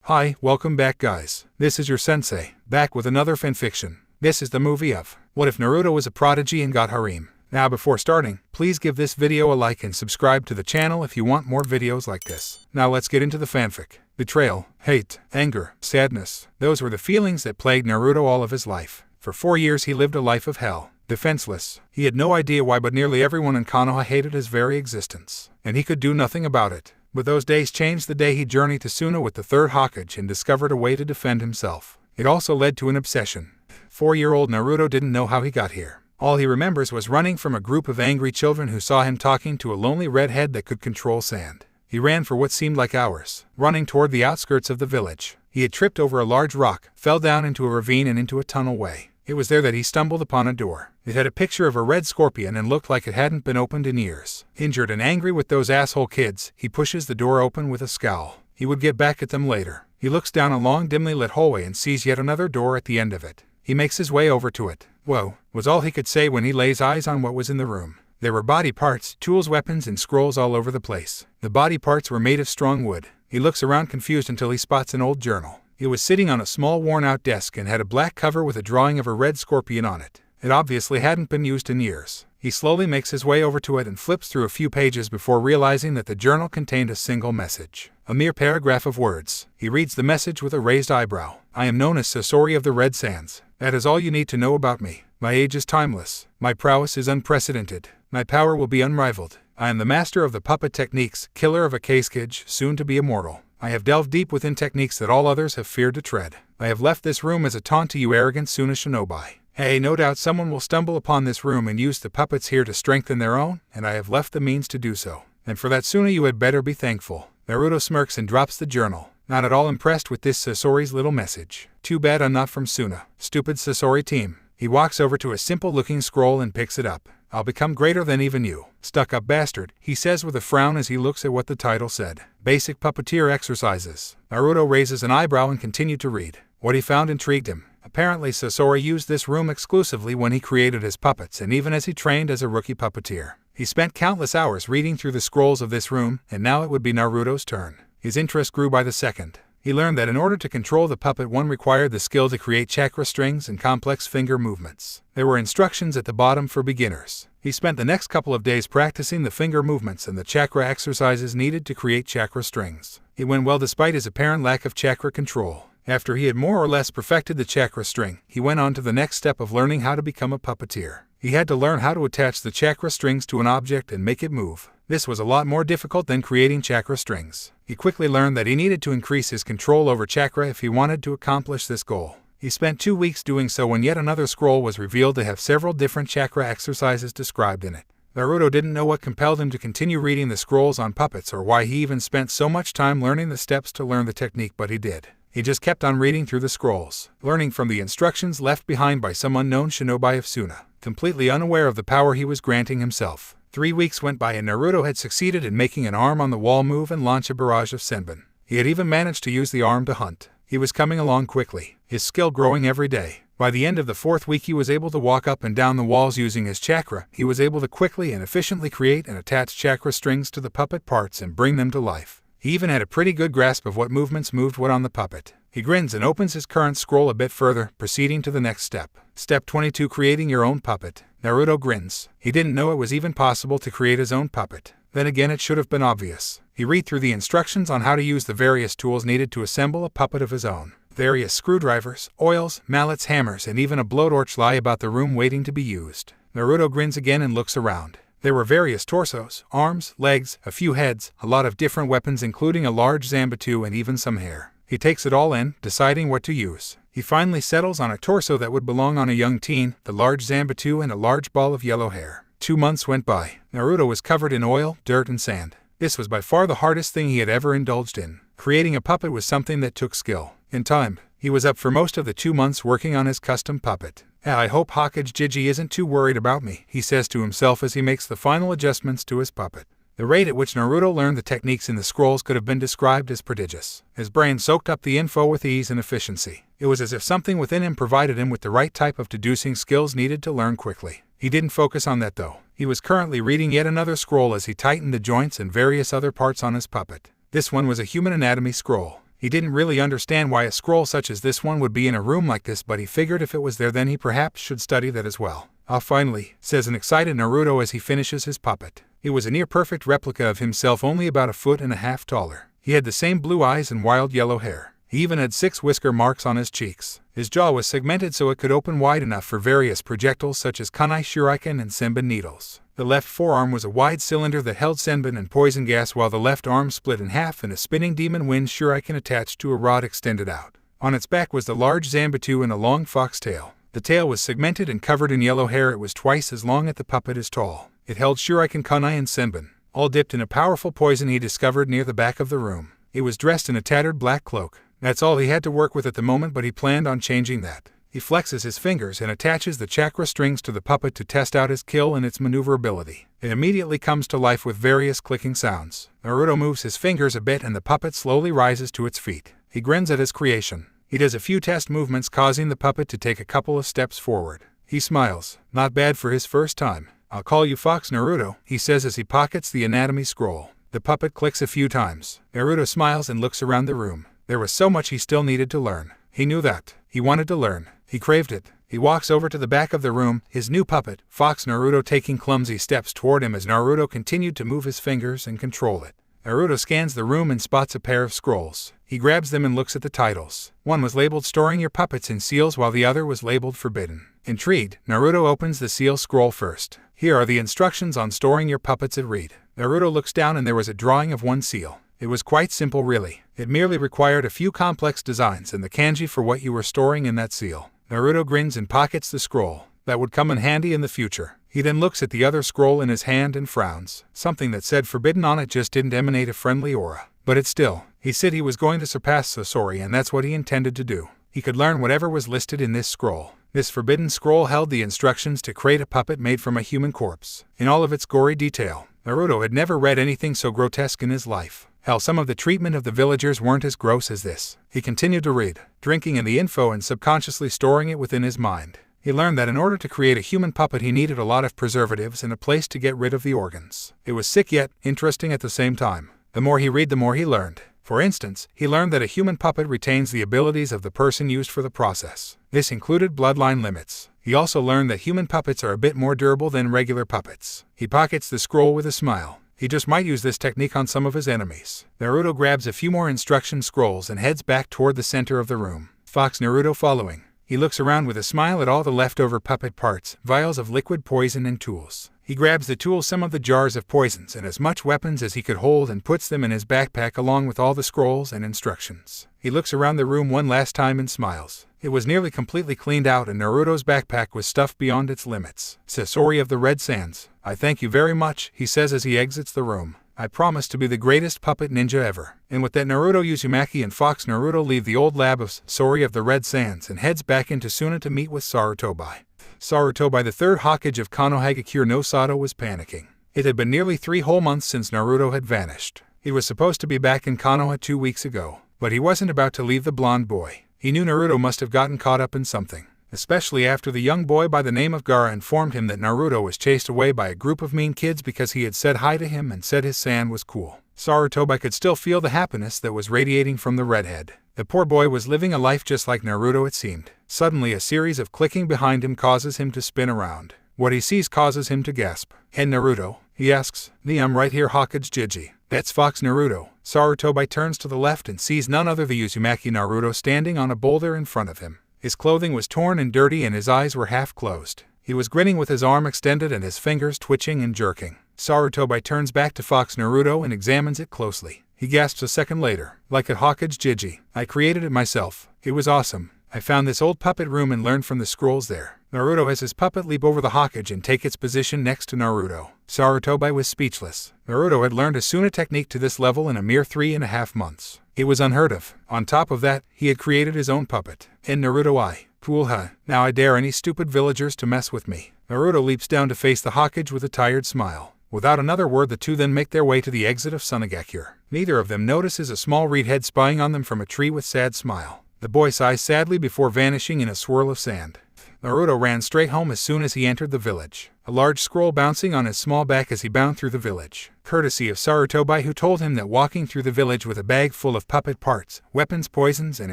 Hi, welcome back guys. This is your sensei, back with another fanfiction. This is the movie of What If Naruto Was a Prodigy and Got Harem. Now before starting, please give this video a like and subscribe to the channel if you want more videos like this. Now let's get into the fanfic. Betrayal, hate, anger, sadness. Those were the feelings that plagued Naruto all of his life. For 4 years he lived a life of hell. Defenseless. He had no idea why, but nearly everyone in Konoha hated his very existence. And he could do nothing about it. But those days changed the day he journeyed to Suna with the third Hokage and discovered a way to defend himself. It also led to an obsession. 4-year-old Naruto didn't know how he got here. All he remembers was running from a group of angry children who saw him talking to a lonely redhead that could control sand. He ran for what seemed like hours, running toward the outskirts of the village. He had tripped over a large rock, fell down into a ravine and into a tunnel way. It was there that he stumbled upon a door. It had a picture of a red scorpion and looked like it hadn't been opened in years. Injured and angry with those asshole kids, he pushes the door open with a scowl. He would get back at them later. He looks down a long, dimly lit hallway and sees yet another door at the end of it. He makes his way over to it. "Whoa," was all he could say when he lays eyes on what was in the room. There were body parts, tools, weapons, and scrolls all over the place. The body parts were made of strong wood. He looks around confused until he spots an old journal. It was sitting on a small worn-out desk and had a black cover with a drawing of a red scorpion on it. It obviously hadn't been used in years. He slowly makes his way over to it and flips through a few pages before realizing that the journal contained a single message. A mere paragraph of words. He reads the message with a raised eyebrow. "I am known as Sasori of the Red Sands. That is all you need to know about me. My age is timeless. My prowess is unprecedented. My power will be unrivaled. I am the master of the puppet techniques, killer of a Kage, soon to be immortal. I have delved deep within techniques that all others have feared to tread. I have left this room as a taunt to you arrogant Suna shinobi. Hey, no doubt someone will stumble upon this room and use the puppets here to strengthen their own, and I have left the means to do so. And for that, Suna, you had better be thankful." Naruto smirks and drops the journal, not at all impressed with this Sasori's little message. "Too bad I'm not from Suna. Stupid Sasori team." He walks over to a simple-looking scroll and picks it up. "I'll become greater than even you. Stuck-up bastard," he says with a frown as he looks at what the title said. Basic puppeteer exercises. Naruto raises an eyebrow and continued to read. What he found intrigued him. Apparently Sasori used this room exclusively when he created his puppets and even as he trained as a rookie puppeteer. He spent countless hours reading through the scrolls of this room, and now it would be Naruto's turn. His interest grew by the second. He learned that in order to control the puppet, one required the skill to create chakra strings and complex finger movements. There were instructions at the bottom for beginners. He spent the next couple of days practicing the finger movements and the chakra exercises needed to create chakra strings. It went well despite his apparent lack of chakra control. After he had more or less perfected the chakra string, he went on to the next step of learning how to become a puppeteer. He had to learn how to attach the chakra strings to an object and make it move. This was a lot more difficult than creating chakra strings. He quickly learned that he needed to increase his control over chakra if he wanted to accomplish this goal. He spent 2 weeks doing so when yet another scroll was revealed to have several different chakra exercises described in it. Naruto didn't know what compelled him to continue reading the scrolls on puppets or why he even spent so much time learning the steps to learn the technique, but he did. He just kept on reading through the scrolls, learning from the instructions left behind by some unknown shinobi of Suna, completely unaware of the power he was granting himself. 3 weeks went by and Naruto had succeeded in making an arm on the wall move and launch a barrage of senbon. He had even managed to use the arm to hunt. He was coming along quickly, his skill growing every day. By the end of the 4th week he was able to walk up and down the walls using his chakra. He was able to quickly and efficiently create and attach chakra strings to the puppet parts and bring them to life. He even had a pretty good grasp of what movements moved what on the puppet. He grins and opens his current scroll a bit further, proceeding to the next step. Step 22, creating your own puppet. Naruto grins. He didn't know it was even possible to create his own puppet. Then again, it should have been obvious. He read through the instructions on how to use the various tools needed to assemble a puppet of his own. Various screwdrivers, oils, mallets, hammers, and even a blowtorch lie about the room waiting to be used. Naruto grins again and looks around. There were various torsos, arms, legs, a few heads, a lot of different weapons including a large Zanbatsu and even some hair. He takes it all in, deciding what to use. He finally settles on a torso that would belong on a young teen, the large Zanbatsu and a large ball of yellow hair. 2 months went by. Naruto was covered in oil, dirt, and sand. This was by far the hardest thing he had ever indulged in. Creating a puppet was something that took skill. In time, he was up for most of the 2 months working on his custom puppet. "I hope Hokage Jiji isn't too worried about me," he says to himself as he makes the final adjustments to his puppet. The rate at which Naruto learned the techniques in the scrolls could have been described as prodigious. His brain soaked up the info with ease and efficiency. It was as if something within him provided him with the right type of deducing skills needed to learn quickly. He didn't focus on that though. He was currently reading yet another scroll as he tightened the joints and various other parts on his puppet. This one was a human anatomy scroll. He didn't really understand why a scroll such as this one would be in a room like this, but he figured if it was there then he perhaps should study that as well. "Ah, finally," says an excited Naruto as he finishes his puppet. It was a near-perfect replica of himself, only about 1.5 feet taller. He had the same blue eyes and wild yellow hair. He even had 6 whisker marks on his cheeks. His jaw was segmented so it could open wide enough for various projectiles such as kunai shuriken and senbon needles. The left forearm was a wide cylinder that held senbon and poison gas, while the left arm split in half and a spinning demon wind shuriken attached to a rod extended out. On its back was the large Zanbatsu and a long fox tail. The tail was segmented and covered in yellow hair. It was twice as long as the puppet is tall. It held shuriken, kunai, and senbon, all dipped in a powerful poison he discovered near the back of the room. It was dressed in a tattered black cloak. That's all he had to work with at the moment, but he planned on changing that. He flexes his fingers and attaches the chakra strings to the puppet to test out his kill and its maneuverability. It immediately comes to life with various clicking sounds. Naruto moves his fingers a bit and the puppet slowly rises to its feet. He grins at his creation. He does a few test movements, causing the puppet to take a couple of steps forward. He smiles. Not bad for his first time. "I'll call you Fox Naruto," he says as he pockets the anatomy scroll. The puppet clicks a few times. Naruto smiles and looks around the room. There was so much he still needed to learn. He knew that. He wanted to learn. He craved it. He walks over to the back of the room, his new puppet, Fox Naruto, taking clumsy steps toward him as Naruto continued to move his fingers and control it. Naruto scans the room and spots a pair of scrolls. He grabs them and looks at the titles. One was labeled "Storing Your Puppets in Seals," while the other was labeled "Forbidden." Intrigued, Naruto opens the seal scroll first. Here are the instructions on storing your puppets, it read. Naruto looks down and there was a drawing of one seal. It was quite simple, really. It merely required a few complex designs and the kanji for what you were storing in that seal. Naruto grins and pockets the scroll. That would come in handy in the future. He then looks at the other scroll in his hand and frowns. Something that said "Forbidden" on it just didn't emanate a friendly aura. But it still. He said he was going to surpass Sasori, and that's what he intended to do. He could learn whatever was listed in this scroll. This forbidden scroll held the instructions to create a puppet made from a human corpse. In all of its gory detail, Naruto had never read anything so grotesque in his life. Hell, some of the treatment of the villagers weren't as gross as this. He continued to read, drinking in the info and subconsciously storing it within his mind. He learned that in order to create a human puppet he needed a lot of preservatives and a place to get rid of the organs. It was sick yet interesting at the same time. The more he read, the more he learned. For instance, he learned that a human puppet retains the abilities of the person used for the process. This included bloodline limits. He also learned that human puppets are a bit more durable than regular puppets. He pockets the scroll with a smile. He just might use this technique on some of his enemies. Naruto grabs a few more instruction scrolls and heads back toward the center of the room. Fox Naruto following. He looks around with a smile at all the leftover puppet parts, vials of liquid poison and tools. He grabs the tools, some of the jars of poisons, and as much weapons as he could hold and puts them in his backpack along with all the scrolls and instructions. He looks around the room one last time and smiles. It was nearly completely cleaned out and Naruto's backpack was stuffed beyond its limits. "Sasori of the Red Sands, I thank you very much," he says as he exits the room. "I promise to be the greatest puppet ninja ever." And with that, Naruto, Uzumaki, and Fox Naruto leave the old lab of Sasori of the Red Sands and heads back into Suna to meet with Sarutobi. Sarutobi, the third Hokage of Konohagakure no Sato, was panicking. It had been nearly 3 whole months since Naruto had vanished. He was supposed to be back in Konoha 2 weeks ago, but he wasn't about to leave the blonde boy. He knew Naruto must have gotten caught up in something, especially after the young boy by the name of Gaara informed him that Naruto was chased away by a group of mean kids because he had said hi to him and said his sand was cool. Sarutobi could still feel the happiness that was radiating from the redhead. The poor boy was living a life just like Naruto, it seemed. Suddenly a series of clicking behind him causes him to spin around. What he sees causes him to gasp. "Hey Naruto?" he asks. "I'm right here, Hokage Jiji." "That's Fox Naruto." Sarutobi turns to the left and sees none other than Uzumaki Naruto standing on a boulder in front of him. His clothing was torn and dirty and his eyes were half closed. He was grinning with his arm extended and his fingers twitching and jerking. Sarutobi turns back to Fox Naruto and examines it closely. He gasps a second later, "Like a Hokage Jiji. I created it myself. It was awesome. I found this old puppet room and learned from the scrolls there." Naruto has his puppet leap over the Hokage and take its position next to Naruto. Sarutobi was speechless. Naruto had learned a Suna technique to this level in a mere 3.5 months. It was unheard of. On top of that, he had created his own puppet. "And Naruto, cool huh? Now I dare any stupid villagers to mess with me." Naruto leaps down to face the Hokage with a tired smile. Without another word, the two then make their way to the exit of Sunagakure. Neither of them notices a small reed head spying on them from a tree with sad smile. The boy sighs sadly before vanishing in a swirl of sand. Naruto ran straight home as soon as he entered the village, a large scroll bouncing on his small back as he bounded through the village, courtesy of Sarutobi, who told him that walking through the village with a bag full of puppet parts, weapons, poisons, and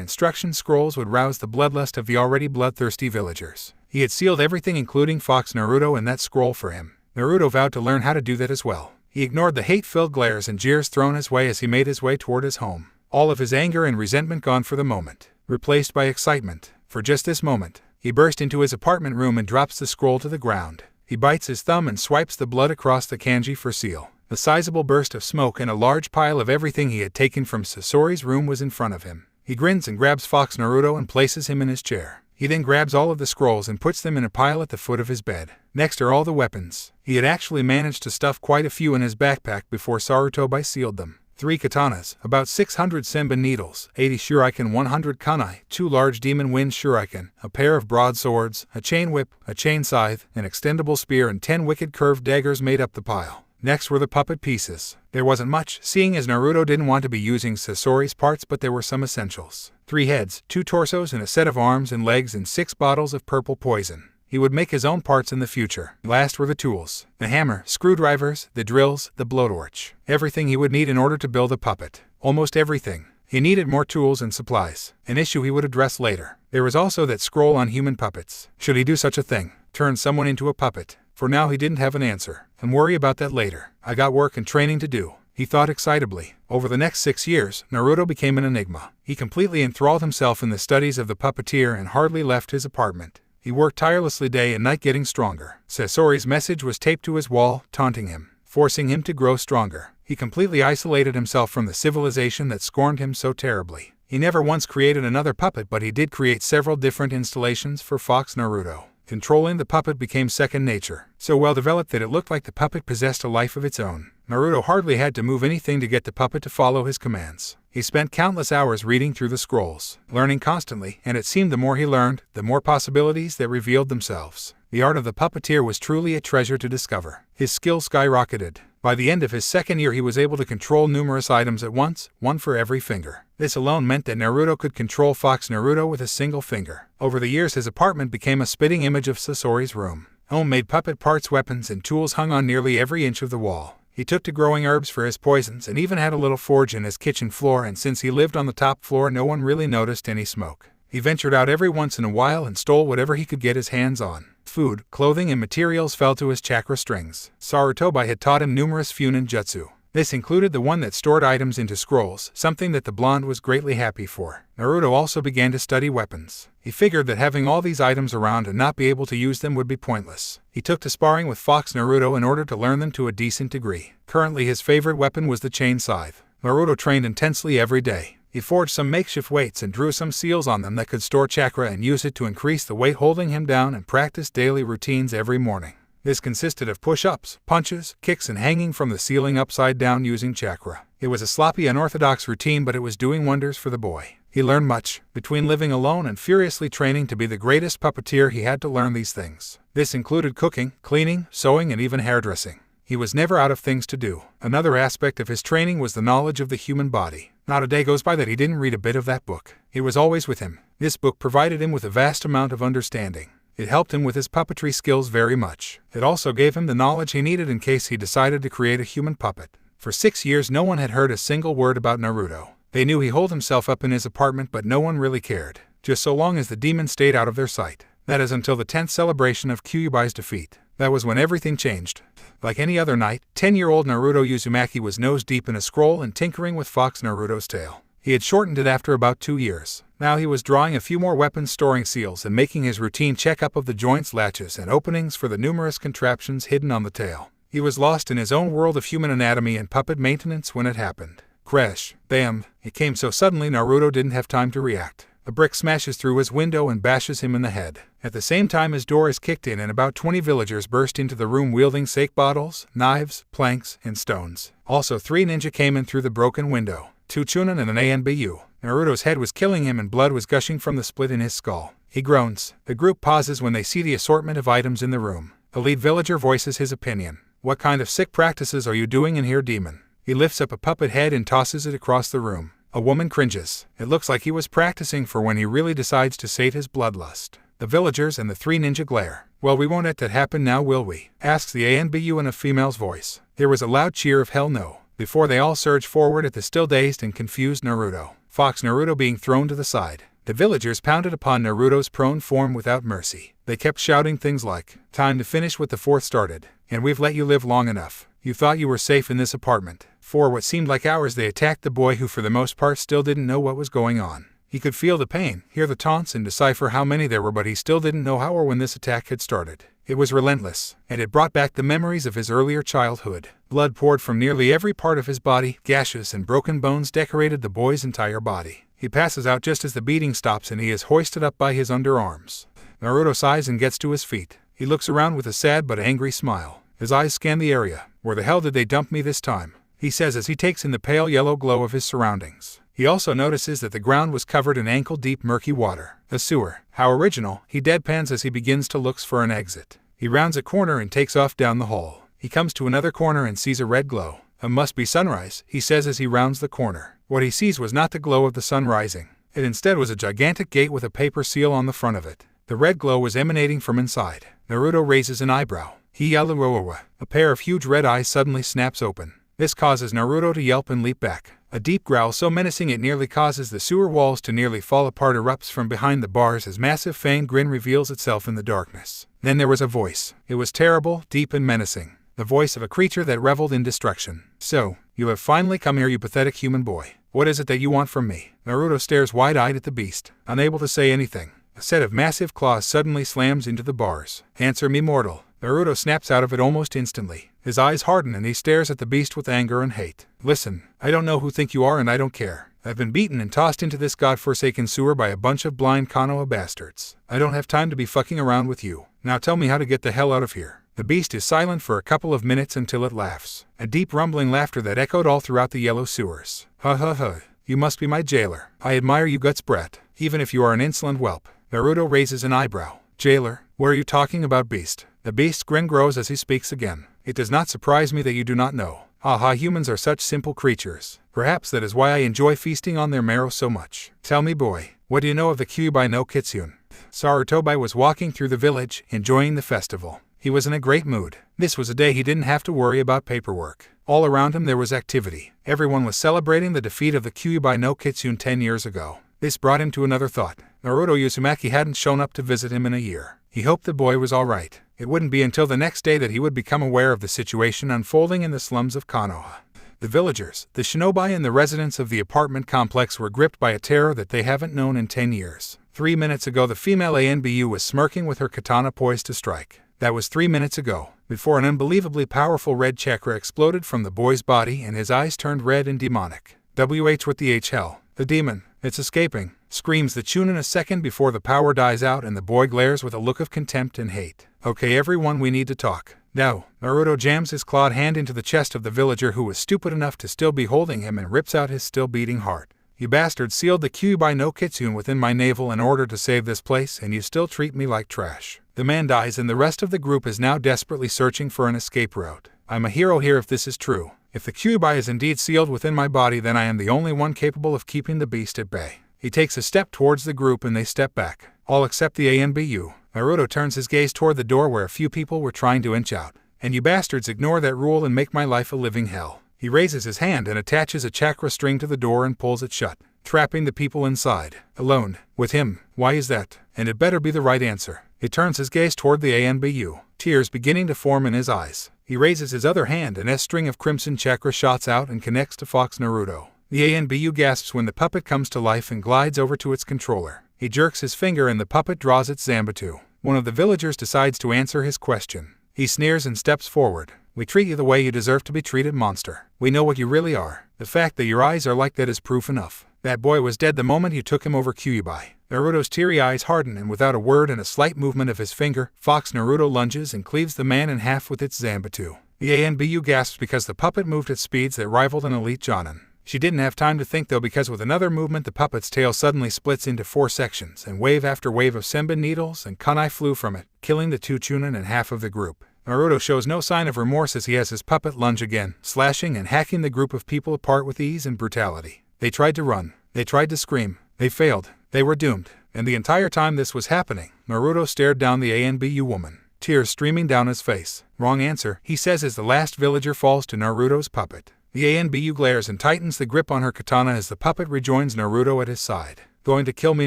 instruction scrolls would rouse the bloodlust of the already bloodthirsty villagers. He had sealed everything, including Fox Naruto, in that scroll for him. Naruto vowed to learn how to do that as well. He ignored the hate-filled glares and jeers thrown his way as he made his way toward his home. All of his anger and resentment gone for the moment, replaced by excitement. For just this moment, he burst into his apartment room and drops the scroll to the ground. He bites his thumb and swipes the blood across the kanji for seal. A sizable burst of smoke and a large pile of everything he had taken from Sasori's room was in front of him. He grins and grabs Fox Naruto and places him in his chair. He then grabs all of the scrolls and puts them in a pile at the foot of his bed. Next are all the weapons. He had actually managed to stuff quite a few in his backpack before Sarutobi sealed them. 3 katanas, about 600 senbon needles, 80 shuriken, 100 kunai, 2 large demon wind shuriken, a pair of broadswords, a chain whip, a chain scythe, an extendable spear, and 10 wicked curved daggers made up the pile. Next were the puppet pieces. There wasn't much, seeing as Naruto didn't want to be using Sasori's parts, but there were some essentials. 3 heads, 2 torsos, and a set of arms and legs, and 6 bottles of purple poison. He would make his own parts in the future. Last were the tools: the hammer, screwdrivers, the drills, the blowtorch. Everything he would need in order to build a puppet. Almost everything. He needed more tools and supplies, an issue he would address later. There was also that scroll on human puppets. Should he do such a thing? Turn someone into a puppet? For now he didn't have an answer, and worry about that later. I got work and training to do, he thought excitably. Over the next 6 years, Naruto became an enigma. He completely enthralled himself in the studies of the puppeteer and hardly left his apartment. He worked tirelessly day and night, getting stronger. Sasori's message was taped to his wall, taunting him, forcing him to grow stronger. He completely isolated himself from the civilization that scorned him so terribly. He never once created another puppet, but he did create several different installations for Fox Naruto. Controlling the puppet became second nature, so well developed that it looked like the puppet possessed a life of its own. Naruto hardly had to move anything to get the puppet to follow his commands. He spent countless hours reading through the scrolls, learning constantly, and it seemed the more he learned, the more possibilities that revealed themselves. The art of the puppeteer was truly a treasure to discover. His skills skyrocketed. By the end of his second year, he was able to control numerous items at once, one for every finger. This alone meant that Naruto could control Fox Naruto with a single finger. Over the years, his apartment became a spitting image of Sasori's room. Homemade puppet parts, weapons, and tools hung on nearly every inch of the wall. He took to growing herbs for his poisons and even had a little forge in his kitchen floor, and since he lived on the top floor, no one really noticed any smoke. He ventured out every once in a while and stole whatever he could get his hands on. Food, clothing, and materials fell to his chakra strings. Sarutobi had taught him numerous funin jutsu. This included the one that stored items into scrolls, something that the blonde was greatly happy for. Naruto also began to study weapons. He figured that having all these items around and not be able to use them would be pointless. He took to sparring with Fox Naruto in order to learn them to a decent degree. Currently, his favorite weapon was the chain scythe. Naruto trained intensely every day. He forged some makeshift weights and drew some seals on them that could store chakra and use it to increase the weight holding him down, and practiced daily routines every morning. This consisted of push-ups, punches, kicks, and hanging from the ceiling upside down using chakra. It was a sloppy, unorthodox routine, but it was doing wonders for the boy. He learned much. Between living alone and furiously training to be the greatest puppeteer, he had to learn these things. This included cooking, cleaning, sewing, and even hairdressing. He was never out of things to do. Another aspect of his training was the knowledge of the human body. Not a day goes by that he didn't read a bit of that book. It was always with him. This book provided him with a vast amount of understanding. It helped him with his puppetry skills very much. It also gave him the knowledge he needed in case he decided to create a human puppet. For 6 years, no one had heard a single word about Naruto. They knew he holed himself up in his apartment, but no one really cared, just so long as the demon stayed out of their sight. That is until the 10th celebration of Kyuubi's defeat. That was when everything changed. Like any other night, 10-year-old Naruto Uzumaki was nose-deep in a scroll and tinkering with Fox Naruto's tail. He had shortened it after about 2 years. Now he was drawing a few more weapons, storing seals, and making his routine checkup of the joints, latches, and openings for the numerous contraptions hidden on the tail. He was lost in his own world of human anatomy and puppet maintenance when it happened. Crash. Bam. It came so suddenly Naruto didn't have time to react. A brick smashes through his window and bashes him in the head. At the same time, his door is kicked in and about 20 villagers burst into the room wielding sake bottles, knives, planks, and stones. Also, 3 ninja came in through the broken window. 2 chunin and an ANBU. Naruto's head was killing him and blood was gushing from the split in his skull. He groans. The group pauses when they see the assortment of items in the room. The lead villager voices his opinion. "What kind of sick practices are you doing in here, demon?" He lifts up a puppet head and tosses it across the room. A woman cringes. It looks like he was practicing for when he really decides to sate his bloodlust. The villagers and the three ninja glare. Well, we won't let that happen now, will we? Asks the ANBU in a female's voice. There was a loud cheer of hell no, before they all surged forward at the still dazed and confused Naruto. Fox Naruto being thrown to the side. The villagers pounded upon Naruto's prone form without mercy. They kept shouting things like, "Time to finish what the fourth started, and we've let you live long enough. You thought you were safe in this apartment." For what seemed like hours they attacked the boy who for the most part still didn't know what was going on. He could feel the pain, hear the taunts, and decipher how many there were, but he still didn't know how or when this attack had started. It was relentless, and it brought back the memories of his earlier childhood. Blood poured from nearly every part of his body, gashes and broken bones decorated the boy's entire body. He passes out just as the beating stops and he is hoisted up by his underarms. Naruto sighs and gets to his feet. He looks around with a sad but angry smile. His eyes scan the area. Where the hell did they dump me this time? He says as he takes in the pale yellow glow of his surroundings. He also notices that the ground was covered in ankle-deep murky water. A sewer. How original. He deadpans as he begins to look for an exit. He rounds a corner and takes off down the hall. He comes to another corner and sees a red glow. It must be sunrise, he says as he rounds the corner. What he sees was not the glow of the sun rising. It instead was a gigantic gate with a paper seal on the front of it. The red glow was emanating from inside. Naruto raises an eyebrow. A pair of huge red eyes suddenly snaps open. This causes Naruto to yelp and leap back. A deep growl so menacing it nearly causes the sewer walls to nearly fall apart erupts from behind the bars as massive fanged grin reveals itself in the darkness. Then there was a voice. It was terrible, deep and menacing. The voice of a creature that reveled in destruction. "So, you have finally come here, you pathetic human boy. What is it that you want from me?" Naruto stares wide-eyed at the beast, unable to say anything. A set of massive claws suddenly slams into the bars. "Answer me, mortal." Naruto snaps out of it almost instantly. His eyes harden and he stares at the beast with anger and hate. "Listen, I don't know who think you are and I don't care. I've been beaten and tossed into this godforsaken sewer by a bunch of blind Konoha bastards. I don't have time to be fucking around with you. Now tell me how to get the hell out of here." The beast is silent for a couple of minutes until it laughs. A deep rumbling laughter that echoed all throughout the yellow sewers. "Ha ha ha, you must be my jailer. I admire you guts, brat, even if you are an insolent whelp." Naruto raises an eyebrow. "Jailer? What are you talking about, beast?" The beast's grin grows as he speaks again. "It does not surprise me that you do not know. Aha, humans are such simple creatures. Perhaps that is why I enjoy feasting on their marrow so much. Tell me, boy, what do you know of the Kyuubi no Kitsune?" Sarutobi was walking through the village, enjoying the festival. He was in a great mood. This was a day he didn't have to worry about paperwork. All around him there was activity. Everyone was celebrating the defeat of the Kyuubi no Kitsune 10 years ago. This brought him to another thought. Naruto Uzumaki hadn't shown up to visit him in a year. He hoped the boy was all right. It wouldn't be until the next day that he would become aware of the situation unfolding in the slums of Konoha. The villagers, the shinobi and the residents of the apartment complex were gripped by a terror that they haven't known in 10 years. 3 minutes ago the female ANBU was smirking with her katana poised to strike. That was 3 minutes ago, before an unbelievably powerful red chakra exploded from the boy's body and his eyes turned red and demonic. What the hell? The demon, it's escaping, screams the Chunin a second before the power dies out and the boy glares with a look of contempt and hate. "Okay everyone, we need to talk. Now." Naruto jams his clawed hand into the chest of the villager who was stupid enough to still be holding him and rips out his still beating heart. "You bastards sealed the Kyuubi no Kitsune within my navel in order to save this place and you still treat me like trash." The man dies and the rest of the group is now desperately searching for an escape route. "I'm a hero here if this is true. If the Kyuubi is indeed sealed within my body, then I am the only one capable of keeping the beast at bay." He takes a step towards the group and they step back, all except the ANBU. Naruto turns his gaze toward the door where a few people were trying to inch out. "And you bastards ignore that rule and make my life a living hell." He raises his hand and attaches a chakra string to the door and pulls it shut, trapping the people inside. "Alone? With him? Why is that? And it better be the right answer." He turns his gaze toward the ANBU, tears beginning to form in his eyes. He raises his other hand and a string of crimson chakra shots out and connects to Fox Naruto. The ANBU gasps when the puppet comes to life and glides over to its controller. He jerks his finger and the puppet draws its Zanbatsu. One of the villagers decides to answer his question. He sneers and steps forward. "We treat you the way you deserve to be treated, monster. We know what you really are. The fact that your eyes are like that is proof enough. That boy was dead the moment you took him over Kyuubi." Naruto's teary eyes harden and without a word and a slight movement of his finger, Fox Naruto lunges and cleaves the man in half with its Zanbatsu. The ANBU gasps because the puppet moved at speeds that rivaled an elite Jonin. She didn't have time to think though, because with another movement the puppet's tail suddenly splits into 4 sections and wave after wave of senbon needles and kunai flew from it, killing the 2 Chunin and half of the group. Naruto shows no sign of remorse as he has his puppet lunge again, slashing and hacking the group of people apart with ease and brutality. They tried to run. They tried to scream. They failed. They were doomed. And the entire time this was happening, Naruto stared down the ANBU woman, tears streaming down his face. Wrong answer, he says as the last villager falls to Naruto's puppet. The ANBU glares and tightens the grip on her katana as the puppet rejoins Naruto at his side. Going to kill me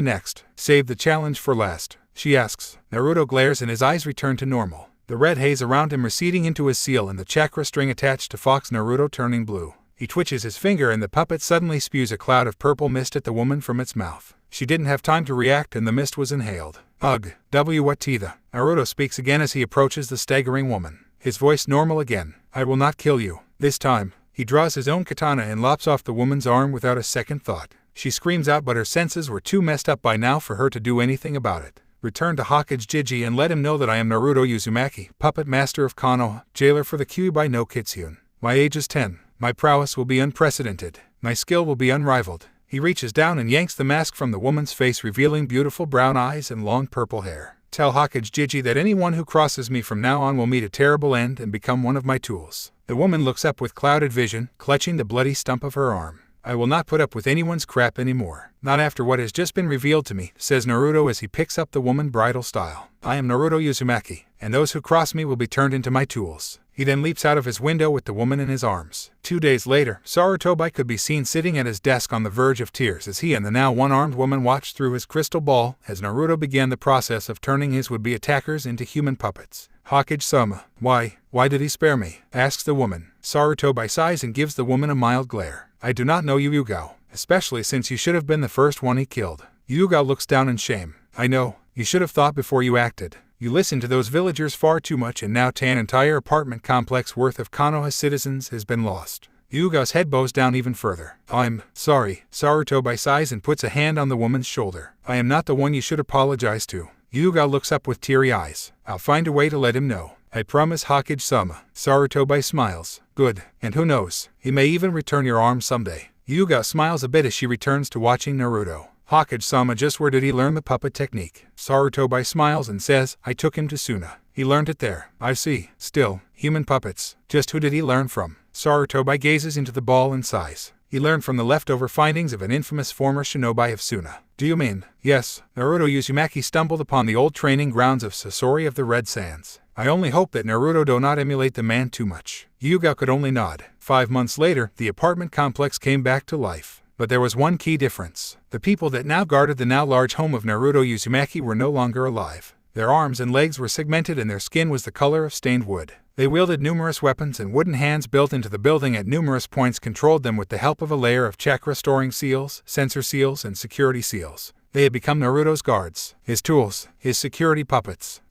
next? Save the challenge for last, she asks. Naruto glares and his eyes return to normal, the red haze around him receding into his seal and the chakra string attached to Fox Naruto turning blue. He twitches his finger and the puppet suddenly spews a cloud of purple mist at the woman from its mouth. She didn't have time to react and the mist was inhaled. Ugh, what the? Naruto speaks again as he approaches the staggering woman, his voice normal again. I will not kill you. This time, he draws his own katana and lops off the woman's arm without a second thought. She screams out but her senses were too messed up by now for her to do anything about it. Return to Hokage Jiji and let him know that I am Naruto Uzumaki, puppet master of Konoha, jailer for the Kyuubi no Kitsune. My age is 10. My prowess will be unprecedented. My skill will be unrivaled. He reaches down and yanks the mask from the woman's face, revealing beautiful brown eyes and long purple hair. Tell Hokage Jiji that anyone who crosses me from now on will meet a terrible end and become one of my tools. The woman looks up with clouded vision, clutching the bloody stump of her arm. I will not put up with anyone's crap anymore. Not after what has just been revealed to me, says Naruto as he picks up the woman bridal style. I am Naruto Uzumaki, and those who cross me will be turned into my tools. He then leaps out of his window with the woman in his arms. 2 days later, Sarutobi could be seen sitting at his desk on the verge of tears as he and the now one-armed woman watched through his crystal ball as Naruto began the process of turning his would-be attackers into human puppets. Hokage-sama, why did he spare me? Asks the woman. Sarutobi sighs and gives the woman a mild glare. I do not know you, Yugao, especially since you should have been the first one he killed. Yugao looks down in shame. I know, you should have thought before you acted. You listened to those villagers far too much and now an entire apartment complex worth of Konoha citizens has been lost. Yugao's head bows down even further. I'm sorry. Sarutobi sighs and puts a hand on the woman's shoulder. I am not the one you should apologize to. Yugao looks up with teary eyes. I'll find a way to let him know. I promise, Hokage-sama. Sarutobi smiles. Good, and who knows, he may even return your arm someday. Yugao smiles a bit as she returns to watching Naruto. Hokage-sama, just where did he learn the puppet technique? Sarutobi smiles and says, I took him to Suna. He learned it there. I see. Still, human puppets. Just who did he learn from? Sarutobi gazes into the ball and sighs. He learned from the leftover findings of an infamous former shinobi of Suna. Do you mean? Yes. Naruto Uzumaki stumbled upon the old training grounds of Sasori of the Red Sands. I only hope that Naruto do not emulate the man too much. Yugao could only nod. 5 months later, the apartment complex came back to life. But there was one key difference. The people that now guarded the now large home of Naruto Uzumaki were no longer alive. Their arms and legs were segmented and their skin was the color of stained wood. They wielded numerous weapons and wooden hands built into the building at numerous points controlled them with the help of a layer of chakra-storing seals, sensor seals, and security seals. They had become Naruto's guards, his tools, his security puppets.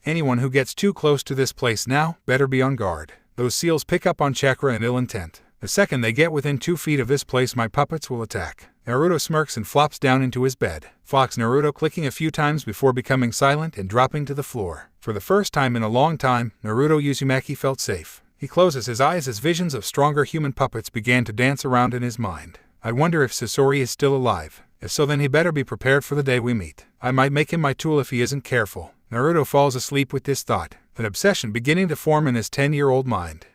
Anyone who gets too close to this place now better be on guard. Those seals pick up on chakra and ill intent. The second they get within 2 feet of this place, my puppets will attack. Naruto smirks and flops down into his bed. Fox Naruto clicking a few times before becoming silent and dropping to the floor. For the first time in a long time, Naruto Uzumaki felt safe. He closes his eyes as visions of stronger human puppets began to dance around in his mind. I wonder if Sasori is still alive. If so, then he better be prepared for the day we meet. I might make him my tool if he isn't careful. Naruto falls asleep with this thought, an obsession beginning to form in his 10-year-old mind.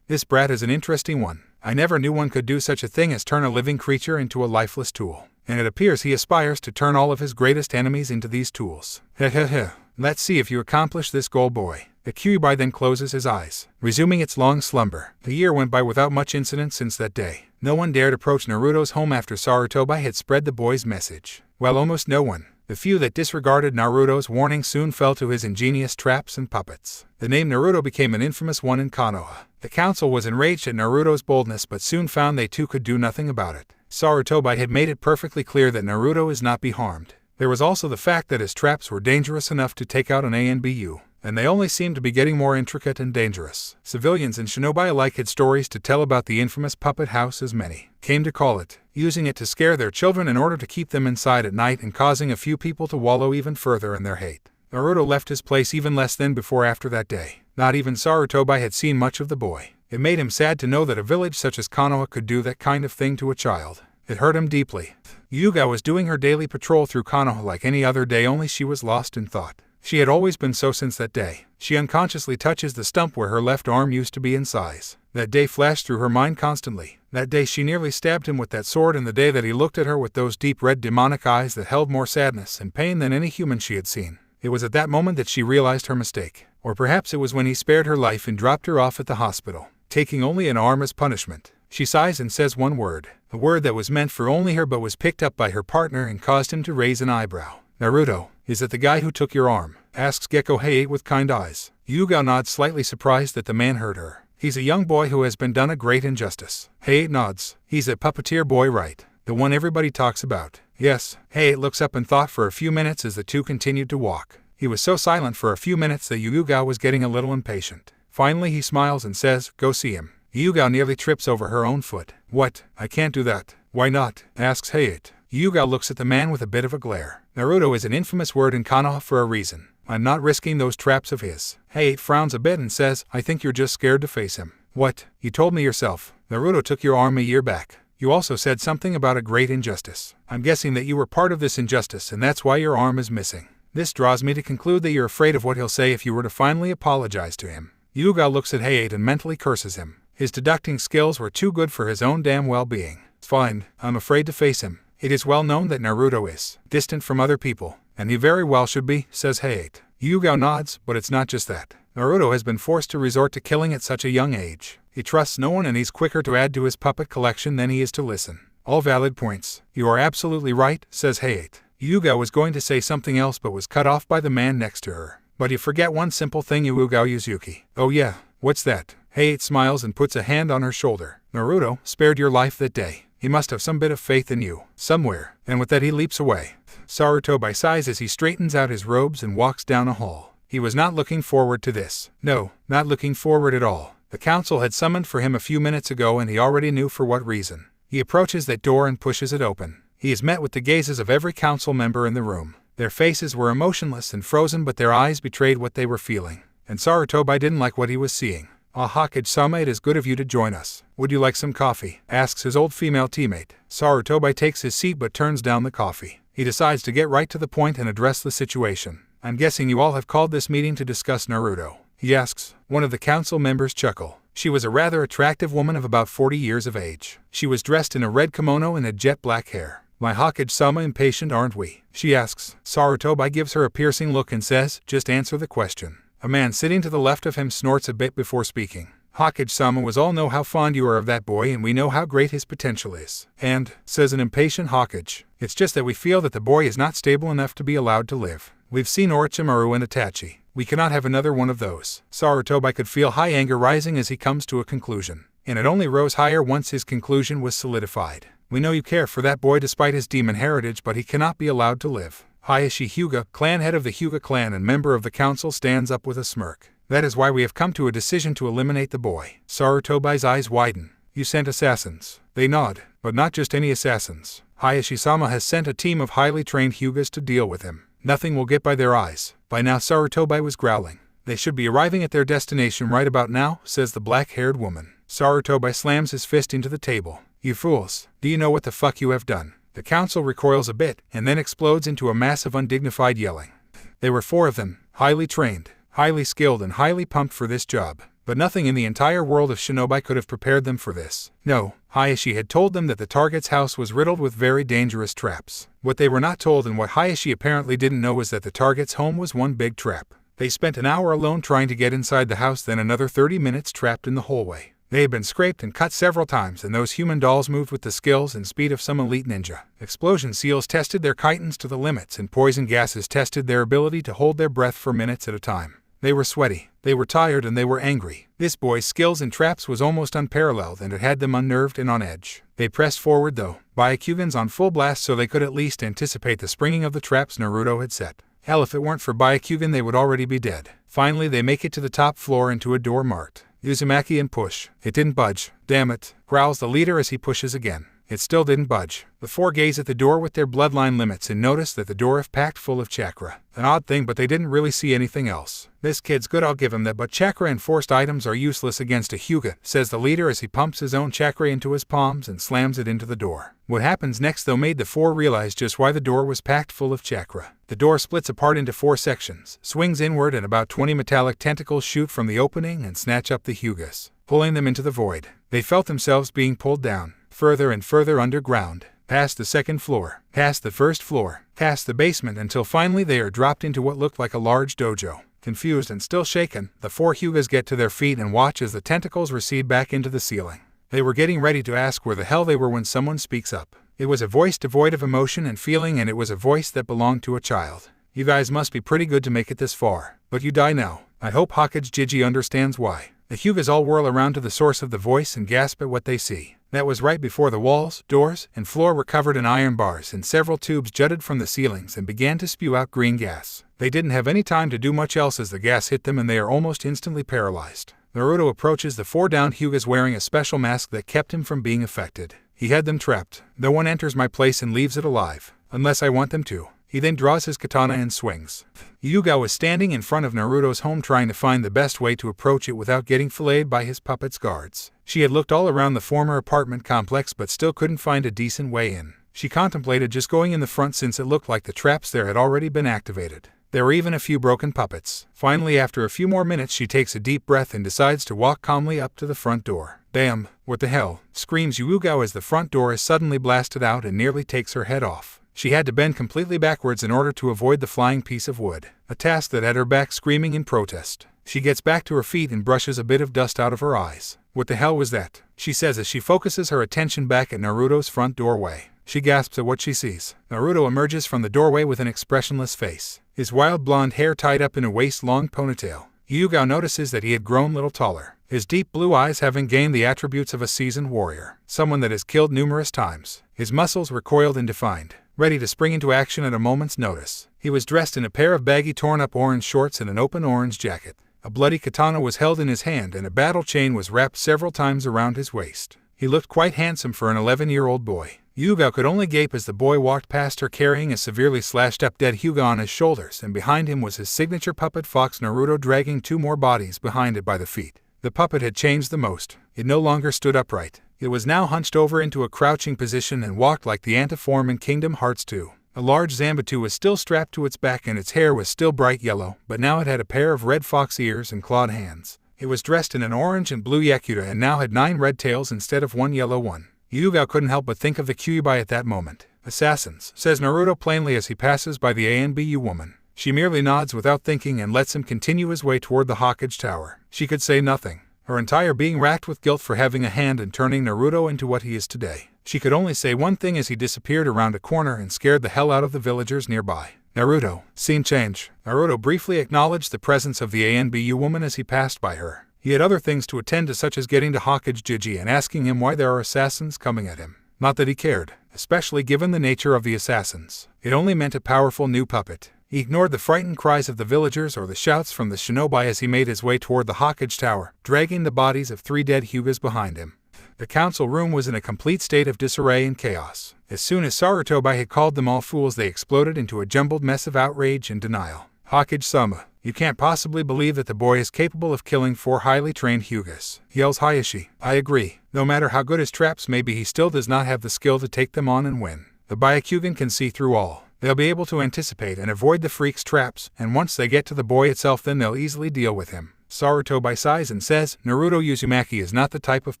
This brat is an interesting one. I never knew one could do such a thing as turn a living creature into a lifeless tool. And it appears he aspires to turn all of his greatest enemies into these tools. Let's see if you accomplish this goal, boy. The Kyuubi then closes his eyes, resuming its long slumber. The year went by without much incident since that day. No one dared approach Naruto's home after Sarutobi had spread the boy's message. Well, almost no one. The few that disregarded Naruto's warning soon fell to his ingenious traps and puppets. The name Naruto became an infamous one in Konoha. The council was enraged at Naruto's boldness but soon found they too could do nothing about it. Sarutobi had made it perfectly clear that Naruto is not be harmed. There was also the fact that his traps were dangerous enough to take out an ANBU. And they only seemed to be getting more intricate and dangerous. Civilians and shinobi alike had stories to tell about the infamous puppet house, as many came to call it, using it to scare their children in order to keep them inside at night and causing a few people to wallow even further in their hate. Naruto left his place even less than before after that day. Not even Sarutobi had seen much of the boy. It made him sad to know that a village such as Konoha could do that kind of thing to a child. It hurt him deeply. Yugao was doing her daily patrol through Konoha like any other day, only she was lost in thought. She had always been so since that day. She unconsciously touches the stump where her left arm used to be in size. That day flashed through her mind constantly. That day she nearly stabbed him with that sword, and the day that he looked at her with those deep red demonic eyes that held more sadness and pain than any human she had seen. It was at that moment that she realized her mistake. Or perhaps it was when he spared her life and dropped her off at the hospital, taking only an arm as punishment. She sighs and says one word, a word that was meant for only her but was picked up by her partner and caused him to raise an eyebrow. "Naruto, is it the guy who took your arm?" asks Gecko Hayate with kind eyes. Hyuga nods, slightly surprised that the man heard her. "He's a young boy who has been done a great injustice." Hayate nods. "He's a puppeteer boy, right? The one everybody talks about." "Yes." Hayate looks up and thought for a few minutes as the two continued to walk. He was so silent for a few minutes that Hyuga was getting a little impatient. Finally he smiles and says, "Go see him." Hyuga nearly trips over her own foot. "What? I can't do that." "Why not?" asks Hayate. Hyuga looks at the man with a bit of a glare. Naruto is an infamous word in Konoha for a reason. "I'm not risking those traps of his." Hayate frowns a bit and says, "I think you're just scared to face him." "What? You told me yourself. Naruto took your arm a year back. You also said something about a great injustice. I'm guessing that you were part of this injustice and that's why your arm is missing. This draws me to conclude that you're afraid of what he'll say if you were to finally apologize to him." Hyuga looks at Hayate and mentally curses him. His deducting skills were too good for his own damn well-being. "Fine, I'm afraid to face him. It is well known that Naruto is distant from other people, and he very well should be," says Hayate. Hyuga nods, but it's not just that. Naruto has been forced to resort to killing at such a young age. He trusts no one and he's quicker to add to his puppet collection than he is to listen. "All valid points. You are absolutely right," says Hayate. Hyuga was going to say something else but was cut off by the man next to her. "But you forget one simple thing, Hyuga Yuzuki." "Oh yeah, what's that?" Hayate smiles and puts a hand on her shoulder. "Naruto spared your life that day. He must have some bit of faith in you, somewhere." And with that he leaps away. Sarutobi sighs as he straightens out his robes and walks down a hall. He was not looking forward to this. No, not looking forward at all. The council had summoned for him a few minutes ago and he already knew for what reason. He approaches that door and pushes it open. He is met with the gazes of every council member in the room. Their faces were emotionless and frozen, but their eyes betrayed what they were feeling. And Sarutobi didn't like what he was seeing. "Ah, Hokage-sama, it is good of you to join us. Would you like some coffee?" asks his old female teammate. Sarutobi takes his seat but turns down the coffee. He decides to get right to the point and address the situation. "I'm guessing you all have called this meeting to discuss Naruto?" he asks. One of the council members chuckle. She was a rather attractive woman of about 40 years of age. She was dressed in a red kimono and had jet black hair. "My Hokage-sama, impatient aren't we?" she asks. Sarutobi gives her a piercing look and says, "Just answer the question." A man sitting to the left of him snorts a bit before speaking. "Hokage-sama, we all know how fond you are of that boy and we know how great his potential is. And," says an impatient Hokage, "it's just that we feel that the boy is not stable enough to be allowed to live. We've seen Orochimaru and Itachi. We cannot have another one of those." Sarutobi could feel high anger rising as he comes to a conclusion. And it only rose higher once his conclusion was solidified. "We know you care for that boy despite his demon heritage, but he cannot be allowed to live." Hayashi Hyuga, clan head of the Hyuga clan and member of the council, stands up with a smirk. "That is why we have come to a decision to eliminate the boy." Sarutobi's eyes widen. "You sent assassins." They nod, but not just any assassins. Hayashi-sama has sent a team of highly trained Hyugas to deal with him. Nothing will get by their eyes. By now Sarutobi was growling. "They should be arriving at their destination right about now," says the black-haired woman. Sarutobi slams his fist into the table. "You fools, do you know what the fuck you have done?" The council recoils a bit, and then explodes into a mass of undignified yelling. They were 4 of them, highly trained, highly skilled and highly pumped for this job. But nothing in the entire world of shinobi could have prepared them for this. No, Hayashi had told them that the target's house was riddled with very dangerous traps. What they were not told and what Hayashi apparently didn't know was that the target's home was one big trap. They spent an hour alone trying to get inside the house, then another 30 minutes trapped in the hallway. They had been scraped and cut several times, and those human dolls moved with the skills and speed of some elite ninja. Explosion seals tested their chitons to the limits, and poison gases tested their ability to hold their breath for minutes at a time. They were sweaty, they were tired, and they were angry. This boy's skills in traps was almost unparalleled, and it had them unnerved and on edge. They pressed forward though, Byakugans on full blast, so they could at least anticipate the springing of the traps Naruto had set. Hell, if it weren't for Byakugan they would already be dead. Finally they make it to the top floor and to a door marked Uzumaki and push. It didn't budge. "Damn it," growls the leader as he pushes again. It still didn't budge. The 4 gaze at the door with their bloodline limits and notice that the door is packed full of chakra. An odd thing, but they didn't really see anything else. "This kid's good, I'll give him that, but chakra and forced items are useless against a Hyuga," says the leader as he pumps his own chakra into his palms and slams it into the door. What happens next though made the 4 realize just why the door was packed full of chakra. The door splits apart into 4 sections, swings inward, and about 20 metallic tentacles shoot from the opening and snatch up the Hyugas. pulling them into the void. They felt themselves being pulled down, further and further underground, past the second floor, past the first floor, past the basement, until finally they are dropped into what looked like a large dojo. Confused and still shaken, the four Hyugas get to their feet and watch as the tentacles recede back into the ceiling. They were getting ready to ask where the hell they were when someone speaks up. It was a voice devoid of emotion and feeling, and it was a voice that belonged to a child. "You guys must be pretty good to make it this far, but you die now. I hope Hokage Jiji understands why." The Hyugas all whirl around to the source of the voice and gasp at what they see. That was right before the walls, doors, and floor were covered in iron bars, and several tubes jutted from the ceilings and began to spew out green gas. They didn't have any time to do much else as the gas hit them, and they are almost instantly paralyzed. Naruto approaches the four downed Hyugas wearing a special mask that kept him from being affected. He had them trapped. "No one enters my place and leaves it alive, unless I want them to." He then draws his katana and swings. Hyuga was standing in front of Naruto's home trying to find the best way to approach it without getting filleted by his puppet's guards. She had looked all around the former apartment complex but still couldn't find a decent way in. She contemplated just going in the front since it looked like the traps there had already been activated. There were even a few broken puppets. Finally, after a few more minutes, she takes a deep breath and decides to walk calmly up to the front door. "Damn, what the hell?" screams Hyuga as the front door is suddenly blasted out and nearly takes her head off. She had to bend completely backwards in order to avoid the flying piece of wood, a task that had her back screaming in protest. She gets back to her feet and brushes a bit of dust out of her eyes. "What the hell was that?" she says as she focuses her attention back at Naruto's front doorway. She gasps at what she sees. Naruto emerges from the doorway with an expressionless face, his wild blonde hair tied up in a waist-long ponytail. Hyuga notices that he had grown a little taller, his deep blue eyes having gained the attributes of a seasoned warrior, someone that has killed numerous times. His muscles were coiled and defined, ready to spring into action at a moment's notice. He was dressed in a pair of baggy torn-up orange shorts and an open orange jacket. A bloody katana was held in his hand and a battle chain was wrapped several times around his waist. He looked quite handsome for an 11-year-old boy. Hyuga could only gape as the boy walked past her carrying a severely slashed-up dead Hyuga on his shoulders, and behind him was his signature puppet fox Naruto dragging two more bodies behind it by the feet. The puppet had changed the most. It no longer stood upright. It was now hunched over into a crouching position and walked like the antiform in Kingdom Hearts 2. A large Zanbatsu was still strapped to its back and its hair was still bright yellow, but now it had a pair of red fox ears and clawed hands. It was dressed in an orange and blue yakuta and now had 9 red tails instead of 1 yellow one. Hyuga couldn't help but think of the Kyuubi at that moment. "Assassins," says Naruto plainly as he passes by the ANBU woman. She merely nods without thinking and lets him continue his way toward the Hokage Tower. She could say nothing, her entire being racked with guilt for having a hand in turning Naruto into what he is today. She could only say one thing as he disappeared around a corner and scared the hell out of the villagers nearby. "Naruto." Scene change. Naruto briefly acknowledged the presence of the ANBU woman as he passed by her. He had other things to attend to, such as getting to Hokage Jiji and asking him why there are assassins coming at him. Not that he cared, especially given the nature of the assassins. It only meant a powerful new puppet. He ignored the frightened cries of the villagers or the shouts from the shinobi as he made his way toward the Hokage Tower, dragging the bodies of 3 dead Hyugas behind him. The council room was in a complete state of disarray and chaos. As soon as Sarutobi had called them all fools, they exploded into a jumbled mess of outrage and denial. "Hokage-sama, you can't possibly believe that the boy is capable of killing 4 highly trained Hyugas," yells Hayashi. "I agree. No matter how good his traps may be, he still does not have the skill to take them on and win. The Byakugan can see through all. They'll be able to anticipate and avoid the freak's traps, and once they get to the boy itself, then they'll easily deal with him." Sarutobi sighs and says, "Naruto Uzumaki is not the type of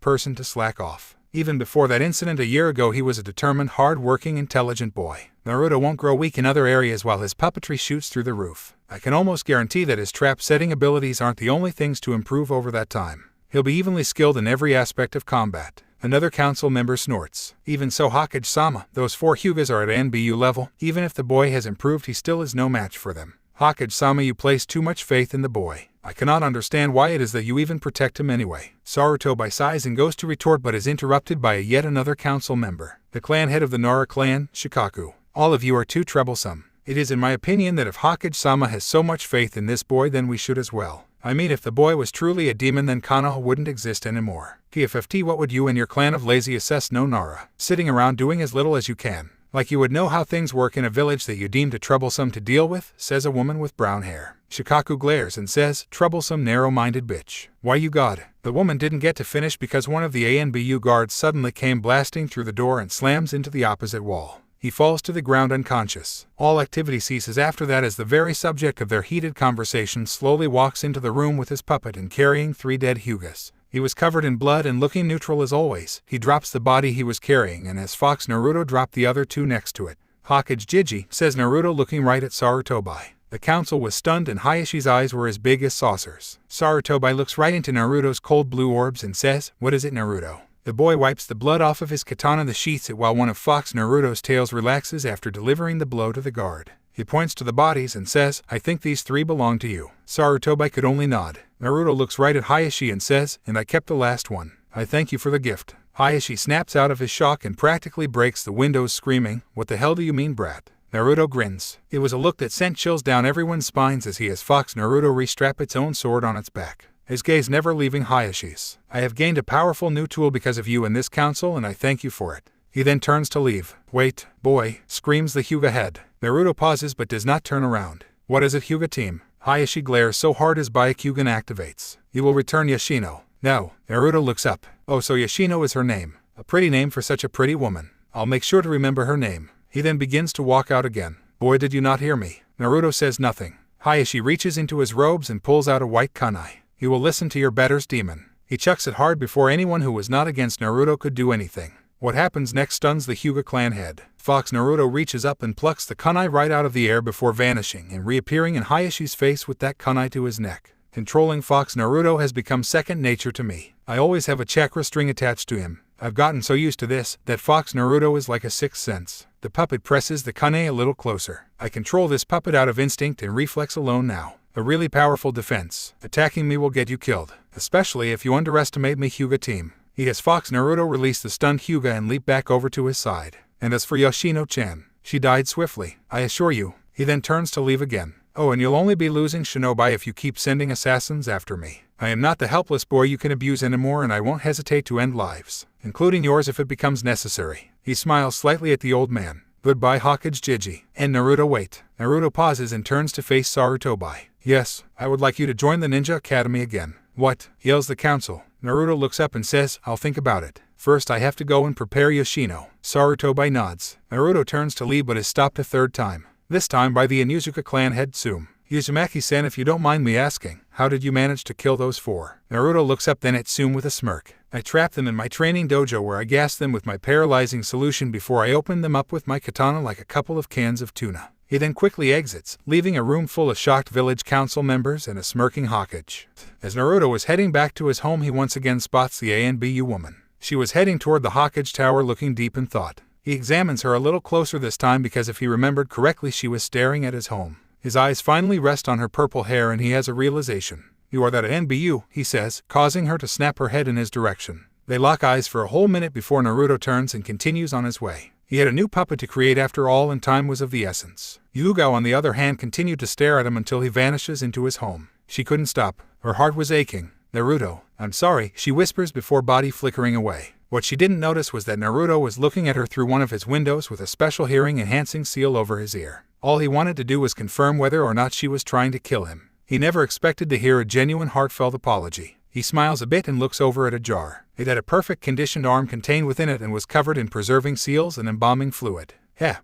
person to slack off. Even before that incident a year ago, he was a determined, hard-working, intelligent boy. Naruto won't grow weak in other areas while his puppetry shoots through the roof. I can almost guarantee that his trap-setting abilities aren't the only things to improve over that time. He'll be evenly skilled in every aspect of combat." Another council member snorts. "Even so, Hokage-sama, those 4 Hyugas are at NBU level. Even if the boy has improved, he still is no match for them. Hokage-sama, you place too much faith in the boy. I cannot understand why it is that you even protect him anyway." Sarutobi sighs and goes to retort, but is interrupted by yet another council member, the clan head of the Nara clan, Shikaku. "All of you are too troublesome. It is in my opinion that if Hokage-sama has so much faith in this boy, then we should as well. I mean, if the boy was truly a demon, then Konoha wouldn't exist anymore. PFFT, what would you and your clan of lazy assess no Nara, sitting around doing as little as you can? Like you would know how things work in a village that you deem too troublesome to deal with," says a woman with brown hair. Shikaku glares and says, "Troublesome, narrow-minded bitch. Why, you god." The woman didn't get to finish because one of the ANBU guards suddenly came blasting through the door and slams into the opposite wall. He falls to the ground unconscious. All activity ceases after that as the very subject of their heated conversation slowly walks into the room with his puppet and carrying 3 dead Hyugas. He was covered in blood and looking neutral as always. He drops the body he was carrying, and as Fox Naruto dropped the other two next to it. "Hokage Jiji," says Naruto, looking right at Sarutobi. The council was stunned and Hayashi's eyes were as big as saucers. Sarutobi looks right into Naruto's cold blue orbs and says, "What is it, Naruto?" The boy wipes the blood off of his katana and sheaths it while one of Fox Naruto's tails relaxes after delivering the blow to the guard. He points to the bodies and says, "I think these three belong to you." Sarutobi could only nod. Naruto looks right at Hayashi and says, "And I kept the last one. I thank you for the gift." Hayashi snaps out of his shock and practically breaks the windows, screaming, "What the hell do you mean, brat?" Naruto grins. It was a look that sent chills down everyone's spines as he has Fox Naruto restrap its own sword on its back, his gaze never leaving Hayashi's. "I have gained a powerful new tool because of you in this council, and I thank you for it." He then turns to leave. "Wait, boy," screams the Hyuga head. Naruto pauses but does not turn around. "What is it, Hyuga team?" Hayashi glares so hard his Byakugan activates. "You will return Yoshino." "No." Naruto looks up. "Oh, so Yoshino is her name. A pretty name for such a pretty woman. I'll make sure to remember her name." He then begins to walk out again. "Boy, did you not hear me?" Naruto says nothing. Hayashi reaches into his robes and pulls out a white kunai. "He will listen to your betters, demon." He chucks it hard before anyone who was not against Naruto could do anything. What happens next stuns the Hyuga clan head. Fox Naruto reaches up and plucks the kunai right out of the air before vanishing and reappearing in Hayashi's face with that kunai to his neck. Controlling Fox Naruto has become second nature to me. I always have a chakra string attached to him. I've gotten so used to this that Fox Naruto is like a sixth sense. The puppet presses the kunai a little closer. I control this puppet out of instinct and reflex alone now. A really powerful defense. Attacking me will get you killed, especially if you underestimate me, Hyuga team. He has Fox Naruto release the stunned Hyuga and leap back over to his side. And as for Yoshino-chan, she died swiftly, I assure you. He then turns to leave again. "Oh, and you'll only be losing Shinobi if you keep sending assassins after me. I am not the helpless boy you can abuse anymore, and I won't hesitate to end lives, including yours if it becomes necessary." He smiles slightly at the old man. "Goodbye, Hokage Jiji." And Naruto wait. Naruto pauses and turns to face Sarutobi. "Yes, I would like you to join the Ninja Academy again." "What?" yells the council. Naruto looks up and says, "I'll think about it. First I have to go and prepare Yoshino." Sarutobi nods. Naruto turns to leave but is stopped a third time. This time by the Inuzuka clan head Tsume. "Uzumaki-san, if you don't mind me asking, how did you manage to kill those four?" Naruto looks up then at Tsume with a smirk. "I trapped them in my training dojo where I gassed them with my paralyzing solution before I opened them up with my katana like a couple of cans of tuna." He then quickly exits, leaving a room full of shocked village council members and a smirking Hokage. As Naruto was heading back to his home, he once again spots the ANBU woman. She was heading toward the Hokage tower looking deep in thought. He examines her a little closer this time because if he remembered correctly she was staring at his home. His eyes finally rest on her purple hair and he has a realization. "You are that ANBU," he says, causing her to snap her head in his direction. They lock eyes for a whole minute before Naruto turns and continues on his way. He had a new puppet to create after all and time was of the essence. Yugo on the other hand continued to stare at him until he vanishes into his home. She couldn't stop. Her heart was aching. "Naruto, I'm sorry," she whispers before body flickering away. What she didn't notice was that Naruto was looking at her through one of his windows with a special hearing-enhancing seal over his ear. All he wanted to do was confirm whether or not she was trying to kill him. He never expected to hear a genuine heartfelt apology. He smiles a bit and looks over at a jar. It had a perfect conditioned arm contained within it and was covered in preserving seals and embalming fluid.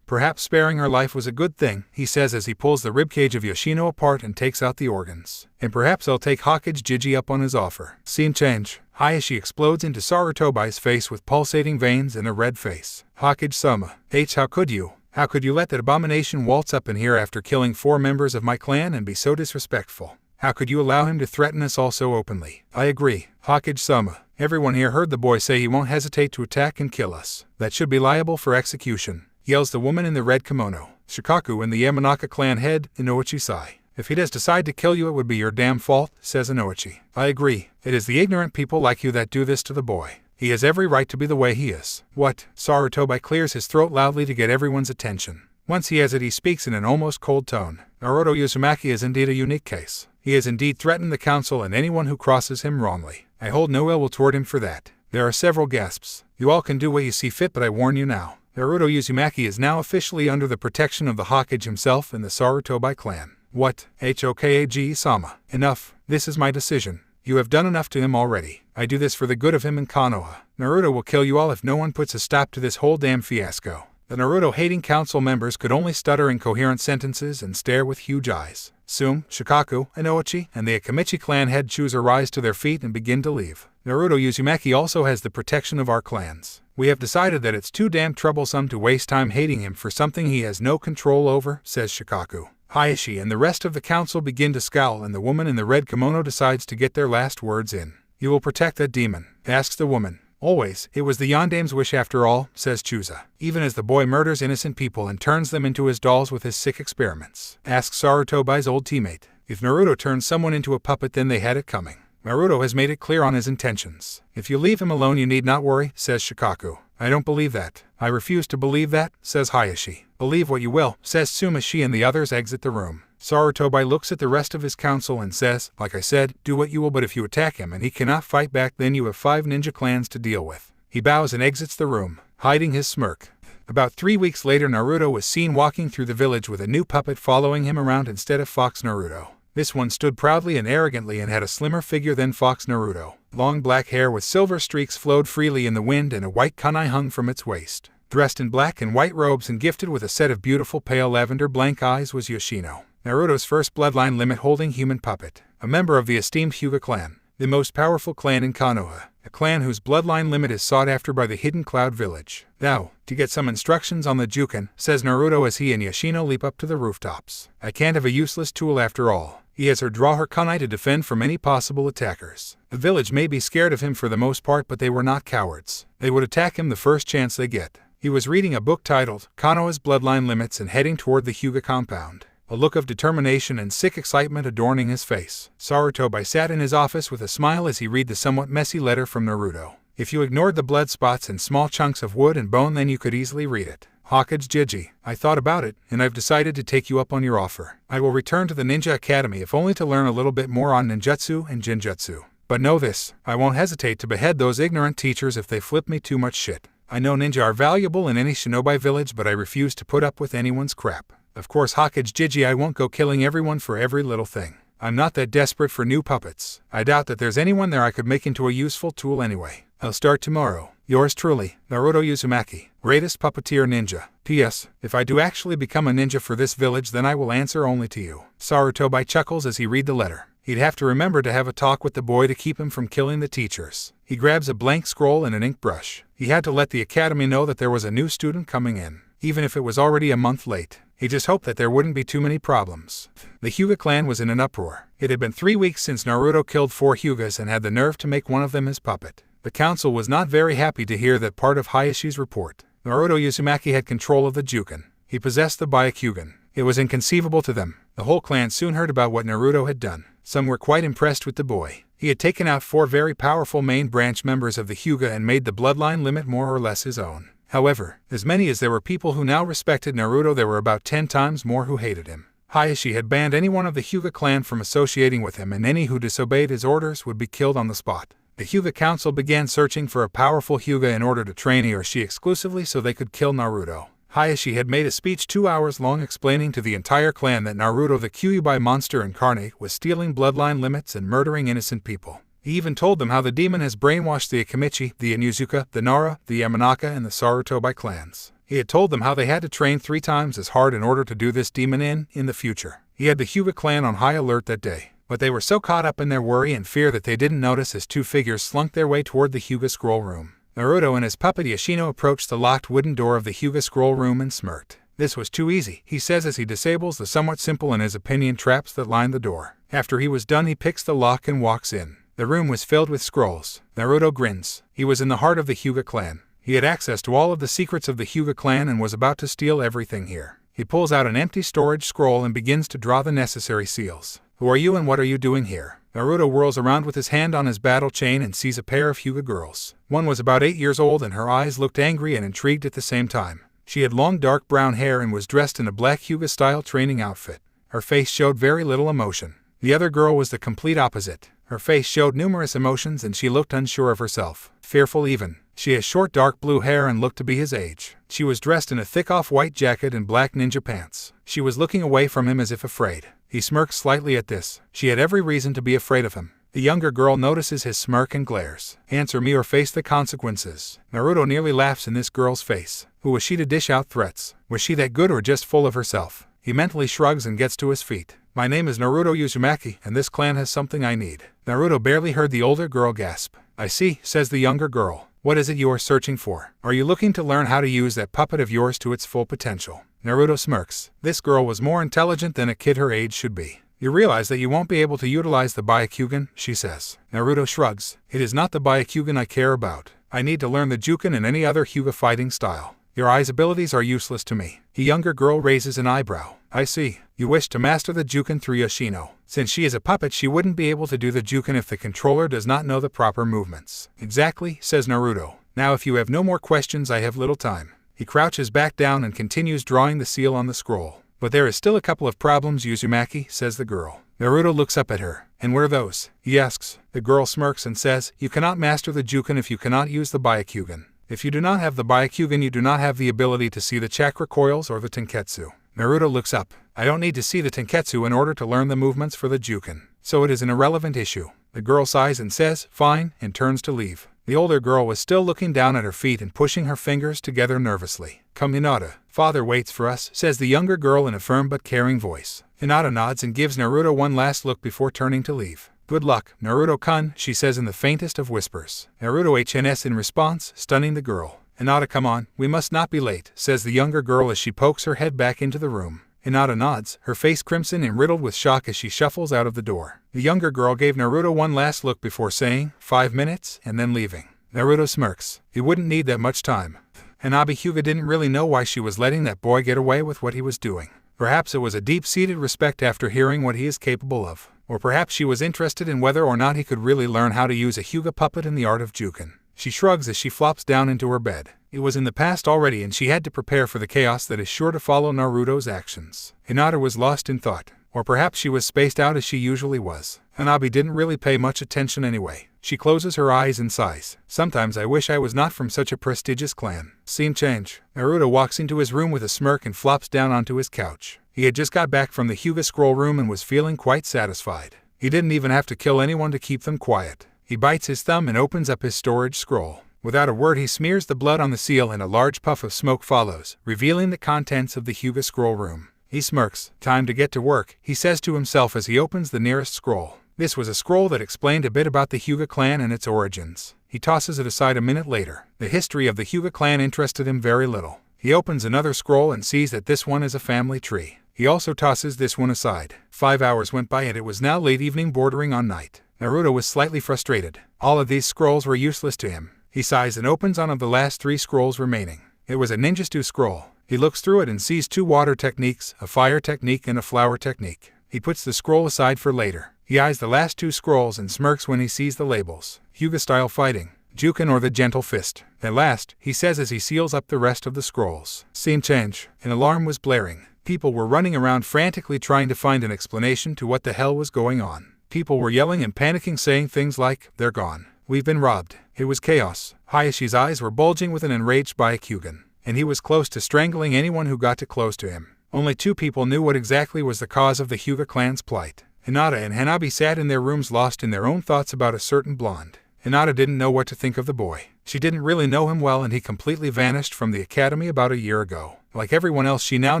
Perhaps sparing her life was a good thing," he says as he pulls the ribcage of Yoshino apart and takes out the organs. "And perhaps I'll take Hokage Jiji up on his offer." Scene change. Hayashi explodes into Sarutobi's face with pulsating veins and a red face. "Hokage-sama, how could you? How could you let that abomination waltz up in here after killing 4 members of my clan and be so disrespectful? How could you allow him to threaten us all so openly?" "I agree, Hokage-sama. Everyone here heard the boy say he won't hesitate to attack and kill us. That should be liable for execution," yells the woman in the red kimono. Shikaku and the Yamanaka clan head, Inoichi-sai. "If he does decide to kill you, it would be your damn fault," says Inoichi. "I agree. It is the ignorant people like you that do this to the boy. He has every right to be the way he is." "What?" Sarutobi clears his throat loudly to get everyone's attention. Once he has it, he speaks in an almost cold tone. "Naruto Uzumaki is indeed a unique case. He has indeed threatened the council and anyone who crosses him wrongly. I hold no ill will toward him for that." There are several gasps. "You all can do what you see fit, but I warn you now. Naruto Uzumaki is now officially under the protection of the Hokage himself and the Sarutobi clan." "What? Hokage-sama. Enough. This is my decision. You have done enough to him already. I do this for the good of him and Konoha. Naruto will kill you all if no one puts a stop to this whole damn fiasco." The Naruto-hating council members could only stutter incoherent sentences and stare with huge eyes. Soon, Shikaku, Inoichi, and the Akimichi clan head chooser rise to their feet and begin to leave. Naruto Uzumaki also has the protection of our clans. We have decided that it's too damn troublesome to waste time hating him for something he has no control over, says Shikaku. Hayashi and the rest of the council begin to scowl, and the woman in the red kimono decides to get their last words in. You will protect that demon? Asks the woman. Always. It was the Yandame's wish after all, says Chusa. Even as the boy murders innocent people and turns them into his dolls with his sick experiments. Asks Sarutobai's old teammate. If Naruto turns someone into a puppet, then they had it coming. Naruto has made it clear on his intentions. If you leave him alone, you need not worry, says Shikaku. I don't believe that. I refuse to believe that, says Hayashi. Believe what you will, says Tsumashi, and the others exit the room. Sarutobai looks at the rest of his council and says, like I said, do what you will, but if you attack him and he cannot fight back, then you have 5 ninja clans to deal with. He bows and exits the room, hiding his smirk. About 3 weeks later, Naruto was seen walking through the village with a new puppet following him around instead of Fox Naruto. This one stood proudly and arrogantly and had a slimmer figure than Fox Naruto. Long black hair with silver streaks flowed freely in the wind, and a white kunai hung from its waist. Dressed in black and white robes and gifted with a set of beautiful pale lavender blank eyes was Yoshino, Naruto's first bloodline limit-holding human puppet, a member of the esteemed Hyuga clan, the most powerful clan in Konoha, a clan whose bloodline limit is sought after by the hidden Cloud Village. Now, to get some instructions on the Juken, says Naruto as he and Yoshino leap up to the rooftops. I can't have a useless tool after all. He has her draw her kunai to defend from any possible attackers. The village may be scared of him for the most part, but they were not cowards. They would attack him the first chance they get. He was reading a book titled Konoha's Bloodline Limits and heading toward the Hyuga compound, a look of determination and sick excitement adorning his face. Sarutobai sat in his office with a smile as he read the somewhat messy letter from Naruto. If you ignored the blood spots and small chunks of wood and bone, then you could easily read it. Hokage Jiji, I thought about it, and I've decided to take you up on your offer. I will return to the Ninja Academy if only to learn a little bit more on ninjutsu and jinjutsu. But know this, I won't hesitate to behead those ignorant teachers if they flip me too much shit. I know ninja are valuable in any shinobi village, but I refuse to put up with anyone's crap. Of course, Hokage Jiji, I won't go killing everyone for every little thing. I'm not that desperate for new puppets. I doubt that there's anyone there I could make into a useful tool anyway. I'll start tomorrow. Yours truly, Naruto Uzumaki, greatest puppeteer ninja. P.S. If I do actually become a ninja for this village, then I will answer only to you. Sarutobai chuckles as he read the letter. He'd have to remember to have a talk with the boy to keep him from killing the teachers. He grabs a blank scroll and an ink brush. He had to let the academy know that there was a new student coming in, even if it was already a month late. He just hoped that there wouldn't be too many problems. The Hyuga clan was in an uproar. It had been 3 weeks since Naruto killed 4 Hyugas and had the nerve to make one of them his puppet. The council was not very happy to hear that part of Hayashi's report. Naruto Uzumaki had control of the Juken. He possessed the Byakugan. It was inconceivable to them. The whole clan soon heard about what Naruto had done. Some were quite impressed with the boy. He had taken out 4 very powerful main branch members of the Hyuga and made the bloodline limit more or less his own. However, as many as there were people who now respected Naruto, there were about 10 times more who hated him. Hayashi had banned anyone of the Hyuga clan from associating with him, and any who disobeyed his orders would be killed on the spot. The Hyuga Council began searching for a powerful Hyuga in order to train he or she exclusively so they could kill Naruto. Hayashi had made a speech 2 hours long explaining to the entire clan that Naruto, the Kyuubi monster incarnate, was stealing bloodline limits and murdering innocent people. He even told them how the demon has brainwashed the Akimichi, the Inuzuka, the Nara, the Yamanaka, and the Sarutobai clans. He had told them how they had to train 3 times as hard in order to do this demon in the future. He had the Hyuga clan on high alert that day, but they were so caught up in their worry and fear that they didn't notice as 2 figures slunk their way toward the Hyuga scroll room. Naruto and his puppet Yoshino approached the locked wooden door of the Hyuga scroll room and smirked. This was too easy, he says as he disables the somewhat simple, in his opinion, traps that line the door. After he was done, he picks the lock and walks in. The room was filled with scrolls. Naruto grins. He was in the heart of the Hyuga clan. He had access to all of the secrets of the Hyuga clan and was about to steal everything here. He pulls out an empty storage scroll and begins to draw the necessary seals. Who are you and what are you doing here? Naruto whirls around with his hand on his battle chain and sees a pair of Hyuga girls. One was about 8 years old and her eyes looked angry and intrigued at the same time. She had long dark brown hair and was dressed in a black Hyuga-style training outfit. Her face showed very little emotion. The other girl was the complete opposite. Her face showed numerous emotions and she looked unsure of herself, fearful even. She has short dark blue hair and looked to be his age. She was dressed in a thick off-white jacket and black ninja pants. She was looking away from him as if afraid. He smirked slightly at this. She had every reason to be afraid of him. The younger girl notices his smirk and glares. Answer me or face the consequences. Naruto nearly laughs in this girl's face. Who was she to dish out threats? Was she that good or just full of herself? He mentally shrugs and gets to his feet. My name is Naruto Uzumaki, and this clan has something I need. Naruto barely heard the older girl gasp. I see, says the younger girl. What is it you are searching for? Are you looking to learn how to use that puppet of yours to its full potential? Naruto smirks. This girl was more intelligent than a kid her age should be. You realize that you won't be able to utilize the Byakugan, she says. Naruto shrugs. It is not the Byakugan I care about. I need to learn the Juken and any other Hyuga fighting style. Your eyes' abilities are useless to me. The younger girl raises an eyebrow. I see. You wish to master the Juken through Yoshino. Since she is a puppet, she wouldn't be able to do the Juken if the controller does not know the proper movements. Exactly, says Naruto. Now if you have no more questions, I have little time. He crouches back down and continues drawing the seal on the scroll. But there is still a couple of problems, Uzumaki, says the girl. Naruto looks up at her. And what are those? He asks. The girl smirks and says, you cannot master the Juken if you cannot use the Byakugan. If you do not have the Byakugan, you do not have the ability to see the chakra coils or the Tenketsu. Naruto looks up. I don't need to see the Tenketsu in order to learn the movements for the Juken. So it is an irrelevant issue. The girl sighs and says, fine, and turns to leave. The older girl was still looking down at her feet and pushing her fingers together nervously. Come Hinata. Father waits for us, says the younger girl in a firm but caring voice. Hinata nods and gives Naruto one last look before turning to leave. Good luck, Naruto-kun, she says in the faintest of whispers. Naruto HNS in response, stunning the girl. Hinata, come on, we must not be late, says the younger girl as she pokes her head back into the room. Hinata nods, her face crimson and riddled with shock as she shuffles out of the door. The younger girl gave Naruto one last look before saying, 5 minutes, and then leaving. Naruto smirks. He wouldn't need that much time. Hanabi Hyuga didn't really know why she was letting that boy get away with what he was doing. Perhaps it was a deep-seated respect after hearing what he is capable of. Or perhaps she was interested in whether or not he could really learn how to use a Hyuga puppet in the art of Juken. She shrugs as she flops down into her bed. It was in the past already and she had to prepare for the chaos that is sure to follow Naruto's actions. Hinata was lost in thought. Or perhaps she was spaced out as she usually was. Hanabi didn't really pay much attention anyway. She closes her eyes and sighs. Sometimes I wish I was not from such a prestigious clan. Scene change. Naruto walks into his room with a smirk and flops down onto his couch. He had just got back from the Hyuga scroll room and was feeling quite satisfied. He didn't even have to kill anyone to keep them quiet. He bites his thumb and opens up his storage scroll. Without a word, he smears the blood on the seal and a large puff of smoke follows, revealing the contents of the Hyuga scroll room. He smirks. Time to get to work, he says to himself as he opens the nearest scroll. This was a scroll that explained a bit about the Hyuga clan and its origins. He tosses it aside a minute later. The history of the Hyuga clan interested him very little. He opens another scroll and sees that this one is a family tree. He also tosses this one aside. 5 hours went by and it was now late evening bordering on night. Naruto was slightly frustrated. All of these scrolls were useless to him. He sighs and opens one of the last 3 scrolls remaining. It was a ninjutsu scroll. He looks through it and sees 2 water techniques, a fire technique and a flower technique. He puts the scroll aside for later. He eyes the last 2 scrolls and smirks when he sees the labels. Hyuga-style fighting, Juken or the gentle fist. At last, he says as he seals up the rest of the scrolls. Scene change. An alarm was blaring. People were running around frantically trying to find an explanation to what the hell was going on. People were yelling and panicking, saying things like, they're gone. We've been robbed. It was chaos. Hayashi's eyes were bulging with an enraged Byakugan, and he was close to strangling anyone who got too close to him. Only 2 people knew what exactly was the cause of the Hyuga clan's plight. Hinata and Hanabi sat in their rooms lost in their own thoughts about a certain blonde. Hinata didn't know what to think of the boy. She didn't really know him well and he completely vanished from the academy about a year ago. Like everyone else, she now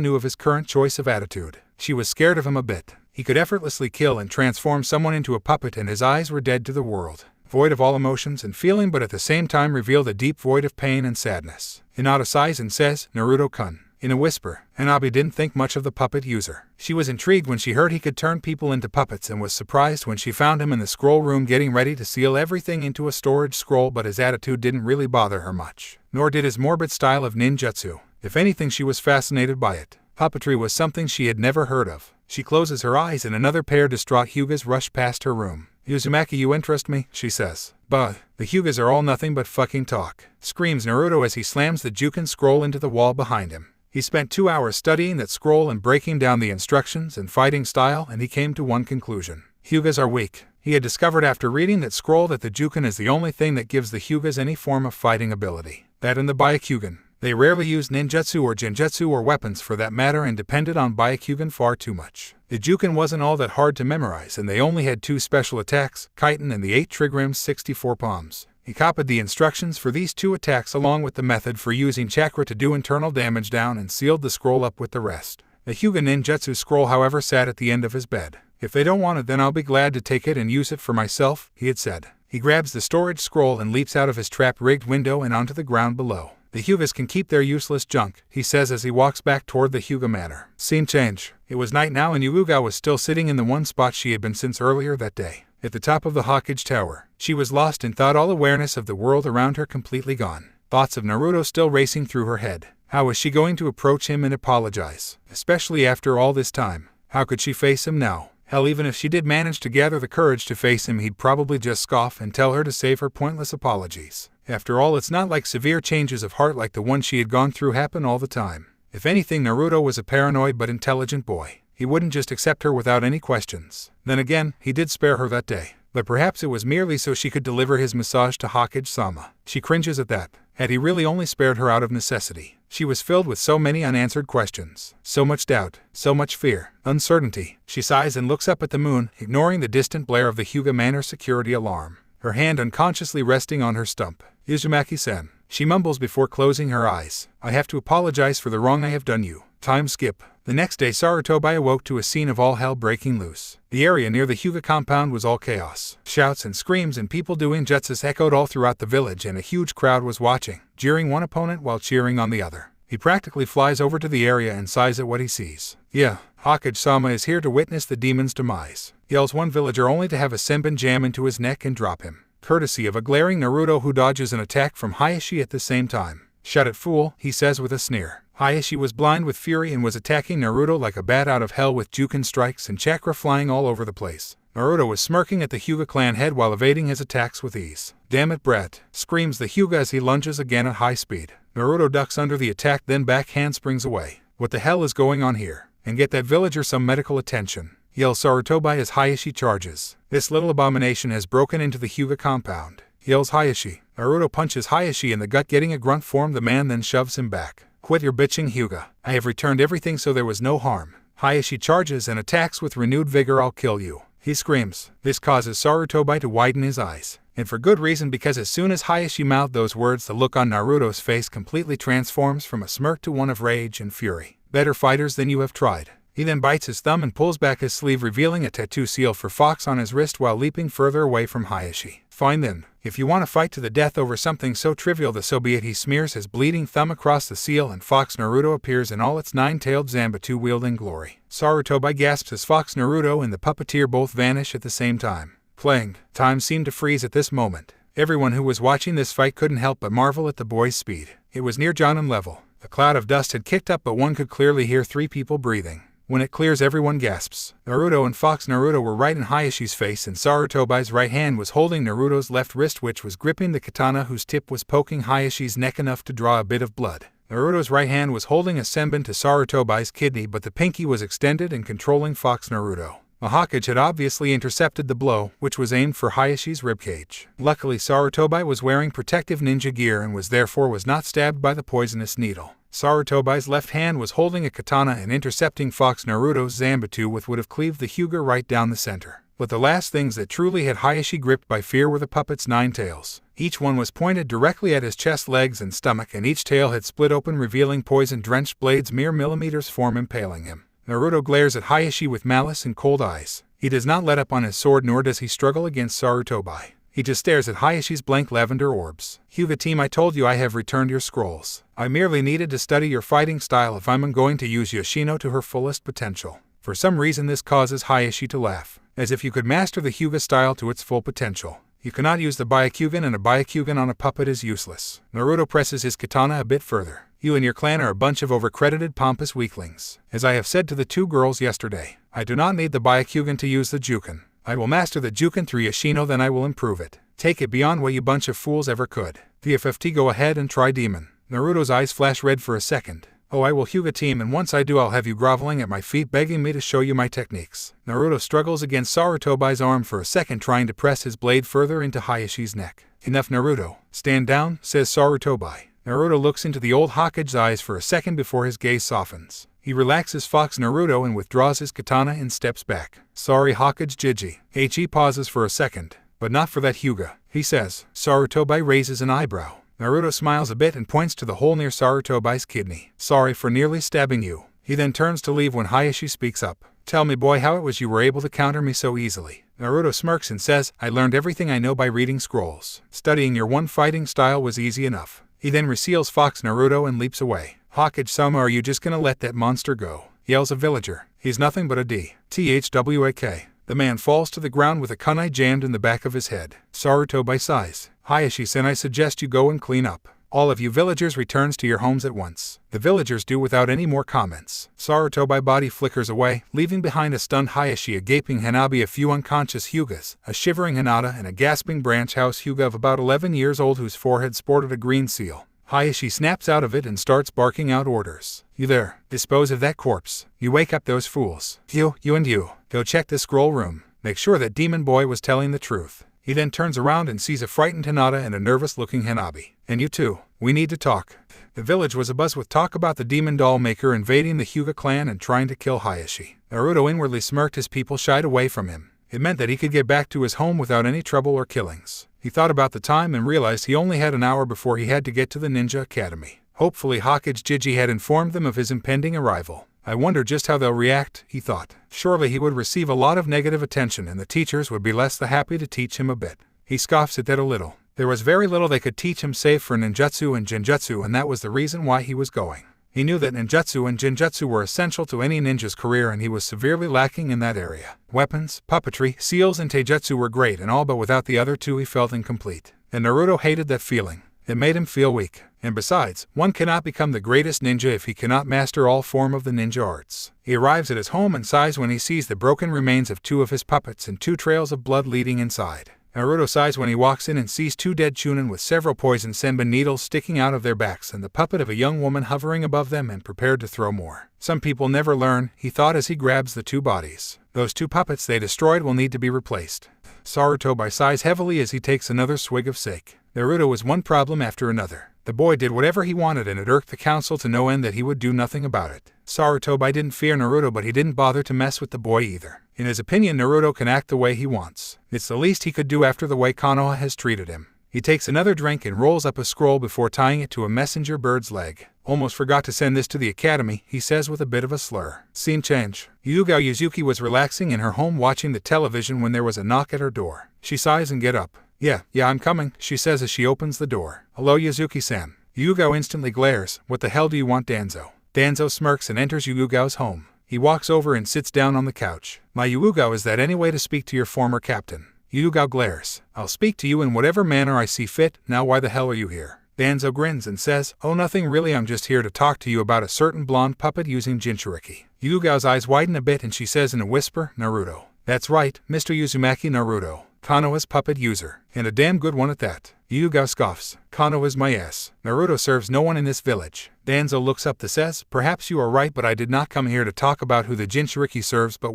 knew of his current choice of attitude. She was scared of him a bit. He could effortlessly kill and transform someone into a puppet and his eyes were dead to the world. Void of all emotions and feeling, but at the same time revealed a deep void of pain and sadness. Hinata sighs and says, Naruto-kun. In a whisper, Hanabi didn't think much of the puppet user. She was intrigued when she heard he could turn people into puppets and was surprised when she found him in the scroll room getting ready to seal everything into a storage scroll, but his attitude didn't really bother her much. Nor did his morbid style of ninjutsu. If anything, she was fascinated by it. Puppetry was something she had never heard of. She closes her eyes and another pair of distraught Hyugas rush past her room. Uzumaki, you interest me, she says. But the Hyugas are all nothing but fucking talk, screams Naruto as he slams the Juken scroll into the wall behind him. He spent 2 hours studying that scroll and breaking down the instructions and fighting style, and he came to one conclusion. Hyugas are weak. He had discovered after reading that scroll that the Juken is the only thing that gives the Hyugas any form of fighting ability. That and the Byakugan. They rarely used ninjutsu or genjutsu or weapons for that matter and depended on Byakugan far too much. The Juken wasn't all that hard to memorize and they only had 2 special attacks, Kiten and the 8 Trigram's 64 palms. He copied the instructions for these 2 attacks along with the method for using chakra to do internal damage down and sealed the scroll up with the rest. The Hyuga ninjutsu scroll however sat at the end of his bed. If they don't want it then I'll be glad to take it and use it for myself, he had said. He grabs the storage scroll and leaps out of his trap-rigged window and onto the ground below. The Hyugas can keep their useless junk, he says as he walks back toward the Hyuga manor. Scene change. It was night now and Yuuga was still sitting in the one spot she had been since earlier that day, at the top of the Hawkage Tower. She was lost in thought, all awareness of the world around her completely gone. Thoughts of Naruto still racing through her head. How was she going to approach him and apologize? Especially after all this time. How could she face him now? Hell, even if she did manage to gather the courage to face him, he'd probably just scoff and tell her to save her pointless apologies. After all, it's not like severe changes of heart like the one she had gone through happen all the time. If anything, Naruto was a paranoid but intelligent boy. He wouldn't just accept her without any questions. Then again, he did spare her that day. But perhaps it was merely so she could deliver his massage to Hokage-sama. She cringes at that. Had he really only spared her out of necessity? She was filled with so many unanswered questions. So much doubt. So much fear. Uncertainty. She sighs and looks up at the moon, ignoring the distant blare of the Hyuga Manor security alarm. Her hand unconsciously resting on her stump. Izumaki-san. She mumbles before closing her eyes. I have to apologize for the wrong I have done you. Time skip. The next day Sarutobi awoke to a scene of all hell breaking loose. The area near the Hyuga compound was all chaos. Shouts and screams and people doing jutsus echoed all throughout the village and a huge crowd was watching, jeering one opponent while cheering on the other. He practically flies over to the area and sighs at what he sees. Yeah, Hokage-sama is here to witness the demon's demise, yells one villager only to have a senbon jam into his neck and drop him, courtesy of a glaring Naruto who dodges an attack from Hayashi at the same time. Shut it, fool, he says with a sneer. Hayashi was blind with fury and was attacking Naruto like a bat out of hell with Juken strikes and chakra flying all over the place. Naruto was smirking at the Hyuga clan head while evading his attacks with ease. Damn it, brat, screams the Hyuga as he lunges again at high speed. Naruto ducks under the attack then backhand springs away. What the hell is going on here? And get that villager some medical attention, yells Sarutobi as Hayashi charges. This little abomination has broken into the Hyuga compound, yells Hayashi. Naruto punches Hayashi in the gut, getting a grunt from the man, then shoves him back. Quit your bitching, Hyuga. I have returned everything so there was no harm. Hayashi charges and attacks with renewed vigor. I'll kill you, he screams. This causes Sarutobi to widen his eyes. And for good reason, because as soon as Hayashi mouthed those words the look on Naruto's face completely transforms from a smirk to one of rage and fury. Better fighters than you have tried. He then bites his thumb and pulls back his sleeve, revealing a tattoo seal for Fox on his wrist while leaping further away from Hayashi. Fine then, if you want to fight to the death over something so trivial, then so be it. He smears his bleeding thumb across the seal and Fox Naruto appears in all its 9-tailed Zanbatsu wielding glory. Sarutobi gasps as Fox Naruto and the puppeteer both vanish at the same time. Playing. Time seemed to freeze at this moment. Everyone who was watching this fight couldn't help but marvel at the boy's speed. It was near Jonin level. A cloud of dust had kicked up, but one could clearly hear 3 people breathing. When it clears, everyone gasps. Naruto and Fox Naruto were right in Hayashi's face, and Sarutobi's right hand was holding Naruto's left wrist, which was gripping the katana whose tip was poking Hayashi's neck enough to draw a bit of blood. Naruto's right hand was holding a senbon to Sarutobi's kidney, but the pinky was extended and controlling Fox Naruto. A Hokage had obviously intercepted the blow, which was aimed for Hayashi's ribcage. Luckily, Sarutobi was wearing protective ninja gear and was not stabbed by the poisonous needle. Sarutobi's left hand was holding a katana and intercepting Fox Naruto's Zanbatsu, which would have cleaved the Hyuga right down the center. But the last things that truly had Hayashi gripped by fear were the puppet's 9 tails. Each one was pointed directly at his chest, legs, and stomach, and each tail had split open, revealing poison-drenched blades mere millimeters from impaling him. Naruto glares at Hayashi with malice and cold eyes. He does not let up on his sword, nor does he struggle against Sarutobi. He just stares at Hayashi's blank lavender orbs. Hyuga team, I told you I have returned your scrolls. I merely needed to study your fighting style if I'm going to use Yoshino to her fullest potential. For some reason this causes Hayashi to laugh. As if you could master the Hyuga style to its full potential. You cannot use the Byakugan, and a Byakugan on a puppet is useless. Naruto presses his katana a bit further. You and your clan are a bunch of overcredited, pompous weaklings. As I have said to the 2 girls yesterday, I do not need the Byakugan to use the Juken. I will master the Juken through Yoshino, then I will improve it. Take it beyond what you bunch of fools ever could. DFFT, go ahead and try Demon. Naruto's eyes flash red for a second. Oh, I will Hyuga team, and once I do I'll have you groveling at my feet begging me to show you my techniques. Naruto struggles against Sarutobi's arm for a second, trying to press his blade further into Hayashi's neck. Enough, Naruto. Stand down, says Sarutobi. Naruto looks into the old Hokage's eyes for a second before his gaze softens. He relaxes Fox Naruto and withdraws his katana and steps back. Sorry Hokage Jiji. He pauses for a second, but not for that Hyuga. He says. Sarutobi raises an eyebrow. Naruto smiles a bit and points to the hole near Sarutobi's kidney. Sorry for nearly stabbing you. He then turns to leave when Hayashi speaks up. Tell me boy how it was you were able to counter me so easily. Naruto smirks and says, I learned everything I know by reading scrolls. Studying your one fighting style was easy enough. He then reseals Fox Naruto and leaps away. Hokage-sama, are you just gonna let that monster go? Yells a villager. He's nothing but a DTHWAK. The man falls to the ground with a kunai jammed in the back of his head. Sarutobi sighs. Hayashi-sen, I suggest you go and clean up. All of you villagers returns to your homes at once. The villagers do without any more comments. Sarutobi's body flickers away, leaving behind a stunned Hayashi, a gaping Hanabi, a few unconscious Hyugas, a shivering Hinata, and a gasping branch house Hyuga of about 11 years old whose forehead sported a green seal. Hayashi snaps out of it and starts barking out orders. You there, dispose of that corpse. You wake up those fools. You and you, go check the scroll room. Make sure that Demon Boy was telling the truth. He then turns around and sees a frightened Hinata and a nervous-looking Hanabi. And you too, we need to talk. The village was abuzz with talk about the demon doll maker invading the Hyuga clan and trying to kill Hayashi. Naruto inwardly smirked as people shied away from him. It meant that he could get back to his home without any trouble or killings. He thought about the time and realized he only had an hour before he had to get to the ninja academy. Hopefully Hokage Jiji had informed them of his impending arrival. I wonder just how they'll react, he thought. Surely he would receive a lot of negative attention and the teachers would be less than happy to teach him a bit. He scoffs at that a little. There was very little they could teach him save for ninjutsu and genjutsu, and that was the reason why he was going. He knew that ninjutsu and genjutsu were essential to any ninja's career and he was severely lacking in that area. Weapons, puppetry, seals and taijutsu were great and all, but without the other two he felt incomplete. And Naruto hated that feeling. It made him feel weak. And besides, one cannot become the greatest ninja if he cannot master all form of the ninja arts. He arrives at his home and sighs when he sees the broken remains of two of his puppets and 2 trails of blood leading inside. Naruto sighs when he walks in and sees 2 dead chunin with several poison senbon needles sticking out of their backs and the puppet of a young woman hovering above them and prepared to throw more. Some people never learn, he thought as he grabs the 2 bodies. Those 2 puppets they destroyed will need to be replaced. Sarutobi sighs heavily as he takes another swig of sake. Naruto was one problem after another. The boy did whatever he wanted and it irked the council to no end that he would do nothing about it. Sarutobi didn't fear Naruto, but he didn't bother to mess with the boy either. In his opinion, Naruto can act the way he wants. It's the least he could do after the way Konoha has treated him. He takes another drink and rolls up a scroll before tying it to a messenger bird's leg. Almost forgot to send this to the academy, he says with a bit of a slur. Scene change. Yuga Yuzuki was relaxing in her home watching the television when there was a knock at her door. She sighs and gets up. Yeah, I'm coming, she says as she opens the door. Hello Yuzuki-san. Yugo instantly glares. What the hell do you want, Danzo? Danzo smirks and enters Yugo's home. He walks over and sits down on the couch. My Yugo, is that any way to speak to your former captain? Yugo glares. I'll speak to you in whatever manner I see fit. Now why the hell are you here? Danzo grins and says, oh nothing really, I'm just here to talk to you about a certain blonde puppet using Jinchuriki. Yugo's eyes widen a bit and she says in a whisper, Naruto. That's right, Mr. Uzumaki Naruto. Konoha's puppet user, and a damn good one at that. Yugo scoffs. Konoha's my ass. Naruto serves no one in this village. Danzo looks up and says, perhaps you are right, but I did not come here to talk about who the Jinchuriki serves, but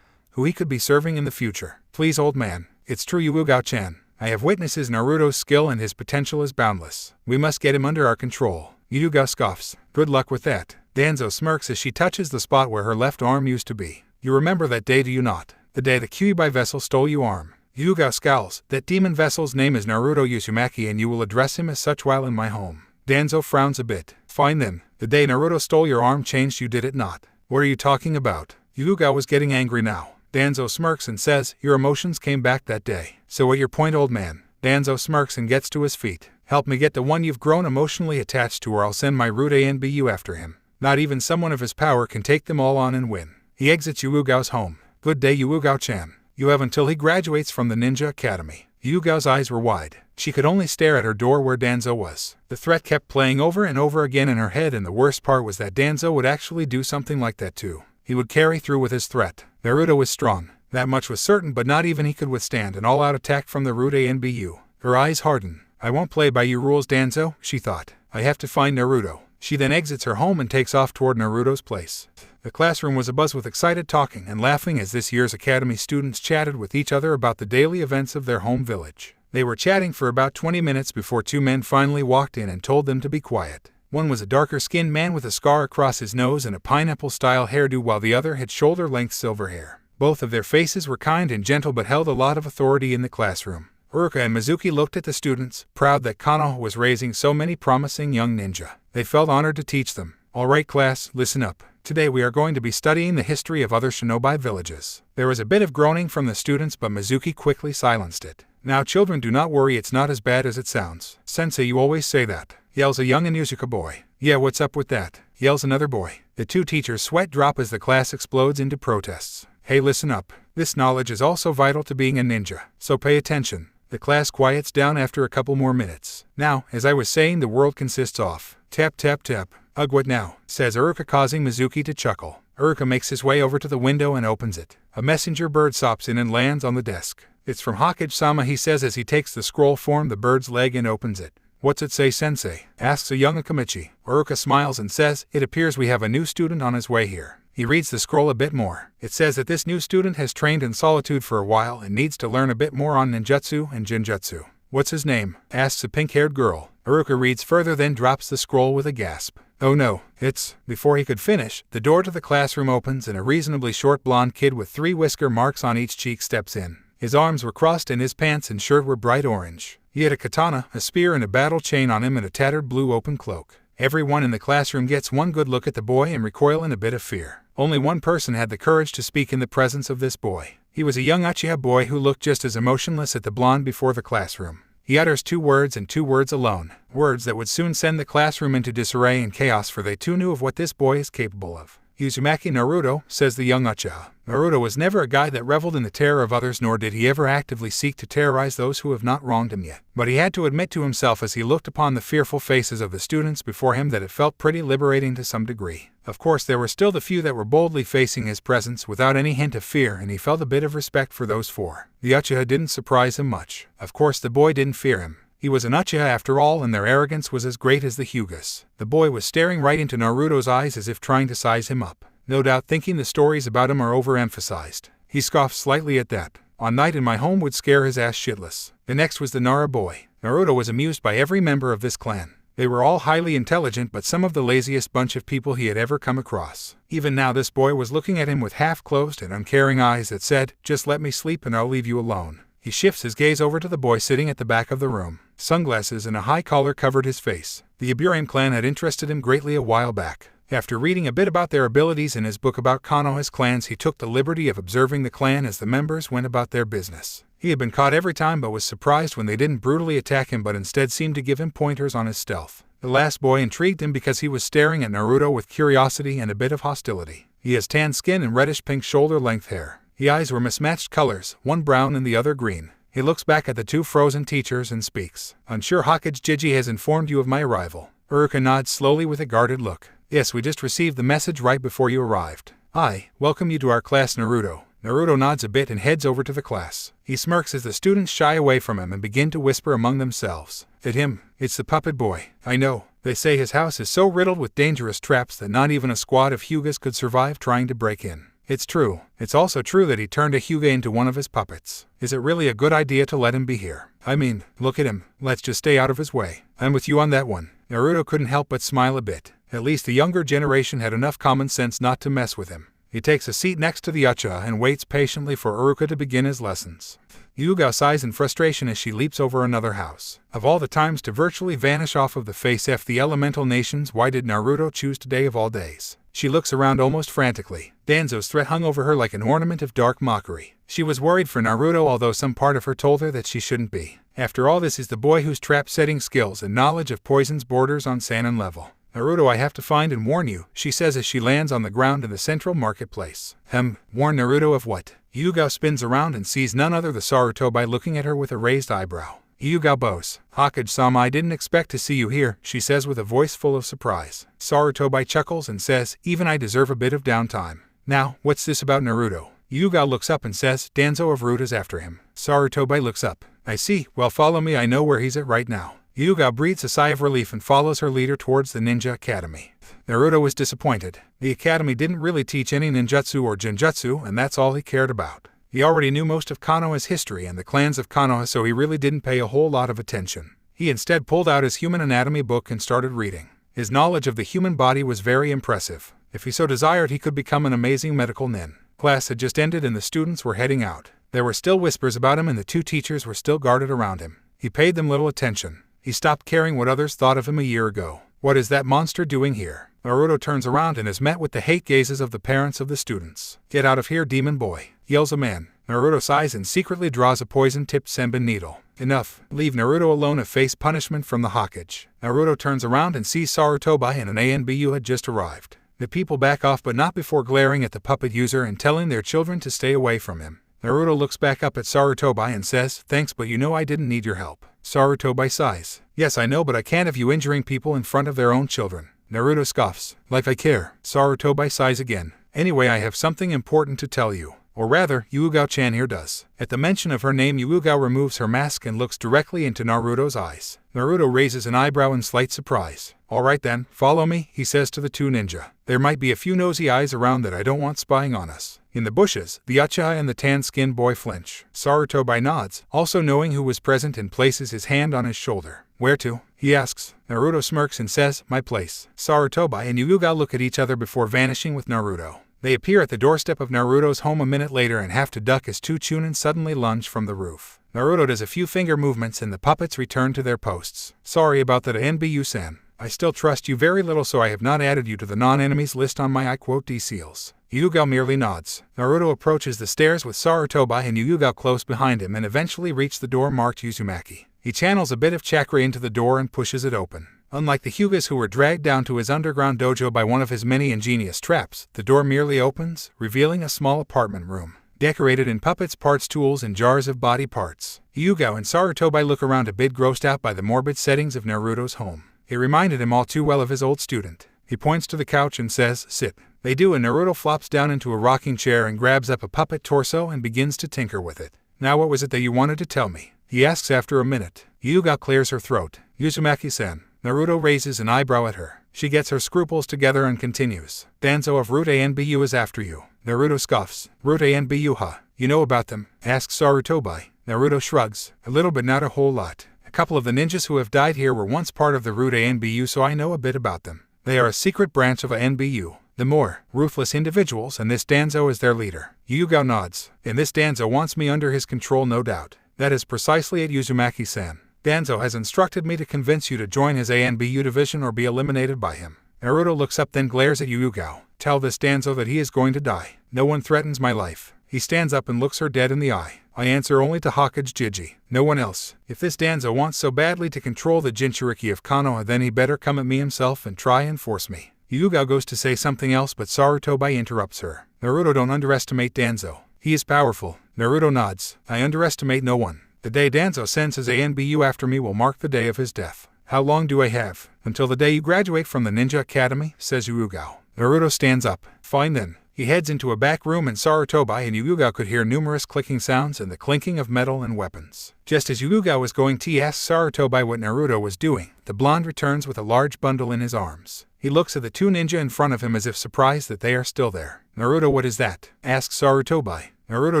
who he could be serving in the future. Please old man, it's true Yugo-chan. I have witnesses Naruto's skill and his potential is boundless. We must get him under our control. Yugo scoffs. Good luck with that. Danzo smirks as she touches the spot where her left arm used to be. You remember that day, do you not? The day the Kyuubi vessel stole your arm. Yugo scowls. That demon vessel's name is Naruto Uzumaki and you will address him as such while in my home. Danzo frowns a bit. Fine then. The day Naruto stole your arm changed, you did it not. What are you talking about? Yugo was getting angry now. Danzo smirks and says, your emotions came back that day. So what your point, old man? Danzo smirks and gets to his feet. Help me get the one you've grown emotionally attached to or I'll send my Rude NBU after him. Not even someone of his power can take them all on and win. He exits Yugo's home. Good day Yugo-chan. You have until he graduates from the Ninja Academy. Yugo's eyes were wide. She could only stare at her door where Danzo was. The threat kept playing over and over again in her head, and the worst part was that Danzo would actually do something like that too. He would carry through with his threat. Naruto was strong. That much was certain, but not even he could withstand an all-out attack from the Rude NBU. Her eyes hardened. I won't play by your rules, Danzo, she thought. I have to find Naruto. She then exits her home and takes off toward Naruto's place. The classroom was abuzz with excited talking and laughing as this year's academy students chatted with each other about the daily events of their home village. They were chatting for about 20 minutes before two men finally walked in and told them to be quiet. One was a darker-skinned man with a scar across his nose and a pineapple-style hairdo, while the other had shoulder-length silver hair. Both of their faces were kind and gentle but held a lot of authority in the classroom. Uruka and Mizuki looked at the students, proud that Kano was raising so many promising young ninja. They felt honored to teach them. All right, class, listen up. Today we are going to be studying the history of other shinobi villages. There was a bit of groaning from the students, but Mizuki quickly silenced it. Now children, do not worry, it's not as bad as it sounds. Sensei, you always say that, yells a young Inuzuka boy. Yeah, what's up with that, yells another boy. The two teachers' sweat drop as the class explodes into protests. Hey, listen up. This knowledge is also vital to being a ninja, so pay attention. The class quiets down after a couple more minutes. Now, as I was saying, the world consists of tap tap tap. Ugh, what now, says Uruka, causing Mizuki to chuckle. Uruka makes his way over to the window and opens it. A messenger bird sops in and lands on the desk. It's from Hokage-sama, he says as he takes the scroll form the bird's leg and opens it. What's it say, sensei? Asks a young Akamichi. Uruka smiles and says, it appears we have a new student on his way here. He reads the scroll a bit more. It says that this new student has trained in solitude for a while and needs to learn a bit more on ninjutsu and jinjutsu. What's his name? Asks a pink-haired girl. Uruka reads further, then drops the scroll with a gasp. Oh no, it's… Before he could finish, the door to the classroom opens and a reasonably short blonde kid with 3 whisker marks on each cheek steps in. His arms were crossed and his pants and shirt were bright orange. He had a katana, a spear and a battle chain on him and a tattered blue open cloak. Everyone in the classroom gets one good look at the boy and recoil in a bit of fear. Only one person had the courage to speak in the presence of this boy. He was a young Uchiha boy who looked just as emotionless at the blonde before the classroom. He utters 2 words and 2 words alone, words that would soon send the classroom into disarray and chaos, for they too knew of what this boy is capable of. Uzumaki Naruto, says the young Uchiha. Naruto was never a guy that reveled in the terror of others, nor did he ever actively seek to terrorize those who have not wronged him yet. But he had to admit to himself as he looked upon the fearful faces of the students before him that it felt pretty liberating to some degree. Of course, there were still the few that were boldly facing his presence without any hint of fear, and he felt a bit of respect for those 4. The Uchiha didn't surprise him much. Of course, the boy didn't fear him. He was an Uchiha after all, and their arrogance was as great as the Hyugas. The boy was staring right into Naruto's eyes as if trying to size him up, no doubt thinking the stories about him are overemphasized. He scoffed slightly at that. On night in my home would scare his ass shitless. The next was the Nara boy. Naruto was amused by every member of this clan. They were all highly intelligent, but some of the laziest bunch of people he had ever come across. Even now this boy was looking at him with half-closed and uncaring eyes that said, just let me sleep and I'll leave you alone. He shifts his gaze over to the boy sitting at the back of the room. Sunglasses and a high collar covered his face. The Iburim clan had interested him greatly a while back. After reading a bit about their abilities in his book about Konoha's clans, he took the liberty of observing the clan as the members went about their business. He had been caught every time, but was surprised when they didn't brutally attack him but instead seemed to give him pointers on his stealth. The last boy intrigued him because he was staring at Naruto with curiosity and a bit of hostility. He has tan skin and reddish-pink shoulder-length hair. The eyes were mismatched colors, one brown and the other green. He looks back at the 2 frozen teachers and speaks. Unsure Hokage Jiji has informed you of my arrival. Uruka nods slowly with a guarded look. Yes, we just received the message right before you arrived. I welcome you to our class, Naruto. Naruto nods a bit and heads over to the class. He smirks as the students shy away from him and begin to whisper among themselves. At him, it's the puppet boy. I know. They say his house is so riddled with dangerous traps that not even a squad of Hyugas could survive trying to break in. It's true. It's also true that he turned a Hyuga into one of his puppets. Is it really a good idea to let him be here? I mean, look at him. Let's just stay out of his way. I'm with you on that one. Naruto couldn't help but smile a bit. At least the younger generation had enough common sense not to mess with him. He takes a seat next to the Uchiha and waits patiently for Uruka to begin his lessons. Yuga sighs in frustration as she leaps over another house. Of all the times to virtually vanish off of the face of the elemental nations, why did Naruto choose today of all days? She looks around almost frantically. Danzo's threat hung over her like an ornament of dark mockery. She was worried for Naruto, although some part of her told her that she shouldn't be. After all, this is the boy whose trap-setting skills and knowledge of poisons borders on Sannin level. Naruto, I have to find and warn you, she says as she lands on the ground in the central marketplace. Warn Naruto of what? Yuga spins around and sees none other than Sarutobi looking at her with a raised eyebrow. Yuga bows. Hokage-sama, I didn't expect to see you here, she says with a voice full of surprise. Sarutobi chuckles and says, even I deserve a bit of downtime. Now, what's this about Naruto? Yuga looks up and says, Danzo of Root is after him. Sarutobi looks up. I see, well follow me, I know where he's at right now. Yuga breathes a sigh of relief and follows her leader towards the ninja academy. Naruto was disappointed. The academy didn't really teach any ninjutsu or jinjutsu, and that's all he cared about. He already knew most of Konoha's history and the clans of Konoha, so he really didn't pay a whole lot of attention. He instead pulled out his human anatomy book and started reading. His knowledge of the human body was very impressive. If he so desired, he could become an amazing medical nin. Class had just ended and the students were heading out. There were still whispers about him and the two teachers were still guarded around him. He paid them little attention. He stopped caring what others thought of him a year ago. What is that monster doing here? Naruto turns around and is met with the hate gazes of the parents of the students. Get out of here, demon boy, yells a man. Naruto sighs and secretly draws a poison-tipped senbon needle. Enough. Leave Naruto alone to face punishment from the Hokage. Naruto turns around and sees Sarutobi and an ANBU had just arrived. The people back off, but not before glaring at the puppet user and telling their children to stay away from him. Naruto looks back up at Sarutobi and says, "Thanks, but you know I didn't need your help." Sarutobi sighs. "Yes, I know, but I can't have you injuring people in front of their own children." Naruto scoffs. "Like I care." Sarutobi sighs again. "Anyway, I have something important to tell you. Or rather, Yuugao-chan here does." At the mention of her name, Yuugao removes her mask and looks directly into Naruto's eyes. Naruto raises an eyebrow in slight surprise. "All right then, follow me," he says to the two ninja. "There might be a few nosy eyes around that I don't want spying on us." In the bushes, the Uchiha and the tan-skinned boy flinch. Sarutobi nods, also knowing who was present, and places his hand on his shoulder. "Where to?" he asks. Naruto smirks and says, "My place." Sarutobi and Yuugao look at each other before vanishing with Naruto. They appear at the doorstep of Naruto's home a minute later and have to duck as two Chunin suddenly lunge from the roof. Naruto does a few finger movements and the puppets return to their posts. "Sorry about that, NBU-san. I still trust you very little, so I have not added you to the non-enemies list on my I-quote-D seals." Yuugao merely nods. Naruto approaches the stairs with Sarutobi and Yuugao close behind him and eventually reach the door marked Uzumaki. He channels a bit of chakra into the door and pushes it open. Unlike the Hyugas who were dragged down to his underground dojo by one of his many ingenious traps, the door merely opens, revealing a small apartment room, decorated in puppets, parts, tools, and jars of body parts. Yuugao and Sarutobi look around a bit grossed out by the morbid settings of Naruto's home. It reminded him all too well of his old student. He points to the couch and says, "Sit." They do, and Naruto flops down into a rocking chair and grabs up a puppet torso and begins to tinker with it. "Now what was it that you wanted to tell me?" he asks after a minute. Yuugao clears her throat. "Uzumaki-san." Naruto raises an eyebrow at her. She gets her scruples together and continues. "Danzo of Route ANBU is after you." Naruto scoffs. "Route ANBU, huh? You know about them?" asks Sarutobi. Naruto shrugs. "A little, but not a whole lot. A couple of the ninjas who have died here were once part of the Route ANBU, so I know a bit about them. They are a secret branch of ANBU. The more ruthless individuals, and this Danzo is their leader." Yuugao nods. "And this Danzo wants me under his control, no doubt." "That is precisely it, Uzumaki-san. Danzo has instructed me to convince you to join his ANBU division or be eliminated by him." Naruto looks up, then glares at Yuugao. "Tell this Danzo that he is going to die. No one threatens my life." He stands up and looks her dead in the eye. "I answer only to Hokage Jiji. No one else. If this Danzo wants so badly to control the Jinchuriki of Konoha, then he better come at me himself and try and force me." Yuugao goes to say something else, but Sarutobi interrupts her. "Naruto, don't underestimate Danzo. He is powerful." Naruto nods. "I underestimate no one. The day Danzo sends his ANBU after me will mark the day of his death." "How long do I have?" "Until the day you graduate from the Ninja Academy," says Yuugao. Naruto stands up. "Fine then." He heads into a back room, and Sarutobi and Yuugao could hear numerous clicking sounds and the clinking of metal and weapons. Just as Yuugao was going to ask Sarutobi what Naruto was doing, the blonde returns with a large bundle in his arms. He looks at the two ninja in front of him as if surprised that they are still there. "Naruto, what is that?" asks Sarutobi. Naruto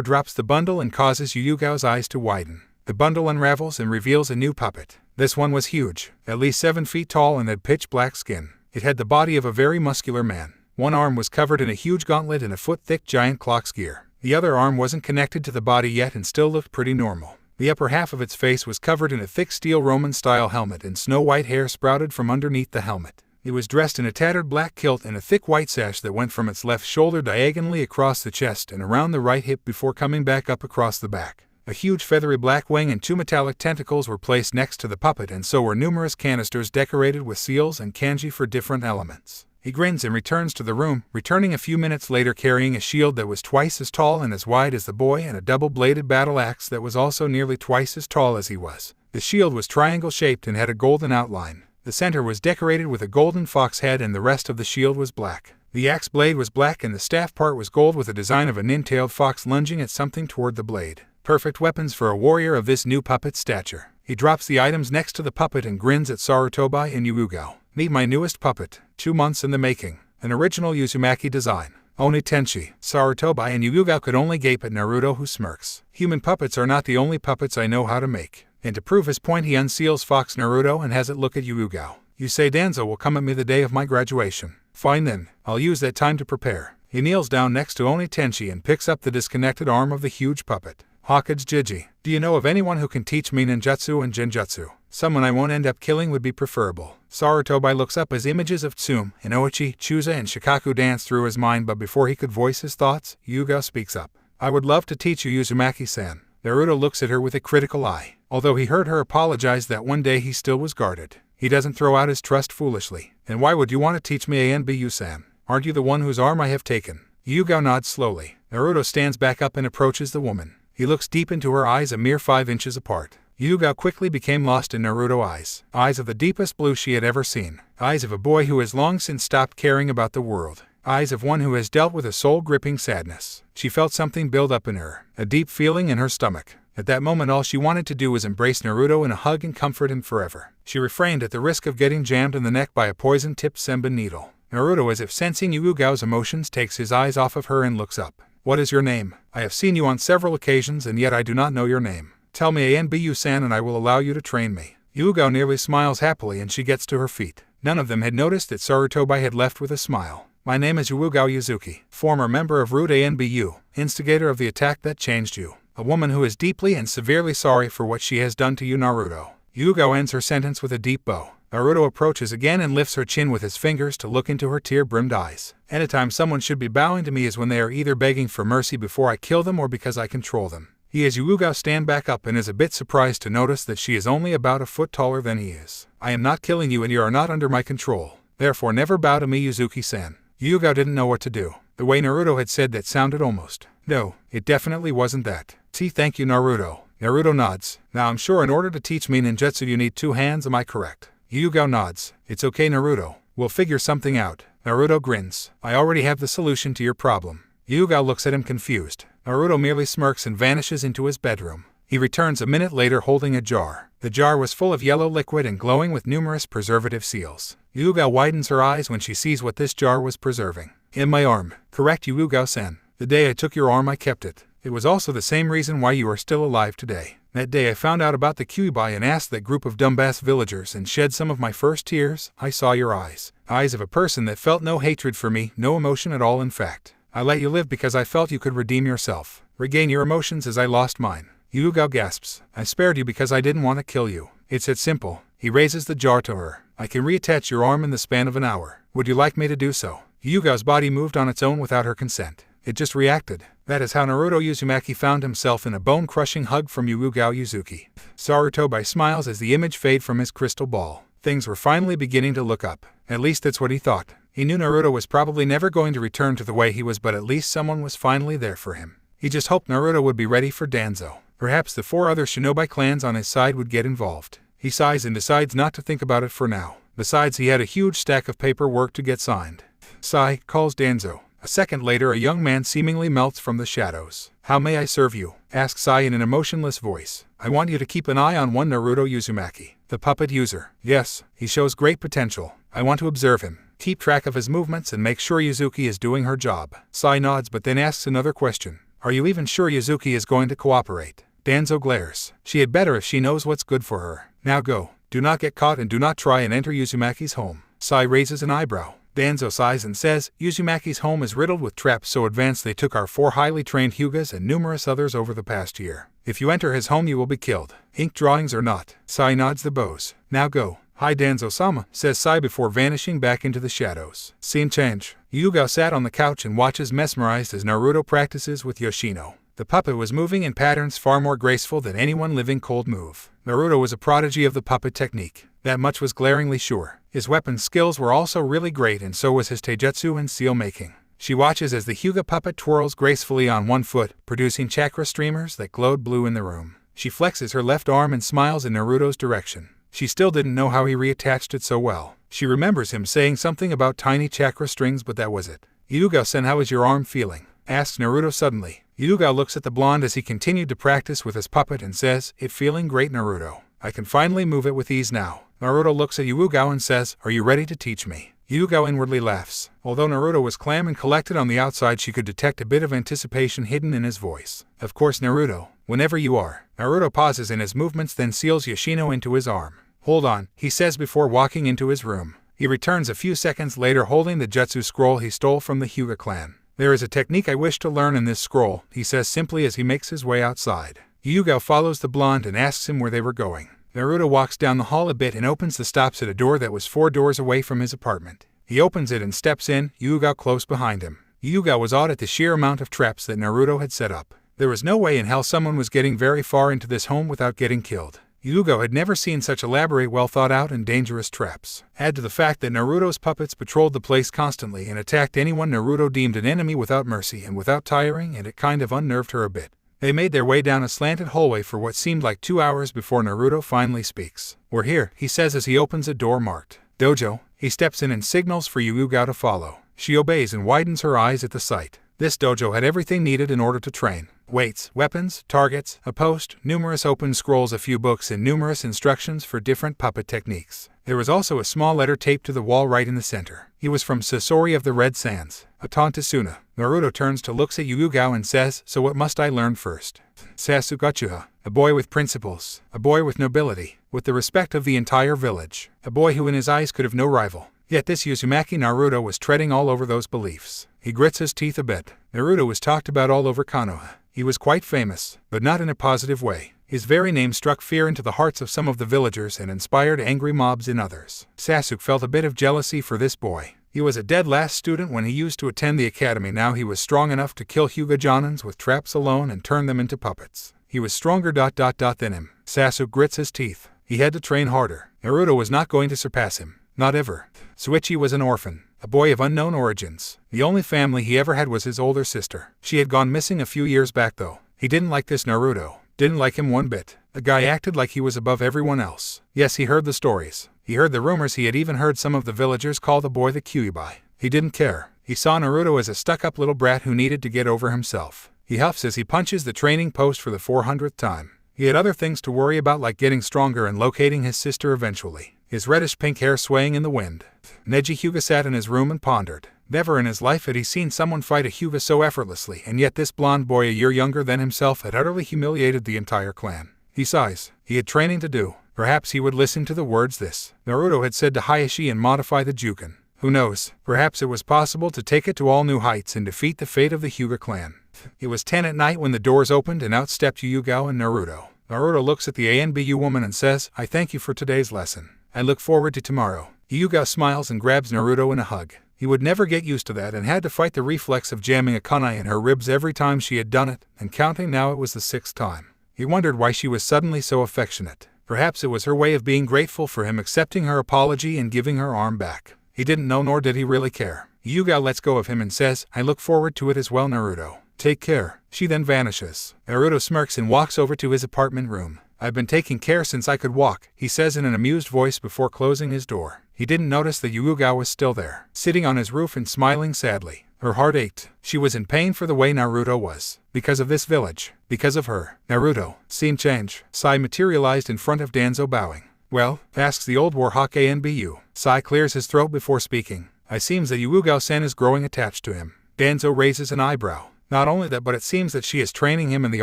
drops the bundle and causes Yuugao's eyes to widen. The bundle unravels and reveals a new puppet. This one was huge, at least 7 feet tall, and had pitch black skin. It had the body of a very muscular man. One arm was covered in a huge gauntlet and a foot-thick giant clock's gear. The other arm wasn't connected to the body yet and still looked pretty normal. The upper half of its face was covered in a thick steel Roman-style helmet, and snow-white hair sprouted from underneath the helmet. It was dressed in a tattered black kilt and a thick white sash that went from its left shoulder diagonally across the chest and around the right hip before coming back up across the back. A huge feathery black wing and 2 metallic tentacles were placed next to the puppet, and so were numerous canisters decorated with seals and kanji for different elements. He grins and returns to the room, returning a few minutes later carrying a shield that was twice as tall and as wide as the boy and a double-bladed battle axe that was also nearly twice as tall as he was. The shield was triangle-shaped and had a golden outline. The center was decorated with a golden fox head, and the rest of the shield was black. The axe blade was black and the staff part was gold with a design of a nin-tailed fox lunging at something toward the blade. Perfect weapons for a warrior of this new puppet's stature. He drops the items next to the puppet and grins at Sarutobi and Yuugao. "Meet my newest puppet, 2 months in the making. An original Uzumaki design. Oni Tenshi, Sarutobi and Yuugao could only gape at Naruto, who smirks. Human puppets are not the only puppets I know how to make. And to prove his point, he unseals Fox Naruto and has it look at Yuugao. You say Danzo will come at me the day of my graduation. Fine then, I'll use that time to prepare. He kneels down next to Oni Tenshi and picks up the disconnected arm of the huge puppet. Hokage Jiji, do you know of anyone who can teach me ninjutsu and genjutsu? Someone I won't end up killing would be preferable. Sarutobi looks up as images of Tsume, Inoichi, Chusa and Shikaku dance through his mind, but before he could voice his thoughts, Yuugao speaks up. I would love to teach you Uzumaki-san. Naruto looks at her with a critical eye. Although he heard her apologize that one day he still was guarded. He doesn't throw out his trust foolishly. And why would you want to teach me Anbu-san? Aren't you the one whose arm I have taken? Yuugao nods slowly. Naruto stands back up and approaches the woman. He looks deep into her eyes, a mere 5 inches apart. Yuugao quickly became lost in Naruto's eyes. Eyes of the deepest blue she had ever seen. Eyes of a boy who has long since stopped caring about the world. Eyes of one who has dealt with a soul-gripping sadness. She felt something build up in her, a deep feeling in her stomach. At that moment all she wanted to do was embrace Naruto in a hug and comfort him forever. She refrained at the risk of getting jammed in the neck by a poison-tipped senbon needle. Naruto, as if sensing Yuugao's emotions, takes his eyes off of her and looks up. What is your name? I have seen you on several occasions and yet I do not know your name. Tell me Anbu-san and I will allow you to train me. Yuugao nearly smiles happily and she gets to her feet. None of them had noticed that Sarutobi had left with a smile. My name is Yuugao Yuzuki, former member of Root Anbu, instigator of the attack that changed you. A woman who is deeply and severely sorry for what she has done to you, Naruto. Yuugao ends her sentence with a deep bow. Naruto approaches again and lifts her chin with his fingers to look into her tear-brimmed eyes. Anytime someone should be bowing to me is when they are either begging for mercy before I kill them or because I control them. He as Yuugao stand back up and is a bit surprised to notice that she is only about a foot taller than he is. I am not killing you and you are not under my control. Therefore never bow to me, Yuzuki-san. Yuugao didn't know what to do. The way Naruto had said that sounded almost. No, it definitely wasn't that. Thank you, Naruto. Naruto nods. Now I'm sure in order to teach me ninjutsu you need 2 hands, am I correct? Yuugao nods. It's okay, Naruto. We'll figure something out. Naruto grins. I already have the solution to your problem. Yuugao looks at him confused. Naruto merely smirks and vanishes into his bedroom. He returns a minute later holding a jar. The jar was full of yellow liquid and glowing with numerous preservative seals. Yuugao widens her eyes when she sees what this jar was preserving. In my arm. Correct, Yuugao-san. The day I took your arm I kept it. It was also the same reason why you are still alive today. That day I found out about the Kyuubi and asked that group of dumbass villagers and shed some of my first tears. I saw your eyes. Eyes of a person that felt no hatred for me, no emotion at all in fact. I let you live because I felt you could redeem yourself. Regain your emotions as I lost mine. Yuugao gasps. I spared you because I didn't want to kill you. It's that simple. He raises the jar to her. I can reattach your arm in the span of an hour. Would you like me to do so? Yuugao's body moved on its own without her consent. It just reacted. That is how Naruto Uzumaki found himself in a bone-crushing hug from Yuugao Yuzuki. Sarutobi smiles as the image fades from his crystal ball. Things were finally beginning to look up. At least that's what he thought. He knew Naruto was probably never going to return to the way he was, but at least someone was finally there for him. He just hoped Naruto would be ready for Danzo. Perhaps the 4 other shinobi clans on his side would get involved. He sighs and decides not to think about it for now. Besides, he had a huge stack of paperwork to get signed. Sai calls Danzo. A second later, a young man seemingly melts from the shadows. How may I serve you? Asks Sai in an emotionless voice. I want you to keep an eye on one Naruto Uzumaki, the puppet user. Yes, he shows great potential. I want to observe him, keep track of his movements and make sure Yuzuki is doing her job. Sai nods but then asks another question. Are you even sure Yuzuki is going to cooperate? Danzo glares. She had better if she knows what's good for her. Now go. Do not get caught and do not try and enter Uzumaki's home. Sai raises an eyebrow. Danzo sighs and says, Uzumaki's home is riddled with traps so advanced they took our 4 highly trained Hyugas and numerous others over the past year. If you enter his home you will be killed. Ink drawings or not. Sai nods the bows. Now go. Hi Danzo-sama, says Sai before vanishing back into the shadows. Scene change. Yuugao sat on the couch and watches mesmerized as Naruto practices with Yoshino. The puppet was moving in patterns far more graceful than anyone living could move. Naruto was a prodigy of the puppet technique. That much was glaringly sure. His weapon skills were also really great and so was his taijutsu and seal making. She watches as the Hyuga puppet twirls gracefully on one foot, producing chakra streamers that glowed blue in the room. She flexes her left arm and smiles in Naruto's direction. She still didn't know how he reattached it so well. She remembers him saying something about tiny chakra strings, but that was it. Yuugao-san, how is your arm feeling? Asks Naruto suddenly. Yuugao looks at the blonde as he continued to practice with his puppet and says, It feeling great, Naruto. I can finally move it with ease now. Naruto looks at Yuugao and says, Are you ready to teach me? Hyuga inwardly laughs. Although Naruto was calm and collected on the outside, she could detect a bit of anticipation hidden in his voice. Of course, Naruto, whenever you are. Naruto pauses in his movements, then seals Yoshino into his arm. Hold on, he says before walking into his room. He returns a few seconds later holding the jutsu scroll he stole from the Hyuga clan. There is a technique I wish to learn in this scroll, he says simply as he makes his way outside. Hyuga follows the blonde and asks him where they were going. Naruto walks down the hall a bit and opens the stops at a door that was 4 doors away from his apartment. He opens it and steps in, Hyuga close behind him. Hyuga was awed at the sheer amount of traps that Naruto had set up. There was no way in hell someone was getting very far into this home without getting killed. Hyuga had never seen such elaborate, well-thought-out and dangerous traps. Add to the fact that Naruto's puppets patrolled the place constantly and attacked anyone Naruto deemed an enemy without mercy and without tiring, and it kind of unnerved her a bit. They made their way down a slanted hallway for what seemed like 2 hours before Naruto finally speaks. "We're here," he says as he opens a door marked Dojo. He steps in and signals for Hyuga to follow. She obeys and widens her eyes at the sight. This dojo had everything needed in order to train. Weights, weapons, targets, a post, numerous open scrolls, a few books, and numerous instructions for different puppet techniques. There was also a small letter taped to the wall right in the center. It was from Sasori of the Red Sands, a Tantasuna. Naruto turns to looks at Hyuga and says, "So what must I learn first?" Sasugachuha, a boy with principles, a boy with nobility, with the respect of the entire village, a boy who in his eyes could have no rival. Yet this Uzumaki Naruto was treading all over those beliefs. He grits his teeth a bit. Naruto was talked about all over Konoha. He was quite famous, but not in a positive way. His very name struck fear into the hearts of some of the villagers and inspired angry mobs in others. Sasuke felt a bit of jealousy for this boy. He was a dead last student when he used to attend the academy. Now he was strong enough to kill Hyuga Jonins with traps alone and turn them into puppets. He was stronger than him. Sasuke grits his teeth. He had to train harder. Naruto was not going to surpass him. Not ever. Suichi was an orphan, a boy of unknown origins. The only family he ever had was his older sister. She had gone missing a few years back though. He didn't like this Naruto. Didn't like him one bit. The guy acted like he was above everyone else. Yes, he heard the stories. He heard the rumors. He had even heard some of the villagers call the boy the Kyuubi. He didn't care. He saw Naruto as a stuck-up little brat who needed to get over himself. He huffs as he punches the training post for the 400th time. He had other things to worry about, like getting stronger and locating his sister eventually. His reddish-pink hair swaying in the wind. Neji Hyuga sat in his room and pondered. Never in his life had he seen someone fight a Hyuga so effortlessly, and yet this blonde boy a year younger than himself had utterly humiliated the entire clan. He sighs. He had training to do. Perhaps he would listen to the words this Naruto had said to Hayashi and modify the Juken. Who knows? Perhaps it was possible to take it to all new heights and defeat the fate of the Hyuga clan. It was 10 at night when the doors opened and out stepped Hyuga and Naruto. Naruto looks at the ANBU woman and says, "I thank you for today's lesson. I look forward to tomorrow." Hyuga smiles and grabs Naruto in a hug. He would never get used to that and had to fight the reflex of jamming a kunai in her ribs every time she had done it, and counting now it was the 6th time. He wondered why she was suddenly so affectionate. Perhaps it was her way of being grateful for him accepting her apology and giving her arm back. He didn't know, nor did he really care. Hyuga lets go of him and says, "I look forward to it as well, Naruto. Take care." She then vanishes. Naruto smirks and walks over to his apartment room. "I've been taking care since I could walk," he says in an amused voice before closing his door. He didn't notice that Hyuga was still there, sitting on his roof and smiling sadly. Her heart ached. She was in pain for the way Naruto was. Because of this village. Because of her. Naruto. Scene change. Sai materialized in front of Danzo bowing. "Well?" asks the old warhawk ANBU. Sai clears his throat before speaking. "It seems that Hyuga-sen is growing attached to him." Danzo raises an eyebrow. "Not only that, but it seems that she is training him in the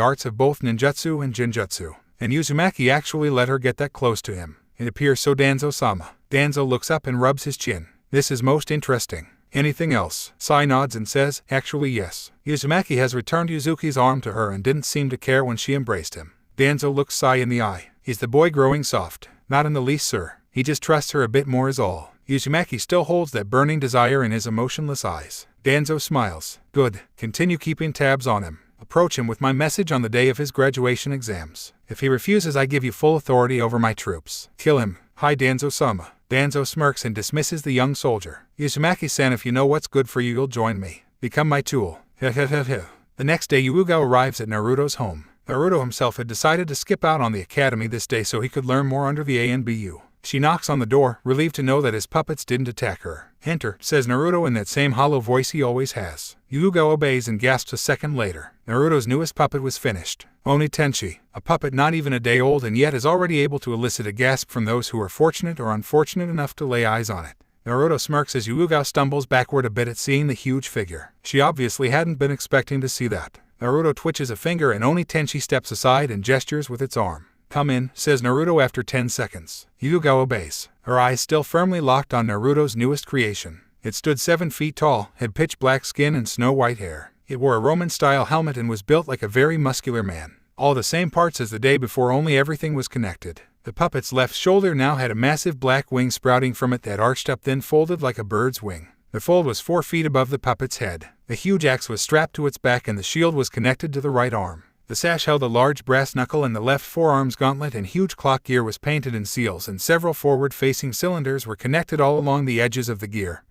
arts of both ninjutsu and jinjutsu. And Uzumaki actually let her get that close to him. It appears so, Danzo-sama." Danzo looks up and rubs his chin. "This is most interesting. Anything else?" Sai nods and says, "Actually yes. Uzumaki has returned Yuzuki's arm to her and didn't seem to care when she embraced him." Danzo looks Sai in the eye. "Is the boy growing soft?" "Not in the least, sir. He just trusts her a bit more is all." Uzumaki still holds that burning desire in his emotionless eyes. Danzo smiles. "Good. Continue keeping tabs on him. Approach him with my message on the day of his graduation exams. If he refuses, I give you full authority over my troops. Kill him." "Hi, Danzo-sama." Danzo smirks and dismisses the young soldier. "Uzumaki-san, if you know what's good for you, you'll join me. Become my tool." The next day, Hyuga arrives at Naruto's home. Naruto himself had decided to skip out on the academy this day so he could learn more under the ANBU. She knocks on the door, relieved to know that his puppets didn't attack her. "Enter," says Naruto in that same hollow voice he always has. Hyuga obeys and gasps a second later. Naruto's newest puppet was finished. Oni Tenshi, a puppet not even a day old and yet is already able to elicit a gasp from those who are fortunate or unfortunate enough to lay eyes on it. Naruto smirks as Yugao stumbles backward a bit at seeing the huge figure. She obviously hadn't been expecting to see that. Naruto twitches a finger and Oni Tenchi steps aside and gestures with its arm. "Come in," says Naruto after 10 seconds. Yugao obeys, her eyes still firmly locked on Naruto's newest creation. It stood 7 feet tall, had pitch black skin and snow-white hair. It wore a Roman-style helmet and was built like a very muscular man. All the same parts as the day before, only everything was connected. The puppet's left shoulder now had a massive black wing sprouting from it that arched up then folded like a bird's wing. The fold was 4 feet above the puppet's head. The huge axe was strapped to its back and the shield was connected to the right arm. The sash held a large brass knuckle and the left forearm's gauntlet and huge clock gear was painted in seals, and several forward-facing cylinders were connected all along the edges of the gear,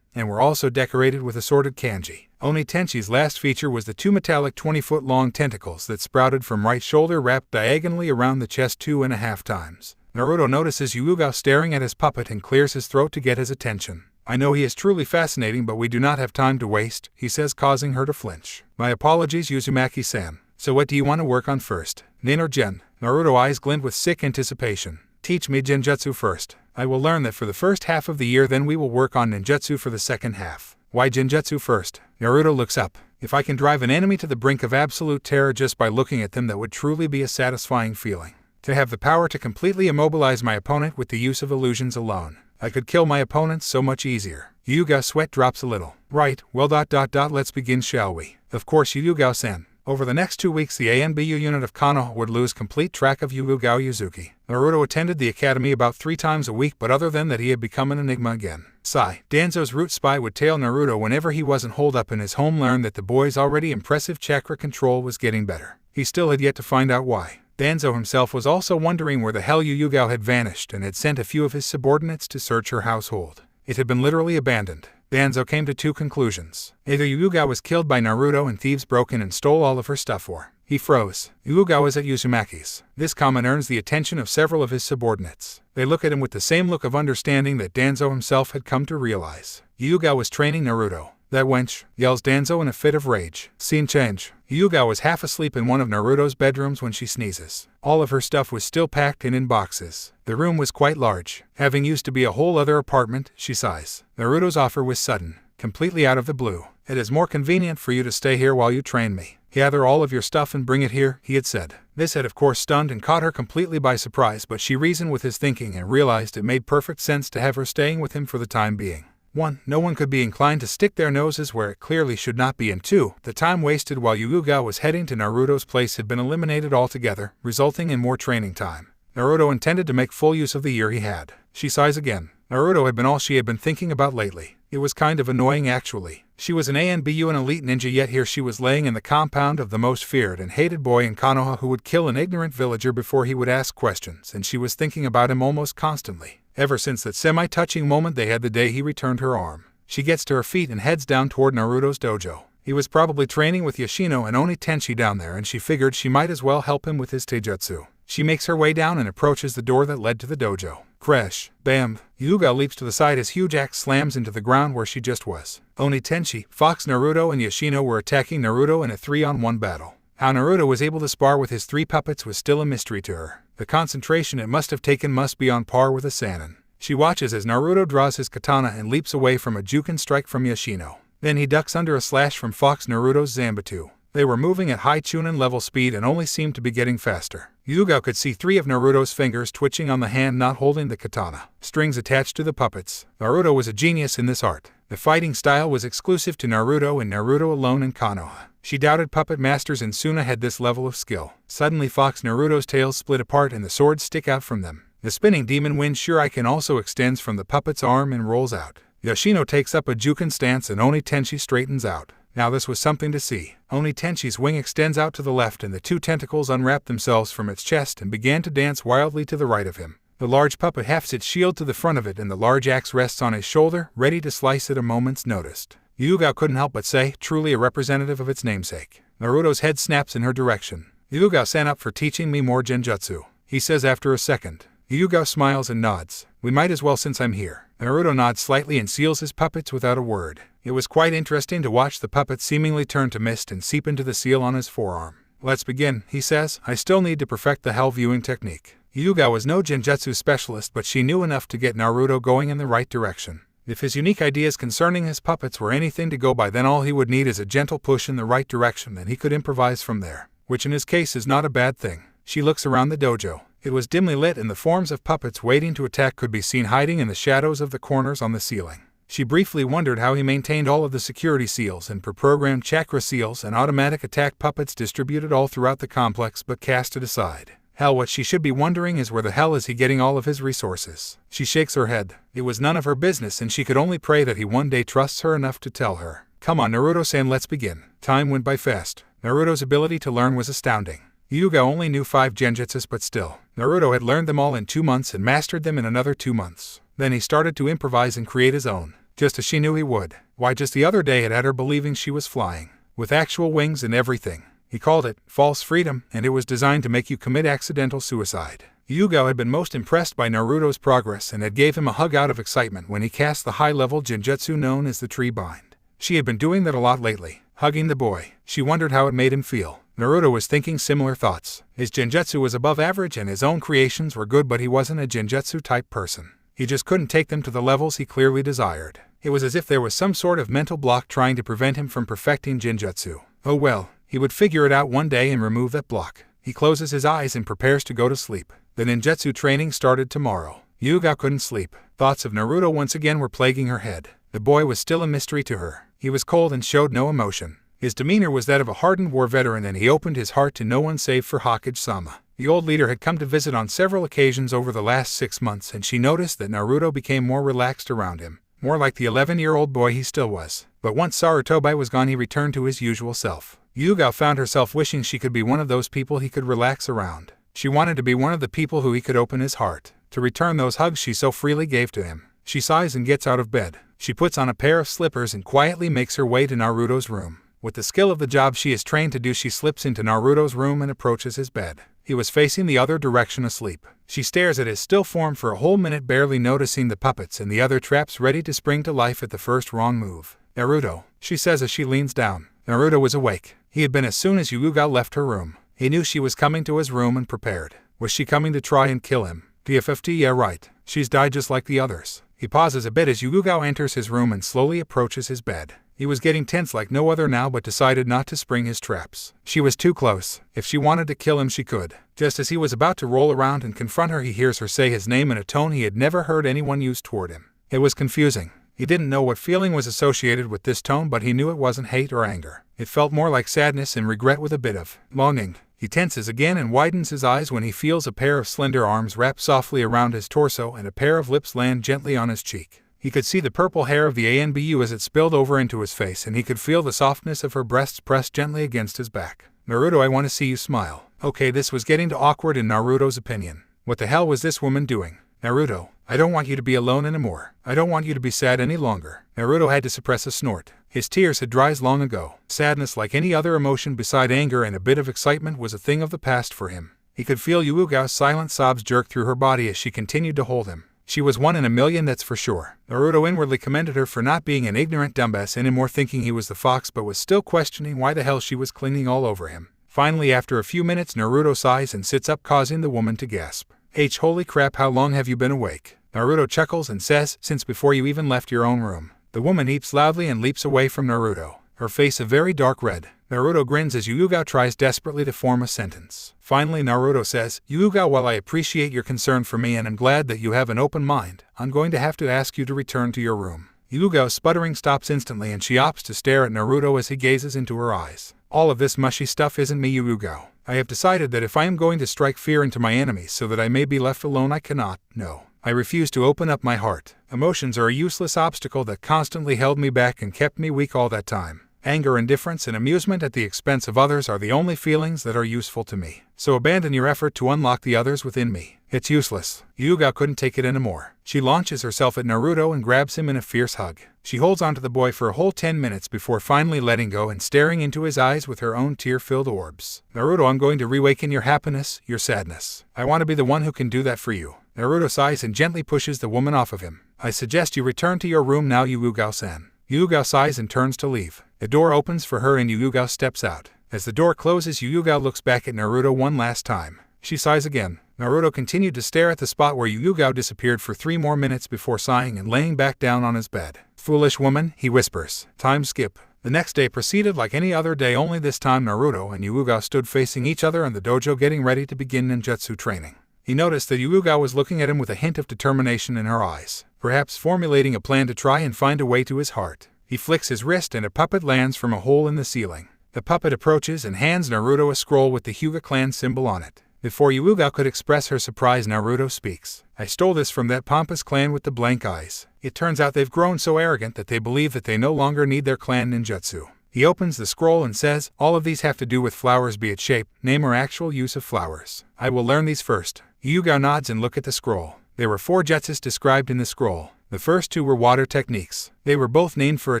and were also decorated with assorted kanji. Oni Tenchi's last feature was the 2 metallic 20-foot-long tentacles that sprouted from right shoulder wrapped diagonally around the chest 2.5 times. Naruto notices Yugao staring at his puppet and clears his throat to get his attention. "I know he is truly fascinating, but we do not have time to waste," he says, causing her to flinch. "My apologies, Uzumaki-san. So what do you want to work on first, nin or gen?" Naruto eyes glint with sick anticipation. "Teach me genjutsu first. I will learn that for the first half of the year, then we will work on ninjutsu for the second half." "Why genjutsu first?" Naruto looks up. "If I can drive an enemy to the brink of absolute terror just by looking at them, that would truly be a satisfying feeling. To have the power to completely immobilize my opponent with the use of illusions alone. I could kill my opponents so much easier." Yuga's sweat drops a little. "Right, well let's begin, shall we?" "Of course, Yugao-san." Over the next 2 weeks, the ANBU unit of Konoha would lose complete track of Yugao Yuzuki. Naruto attended the academy about 3 times a week, but other than that he had become an enigma again. Sai, Danzo's root spy, would tail Naruto whenever he wasn't holed up in his home, learned that the boy's already impressive chakra control was getting better. He still had yet to find out why. Danzo himself was also wondering where the hell Yugao had vanished and had sent a few of his subordinates to search her household. It had been literally abandoned. Danzo came to 2 conclusions. Either Yugao was killed by Naruto and thieves broke in and stole all of her stuff, or he froze. Yugao is at Uzumaki's. This comment earns the attention of several of his subordinates. They look at him with the same look of understanding that Danzo himself had come to realize. Yugao was training Naruto. "That wench," yells Danzo in a fit of rage. Scene change. Yugao was half asleep in one of Naruto's bedrooms when she sneezes. All of her stuff was still packed in boxes. The room was quite large. "Having used to be a whole other apartment," she sighs. Naruto's offer was sudden, completely out of the blue. "It is more convenient for you to stay here while you train me. Gather all of your stuff and bring it here," he had said. This had of course stunned and caught her completely by surprise, but she reasoned with his thinking and realized it made perfect sense to have her staying with him for the time being. 1. No one could be inclined to stick their noses where it clearly should not be, and 2. The time wasted while Yugao was heading to Naruto's place had been eliminated altogether, resulting in more training time. Naruto intended to make full use of the year he had. She sighs again. Naruto had been all she had been thinking about lately. It was kind of annoying, actually. She was an ANBU, an elite ninja, yet here she was laying in the compound of the most feared and hated boy in Konoha who would kill an ignorant villager before he would ask questions, and she was thinking about him almost constantly, ever since that semi-touching moment they had the day he returned her arm. She gets to her feet and heads down toward Naruto's dojo. He was probably training with Yoshino and Oni Tenchi down there, and she figured she might as well help him with his taijutsu. She makes her way down and approaches the door that led to the dojo. Crash. Bam. Yugao leaps to the side as huge axe slams into the ground where she just was. Oni Tenchi, Fox, Naruto, and Yoshino were attacking Naruto in a 3-on-1 battle. How Naruto was able to spar with his 3 puppets was still a mystery to her. The concentration it must have taken must be on par with a Sannin. She watches as Naruto draws his katana and leaps away from a Juken strike from Yoshino. Then he ducks under a slash from Fox Naruto's Zanbatsu. They were moving at high Chunin level speed and only seemed to be getting faster. Yugao could see 3 of Naruto's fingers twitching on the hand not holding the katana, strings attached to the puppets. Naruto was a genius in this art. The fighting style was exclusive to Naruto and Naruto alone in Konoha. She doubted puppet masters in Suna had this level of skill. Suddenly Fox Naruto's tails split apart and the swords stick out from them. The spinning demon wind shuriken also extends from the puppet's arm and rolls out. Yoshino takes up a Juken stance and Oni Tenchi straightens out. Now this was something to see. Oni Tenchi's wing extends out to the left and the 2 tentacles unwrapped themselves from its chest and began to dance wildly to the right of him. The large puppet hefts its shield to the front of it and the large axe rests on his shoulder, ready to slice at a moment's notice. Yugao couldn't help but say, truly a representative of its namesake. Naruto's head snaps in her direction. "Yugao sent up for teaching me more genjutsu," he says after a second. Yugao smiles and nods. "We might as well since I'm here." Naruto nods slightly and seals his puppets without a word. It was quite interesting to watch the puppet seemingly turn to mist and seep into the seal on his forearm. "Let's begin," he says. "I still need to perfect the hell viewing technique." Yugao was no genjutsu specialist, but she knew enough to get Naruto going in the right direction. If his unique ideas concerning his puppets were anything to go by, then all he would need is a gentle push in the right direction and he could improvise from there, which in his case is not a bad thing. She looks around the dojo. It was dimly lit and the forms of puppets waiting to attack could be seen hiding in the shadows of the corners on the ceiling. She briefly wondered how he maintained all of the security seals and pre-programmed chakra seals and automatic attack puppets distributed all throughout the complex, but cast it aside. Hell, what she should be wondering is where the hell is he getting all of his resources? She shakes her head. It was none of her business and she could only pray that he one day trusts her enough to tell her. Come on, Naruto-san, let's begin. Time went by fast. Naruto's ability to learn was astounding. Hyuga only knew 5 genjutsus, but still, Naruto had learned them all in 2 months and mastered them in another 2 months. Then he started to improvise and create his own, just as she knew he would. Why, just the other day it had her believing she was flying, with actual wings and everything. He called it false freedom, and it was designed to make you commit accidental suicide. Hyuga had been most impressed by Naruto's progress and had gave him a hug out of excitement when he cast the high-level genjutsu known as the tree bind. She had been doing that a lot lately, hugging the boy. She wondered how it made him feel. Naruto was thinking similar thoughts. His genjutsu was above average and his own creations were good, but he wasn't a genjutsu-type person. He just couldn't take them to the levels he clearly desired. It was as if there was some sort of mental block trying to prevent him from perfecting genjutsu. Oh well, he would figure it out one day and remove that block. He closes his eyes and prepares to go to sleep. The ninjutsu training started tomorrow. Hyuga couldn't sleep. Thoughts of Naruto once again were plaguing her head. The boy was still a mystery to her. He was cold and showed no emotion. His demeanor was that of a hardened war veteran, and he opened his heart to no one save for Hokage-sama. The old leader had come to visit on several occasions over the last 6 months, and she noticed that Naruto became more relaxed around him. More like the 11-year-old boy he still was. But once Sarutobi was gone, he returned to his usual self. Hyuga found herself wishing she could be one of those people he could relax around. She wanted to be one of the people who he could open his heart, to return those hugs she so freely gave to him. She sighs and gets out of bed. She puts on a pair of slippers and quietly makes her way to Naruto's room. With the skill of the job she is trained to do, she slips into Naruto's room and approaches his bed. He was facing the other direction asleep. She stares at his still form for a whole minute, barely noticing the puppets and the other traps ready to spring to life at the first wrong move. Naruto, she says as she leans down. Naruto was awake. He had been as soon as Hyuga left her room. He knew she was coming to his room and prepared. Was she coming to try and kill him? DFFT, yeah right. She's died just like the others. He pauses a bit as Hyuga enters his room and slowly approaches his bed. He was getting tense like no other now, but decided not to spring his traps. She was too close. If she wanted to kill him, she could. Just as he was about to roll around and confront her, he hears her say his name in a tone he had never heard anyone use toward him. It was confusing. He didn't know what feeling was associated with this tone, but he knew it wasn't hate or anger. It felt more like sadness and regret with a bit of longing. He tenses again and widens his eyes when he feels a pair of slender arms wrap softly around his torso and a pair of lips land gently on his cheek. He could see the purple hair of the ANBU as it spilled over into his face, and he could feel the softness of her breasts pressed gently against his back. Naruto, I want to see you smile. Okay, this was getting to awkward in Naruto's opinion. What the hell was this woman doing? Naruto, I don't want you to be alone anymore. I don't want you to be sad any longer. Naruto had to suppress a snort. His tears had dried long ago. Sadness, like any other emotion beside anger and a bit of excitement, was a thing of the past for him. He could feel Hyuga's silent sobs jerk through her body as she continued to hold him. She was 1 in a million, that's for sure. Naruto inwardly commended her for not being an ignorant dumbass anymore, thinking he was the fox, but was still questioning why the hell she was clinging all over him. Finally, after a few minutes, Naruto sighs and sits up, causing the woman to gasp. Holy crap, how long have you been awake? Naruto chuckles and says, since before you even left your own room. The woman heaps loudly and leaps away from Naruto, her face a very dark red. Naruto grins as Hyuga tries desperately to form a sentence. Finally, Naruto says, Hyuga, while I appreciate your concern for me and am glad that you have an open mind, I'm going to have to ask you to return to your room. Hyuga's sputtering stops instantly and she opts to stare at Naruto as he gazes into her eyes. All of this mushy stuff isn't me, Hyuga. I have decided that if I am going to strike fear into my enemies so that I may be left alone, I cannot. No. I refuse to open up my heart. Emotions are a useless obstacle that constantly held me back and kept me weak all that time. Anger, indifference, and amusement at the expense of others are the only feelings that are useful to me. So abandon your effort to unlock the others within me. It's useless. Hyuga couldn't take it anymore. She launches herself at Naruto and grabs him in a fierce hug. She holds onto the boy for a whole 10 minutes before finally letting go and staring into his eyes with her own tear-filled orbs. Naruto, I'm going to reawaken your happiness, your sadness. I want to be the one who can do that for you. Naruto sighs and gently pushes the woman off of him. I suggest you return to your room now, Hyuga-san. Hyuga sighs and turns to leave. The door opens for her and Hyuga steps out. As the door closes, Hyuga looks back at Naruto one last time. She sighs again. Naruto continued to stare at the spot where Yugao disappeared for 3 more minutes before sighing and laying back down on his bed. "Foolish woman," he whispers. Time skip. The next day proceeded like any other day, only this time Naruto and Yugao stood facing each other in the dojo getting ready to begin ninjutsu training. He noticed that Yugao was looking at him with a hint of determination in her eyes, perhaps formulating a plan to try and find a way to his heart. He flicks his wrist and a puppet lands from a hole in the ceiling. The puppet approaches and hands Naruto a scroll with the Hyuga clan symbol on it. Before Yugao could express her surprise, Naruto speaks. "I stole this from that pompous clan with the blank eyes. It turns out they've grown so arrogant that they believe that they no longer need their clan ninjutsu." He opens the scroll and says, "All of these have to do with flowers, be it shape, name, or actual use of flowers. I will learn these first." Yugao nods and looks at the scroll. There were 4 jutsus described in the scroll. The first 2 were water techniques. They were both named for a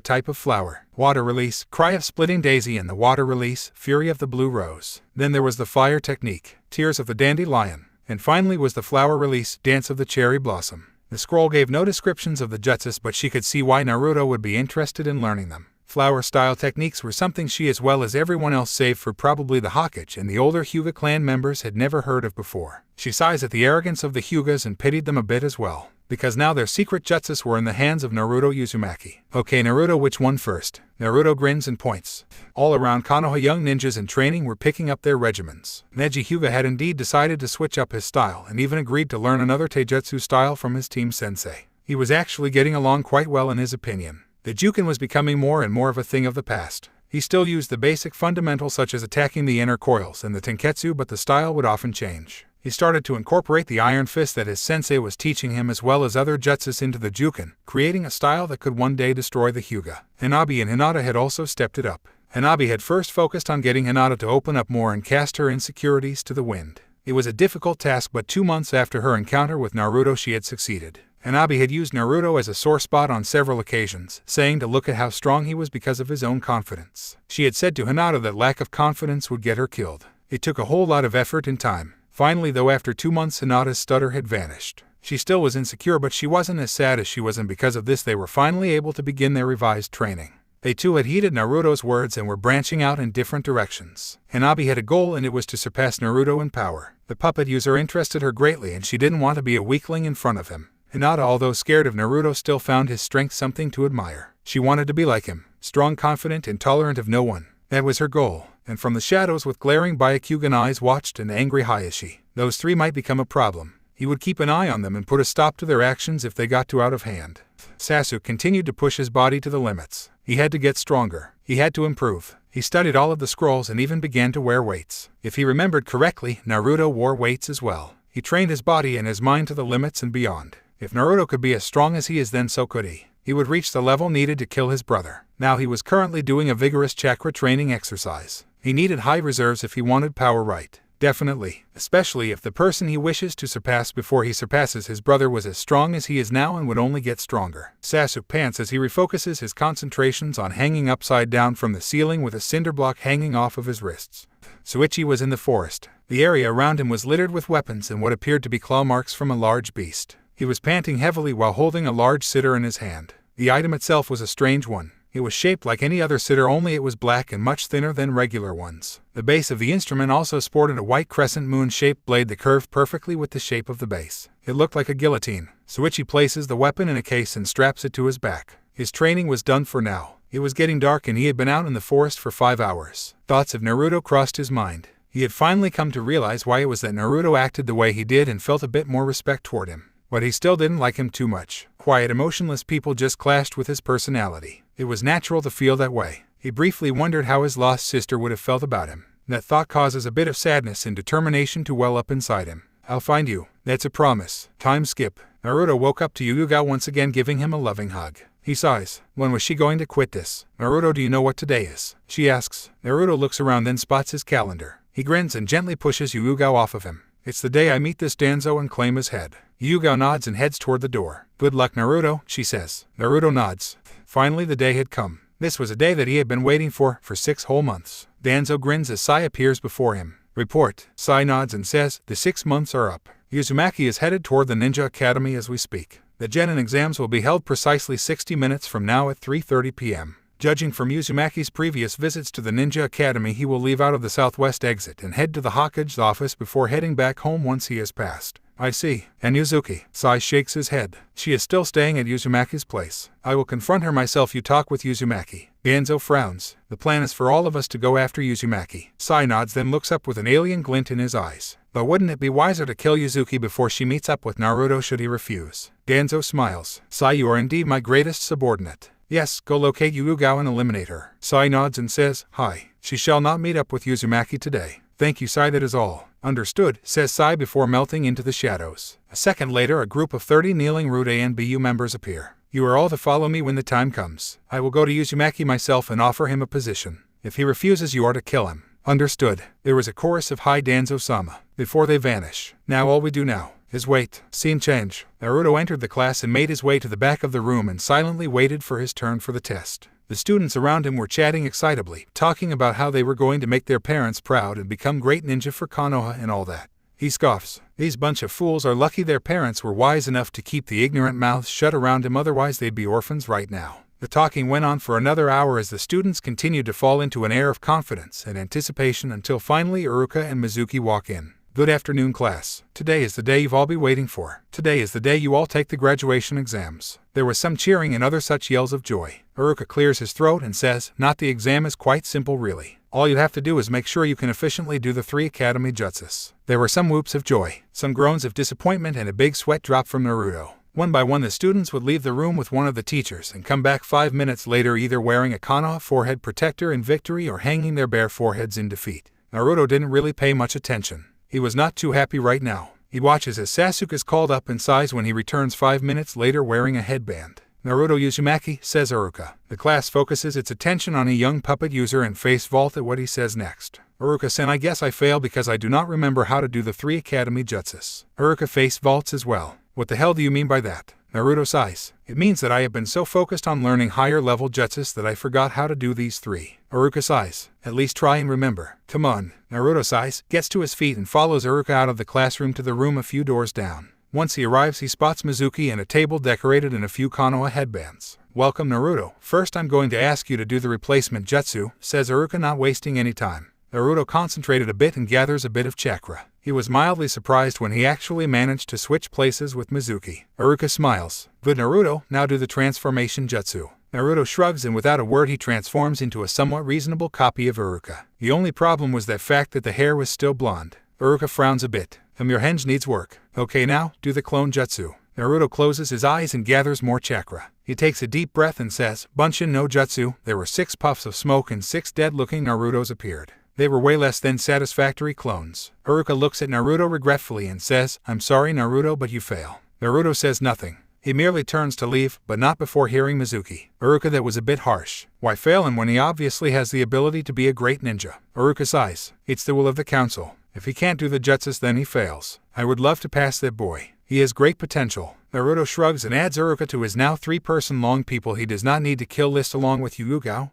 type of flower: water release, cry of splitting daisy, and the water release, fury of the blue rose. Then there was the fire technique, tears of the dandelion, and finally was the flower release, dance of the cherry blossom. The scroll gave no descriptions of the jutsus, but she could see why Naruto would be interested in learning them. Flower-style techniques were something she, as well as everyone else save for probably the Hokage and the older Hyuga clan members, had never heard of before. She sighs at the arrogance of the Hyugas and pitied them a bit as well, because now their secret jutsus were in the hands of Naruto Uzumaki. "Okay Naruto, which one first?" Naruto grins and points. All around Konoha, young ninjas in training were picking up their regimens. Neji Hyuga had indeed decided to switch up his style and even agreed to learn another taijutsu style from his team sensei. He was actually getting along quite well in his opinion. The Juken was becoming more and more of a thing of the past. He still used the basic fundamentals such as attacking the inner coils and the tenketsu, but the style would often change. He started to incorporate the iron fist that his sensei was teaching him as well as other jutsus into the Juken, creating a style that could one day destroy the Hyuga. Hanabi and Hinata had also stepped it up. Hanabi had first focused on getting Hinata to open up more and cast her insecurities to the wind. It was a difficult task, but 2 months after her encounter with Naruto she had succeeded. Hanabi had used Naruto as a sore spot on several occasions, saying to look at how strong he was because of his own confidence. She had said to Hinata that lack of confidence would get her killed. It took a whole lot of effort and time. Finally, though, after 2 months, Hinata's stutter had vanished. She still was insecure, but she wasn't as sad as she was, and because of this they were finally able to begin their revised training. They too had heeded Naruto's words and were branching out in different directions. Hanabi had a goal, and it was to surpass Naruto in power. The puppet user interested her greatly, and she didn't want to be a weakling in front of him. Hinata, although scared of Naruto, still found his strength something to admire. She wanted to be like him, strong, confident, and tolerant of no one. That was her goal. And from the shadows with glaring Byakugan eyes watched an angry Hayashi. Those 3 might become a problem. He would keep an eye on them and put a stop to their actions if they got too out of hand. Sasuke continued to push his body to the limits. He had to get stronger. He had to improve. He studied all of the scrolls and even began to wear weights. If he remembered correctly, Naruto wore weights as well. He trained his body and his mind to the limits and beyond. If Naruto could be as strong as he is, then so could he. He would reach the level needed to kill his brother. Now he was currently doing a vigorous chakra training exercise. He needed high reserves if he wanted power right. Definitely, especially if the person he wishes to surpass before he surpasses his brother was as strong as he is now and would only get stronger. Sasuke pants as he refocuses his concentrations on hanging upside down from the ceiling with a cinder block hanging off of his wrists. Suichi was in the forest. The area around him was littered with weapons and what appeared to be claw marks from a large beast. He was panting heavily while holding a large sitter in his hand. The item itself was a strange one. It was shaped like any other sitter, only it was black and much thinner than regular ones. The base of the instrument also sported a white crescent moon-shaped blade that curved perfectly with the shape of the base. It looked like a guillotine. Suichi places the weapon in a case and straps it to his back. His training was done for now. It was getting dark and he had been out in the forest for 5 hours. Thoughts of Naruto crossed his mind. He had finally come to realize why it was that Naruto acted the way he did and felt a bit more respect toward him. But he still didn't like him too much. Quiet, emotionless people just clashed with his personality. It was natural to feel that way. He briefly wondered how his lost sister would have felt about him. That thought causes a bit of sadness and determination to well up inside him. "I'll find you. That's a promise." Time skip. Naruto woke up to Yugao once again giving him a loving hug. He sighs. When was she going to quit this? "Naruto, do you know what today is?" she asks. Naruto looks around, then spots his calendar. He grins and gently pushes Yugao off of him. "It's the day I meet this Danzo and claim his head." Yugao nods and heads toward the door. "Good luck, Naruto," she says. Naruto nods. Finally the day had come. This was a day that he had been waiting for 6 whole months. Danzo grins as Sai appears before him. "Report." Sai nods and says, "The 6 months are up. Uzumaki is headed toward the Ninja Academy as we speak. The Genin exams will be held precisely 60 minutes from now at 3:30 p.m. Judging from Uzumaki's previous visits to the Ninja Academy, he will leave out of the southwest exit and head to the Hokage's office before heading back home once he has passed. I see. And Yuzuki? Sai shakes his head. She is still staying at Uzumaki's place. I will confront her myself. You talk with Uzumaki. Ganzo frowns. The plan is for all of us to go after Uzumaki. Sai nods, then looks up with an alien glint in his eyes. But wouldn't it be wiser to kill Yuzuki before she meets up with Naruto should he refuse? Ganzo smiles. Sai, you are indeed my greatest subordinate. Yes, go locate Yugao and eliminate her. Sai nods and says, Hi. She shall not meet up with Uzumaki today. Thank you, Sai, that is all. Understood, says Sai before melting into the shadows. A second later, a group of 30 kneeling Rude and BU members appear. You are all to follow me when the time comes. I will go to Uzumaki myself and offer him a position. If he refuses, you are to kill him. Understood. There was a chorus of Hi Danzo-sama. Before they vanish. Now all we do now is wait. Scene change. Naruto entered the class and made his way to the back of the room and silently waited for his turn for the test. The students around him were chatting excitably, talking about how they were going to make their parents proud and become great ninja for Konoha and all that. He scoffs. These bunch of fools are lucky their parents were wise enough to keep the ignorant mouths shut around him, otherwise they'd be orphans right now. The talking went on for another hour as the students continued to fall into an air of confidence and anticipation until finally Iruka and Mizuki walk in. Good afternoon, class. Today is the day you've all been waiting for. Today is the day you all take the graduation exams. There was some cheering and other such yells of joy. Iruka clears his throat and says, Not the exam is quite simple really. All you have to do is make sure you can efficiently do the 3 academy jutsus. There were some whoops of joy, some groans of disappointment, and a big sweat drop from Naruto. One by one the students would leave the room with one of the teachers and come back 5 minutes later either wearing a Konoha forehead protector in victory or hanging their bare foreheads in defeat. Naruto didn't really pay much attention. He was not too happy right now. He watches as Sasuke is called up in size when he returns 5 minutes later wearing a headband. Naruto Uzumaki, says Iruka. The class focuses its attention on a young puppet user and face vault at what he says next. Iruka-san, I guess I fail because I do not remember how to do the 3 academy jutsus. Iruka face vaults as well. What the hell do you mean by that? Naruto sighs. It means that I have been so focused on learning higher level jutsus that I forgot how to do these 3. Iruka sighs. At least try and remember. Come on. Naruto sighs, gets to his feet and follows Iruka out of the classroom to the room a few doors down. Once he arrives, he spots Mizuki and a table decorated in a few Konoha headbands. Welcome, Naruto. First I'm going to ask you to do the replacement jutsu, says Iruka, not wasting any time. Naruto concentrated a bit and gathers a bit of chakra. He was mildly surprised when he actually managed to switch places with Mizuki. Iruka smiles. Good, Naruto, now do the transformation jutsu. Naruto shrugs and without a word he transforms into a somewhat reasonable copy of Iruka. The only problem was that fact that the hair was still blonde. Iruka frowns a bit. Your henge needs work. Okay, now, do the clone jutsu. Naruto closes his eyes and gathers more chakra. He takes a deep breath and says, Bunshin no jutsu. There were 6 puffs of smoke and 6 dead-looking Narutos appeared. They were way less than satisfactory clones. Iruka looks at Naruto regretfully and says, I'm sorry, Naruto, but you fail. Naruto says nothing. He merely turns to leave, but not before hearing Mizuki. Iruka, that was a bit harsh. Why fail him when he obviously has the ability to be a great ninja? Iruka sighs. It's the will of the council. If he can't do the jutsus, then he fails. I would love to pass that boy. He has great potential. Naruto shrugs and adds Iruka to his now 3-person long people he does not need to kill list along with Yugao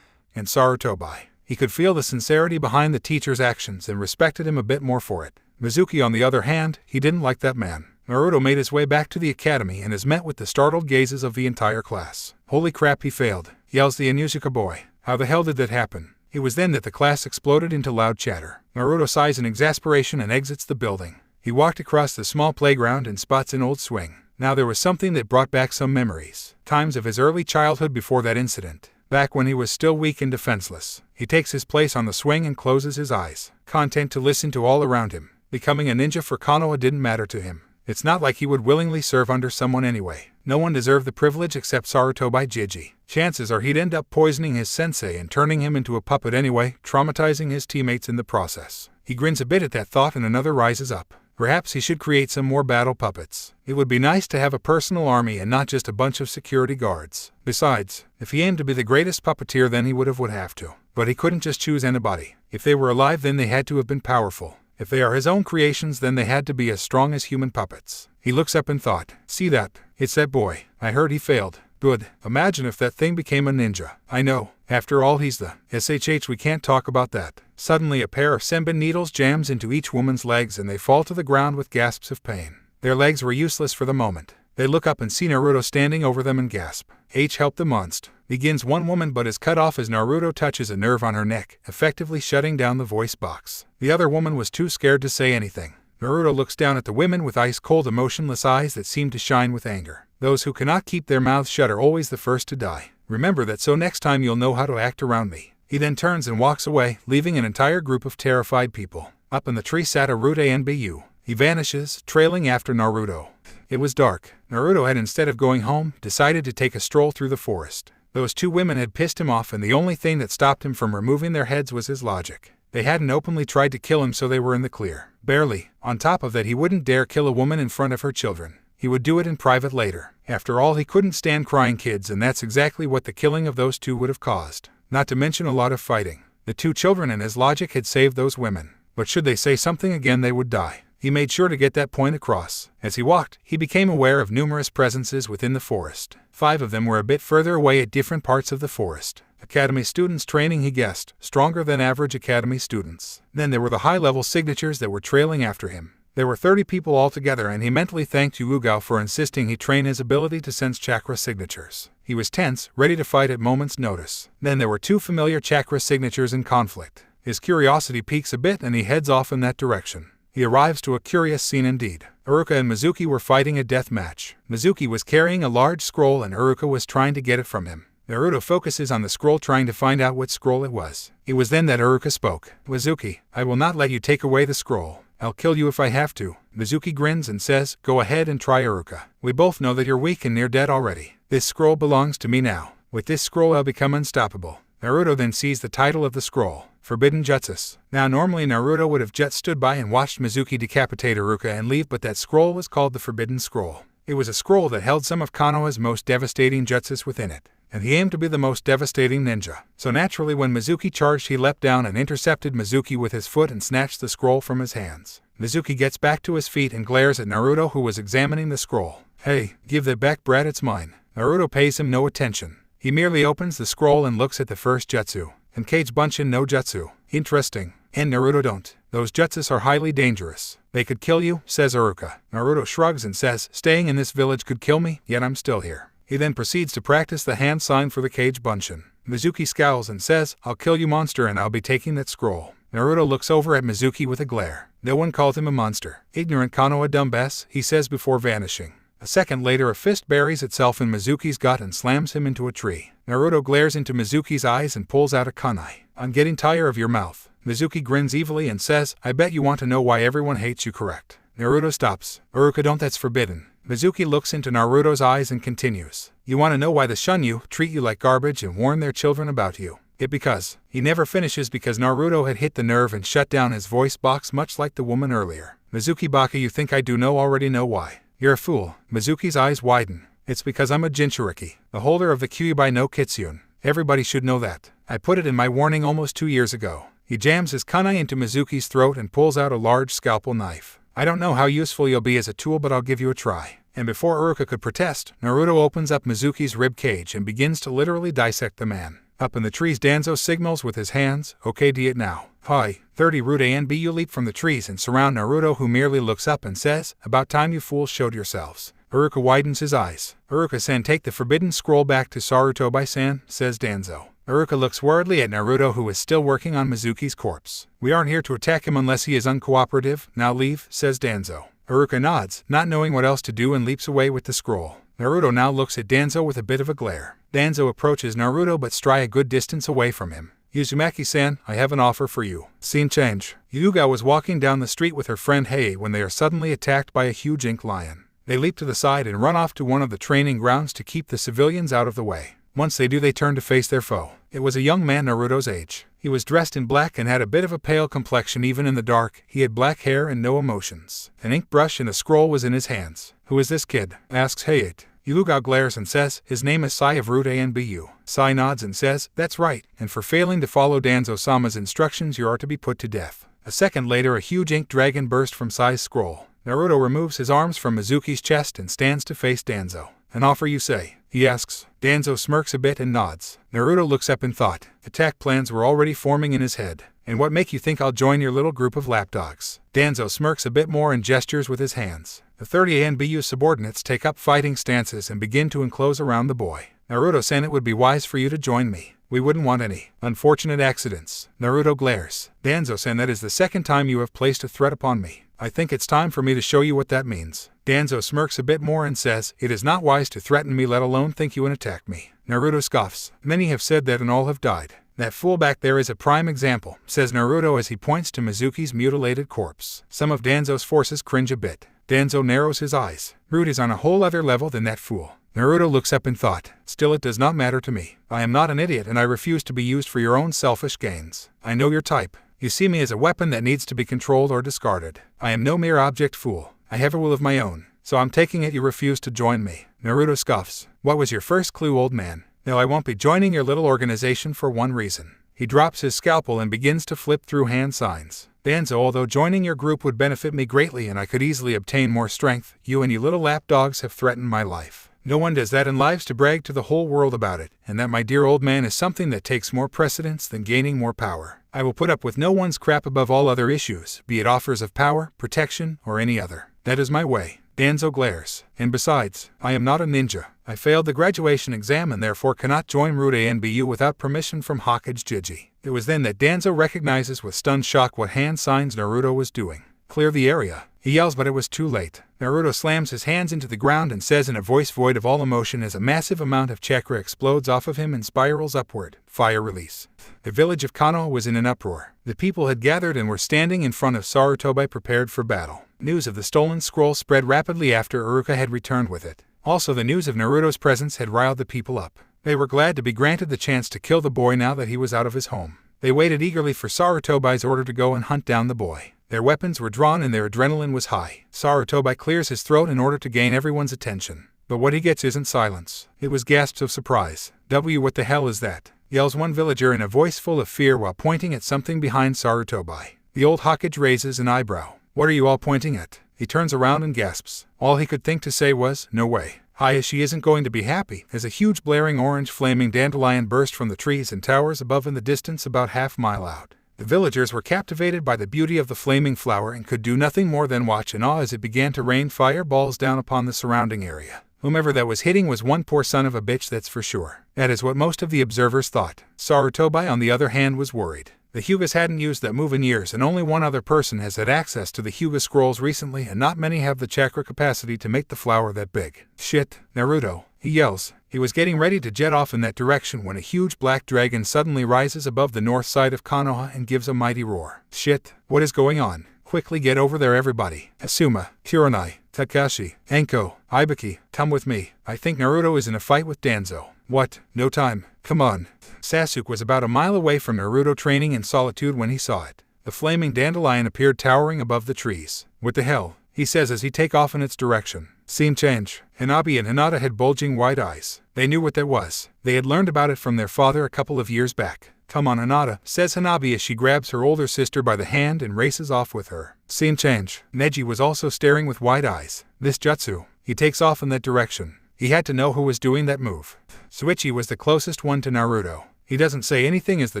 and Sarutobi. He could feel the sincerity behind the teacher's actions and respected him a bit more for it. Mizuki, on the other hand, he didn't like that man. Naruto made his way back to the academy and is met with the startled gazes of the entire class. Holy crap, he failed, yells the Inuzuka boy. How the hell did that happen? It was then that the class exploded into loud chatter. Naruto sighs in exasperation and exits the building. He walked across the small playground and spots an old swing. Now there was something that brought back some memories. Times of his early childhood before that incident. Back when he was still weak and defenseless. He takes his place on the swing and closes his eyes, content to listen to all around him. Becoming a ninja for Konoha didn't matter to him. It's not like he would willingly serve under someone anyway. No one deserved the privilege except Sarutobi Jiji. Chances are he'd end up poisoning his sensei and turning him into a puppet anyway, traumatizing his teammates in the process. He grins a bit at that thought and another rises up. Perhaps he should create some more battle puppets. It would be nice to have a personal army and not just a bunch of security guards. Besides, if he aimed to be the greatest puppeteer, then he would have to. But he couldn't just choose anybody. If they were alive, then they had to have been powerful. If they are his own creations, then they had to be as strong as human puppets. He looks up and thought, see that? It's that boy. I heard he failed. Good. Imagine if that thing became a ninja. I know. After all, he's the SHH. We can't talk about that. Suddenly a pair of senbon needles jams into each woman's legs and they fall to the ground with gasps of pain. Their legs were useless for the moment. They look up and see Naruto standing over them and gasp. Help the monster. Begins one woman but is cut off as Naruto touches a nerve on her neck, effectively shutting down the voice box. The other woman was too scared to say anything. Naruto looks down at the women with ice-cold, emotionless eyes that seem to shine with anger. Those who cannot keep their mouths shut are always the first to die. Remember that so next time you'll know how to act around me. He then turns and walks away, leaving an entire group of terrified people. Up in the tree sat Naruto and Bu. He vanishes, trailing after Naruto. It was dark. Naruto had, instead of going home, decided to take a stroll through the forest. Those two women had pissed him off, and the only thing that stopped him from removing their heads was his logic. They hadn't openly tried to kill him, so they were in the clear. Barely. On top of that, he wouldn't dare kill a woman in front of her children. He would do it in private later. After all, he couldn't stand crying kids, and that's exactly what the killing of those two would have caused. Not to mention a lot of fighting. The two children and his logic had saved those women. But should they say something again, they would die. He made sure to get that point across. As he walked, he became aware of numerous presences within the forest. 5 of them were a bit further away at different parts of the forest. Academy students training, he guessed, stronger than average academy students. Then there were the high-level signatures that were trailing after him. There were 30 people altogether, and he mentally thanked Yugao for insisting he train his ability to sense chakra signatures. He was tense, ready to fight at moment's notice. Then there were 2 familiar chakra signatures in conflict. His curiosity peaks a bit and he heads off in that direction. He arrives to a curious scene indeed. Iruka and Mizuki were fighting a death match. Mizuki was carrying a large scroll and Iruka was trying to get it from him. Naruto focuses on the scroll, trying to find out what scroll it was. It was then that Iruka spoke. Mizuki, I will not let you take away the scroll. I'll kill you if I have to. Mizuki grins and says, go ahead and try, Iruka. We both know that you're weak and near dead already. This scroll belongs to me now. With this scroll I'll become unstoppable. Naruto then sees the title of the scroll, Forbidden Jutsus. Now normally Naruto would have just stood by and watched Mizuki decapitate Iruka and leave, but that scroll was called the Forbidden Scroll. It was a scroll that held some of Konoha's most devastating jutsus within it, and he aimed to be the most devastating ninja. So naturally when Mizuki charged, he leapt down and intercepted Mizuki with his foot and snatched the scroll from his hands. Mizuki gets back to his feet and glares at Naruto, who was examining the scroll. Hey, give that back, brat, it's mine. Naruto pays him no attention. He merely opens the scroll and looks at the first jutsu. Enkage Bunshin no Jutsu. Interesting. And Naruto don't. Those jutsus are highly dangerous. They could kill you, says Iruka. Naruto shrugs and says, staying in this village could kill me, yet I'm still here. He then proceeds to practice the hand sign for the Kage Bunshin. Mizuki scowls and says, I'll kill you, monster, and I'll be taking that scroll. Naruto looks over at Mizuki with a glare. No one called him a monster. Ignorant Konoha dumbass, he says before vanishing. A second later, a fist buries itself in Mizuki's gut and slams him into a tree. Naruto glares into Mizuki's eyes and pulls out a kunai. I'm getting tired of your mouth. Mizuki grins evilly and says, I bet you want to know why everyone hates you, correct? Naruto stops. Iruka, don't, that's forbidden. Mizuki looks into Naruto's eyes and continues. You want to know why they shun you, treat you like garbage, and warn their children about you? Because. He never finishes because Naruto had hit the nerve and shut down his voice box, much like the woman earlier. Mizuki Baka, you think I do already know why. You're a fool. Mizuki's eyes widen. It's because I'm a Jinchuriki, the holder of the Kyuubi no Kitsune. Everybody should know that. I put it in my warning almost 2 years ago. He jams his kunai into Mizuki's throat and pulls out a large scalpel knife. I don't know how useful you'll be as a tool, but I'll give you a try. And before Iruka could protest, Naruto opens up Mizuki's rib cage and begins to literally dissect the man. Up in the trees, Danzo signals with his hands, okay, do it now. Hi, 30 Rude and Bu leap from the trees and surround Naruto, who merely looks up and says, about time you fools showed yourselves. Iruka widens his eyes. Iruka-san, take the forbidden scroll back to Sarutobi-san, says Danzo. Iruka looks worriedly at Naruto, who is still working on Mizuki's corpse. We aren't here to attack him unless he is uncooperative. Now leave, says Danzo. Iruka nods, not knowing what else to do, and leaps away with the scroll. Naruto now looks at Danzo with a bit of a glare. Danzo approaches Naruto but stray a good distance away from him. Uzumaki-san, I have an offer for you. Scene change. Yuga was walking down the street with her friend Hei when they are suddenly attacked by a huge ink lion. They leap to the side and run off to one of the training grounds to keep the civilians out of the way. Once they do, they turn to face their foe. It was a young man Naruto's age. He was dressed in black and had a bit of a pale complexion even in the dark. He had black hair and no emotions. An ink brush and a scroll was in his hands. Who is this kid? Asks Hayate. Yuga glares and says, his name is Sai of Rude and Bu. Sai nods and says, that's right, and for failing to follow Danzo-sama's instructions you are to be put to death. A second later, a huge ink dragon burst from Sai's scroll. Naruto removes his arms from Mizuki's chest and stands to face Danzo. An offer, you say? He asks. Danzo smirks a bit and nods. Naruto looks up in thought. Attack plans were already forming in his head. And what make you think I'll join your little group of lapdogs? Danzo smirks a bit more and gestures with his hands. The 30 ANBU subordinates take up fighting stances and begin to enclose around the boy. Naruto-san, it would be wise for you to join me. We wouldn't want any unfortunate accidents. Naruto glares. Danzo-san, that is the second time you have placed a threat upon me. I think it's time for me to show you what that means. Danzo smirks a bit more and says, it is not wise to threaten me, let alone think you and attack me. Naruto scoffs. Many have said that and all have died. That fool back there is a prime example, says Naruto as he points to Mizuki's mutilated corpse. Some of Danzo's forces cringe a bit. Danzo narrows his eyes. Rude is on a whole other level than that fool. Naruto looks up in thought. Still, it does not matter to me. I am not an idiot and I refuse to be used for your own selfish gains. I know your type. You see me as a weapon that needs to be controlled or discarded. I am no mere object fool. I have a will of my own. So I'm taking it you refuse to join me. Naruto scoffs. What was your first clue, old man? No, I won't be joining your little organization for one reason. He drops his scalpel and begins to flip through hand signs. Danzo, although joining your group would benefit me greatly and I could easily obtain more strength, you and you little lapdogs have threatened my life. No one does that in lives to brag to the whole world about it, and that, my dear old man, is something that takes more precedence than gaining more power. I will put up with no one's crap above all other issues, be it offers of power, protection, or any other. That is my way. Danzo glares. And besides, I am not a ninja. I failed the graduation exam and therefore cannot join Route ANBU without permission from Hokage Jiji. It was then that Danzo recognizes with stunned shock what hand signs Naruto was doing. Clear the area. He yells, but it was too late. Naruto slams his hands into the ground and says in a voice void of all emotion as a massive amount of chakra explodes off of him and spirals upward. Fire release. The village of Konoha was in an uproar. The people had gathered and were standing in front of Sarutobi prepared for battle. News of the stolen scroll spread rapidly after Iruka had returned with it. Also, the news of Naruto's presence had riled the people up. They were glad to be granted the chance to kill the boy now that he was out of his home. They waited eagerly for Sarutobi's order to go and hunt down the boy. Their weapons were drawn and their adrenaline was high. Sarutobi clears his throat in order to gain everyone's attention. But what he gets isn't silence. It was gasps of surprise. What the hell is that? Yells one villager in a voice full of fear while pointing at something behind Sarutobi. The old Hokage raises an eyebrow. What are you all pointing at? He turns around and gasps. All he could think to say was, no way. Hayashi isn't going to be happy, as a huge blaring orange flaming dandelion burst from the trees and towers above in the distance about half-mile out. The villagers were captivated by the beauty of the flaming flower and could do nothing more than watch in awe as it began to rain fireballs down upon the surrounding area. Whomever that was hitting was one poor son of a bitch, that's for sure. That is what most of the observers thought. Sarutobi, on the other hand, was worried. The Hyugas hadn't used that move in years, and only one other person has had access to the Hyuga scrolls recently, and not many have the chakra capacity to make the flower that big. Shit, Naruto, he yells. He was getting ready to jet off in that direction when a huge black dragon suddenly rises above the north side of Konoha and gives a mighty roar. Shit, what is going on? Quickly get over there, everybody. Asuma, Kurenai, Takashi, Enko, Ibiki, come with me. I think Naruto is in a fight with Danzo. What? No time. Come on. Sasuke was about a mile away from Naruto training in solitude when he saw it. The flaming dandelion appeared towering above the trees. What the hell? He says as he take off in its direction. Scene change. Hanabi and Hinata had bulging white eyes. They knew what that was. They had learned about it from their father a couple of years back. Come on, Hinata, says Hanabi as she grabs her older sister by the hand and races off with her. Scene change. Neji was also staring with wide eyes. This jutsu. He takes off in that direction. He had to know who was doing that move. Suichi was the closest one to Naruto. He doesn't say anything as the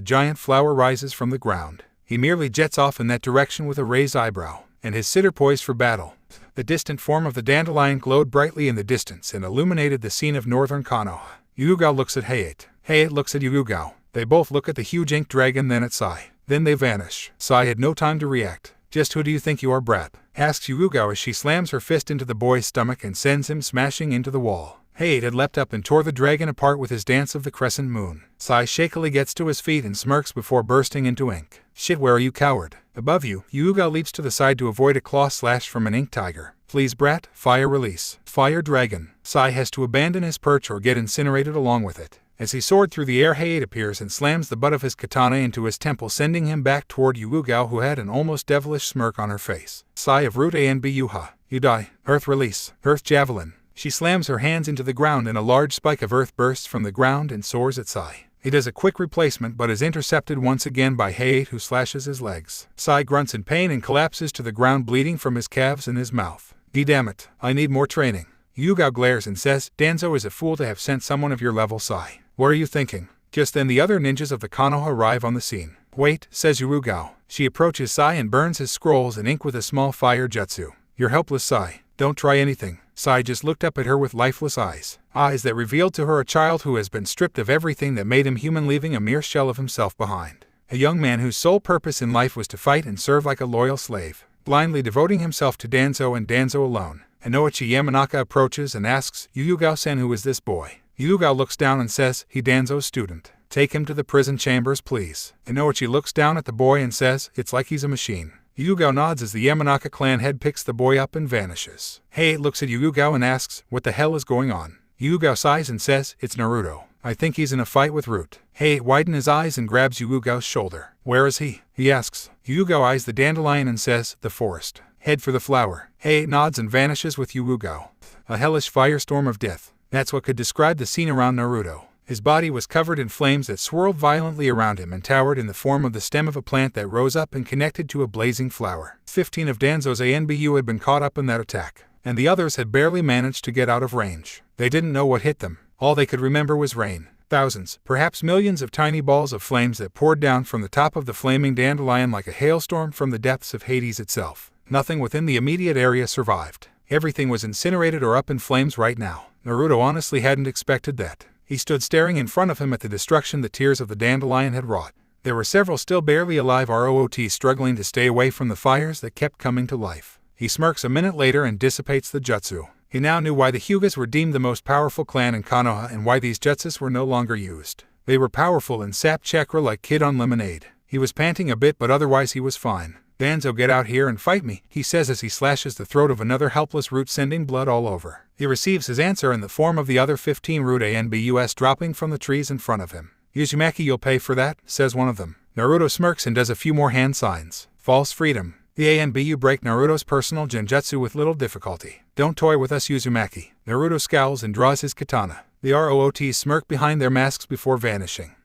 giant flower rises from the ground. He merely jets off in that direction with a raised eyebrow, and his sitter poised for battle. The distant form of the dandelion glowed brightly in the distance and illuminated the scene of northern Konoha. Yugao looks at Hayate. Hayate looks at Yugao. They both look at the huge ink dragon, then at Sai. Then they vanish. Sai had no time to react. Just who do you think you are, brat? Asks Yugao as she slams her fist into the boy's stomach and sends him smashing into the wall. Hayate had leapt up and tore the dragon apart with his dance of the crescent moon. Sai shakily gets to his feet and smirks before bursting into ink. Shit, where are you, coward? Above you, Yugao leaps to the side to avoid a claw slash from an ink tiger. Please, brat, fire release. Fire dragon. Sai has to abandon his perch or get incinerated along with it. As he soared through the air, Hayate appears and slams the butt of his katana into his temple, sending him back toward Yugao, who had an almost devilish smirk on her face. Sai of Route ANBU. You die. Earth release. Earth javelin. She slams her hands into the ground and a large spike of earth bursts from the ground and soars at Sai. He does a quick replacement but is intercepted once again by Hayate, who slashes his legs. Sai grunts in pain and collapses to the ground, bleeding from his calves and his mouth. Damn it, I need more training. Yugao glares and says, Danzo is a fool to have sent someone of your level, Sai. What are you thinking? Just then the other ninjas of the Konoha arrive on the scene. Wait, says Yugao. She approaches Sai and burns his scrolls and ink with a small fire jutsu. You're helpless, Sai. Don't try anything. Sai just looked up at her with lifeless eyes. Eyes that revealed to her a child who has been stripped of everything that made him human, leaving a mere shell of himself behind. A young man whose sole purpose in life was to fight and serve like a loyal slave, blindly devoting himself to Danzo and Danzo alone. Inoichi Yamanaka approaches and asks, Yugao-san, who is this boy? Yugao looks down and says, he Danzo's student. Take him to the prison chambers, please. Inoichi looks down at the boy and says, it's like he's a machine. Yugao nods as the Yamanaka clan head picks the boy up and vanishes. Hei looks at Yugao and asks, what the hell is going on? Yugao sighs and says, it's Naruto. I think he's in a fight with Root. Hei widens his eyes and grabs Yugao's shoulder. Where is he? He asks. Yugao eyes the dandelion and says, the forest. Head for the flower. Hei nods and vanishes with Yugao. A hellish firestorm of death. That's what could describe the scene around Naruto. His body was covered in flames that swirled violently around him and towered in the form of the stem of a plant that rose up and connected to a blazing flower. 15 of Danzo's ANBU had been caught up in that attack, and the others had barely managed to get out of range. They didn't know what hit them. All they could remember was rain. Thousands, perhaps millions of tiny balls of flames that poured down from the top of the flaming dandelion like a hailstorm from the depths of Hades itself. Nothing within the immediate area survived. Everything was incinerated or up in flames right now. Naruto honestly hadn't expected that. He stood staring in front of him at the destruction the tears of the dandelion had wrought. There were several still barely alive ROOTs struggling to stay away from the fires that kept coming to life. He smirks a minute later and dissipates the jutsu. He now knew why the Hyugas were deemed the most powerful clan in Konoha and why these jutsus were no longer used. They were powerful and sapped chakra like Kid on Lemonade. He was panting a bit, but otherwise he was fine. Danzo, get out here and fight me, he says as he slashes the throat of another helpless Root, sending blood all over. He receives his answer in the form of the other 15 Root ANBUS dropping from the trees in front of him. Uzumaki, you'll pay for that, says one of them. Naruto smirks and does a few more hand signs. False freedom. The ANBU break Naruto's personal genjutsu with little difficulty. Don't toy with us, Uzumaki. Naruto scowls and draws his katana. The ROOTs smirk behind their masks before vanishing.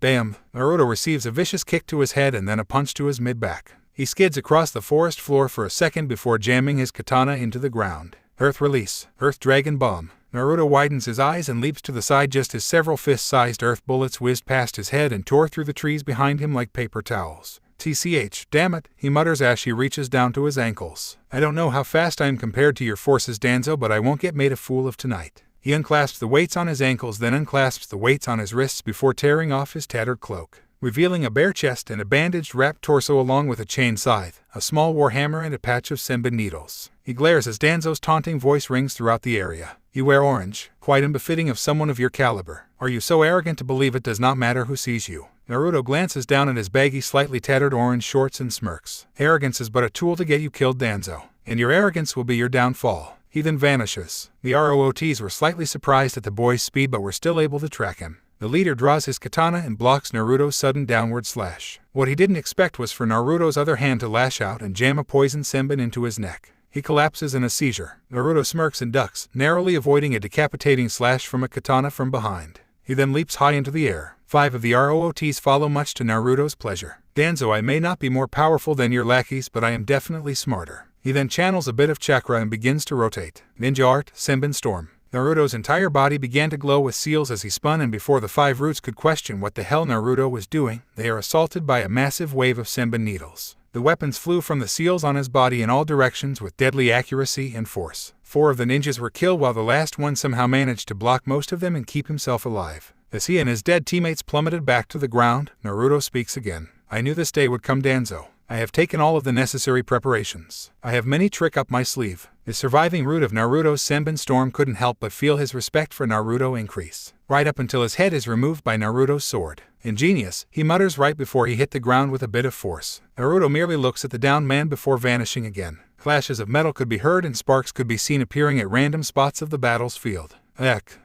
Bam. Naruto receives a vicious kick to his head and then a punch to his mid-back. He skids across the forest floor for a second before jamming his katana into the ground. Earth release. Earth Dragon Bomb. Naruto widens his eyes and leaps to the side just as several fist-sized earth bullets whizzed past his head and tore through the trees behind him like paper towels. TCH, damn it, he mutters as he reaches down to his ankles. I don't know how fast I am compared to your forces, Danzo, but I won't get made a fool of tonight. He unclasps the weights on his ankles, then unclasps the weights on his wrists before tearing off his tattered cloak, revealing a bare chest and a bandaged, wrapped torso along with a chain scythe, a small warhammer, and a patch of senbon needles. He glares as Danzo's taunting voice rings throughout the area. You wear orange, quite unbefitting of someone of your caliber. Are you so arrogant to believe it does not matter who sees you? Naruto glances down at his baggy, slightly tattered orange shorts and smirks. Arrogance is but a tool to get you killed, Danzo, and your arrogance will be your downfall. He then vanishes. The ROOTs were slightly surprised at the boy's speed but were still able to track him. The leader draws his katana and blocks Naruto's sudden downward slash. What he didn't expect was for Naruto's other hand to lash out and jam a poison senbon into his neck. He collapses in a seizure. Naruto smirks and ducks, narrowly avoiding a decapitating slash from a katana from behind. He then leaps high into the air. 5 of the ROOTs follow, much to Naruto's pleasure. Danzo, I may not be more powerful than your lackeys, but I am definitely smarter. He then channels a bit of chakra and begins to rotate. Ninja art, Senbon storm. Naruto's entire body began to glow with seals as he spun, and before the 5 Roots could question what the hell Naruto was doing, they are assaulted by a massive wave of senbon needles. The weapons flew from the seals on his body in all directions with deadly accuracy and force. 4 of the ninjas were killed while the last one somehow managed to block most of them and keep himself alive. As he and his dead teammates plummeted back to the ground, Naruto speaks again. I knew this day would come, Danzo. I have taken all of the necessary preparations. I have many tricks up my sleeve. The surviving Root of Naruto's Senbon storm couldn't help but feel his respect for Naruto increase, right up until his head is removed by Naruto's sword. Ingenious, he mutters right before he hit the ground with a bit of force. Naruto merely looks at the downed man before vanishing again. Flashes of metal could be heard and sparks could be seen appearing at random spots of the battle's field.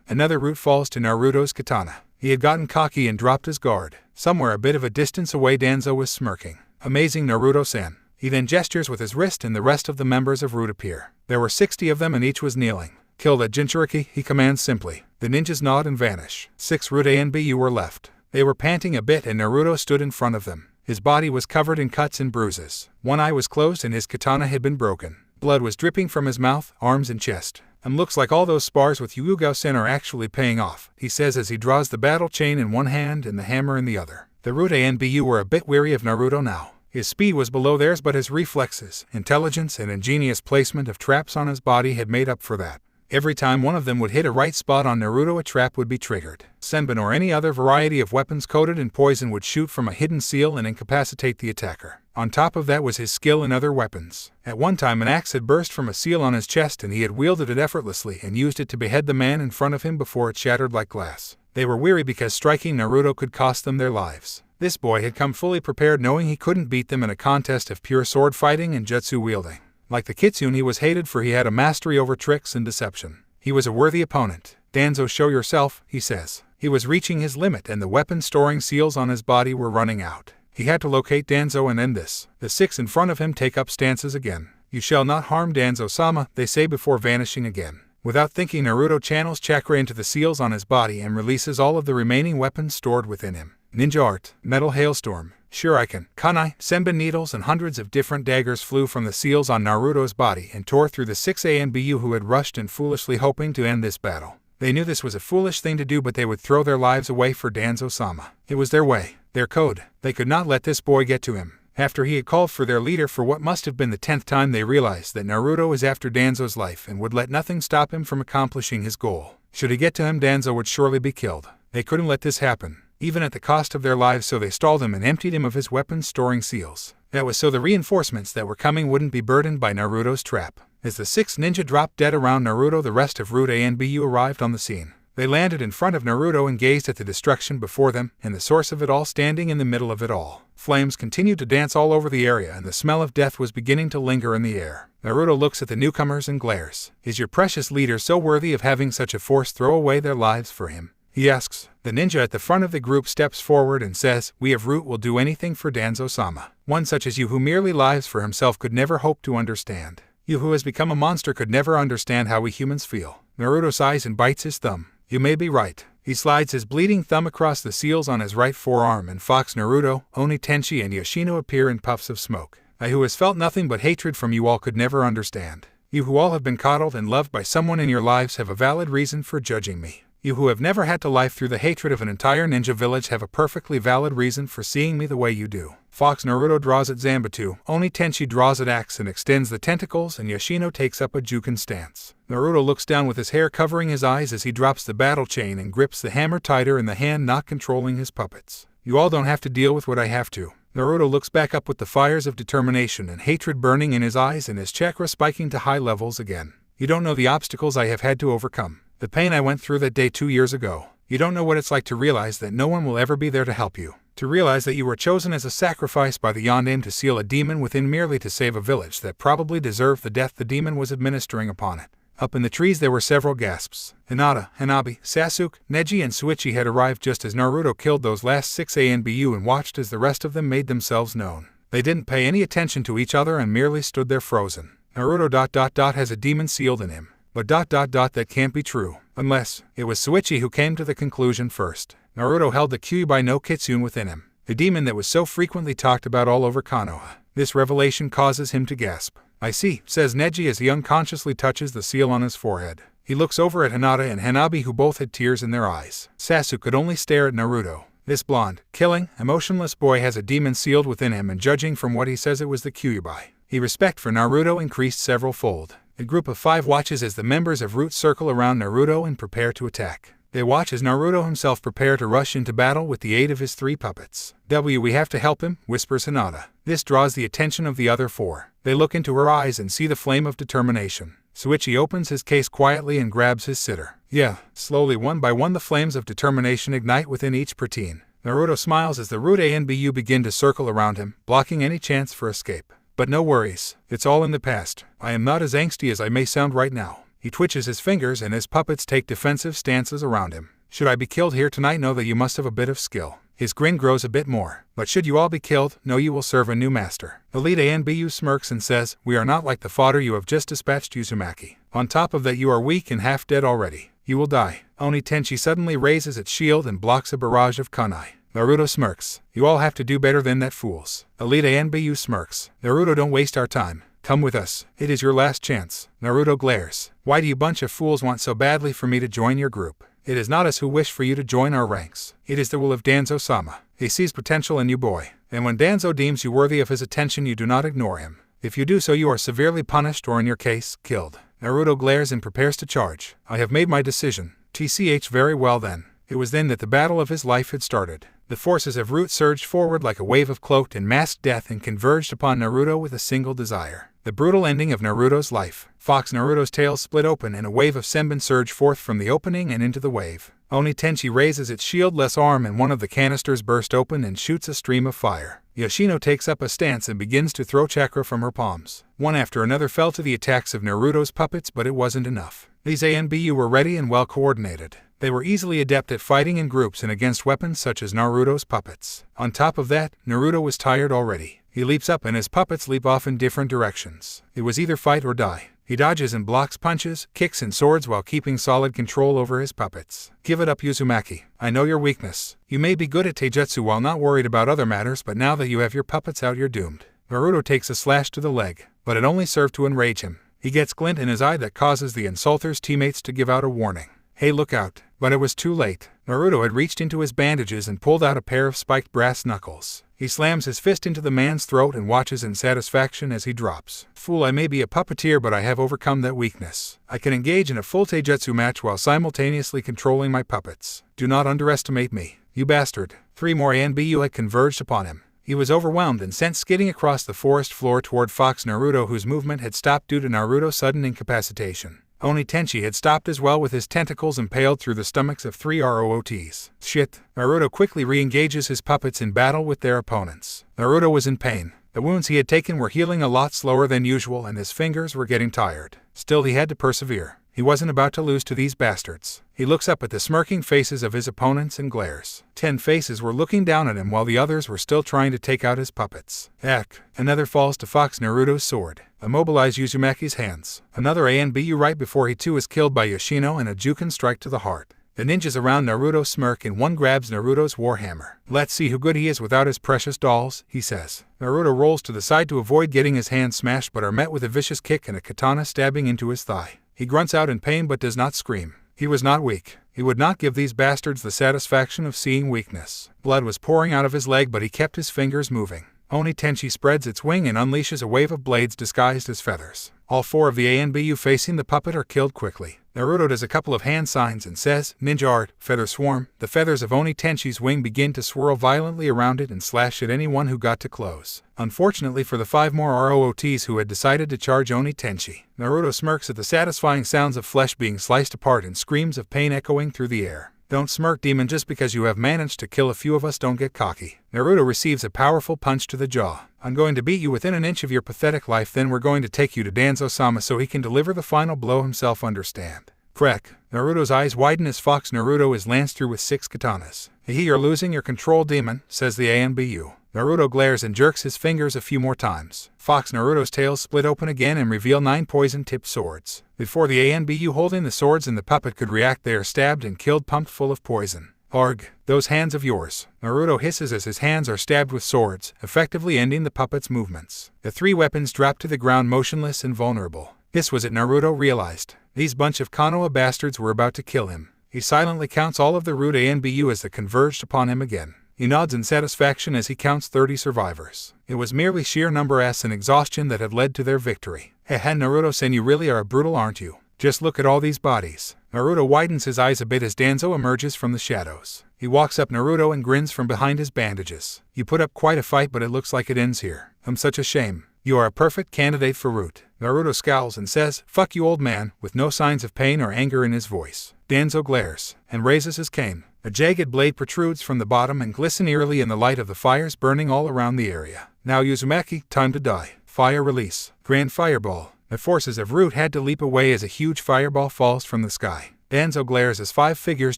Another Root falls to Naruto's katana. He had gotten cocky and dropped his guard. Somewhere a bit of a distance away, Danzo was smirking. Amazing, Naruto-san. He then gestures with his wrist and the rest of the members of Root appear. There were 60 of them and each was kneeling. Kill that Jinchuriki, he commands simply. The ninjas nod and vanish. 6 Root ANBU were left. They were panting a bit and Naruto stood in front of them. His body was covered in cuts and bruises. One eye was closed and his katana had been broken. Blood was dripping from his mouth, arms and chest. Looks like all those spars with Yugao-sen are actually paying off, he says as he draws the battle chain in one hand and the hammer in the other. The Root ANBU were a bit weary of Naruto now. His speed was below theirs, but his reflexes, intelligence, and ingenious placement of traps on his body had made up for that. Every time one of them would hit a right spot on Naruto, a trap would be triggered. Senbon or any other variety of weapons coated in poison would shoot from a hidden seal and incapacitate the attacker. On top of that was his skill in other weapons. At one time an axe had burst from a seal on his chest and he had wielded it effortlessly and used it to behead the man in front of him before it shattered like glass. They were weary because striking Naruto could cost them their lives. This boy had come fully prepared, knowing he couldn't beat them in a contest of pure sword fighting and jutsu wielding. Like the Kitsune, he was hated for he had a mastery over tricks and deception. He was a worthy opponent. "Danzo, show yourself," he says. He was reaching his limit and the weapon-storing seals on his body were running out. He had to locate Danzo and end this. The 6 in front of him take up stances again. "You shall not harm Danzo-sama," they say before vanishing again. Without thinking, Naruto channels chakra into the seals on his body and releases all of the remaining weapons stored within him. Ninja art, metal hailstorm, shuriken, kunai, senbon needles, and hundreds of different daggers flew from the seals on Naruto's body and tore through the 6 ANBU who had rushed in foolishly hoping to end this battle. They knew this was a foolish thing to do, but they would throw their lives away for Danzo-sama. It was their way, their code. They could not let this boy get to him. After he had called for their leader for what must have been the 10th time, they realized that Naruto was after Danzo's life and would let nothing stop him from accomplishing his goal. Should he get to him, Danzo would surely be killed. They couldn't let this happen, even at the cost of their lives, so they stalled him and emptied him of his weapons-storing seals. That was so the reinforcements that were coming wouldn't be burdened by Naruto's trap. As the 6 ninja dropped dead around Naruto, the rest of Root ANBU arrived on the scene. They landed in front of Naruto and gazed at the destruction before them, and the source of it all standing in the middle of it all. Flames continued to dance all over the area, and the smell of death was beginning to linger in the air. Naruto looks at the newcomers and glares. Is your precious leader so worthy of having such a force throw away their lives for him? He asks. The ninja at the front of the group steps forward and says, "We of Root will do anything for Danzo-sama. One such as you who merely lives for himself could never hope to understand. You who has become a monster could never understand how we humans feel." Naruto sighs and bites his thumb. You may be right. He slides his bleeding thumb across the seals on his right forearm, and Fox, Naruto, Oni Tenshi, and Yoshino appear in puffs of smoke. I who has felt nothing but hatred from you all could never understand. You who all have been coddled and loved by someone in your lives have a valid reason for judging me. You who have never had to life through the hatred of an entire ninja village have a perfectly valid reason for seeing me the way you do. Fox, Naruto draws at Zanbatsu, Oni Tenshi draws at Axe and extends the tentacles, and Yoshino takes up a Juken stance. Naruto looks down with his hair covering his eyes as he drops the battle chain and grips the hammer tighter in the hand not controlling his puppets. You all don't have to deal with what I have to. Naruto looks back up with the fires of determination and hatred burning in his eyes and his chakra spiking to high levels again. You don't know the obstacles I have had to overcome. The pain I went through that day 2 years ago. You don't know what it's like to realize that no one will ever be there to help you. To realize that you were chosen as a sacrifice by the Yondaime to seal a demon within merely to save a village that probably deserved the death the demon was administering upon it. Up in the trees there were several gasps. Hinata, Hanabi, Sasuke, Neji, and Suichi had arrived just as Naruto killed those last 6 ANBU and watched as the rest of them made themselves known. They didn't pay any attention to each other and merely stood there frozen. Naruto ... has a demon sealed in him. But ... that can't be true. Unless, it was Suichi who came to the conclusion first. Naruto held the Kyuubi no Kitsune within him, the demon that was so frequently talked about all over Konoha. This revelation causes him to gasp. I see, says Neji as he unconsciously touches the seal on his forehead. He looks over at Hinata and Hanabi, who both had tears in their eyes. Sasuke could only stare at Naruto. This blonde, killing, emotionless boy has a demon sealed within him, and judging from what he says, it was the Kyuubi. His respect for Naruto increased several fold. A group of 5 watches as the members of Root circle around Naruto and prepare to attack. They watch as Naruto himself prepare to rush into battle with the aid of his 3 puppets. We have to help him, whispers Hinata. This draws the attention of the other 4. They look into her eyes and see the flame of determination. Suichi opens his case quietly and grabs his sitter. Yeah, slowly one by one the flames of determination ignite within each protein. Naruto smiles as the Root ANBU begin to circle around him, blocking any chance for escape. But no worries, it's all in the past. I am not as angsty as I may sound right now. He twitches his fingers and his puppets take defensive stances around him. Should I be killed here tonight, know that you must have a bit of skill. His grin grows a bit more. But should you all be killed, know you will serve a new master. The lead ANBU smirks and says, we are not like the fodder you have just dispatched, Uzumaki. On top of that, you are weak and half dead already. You will die. Oni Tenshi suddenly raises its shield and blocks a barrage of kunai. Naruto smirks. You all have to do better than that, fools. Elite ANBU smirks. Naruto, don't waste our time. Come with us. It is your last chance. Naruto glares. Why do you bunch of fools want so badly for me to join your group? It is not us who wish for you to join our ranks. It is the will of Danzo-sama. He sees potential in you, boy. And when Danzo deems you worthy of his attention, you do not ignore him. If you do so, you are severely punished or, in your case, killed. Naruto glares and prepares to charge. I have made my decision. TCH, very well then. It was then that the battle of his life had started. The forces of Root surged forward like a wave of cloaked and masked death and converged upon Naruto with a single desire. The brutal ending of Naruto's life. Fox Naruto's tail split open and a wave of senbon surged forth from the opening and into the wave. Oni Tenchi raises its shieldless arm and one of the canisters burst open and shoots a stream of fire. Yoshino takes up a stance and begins to throw chakra from her palms. One after another fell to the attacks of Naruto's puppets, but it wasn't enough. These ANBU were ready and well coordinated. They were easily adept at fighting in groups and against weapons such as Naruto's puppets. On top of that, Naruto was tired already. He leaps up and his puppets leap off in different directions. It was either fight or die. He dodges and blocks punches, kicks and swords while keeping solid control over his puppets. Give it up, Uzumaki. I know your weakness. You may be good at taijutsu while not worried about other matters, but now that you have your puppets out, you're doomed. Naruto takes a slash to the leg, but it only served to enrage him. He gets glint in his eye that causes the insulter's teammates to give out a warning. Hey, look out. But it was too late. Naruto had reached into his bandages and pulled out a pair of spiked brass knuckles. He slams his fist into the man's throat and watches in satisfaction as he drops. Fool, I may be a puppeteer, but I have overcome that weakness. I can engage in a full taijutsu match while simultaneously controlling my puppets. Do not underestimate me, you bastard. 3 more ANBU had converged upon him. He was overwhelmed and sent skidding across the forest floor toward Fox Naruto, whose movement had stopped due to Naruto's sudden incapacitation. Oni Tenchi had stopped as well, with his tentacles impaled through the stomachs of 3 ROOTs. Shit. Naruto quickly re-engages his puppets in battle with their opponents. Naruto was in pain. The wounds he had taken were healing a lot slower than usual and his fingers were getting tired. Still, he had to persevere. He wasn't about to lose to these bastards. He looks up at the smirking faces of his opponents and glares. 10 faces were looking down at him while the others were still trying to take out his puppets. Heck. Another falls to Fox Naruto's sword. Immobilize Uzumaki's hands. Another ANBU right before he too is killed by Yoshino and a Juken strike to the heart. The ninjas around Naruto smirk and one grabs Naruto's warhammer. Let's see who good he is without his precious dolls, he says. Naruto rolls to the side to avoid getting his hand smashed, but are met with a vicious kick and a katana stabbing into his thigh. He grunts out in pain but does not scream. He was not weak. He would not give these bastards the satisfaction of seeing weakness. Blood was pouring out of his leg, but he kept his fingers moving. Oni Tenchi spreads its wing and unleashes a wave of blades disguised as feathers. All 4 of the ANBU facing the puppet are killed quickly. Naruto does a couple of hand signs and says, Ninja art, feather swarm. The feathers of Oni Tenchi's wing begin to swirl violently around it and slash at anyone who got too close. Unfortunately for the 5 more ROOTs who had decided to charge Oni Tenchi, Naruto smirks at the satisfying sounds of flesh being sliced apart and screams of pain echoing through the air. Don't smirk, demon. Just because you have managed to kill a few of us, don't get cocky. Naruto receives a powerful punch to the jaw. I'm going to beat you within an inch of your pathetic life, then we're going to take you to Danzo-sama so he can deliver the final blow himself, understand? Crack. Naruto's eyes widen as Fox Naruto is lanced through with 6 katanas. Hey, you're losing your control, demon, says the ANBU. Naruto glares and jerks his fingers a few more times. Fox Naruto's tail split open again and reveal 9 poison-tipped swords. Before the ANBU holding the swords and the puppet could react, they are stabbed and killed, pumped full of poison. Arg, those hands of yours. Naruto hisses as his hands are stabbed with swords, effectively ending the puppet's movements. The 3 weapons drop to the ground motionless and vulnerable. This was it, Naruto realized. These bunch of Konoha bastards were about to kill him. He silently counts all of the root ANBU as they converged upon him again. He nods in satisfaction as he counts 30 survivors. It was merely sheer numbers and exhaustion that had led to their victory. Heh, Naruto-sen, you really are a brutal, aren't you? Just look at all these bodies. Naruto widens his eyes a bit as Danzo emerges from the shadows. He walks up Naruto and grins from behind his bandages. You put up quite a fight, but it looks like it ends here. I'm such a shame. You are a perfect candidate for root. Naruto scowls and says, fuck you, old man, with no signs of pain or anger in his voice. Danzo glares and raises his cane. A jagged blade protrudes from the bottom and glistens eerily in the light of the fires burning all around the area. Now Uzumaki, time to die. Fire release. Grand fireball. The forces of root had to leap away as a huge fireball falls from the sky. Danzo glares as 5 figures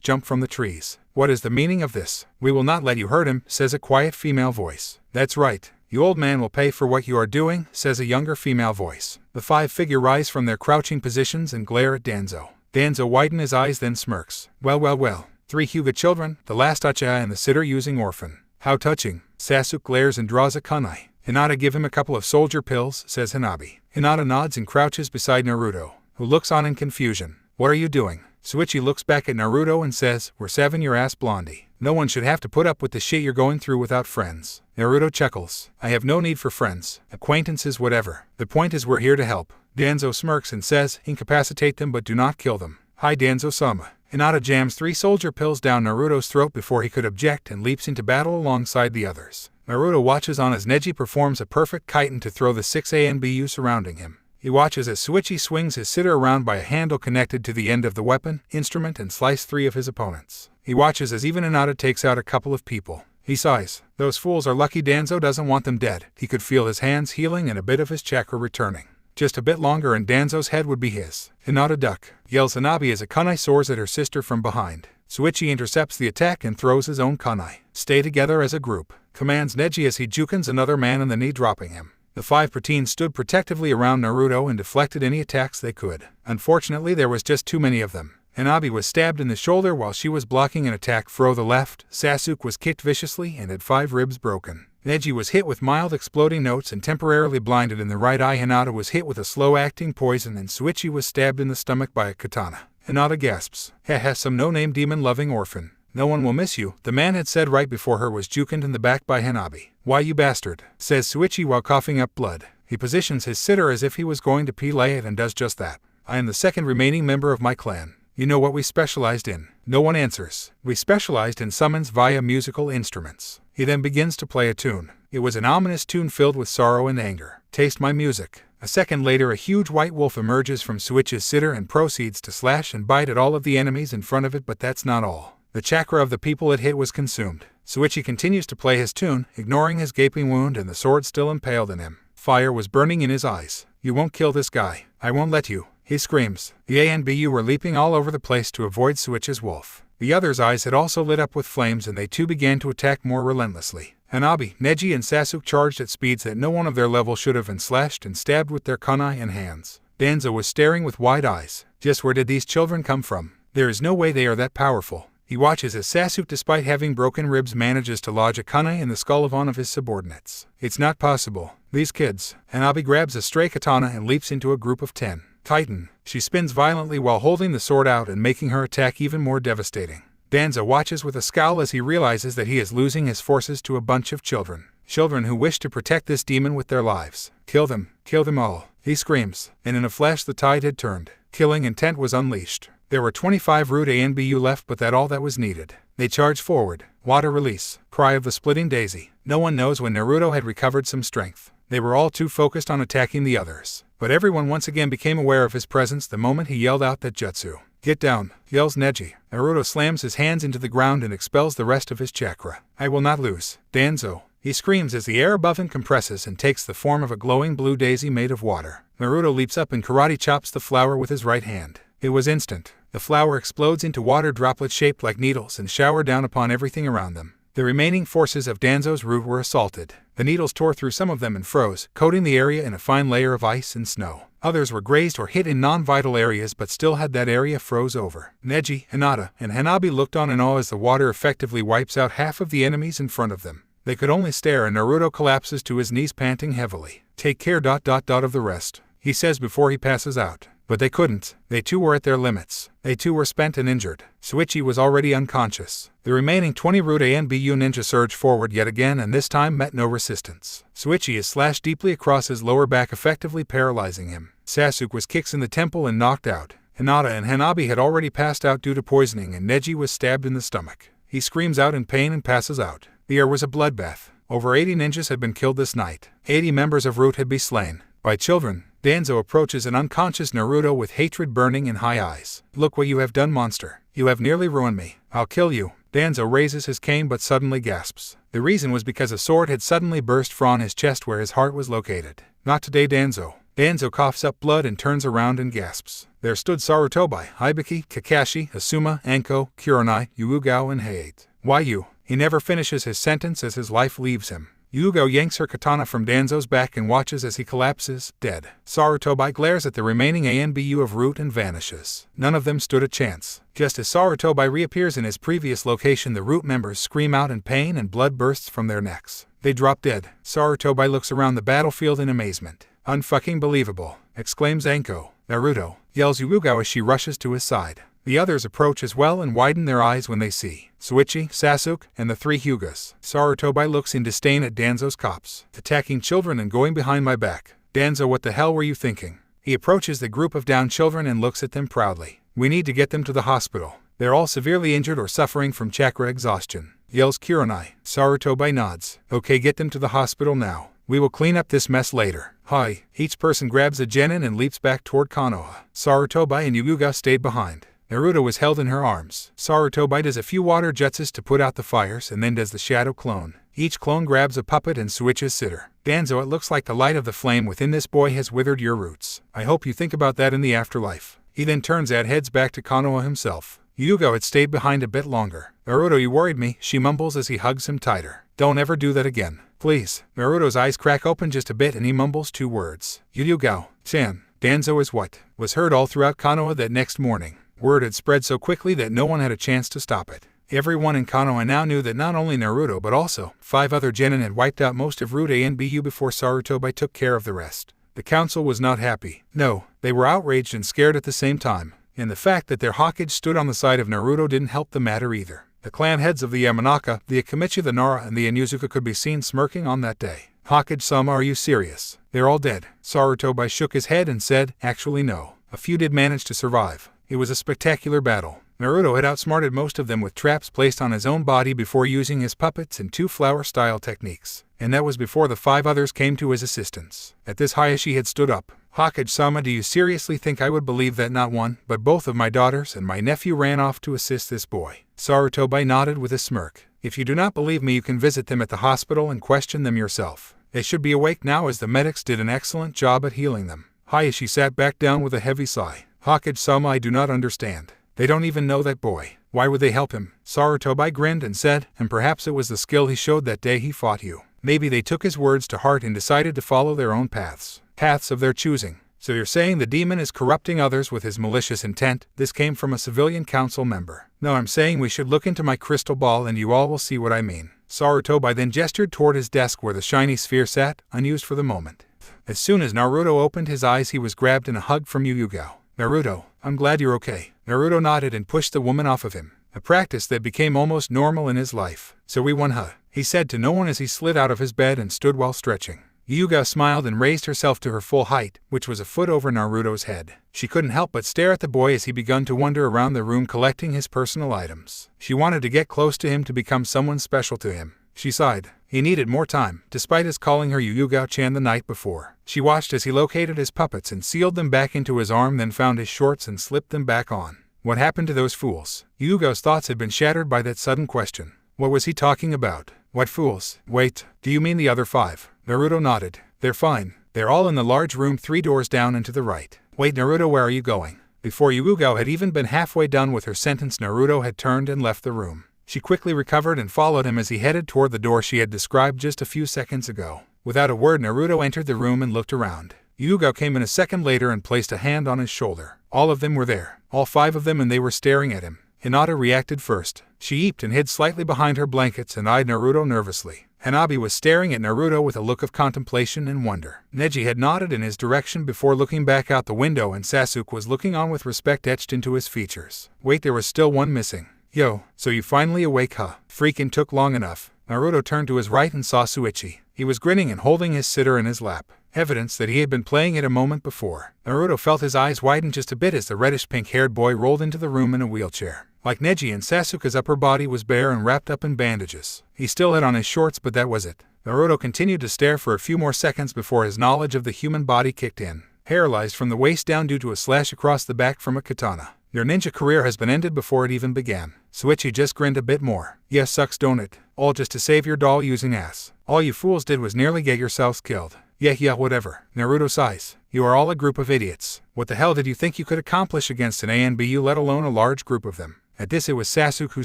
jump from the trees. What is the meaning of this? We will not let you hurt him, says a quiet female voice. That's right. You old man will pay for what you are doing, says a younger female voice. The 5 figure rise from their crouching positions and glare at Danzo. Danzo widens his eyes, then smirks. Well. 3 Hyuga children, the last Uchiha and the sitter using orphan. How touching. Sasuke glares and draws a kunai. Hinata, give him a couple of soldier pills, says Hanabi. Hinata nods and crouches beside Naruto, who looks on in confusion. What are you doing? Suichi looks back at Naruto and says, we're 7 your ass, blondie. No one should have to put up with the shit you're going through without friends. Naruto chuckles. I have no need for friends. Acquaintances, whatever. The point is we're here to help. Danzo smirks and says, incapacitate them but do not kill them. Hi Danzo-sama. Hinata jams 3 soldier pills down Naruto's throat before he could object and leaps into battle alongside the others. Naruto watches on as Neji performs a perfect chitin to throw the 6 ANBU surrounding him. He watches as Suichi swings his sitter around by a handle connected to the end of the weapon, instrument, and slice 3 of his opponents. He watches as even Hinata takes out a couple of people. He sighs. Those fools are lucky Danzo doesn't want them dead. He could feel his hands healing and a bit of his chakra returning. Just a bit longer and Danzo's head would be his. Hinata duck, yells Hanabi as a kunai soars at her sister from behind. Suichi intercepts the attack and throws his own kunai. Stay together as a group, commands Neji as he jukens another man in the knee, dropping him. The 5 preteens stood protectively around Naruto and deflected any attacks they could. Unfortunately, there was just too many of them. Hanabi was stabbed in the shoulder while she was blocking an attack throw the left, Sasuke was kicked viciously and had 5 ribs broken. Neji was hit with mild exploding notes and temporarily blinded in the right eye. Hinata was hit with a slow-acting poison and Suichi was stabbed in the stomach by a katana. Hinata gasps. Heh, some no-name demon-loving orphan. No one will miss you, the man had said right before her was jukened in the back by Hanabi. Why you bastard, says Suichi while coughing up blood. He positions his sitter as if he was going to pee-lay it and does just that. I am the second remaining member of my clan. You know what we specialized in? No one answers. We specialized in summons via musical instruments. He then begins to play a tune. It was an ominous tune filled with sorrow and anger. Taste my music. A second later, a huge white wolf emerges from Suichi's sitter and proceeds to slash and bite at all of the enemies in front of it, but that's not all. The chakra of the people it hit was consumed. Suichi continues to play his tune, ignoring his gaping wound and the sword still impaled in him. Fire was burning in his eyes. You won't kill this guy. I won't let you. He screams. The ANBU were leaping all over the place to avoid Suichi's wolf. The others' eyes had also lit up with flames and they too began to attack more relentlessly. Hanabi, Neji, and Sasuke charged at speeds that no one of their level should have and slashed and stabbed with their kunai and hands. Danzo was staring with wide eyes. Just where did these children come from? There is no way they are that powerful. He watches as Sasuke, despite having broken ribs, manages to lodge a kunai in the skull of one of his subordinates. It's not possible. These kids. Hanabi grabs a stray katana and leaps into a group of 10. Titan. She spins violently while holding the sword out and making her attack even more devastating. Danzo watches with a scowl as he realizes that he is losing his forces to a bunch of children. Children who wish to protect this demon with their lives. Kill them all. He screams, and in a flash the tide had turned. Killing intent was unleashed. There were 25 root ANBU left, but all that was needed. They charged forward. Water release. Cry of the splitting daisy. No one knows when Naruto had recovered some strength. They were all too focused on attacking the others. But everyone once again became aware of his presence the moment he yelled out that jutsu. Get down, yells Neji. Naruto slams his hands into the ground and expels the rest of his chakra. I will not lose. Danzo. He screams as the air above him compresses and takes the form of a glowing blue daisy made of water. Naruto leaps up and karate chops the flower with his right hand. It was instant. The flower explodes into water droplets shaped like needles and shower down upon everything around them. The remaining forces of Danzo's root were assaulted. The needles tore through some of them and froze, coating the area in a fine layer of ice and snow. Others were grazed or hit in non-vital areas but still had that area froze over. Neji, Hinata, and Hanabi looked on in awe as the water effectively wipes out half of the enemies in front of them. They could only stare and Naruto collapses to his knees panting heavily. Take care ... of the rest, he says before he passes out. But they couldn't. They too were at their limits. They too were spent and injured. Suichi was already unconscious. The remaining 20 root ANBU ninja surged forward yet again and this time met no resistance. Suichi is slashed deeply across his lower back, effectively paralyzing him. Sasuke was kicked in the temple and knocked out. Hinata and Hanabi had already passed out due to poisoning and Neji was stabbed in the stomach. He screams out in pain and passes out. The air was a bloodbath. Over 80 ninjas had been killed this night. 80 members of Root had been slain. By children. Danzo approaches an unconscious Naruto with hatred burning in high eyes. Look what you have done, monster. You have nearly ruined me. I'll kill you. Danzo raises his cane but suddenly gasps. The reason was because a sword had suddenly burst from his chest where his heart was located. Not today, Danzo. Danzo coughs up blood and turns around and gasps. There stood Sarutobi, Hibiki, Kakashi, Asuma, Anko, Kuronai, Yugao, and Hayate. Why you? He never finishes his sentence as his life leaves him. Yugao yanks her katana from Danzo's back and watches as he collapses, dead. Sarutobi glares at the remaining ANBU of Root and vanishes. None of them stood a chance. Just as Sarutobi reappears in his previous location, the Root members scream out in pain and blood bursts from their necks. They drop dead. Sarutobi looks around the battlefield in amazement. Unfucking believable, exclaims Anko. Naruto, yells Yugao as she rushes to his side. The others approach as well and widen their eyes when they see Shuichi, Sasuke, and the three Hyugas. Sarutobi looks in disdain at Danzo's cops, attacking children and going behind my back. Danzo, what the hell were you thinking? He approaches the group of downed children and looks at them proudly. We need to get them to the hospital. They're all severely injured or suffering from chakra exhaustion, yells Kurenai. Sarutobi nods. Okay, get them to the hospital now. We will clean up this mess later. Hi. Each person grabs a genin and leaps back toward Konoha. Sarutobi and Hyuga stayed behind. Naruto was held in her arms. Sarutobi does a few water jutsus to put out the fires and then does the shadow clone. Each clone grabs a puppet and switches sitter. Danzo, it looks like the light of the flame within this boy has withered your roots. I hope you think about that in the afterlife. He then turns and heads back to Konoha himself. Hyuga had stayed behind a bit longer. Naruto, you worried me, she mumbles as he hugs him tighter. Don't ever do that again. Please. Naruto's eyes crack open just a bit and he mumbles two words. Hyuga-chan. Danzo is what was heard all throughout Konoha that next morning. Word had spread so quickly that no one had a chance to stop it. Everyone in Konoha now knew that not only Naruto but also 5 other genin had wiped out most of Route A and BU before Sarutobi took care of the rest. The council was not happy. No, they were outraged and scared at the same time. And the fact that their Hokage stood on the side of Naruto didn't help the matter either. The clan heads of the Yamanaka, the Akamichi, the Nara, and the Inuzuka could be seen smirking on that day. Hokage-sama, are you serious? They're all dead. Sarutobi shook his head and said, actually no. A few did manage to survive. It was a spectacular battle. Naruto had outsmarted most of them with traps placed on his own body before using his puppets and 2 flower-style techniques. And that was before the 5 others came to his assistance. At this, Hayashi had stood up. Hokage-sama, do you seriously think I would believe that not one, but both of my daughters and my nephew ran off to assist this boy? Sarutobi nodded with a smirk. If you do not believe me, you can visit them at the hospital and question them yourself. They should be awake now as the medics did an excellent job at healing them. Hayashi sat back down with a heavy sigh. Hokage-sama, I do not understand. They don't even know that boy. Why would they help him? Sarutobi grinned and said, and perhaps it was the skill he showed that day he fought you. Maybe they took his words to heart and decided to follow their own paths. Paths of their choosing. So you're saying the demon is corrupting others with his malicious intent? This came from a civilian council member. No, I'm saying we should look into my crystal ball and you all will see what I mean. Sarutobi then gestured toward his desk where the shiny sphere sat, unused for the moment. As soon as Naruto opened his eyes, he was grabbed in a hug from Hyuga. Naruto, I'm glad you're okay. Naruto nodded and pushed the woman off of him, a practice that became almost normal in his life. So we won, huh? He said to no one as he slid out of his bed and stood while stretching. Hyuga smiled and raised herself to her full height, which was a foot over Naruto's head. She couldn't help but stare at the boy as he began to wander around the room collecting his personal items. She wanted to get close to him to become someone special to him. She sighed. He needed more time, despite his calling her Hyuga-chan the night before. She watched as he located his puppets and sealed them back into his arm, then found his shorts and slipped them back on. What happened to those fools? Hyuga's thoughts had been shattered by that sudden question. What was he talking about? What fools? Wait, do you mean the other 5? Naruto nodded. They're fine. They're all in the large room 3 doors down and to the right. Wait, Naruto, where are you going? Before Hyuga had even been halfway done with her sentence, Naruto had turned and left the room. She quickly recovered and followed him as he headed toward the door she had described just a few seconds ago. Without a word, Naruto entered the room and looked around. Hyuga came in a second later and placed a hand on his shoulder. All of them were there. All 5 of them, and they were staring at him. Hinata reacted first. She eeped and hid slightly behind her blankets and eyed Naruto nervously. Hanabi was staring at Naruto with a look of contemplation and wonder. Neji had nodded in his direction before looking back out the window, and Sasuke was looking on with respect etched into his features. Wait, there was still one missing. Yo, so you finally awake, huh? Freaking took long enough. Naruto turned to his right and saw Shuichi. He was grinning and holding his sitter in his lap. Evidence that he had been playing it a moment before. Naruto felt his eyes widen just a bit as the reddish-pink-haired boy rolled into the room in a wheelchair. Like Neji and Sasuke's upper body was bare and wrapped up in bandages. He still had on his shorts, but that was it. Naruto continued to stare for a few more seconds before his knowledge of the human body kicked in. Paralyzed from the waist down due to a slash across the back from a katana. Your ninja career has been ended before it even began. Shuichi just grinned a bit more. Yes, sucks, don't it? All just to save your doll using ass. All you fools did was nearly get yourselves killed. Yeah, whatever. Naruto sighs. You are all a group of idiots. What the hell did you think you could accomplish against an ANBU, let alone a large group of them? At this, it was Sasuke who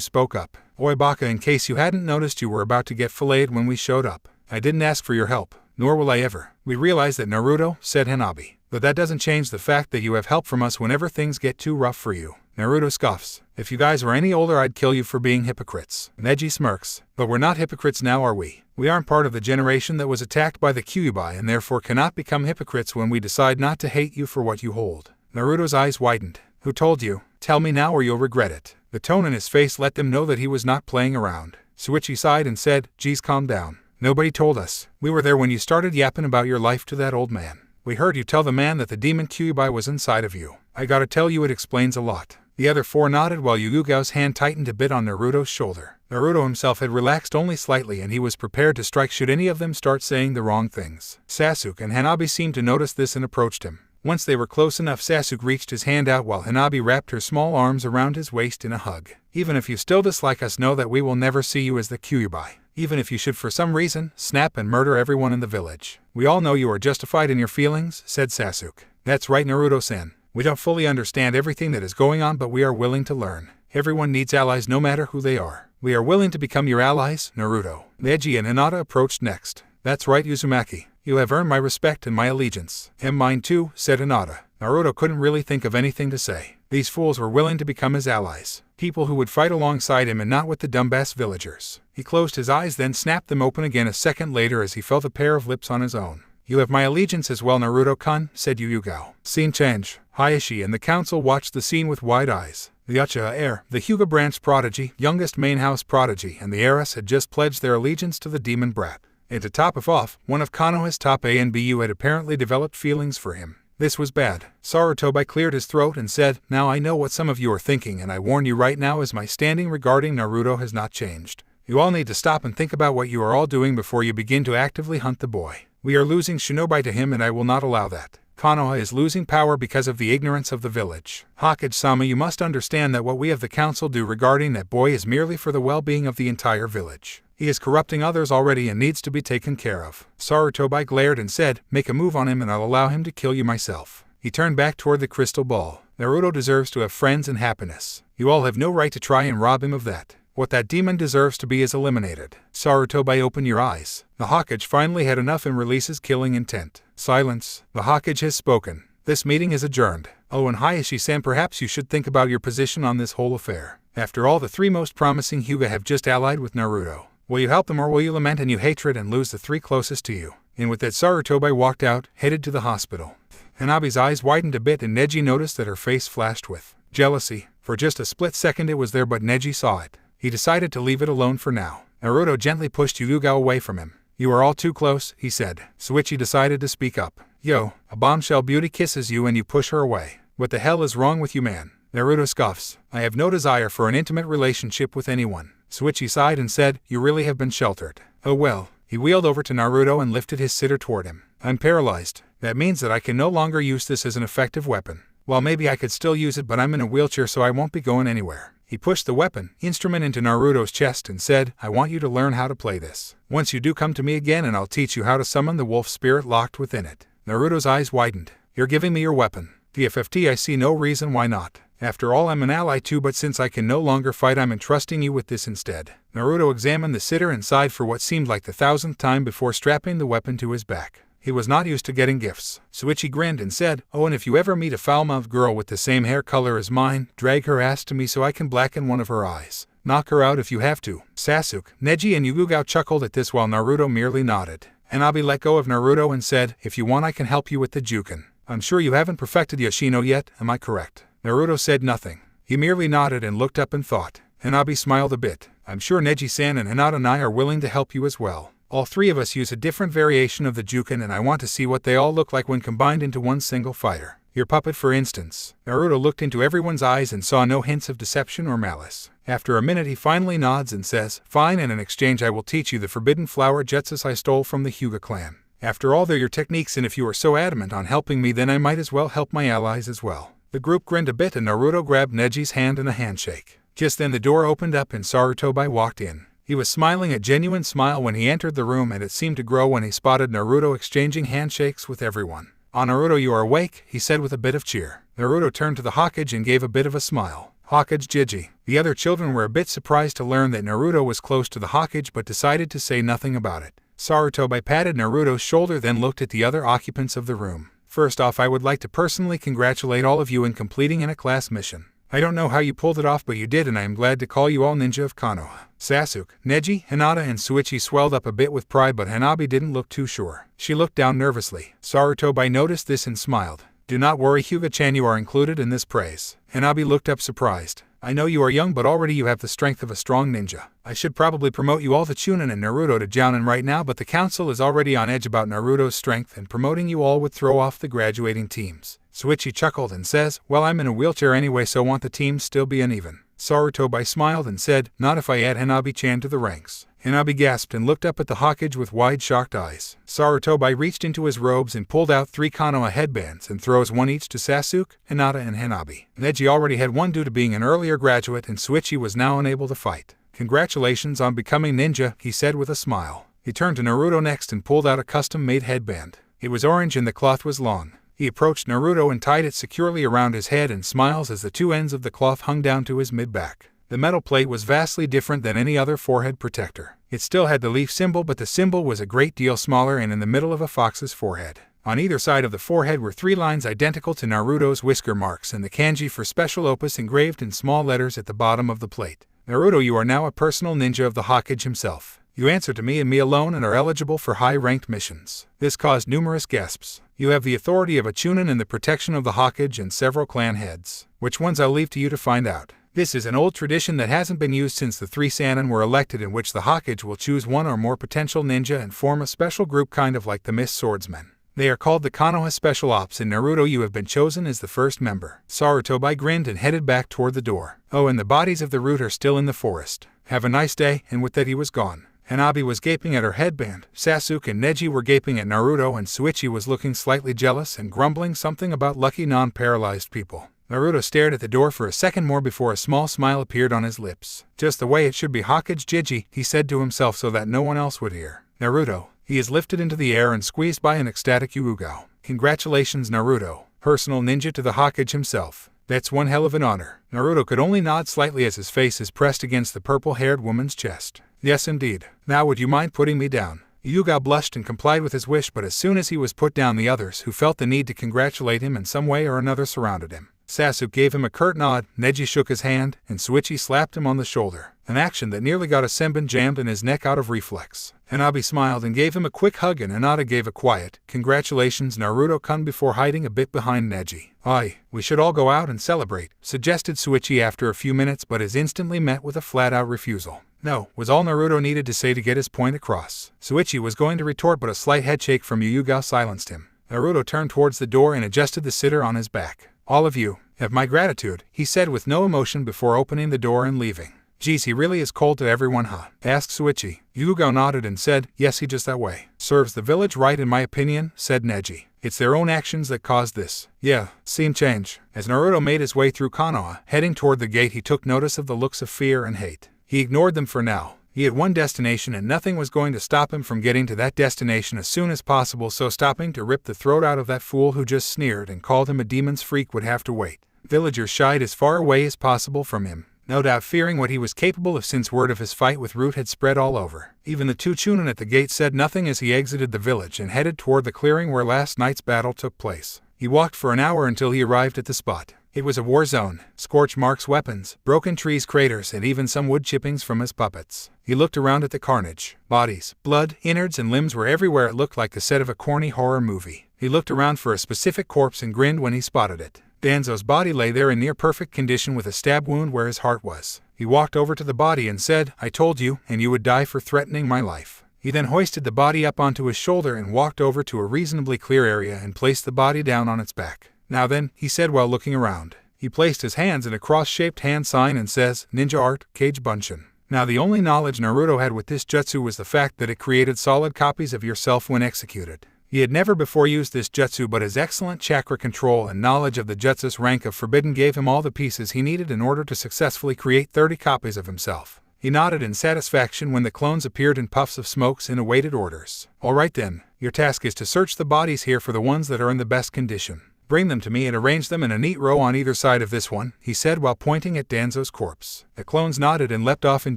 spoke up. Oi Baka, in case you hadn't noticed, you were about to get filleted when we showed up. I didn't ask for your help, nor will I ever. We realize that, Naruto, said Hanabi. But that doesn't change the fact that you have help from us whenever things get too rough for you. Naruto scoffs. If you guys were any older, I'd kill you for being hypocrites. Neji smirks. But we're not hypocrites now, are we? We aren't part of the generation that was attacked by the Kyuubi and therefore cannot become hypocrites when we decide not to hate you for what you hold. Naruto's eyes widened. Who told you? Tell me now or you'll regret it. The tone in his face let them know that he was not playing around. Suichi sighed and said, "Geez, calm down. Nobody told us. We were there when you started yapping about your life to that old man. We heard you tell the man that the demon Kyuubi was inside of you. I gotta tell you, it explains a lot." The other four nodded while Yuugao's hand tightened a bit on Naruto's shoulder. Naruto himself had relaxed only slightly and he was prepared to strike should any of them start saying the wrong things. Sasuke and Hanabi seemed to notice this and approached him. Once they were close enough, Sasuke reached his hand out while Hanabi wrapped her small arms around his waist in a hug. "Even if you still dislike us, know that we will never see you as the Kyuubi. Even if you should for some reason snap and murder everyone in the village. We all know you are justified in your feelings," said Sasuke. "That's right, Naruto-san. We don't fully understand everything that is going on, but we are willing to learn. Everyone needs allies no matter who they are. We are willing to become your allies, Naruto." Neji and Hinata approached next. "That's right, Uzumaki. You have earned my respect and my allegiance." "And mine too," said Hinata. Naruto couldn't really think of anything to say. These fools were willing to become his allies. People who would fight alongside him and not with the dumbass villagers. He closed his eyes, then snapped them open again a second later as he felt a pair of lips on his own. "You have my allegiance as well, Naruto-kun," said Yuugao. Scene change. Hayashi and the council watched the scene with wide eyes. The Uchiha heir, the Hyuga branch prodigy, youngest main house prodigy, and the heiress had just pledged their allegiance to the demon brat. And to top it off, one of Konoha's top A and BU had apparently developed feelings for him. This was bad. Sarutobi cleared his throat and said, "Now I know what some of you are thinking, and I warn you right now as my standing regarding Naruto has not changed. You all need to stop and think about what you are all doing before you begin to actively hunt the boy. We are losing shinobi to him and I will not allow that. Konoha is losing power because of the ignorance of the village. Hokage-sama, you must understand that what we of the council do regarding that boy is merely for the well-being of the entire village. He is corrupting others already and needs to be taken care of." Sarutobi glared and said, "Make a move on him and I'll allow him to kill you myself." He turned back toward the crystal ball. "Naruto deserves to have friends and happiness. You all have no right to try and rob him of that. What that demon deserves to be is eliminated." Sarutobi, open your eyes. The Hokage finally had enough and releases killing intent. "Silence. The Hokage has spoken. This meeting is adjourned. Oh, and Hayashi-san, perhaps you should think about your position on this whole affair. After all, the three most promising Hyuga have just allied with Naruto. Will you help them or will you lament anew hatred and lose the three closest to you?" And with that, Sarutobi walked out, headed to the hospital. Hanabi's eyes widened a bit and Neji noticed that her face flashed with jealousy. For just a split second it was there, but Neji saw it. He decided to leave it alone for now. Naruto gently pushed Yuuga away from him. "You are all too close," he said. Suichi decided to speak up. "Yo, a bombshell beauty kisses you and you push her away. What the hell is wrong with you, man?" Naruto scoffs. "I have no desire for an intimate relationship with anyone." Suichi sighed and said, "You really have been sheltered." "Oh well." He wheeled over to Naruto and lifted his sitter toward him. "I'm paralyzed. That means that I can no longer use this as an effective weapon. Well, maybe I could still use it, but I'm in a wheelchair so I won't be going anywhere." He pushed the weapon instrument into Naruto's chest and said, "I want you to learn how to play this. Once you do, come to me again and I'll teach you how to summon the wolf spirit locked within it." Naruto's eyes widened. "You're giving me your weapon?" "TFFT, I see no reason why not. After all, I'm an ally too, but since I can no longer fight, I'm entrusting you with this instead." Naruto examined the sitter and sighed for what seemed like the 1,000th time before strapping the weapon to his back. He was not used to getting gifts. Suichi grinned and said, "Oh, and if you ever meet a foul-mouthed girl with the same hair color as mine, drag her ass to me so I can blacken one of her eyes. Knock her out if you have to." Sasuke, Neji and Yuugao chuckled at this while Naruto merely nodded. Hanabi let go of Naruto and said, "If you want, I can help you with the Juken. I'm sure you haven't perfected Yoshino yet, am I correct?" Naruto said nothing. He merely nodded and looked up in thought. Hanabi smiled a bit. "I'm sure Neji-san and Hinata and I are willing to help you as well. All three of us use a different variation of the Juken and I want to see what they all look like when combined into one single fighter. Your puppet, for instance." Naruto looked into everyone's eyes and saw no hints of deception or malice. After a minute he finally nods and says, "Fine, and in exchange I will teach you the forbidden flower jutsus I stole from the Hyuga clan. After all, they're your techniques, and if you are so adamant on helping me, then I might as well help my allies as well." The group grinned a bit and Naruto grabbed Neji's hand in a handshake. Just then the door opened up and Sarutobi walked in. He was smiling a genuine smile when he entered the room, and it seemed to grow when he spotted Naruto exchanging handshakes with everyone. "Ah, Naruto, you are awake," he said with a bit of cheer. Naruto turned to the Hokage and gave a bit of a smile. "Hokage Jiji." The other children were a bit surprised to learn that Naruto was close to the Hokage but decided to say nothing about it. Sarutobi patted Naruto's shoulder, then looked at the other occupants of the room. "First off, I would like to personally congratulate all of you in completing a class mission. I don't know how you pulled it off, but you did, and I am glad to call you all ninja of Konoha." Sasuke, Neji, Hinata, and Suichi swelled up a bit with pride, but Hanabi didn't look too sure. She looked down nervously. Sarutobi noticed this and smiled. Do not worry, Hyuga-chan, you are included in this praise. Hanabi looked up surprised. I know you are young, but already you have the strength of a strong ninja. I should probably promote you all to Chunin and Naruto to Jounin right now, but the council is already on edge about Naruto's strength, and promoting you all would throw off the graduating teams. Suichi chuckled and says, well, I'm in a wheelchair anyway, so want the teams still be uneven. Sarutobi smiled and said, not if I add Hanabi-chan to the ranks. Hanabi gasped and looked up at the Hokage with wide shocked eyes. Sarutobi reached into his robes and pulled out 3 Konoha headbands and throws one each to Sasuke, Hinata, and Hanabi. Neji already had one due to being an earlier graduate, and Suichi was now unable to fight. Congratulations on becoming ninja, he said with a smile. He turned to Naruto next and pulled out a custom-made headband. It was orange and the cloth was long. He approached Naruto and tied it securely around his head and smiles as the 2 ends of the cloth hung down to his mid-back. The metal plate was vastly different than any other forehead protector. It still had the leaf symbol, but the symbol was a great deal smaller and in the middle of a fox's forehead. On either side of the forehead were 3 lines identical to Naruto's whisker marks and the kanji for special opus engraved in small letters at the bottom of the plate. Naruto, you are now a personal ninja of the Hokage himself. You answer to me and me alone and are eligible for high-ranked missions. This caused numerous gasps. You have the authority of a Chunin and the protection of the Hokage and several clan heads. Which ones I'll leave to you to find out. This is an old tradition that hasn't been used since the 3 Sannin were elected, in which the Hokage will choose one or more potential ninja and form a special group, kind of like the Mist Swordsmen. They are called the Konoha Special Ops. In Naruto, you have been chosen as the first member. Sarutobi grinned and headed back toward the door. Oh, and the bodies of the root are still in the forest. Have a nice day, and with that he was gone. Hanabi was gaping at her headband, Sasuke and Neji were gaping at Naruto, and Suichi was looking slightly jealous and grumbling something about lucky non-paralyzed people. Naruto stared at the door for a second more before a small smile appeared on his lips. Just the way it should be, Hokage Jiji, he said to himself so that no one else would hear. Naruto. He is lifted into the air and squeezed by an ecstatic Yuugao. Congratulations, Naruto. Personal ninja to the Hokage himself. That's one hell of an honor. Naruto could only nod slightly as his face is pressed against the purple-haired woman's chest. Yes, indeed. Now would you mind putting me down? Yuugao blushed and complied with his wish, but as soon as he was put down, the others, who felt the need to congratulate him in some way or another, surrounded him. Sasuke gave him a curt nod, Neji shook his hand, and Suichi slapped him on the shoulder, an action that nearly got a senbon jammed in his neck out of reflex. Hanabi smiled and gave him a quick hug, and Hinata gave a quiet, congratulations, Naruto-kun, before hiding a bit behind Neji. Aye, we should all go out and celebrate, suggested Suichi after a few minutes, but is instantly met with a flat-out refusal. No, was all Naruto needed to say to get his point across. Suichi was going to retort, but a slight headshake from Yuugao silenced him. Naruto turned towards the door and adjusted the sitter on his back. All of you have my gratitude, he said with no emotion before opening the door and leaving. Geez, he really is cold to everyone, huh? Asked Suichi. Yuugao nodded and said, yes, he just that way. Serves the village right in my opinion, said Neji. It's their own actions that caused this. Yeah, scene change. As Naruto made his way through Konoha, heading toward the gate, he took notice of the looks of fear and hate. He ignored them for now. He had one destination and nothing was going to stop him from getting to that destination as soon as possible, so stopping to rip the throat out of that fool who just sneered and called him a demon's freak would have to wait. Villagers shied as far away as possible from him, no doubt fearing what he was capable of since word of his fight with Root had spread all over. Even the 2 Chunin at the gate said nothing as he exited the village and headed toward the clearing where last night's battle took place. He walked for an hour until he arrived at the spot. It was a war zone, scorch marks, weapons, broken trees, craters, and even some wood chippings from his puppets. He looked around at the carnage. Bodies, blood, innards, and limbs were everywhere. It looked like the set of a corny horror movie. He looked around for a specific corpse and grinned when he spotted it. Danzo's body lay there in near perfect condition with a stab wound where his heart was. He walked over to the body and said, I told you, and you would die for threatening my life. He then hoisted the body up onto his shoulder and walked over to a reasonably clear area and placed the body down on its back. Now then, he said while looking around. He placed his hands in a cross-shaped hand sign and says, Ninja Art, Kage Bunshin. Now the only knowledge Naruto had with this jutsu was the fact that it created solid copies of yourself when executed. He had never before used this jutsu, but his excellent chakra control and knowledge of the jutsu's rank of forbidden gave him all the pieces he needed in order to successfully create 30 copies of himself. He nodded in satisfaction when the clones appeared in puffs of smokes and awaited orders. All right then, your task is to search the bodies here for the ones that are in the best condition. Bring them to me and arrange them in a neat row on either side of this one, he said while pointing at Danzo's corpse. The clones nodded and leapt off in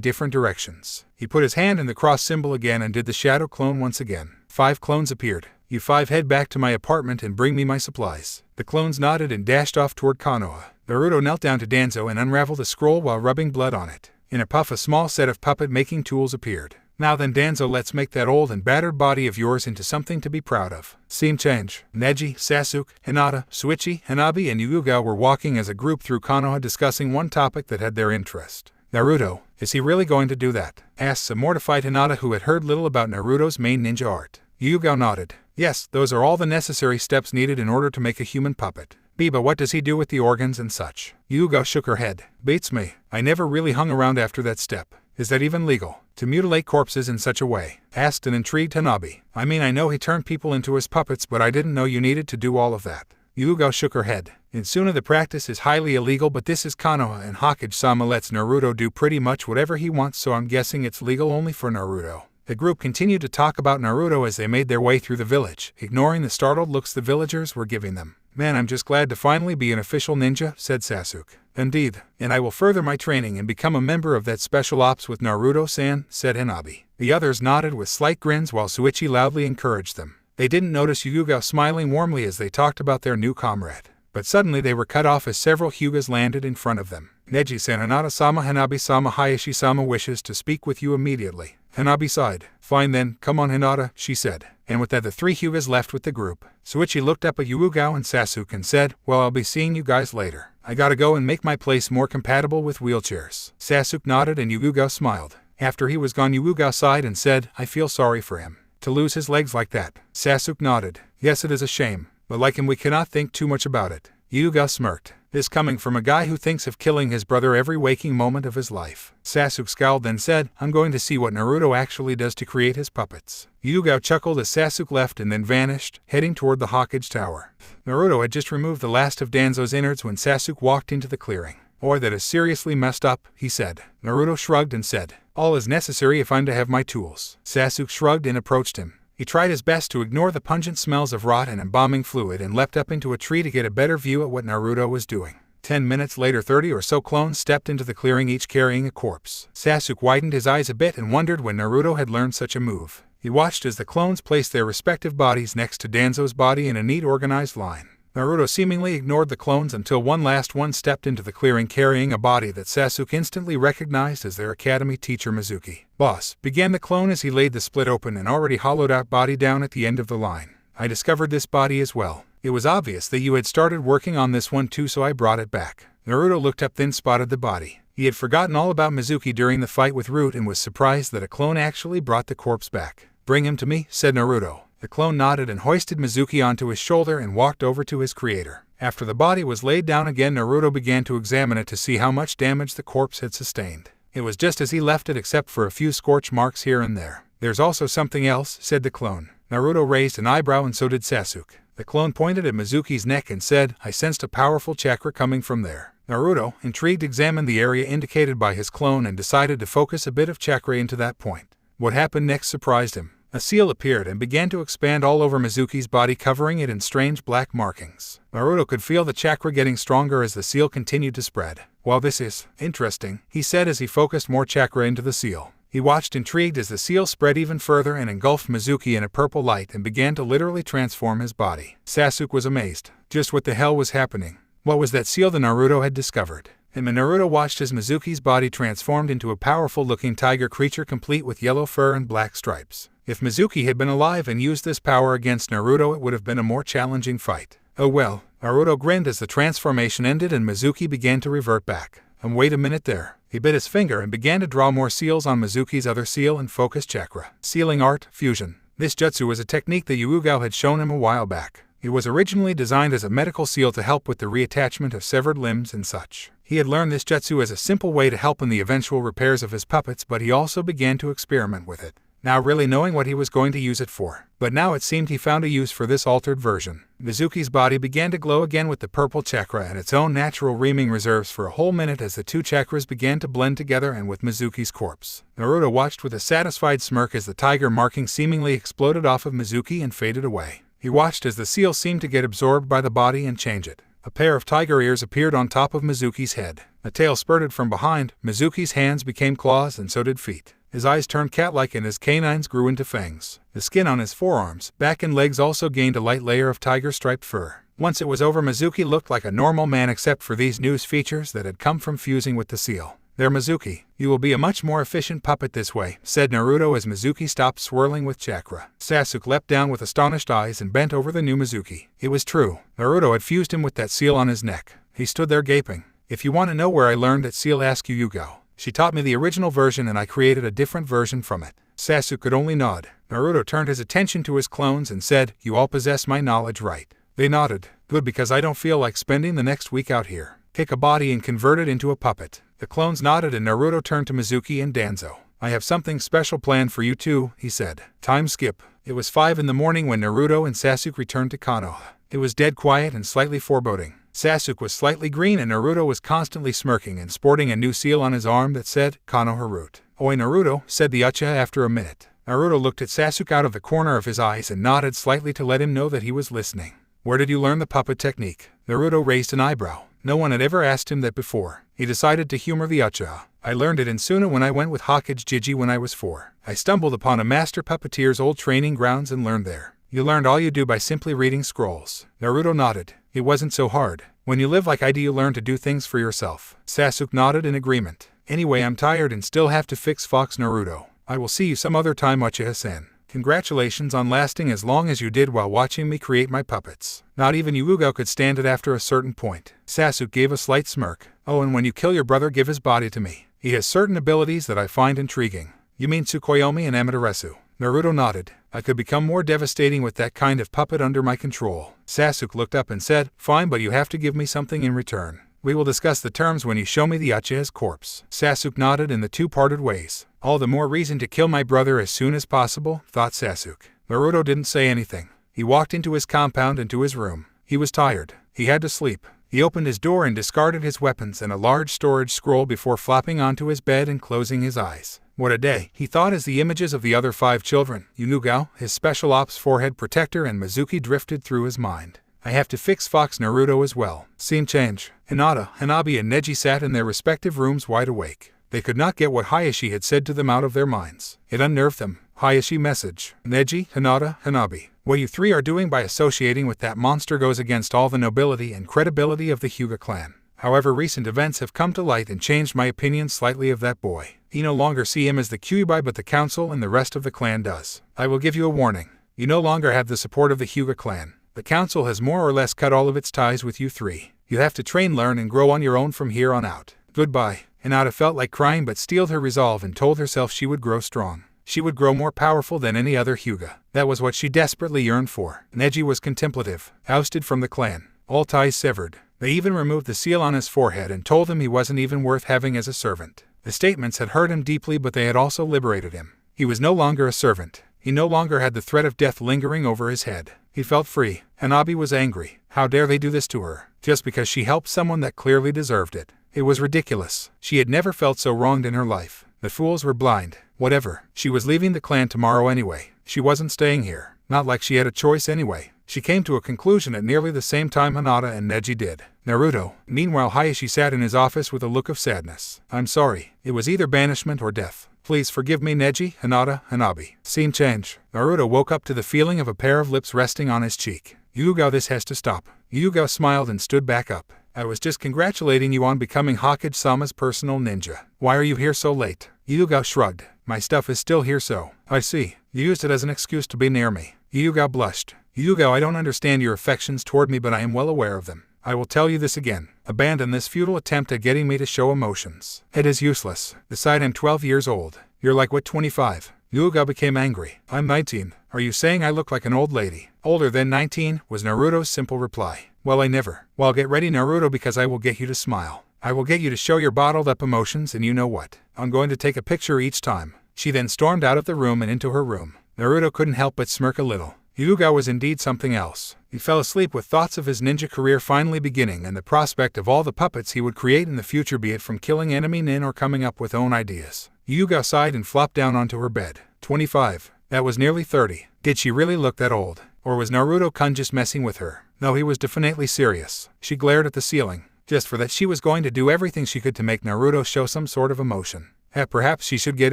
different directions. He put his hand in the cross symbol again and did the shadow clone once again. 5 clones appeared. You 5 head back to my apartment and bring me my supplies. The clones nodded and dashed off toward Konoha. Naruto knelt down to Danzo and unraveled a scroll while rubbing blood on it. In a puff, a small set of puppet-making tools appeared. Now then Danzo, let's make that old and battered body of yours into something to be proud of. Scene change. Neji, Sasuke, Hinata, Shuichi, Hanabi and Hyuga were walking as a group through Konoha discussing one topic that had their interest. Naruto, is he really going to do that? Asks a mortified Hinata who had heard little about Naruto's main ninja art. Hyuga nodded. Yes, those are all the necessary steps needed in order to make a human puppet. But what does he do with the organs and such? Hyuga shook her head. Beats me. I never really hung around after that step. Is that even legal? To mutilate corpses in such a way? Asked an intrigued Hanabi. I mean, I know he turned people into his puppets, but I didn't know you needed to do all of that. Hyuga shook her head. In Suna the practice is highly illegal, but this is Konoha and Hokage-sama lets Naruto do pretty much whatever he wants, so I'm guessing it's legal only for Naruto. The group continued to talk about Naruto as they made their way through the village, ignoring the startled looks the villagers were giving them. Man, I'm just glad to finally be an official ninja, said Sasuke. Indeed, and I will further my training and become a member of that special ops with Naruto-san, said Hanabi. The others nodded with slight grins while Shuichi loudly encouraged them. They didn't notice Hyuga smiling warmly as they talked about their new comrade. But suddenly they were cut off as several Hyugas landed in front of them. Neji-san, Hinata-sama, Hanabi-sama, Hayashi-sama wishes to speak with you immediately. Hanabi sighed. Fine then, come on Hinata, she said. And with that the three Hyugas left with the group. Shuichi looked up at Hyuga and Sasuke and said, well, I'll be seeing you guys later. I gotta go and make my place more compatible with wheelchairs. Sasuke nodded and Hyuga smiled. After he was gone, Hyuga sighed and said, I feel sorry for him. To lose his legs like that. Sasuke nodded. Yes, it is a shame. But like him we cannot think too much about it. Hyuga smirked. This coming from a guy who thinks of killing his brother every waking moment of his life. Sasuke scowled then said, I'm going to see what Naruto actually does to create his puppets. Hyuga chuckled as Sasuke left and then vanished, heading toward the Hokage Tower. Naruto had just removed the last of Danzo's innards when Sasuke walked into the clearing. Boy, that is seriously messed up, he said. Naruto shrugged and said, all is necessary if I'm to have my tools. Sasuke shrugged and approached him. He tried his best to ignore the pungent smells of rot and embalming fluid and leapt up into a tree to get a better view at what Naruto was doing. 10 minutes later 30 or so clones stepped into the clearing, each carrying a corpse. Sasuke widened his eyes a bit and wondered when Naruto had learned such a move. He watched as the clones placed their respective bodies next to Danzo's body in a neat organized line. Naruto seemingly ignored the clones until one last one stepped into the clearing carrying a body that Sasuke instantly recognized as their academy teacher Mizuki. Boss, began the clone as he laid the split open and already hollowed out body down at the end of the line. I discovered this body as well. It was obvious that you had started working on this one too, so I brought it back. Naruto looked up then spotted the body. He had forgotten all about Mizuki during the fight with Root and was surprised that a clone actually brought the corpse back. Bring him to me, said Naruto. The clone nodded and hoisted Mizuki onto his shoulder and walked over to his creator. After the body was laid down again, Naruto began to examine it to see how much damage the corpse had sustained. It was just as he left it except for a few scorch marks here and there. There's also something else, said the clone. Naruto raised an eyebrow and so did Sasuke. The clone pointed at Mizuki's neck and said, I sensed a powerful chakra coming from there. Naruto, intrigued, examined the area indicated by his clone and decided to focus a bit of chakra into that point. What happened next surprised him. A seal appeared and began to expand all over Mizuki's body, covering it in strange black markings. Naruto could feel the chakra getting stronger as the seal continued to spread. Well, this is interesting, he said as he focused more chakra into the seal. He watched intrigued as the seal spread even further and engulfed Mizuki in a purple light and began to literally transform his body. Sasuke was amazed. Just what the hell was happening? What was that seal that Naruto had discovered? And Naruto watched as Mizuki's body transformed into a powerful-looking tiger creature complete with yellow fur and black stripes. If Mizuki had been alive and used this power against Naruto, it would have been a more challenging fight. Oh well, Naruto grinned as the transformation ended and Mizuki began to revert back. And wait a minute there. He bit his finger and began to draw more seals on Mizuki's other seal and focus chakra. Sealing art, fusion. This jutsu was a technique that Hyuga had shown him a while back. It was originally designed as a medical seal to help with the reattachment of severed limbs and such. He had learned this jutsu as a simple way to help in the eventual repairs of his puppets, but he also began to experiment with it, now really knowing what he was going to use it for. But now it seemed he found a use for this altered version. Mizuki's body began to glow again with the purple chakra and its own natural reaming reserves for a whole minute as the two chakras began to blend together and with Mizuki's corpse. Naruto watched with a satisfied smirk as the tiger marking seemingly exploded off of Mizuki and faded away. He watched as the seal seemed to get absorbed by the body and change it. A pair of tiger ears appeared on top of Mizuki's head. A tail spurted from behind, Mizuki's hands became claws and so did feet. His eyes turned cat-like and his canines grew into fangs. The skin on his forearms, back and legs also gained a light layer of tiger-striped fur. Once it was over, Mizuki looked like a normal man except for these new features that had come from fusing with the seal. There, Mizuki, you will be a much more efficient puppet this way, said Naruto as Mizuki stopped swirling with chakra. Sasuke leapt down with astonished eyes and bent over the new Mizuki. It was true. Naruto had fused him with that seal on his neck. He stood there gaping. If you want to know where I learned that seal, ask Yugo. She taught me the original version and I created a different version from it. Sasuke could only nod. Naruto turned his attention to his clones and said, you all possess my knowledge, right? They nodded. Good, because I don't feel like spending the next week out here. Take a body and convert it into a puppet. The clones nodded and Naruto turned to Mizuki and Danzo. I have something special planned for you too, he said. Time skip. It was 5 in the morning when Naruto and Sasuke returned to Konoha. It was dead quiet and slightly foreboding. Sasuke was slightly green and Naruto was constantly smirking and sporting a new seal on his arm that said, Konoha Root. Oi Naruto, said the Uchiha after a minute. Naruto looked at Sasuke out of the corner of his eyes and nodded slightly to let him know that he was listening. Where did you learn the puppet technique? Naruto raised an eyebrow. No one had ever asked him that before. He decided to humor the Uchiha. I learned it in Suna when I went with Hokage Jiji when I was 4. I stumbled upon a master puppeteer's old training grounds and learned there. You learned all you do by simply reading scrolls. Naruto nodded. It wasn't so hard. When you live like I do, you learn to do things for yourself. Sasuke nodded in agreement. Anyway, I'm tired and still have to fix Fox Naruto. I will see you some other time, Uchiha-san. Congratulations on lasting as long as you did while watching me create my puppets. Not even Yugo could stand it after a certain point. Sasuke gave a slight smirk. Oh, and when you kill your brother, give his body to me. He has certain abilities that I find intriguing. You mean Tsukuyomi and Amaterasu? Naruto nodded. I could become more devastating with that kind of puppet under my control. Sasuke looked up and said, fine, but you have to give me something in return. We will discuss the terms when you show me the Uchiha's corpse. Sasuke nodded and the two parted ways. All the more reason to kill my brother as soon as possible, thought Sasuke. Naruto didn't say anything. He walked into his compound and to his room. He was tired. He had to sleep. He opened his door and discarded his weapons and a large storage scroll before flopping onto his bed and closing his eyes. What a day, he thought as the images of the other 5 children, Yunugo, his special ops forehead protector, and Mizuki drifted through his mind. I have to fix Fox Naruto as well. Scene change. Hinata, Hanabi and Neji sat in their respective rooms wide awake. They could not get what Hayashi had said to them out of their minds. It unnerved them. Hayashi message. Neji, Hinata, Hanabi. What you 3 are doing by associating with that monster goes against all the nobility and credibility of the Hyuga clan. However, recent events have come to light and changed my opinion slightly of that boy. You no longer see him as the Kyuubi, but the council and the rest of the clan does. I will give you a warning. You no longer have the support of the Hyuga clan. The council has more or less cut all of its ties with you 3. You have to train, learn, and grow on your own from here on out. Goodbye. Hinata felt like crying but steeled her resolve and told herself she would grow strong. She would grow more powerful than any other Hyuga. That was what she desperately yearned for. Neji was contemplative, ousted from the clan, all ties severed. They even removed the seal on his forehead and told him he wasn't even worth having as a servant. The statements had hurt him deeply, but they had also liberated him. He was no longer a servant. He no longer had the threat of death lingering over his head. He felt free. Hanabi was angry. How dare they do this to her, just because she helped someone that clearly deserved it. It was ridiculous. She had never felt so wronged in her life. The fools were blind. Whatever. She was leaving the clan tomorrow anyway. She wasn't staying here. Not like she had a choice anyway. She came to a conclusion at nearly the same time Hinata and Neji did. Naruto. Meanwhile, Hayashi sat in his office with a look of sadness. I'm sorry. It was either banishment or death. Please forgive me, Neji, Hinata, Hanabi. Scene change. Naruto woke up to the feeling of a pair of lips resting on his cheek. Yugo, this has to stop. Yugo smiled and stood back up. I was just congratulating you on becoming Hokage-sama's personal ninja. Why are you here so late? Yugo shrugged. My stuff is still here, so. I see. You used it as an excuse to be near me. Yugo blushed. Yugo, I don't understand your affections toward me, but I am well aware of them. I will tell you this again. Abandon this futile attempt at getting me to show emotions. It is useless. Besides, I'm 12 years old. You're like what, 25? Yugo became angry. I'm 19. Are you saying I look like an old lady? Older than 19, was Naruto's simple reply. Well, I never. Well, get ready, Naruto, because I will get you to smile. I will get you to show your bottled up emotions, and you know what? I'm going to take a picture each time. She then stormed out of the room and into her room. Naruto couldn't help but smirk a little. Yugo was indeed something else. He fell asleep with thoughts of his ninja career finally beginning and the prospect of all the puppets he would create in the future, be it from killing enemy nin or coming up with own ideas. Yugo sighed and flopped down onto her bed. 25. That was nearly 30. Did she really look that old? Or was Naruto-kun just messing with her? No, he was definitely serious. She glared at the ceiling. Just for that, she was going to do everything she could to make Naruto show some sort of emotion. Perhaps she should get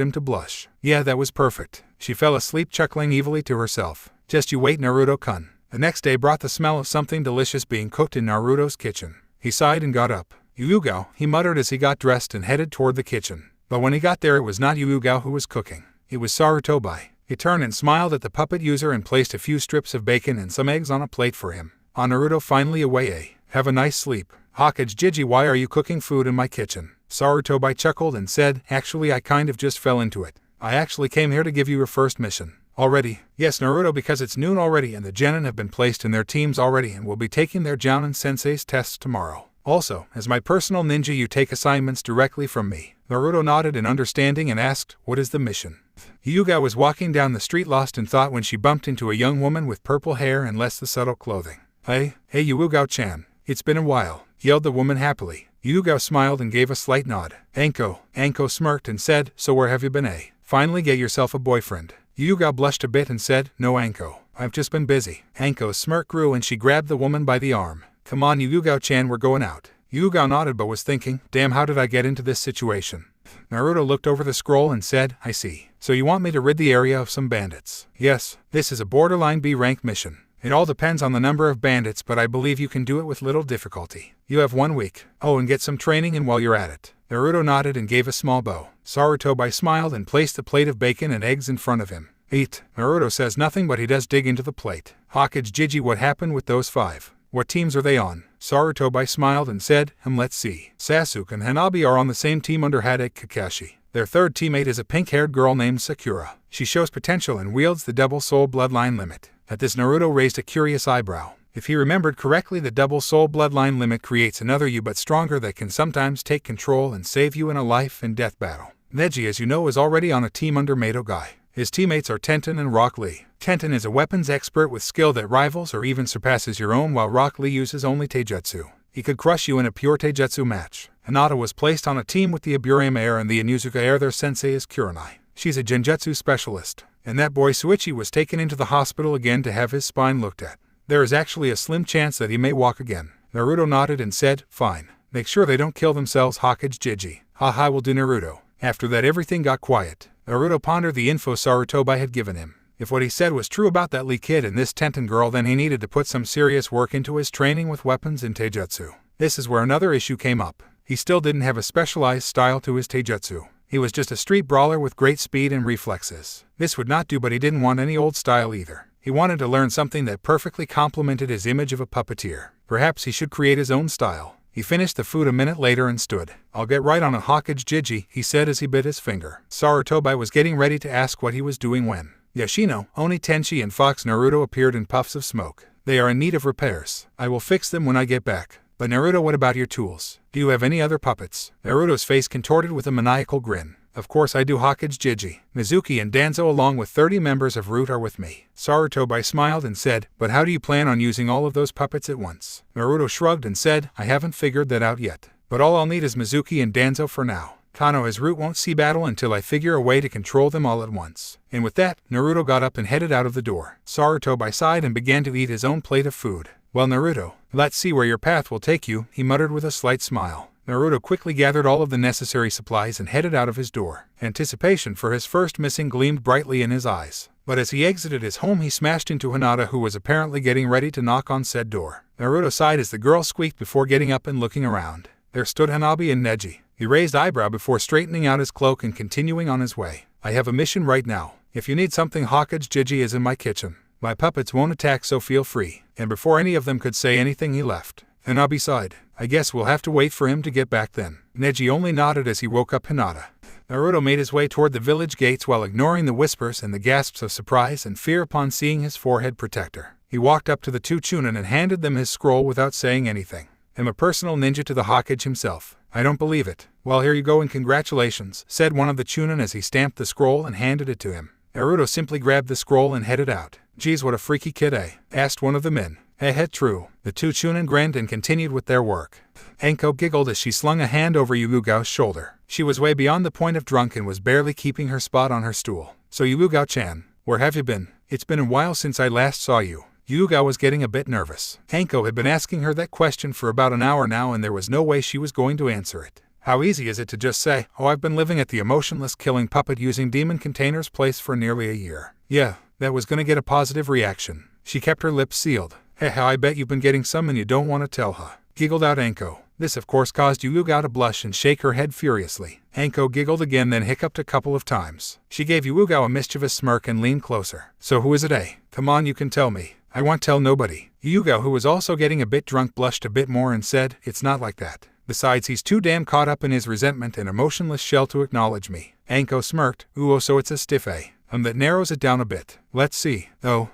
him to blush. Yeah, that was perfect. She fell asleep chuckling evilly to herself. Just you wait, Naruto-kun. The next day brought the smell of something delicious being cooked in Naruto's kitchen. He sighed and got up. Yugao, he muttered as he got dressed and headed toward the kitchen. But when he got there, it was not Yugao who was cooking. It was Sarutobi. He turned and smiled at the puppet user and placed a few strips of bacon and some eggs on a plate for him. Naruto finally away. Have a nice sleep. Hokage Jiji, why are you cooking food in my kitchen? Sarutobi chuckled and said, actually I kind of just fell into it. I actually came here to give you your first mission. Already? Yes, Naruto, because it's noon already and the genin have been placed in their teams already and will be taking their Jounin Sensei's tests tomorrow. Also, as my personal ninja, you take assignments directly from me. Naruto nodded in understanding and asked, what is the mission? Hyuga was walking down the street lost in thought when she bumped into a young woman with purple hair and less the subtle clothing. Hey Yugao-chan. It's been a while, yelled the woman happily. Yugao smiled and gave a slight nod. Anko smirked and said, so where have you been, eh? Finally get yourself a boyfriend. Yugao blushed a bit and said, no Anko, I've just been busy. Anko's smirk grew and she grabbed the woman by the arm. Come on Yugao-chan, we're going out. Yugao nodded but was thinking, damn, how did I get into this situation? Naruto looked over the scroll and said, I see. So you want me to rid the area of some bandits? Yes, this is a borderline B-rank mission. It all depends on the number of bandits, but I believe you can do it with little difficulty. You have 1 week. Oh, and get some training in while you're at it. Naruto nodded and gave a small bow. Sarutobi smiled and placed a plate of bacon and eggs in front of him. Eat. Naruto says nothing, but he does dig into the plate. Hokage Jiji, what happened with those 5? What teams are they on? Sarutobi smiled and said, let's see. Sasuke and Hanabi are on the same team under Hadek Kakashi. Their third teammate is a pink-haired girl named Sakura. She shows potential and wields the double soul bloodline limit. At this, Naruto raised a curious eyebrow. If he remembered correctly, the double soul bloodline limit creates another you but stronger that can sometimes take control and save you in a life and death battle. Neji, as you know, is already on a team under Mato Guy. His teammates are Tenten and Rock Lee. Tenten is a weapons expert with skill that rivals or even surpasses your own, while Rock Lee uses only Taijutsu. He could crush you in a pure Taijutsu match. Hinata was placed on a team with the Aburame heir and the Inuzuka heir. Their sensei is Kurenai. She's a Genjutsu specialist. And that boy Suichi was taken into the hospital again to have his spine looked at. There is actually a slim chance that he may walk again. Naruto nodded and said, fine. Make sure they don't kill themselves, Hokage Jiji. Haha, will do, Naruto. After that, everything got quiet. Naruto pondered the info Sarutobi had given him. If what he said was true about that Lee kid and this Tenten girl, then he needed to put some serious work into his training with weapons in Taijutsu. This is where another issue came up. He still didn't have a specialized style to his Taijutsu. He was just a street brawler with great speed and reflexes. This would not do, but he didn't want any old style either. He wanted to learn something that perfectly complemented his image of a puppeteer. Perhaps he should create his own style. He finished the food a minute later and stood. I'll get right on a Hokage Jiji, he said as he bit his finger. Sarutobi was getting ready to ask what he was doing when Yoshino, Oni Tenshi and Fox Naruto appeared in puffs of smoke. They are in need of repairs. I will fix them when I get back. But Naruto, what about your tools? Do you have any other puppets? Naruto's face contorted with a maniacal grin. Of course I do, Hokage Jiji. Mizuki and Danzo along with 30 members of Root are with me. Sarutobi smiled and said, but how do you plan on using all of those puppets at once? Naruto shrugged and said, I haven't figured that out yet. But all I'll need is Mizuki and Danzo for now. Kano as Root won't see battle until I figure a way to control them all at once. And with that, Naruto got up and headed out of the door. Sarutobi sighed and began to eat his own plate of food. Well, Naruto, let's see where your path will take you, he muttered with a slight smile. Naruto quickly gathered all of the necessary supplies and headed out of his door. Anticipation for his first missing gleamed brightly in his eyes. But as he exited his home, he smashed into Hinata, who was apparently getting ready to knock on said door. Naruto sighed as the girl squeaked before getting up and looking around. There stood Hanabi and Neji. He raised eyebrow before straightening out his cloak and continuing on his way. I have a mission right now. If you need something, Hokage Jiji is in my kitchen. My puppets won't attack, so feel free. And before any of them could say anything, he left. Hanabi sighed. I guess we'll have to wait for him to get back then. Neji only nodded as he woke up Hinata. Naruto made his way toward the village gates while ignoring the whispers and the gasps of surprise and fear upon seeing his forehead protector. He walked up to the 2 Chunin and handed them his scroll without saying anything. I'm a personal ninja to the Hokage himself. I don't believe it. Well, here you go and congratulations, said one of the Chunin as he stamped the scroll and handed it to him. Naruto simply grabbed the scroll and headed out. Geez, what a freaky kid, eh? Asked one of the men. True. The 2 Chunin grinned and continued with their work. Anko giggled as she slung a hand over Yugao's shoulder. She was way beyond the point of drunk and was barely keeping her spot on her stool. So Yugao-chan, where have you been? It's been a while since I last saw you. Yugao was getting a bit nervous. Anko had been asking her that question for about an hour now, and there was no way she was going to answer it. How easy is it to just say, oh, I've been living at the emotionless killing puppet using demon containers place for nearly a year. Yeah, that was gonna get a positive reaction. She kept her lips sealed. I bet you've been getting some and you don't want to tell, huh? Giggled out Anko. This of course caused Yuuga to blush and shake her head furiously. Anko giggled again, then hiccuped a couple of times. She gave Yuuga a mischievous smirk and leaned closer. So who is it, eh? Come on, you can tell me. I won't tell nobody. Yuuga, who was also getting a bit drunk, blushed a bit more and said, it's not like that. Besides, he's too damn caught up in his resentment and emotionless shell to acknowledge me. Anko smirked. Ooh, so it's a stiff, eh? That narrows it down a bit. Let's see. Oh,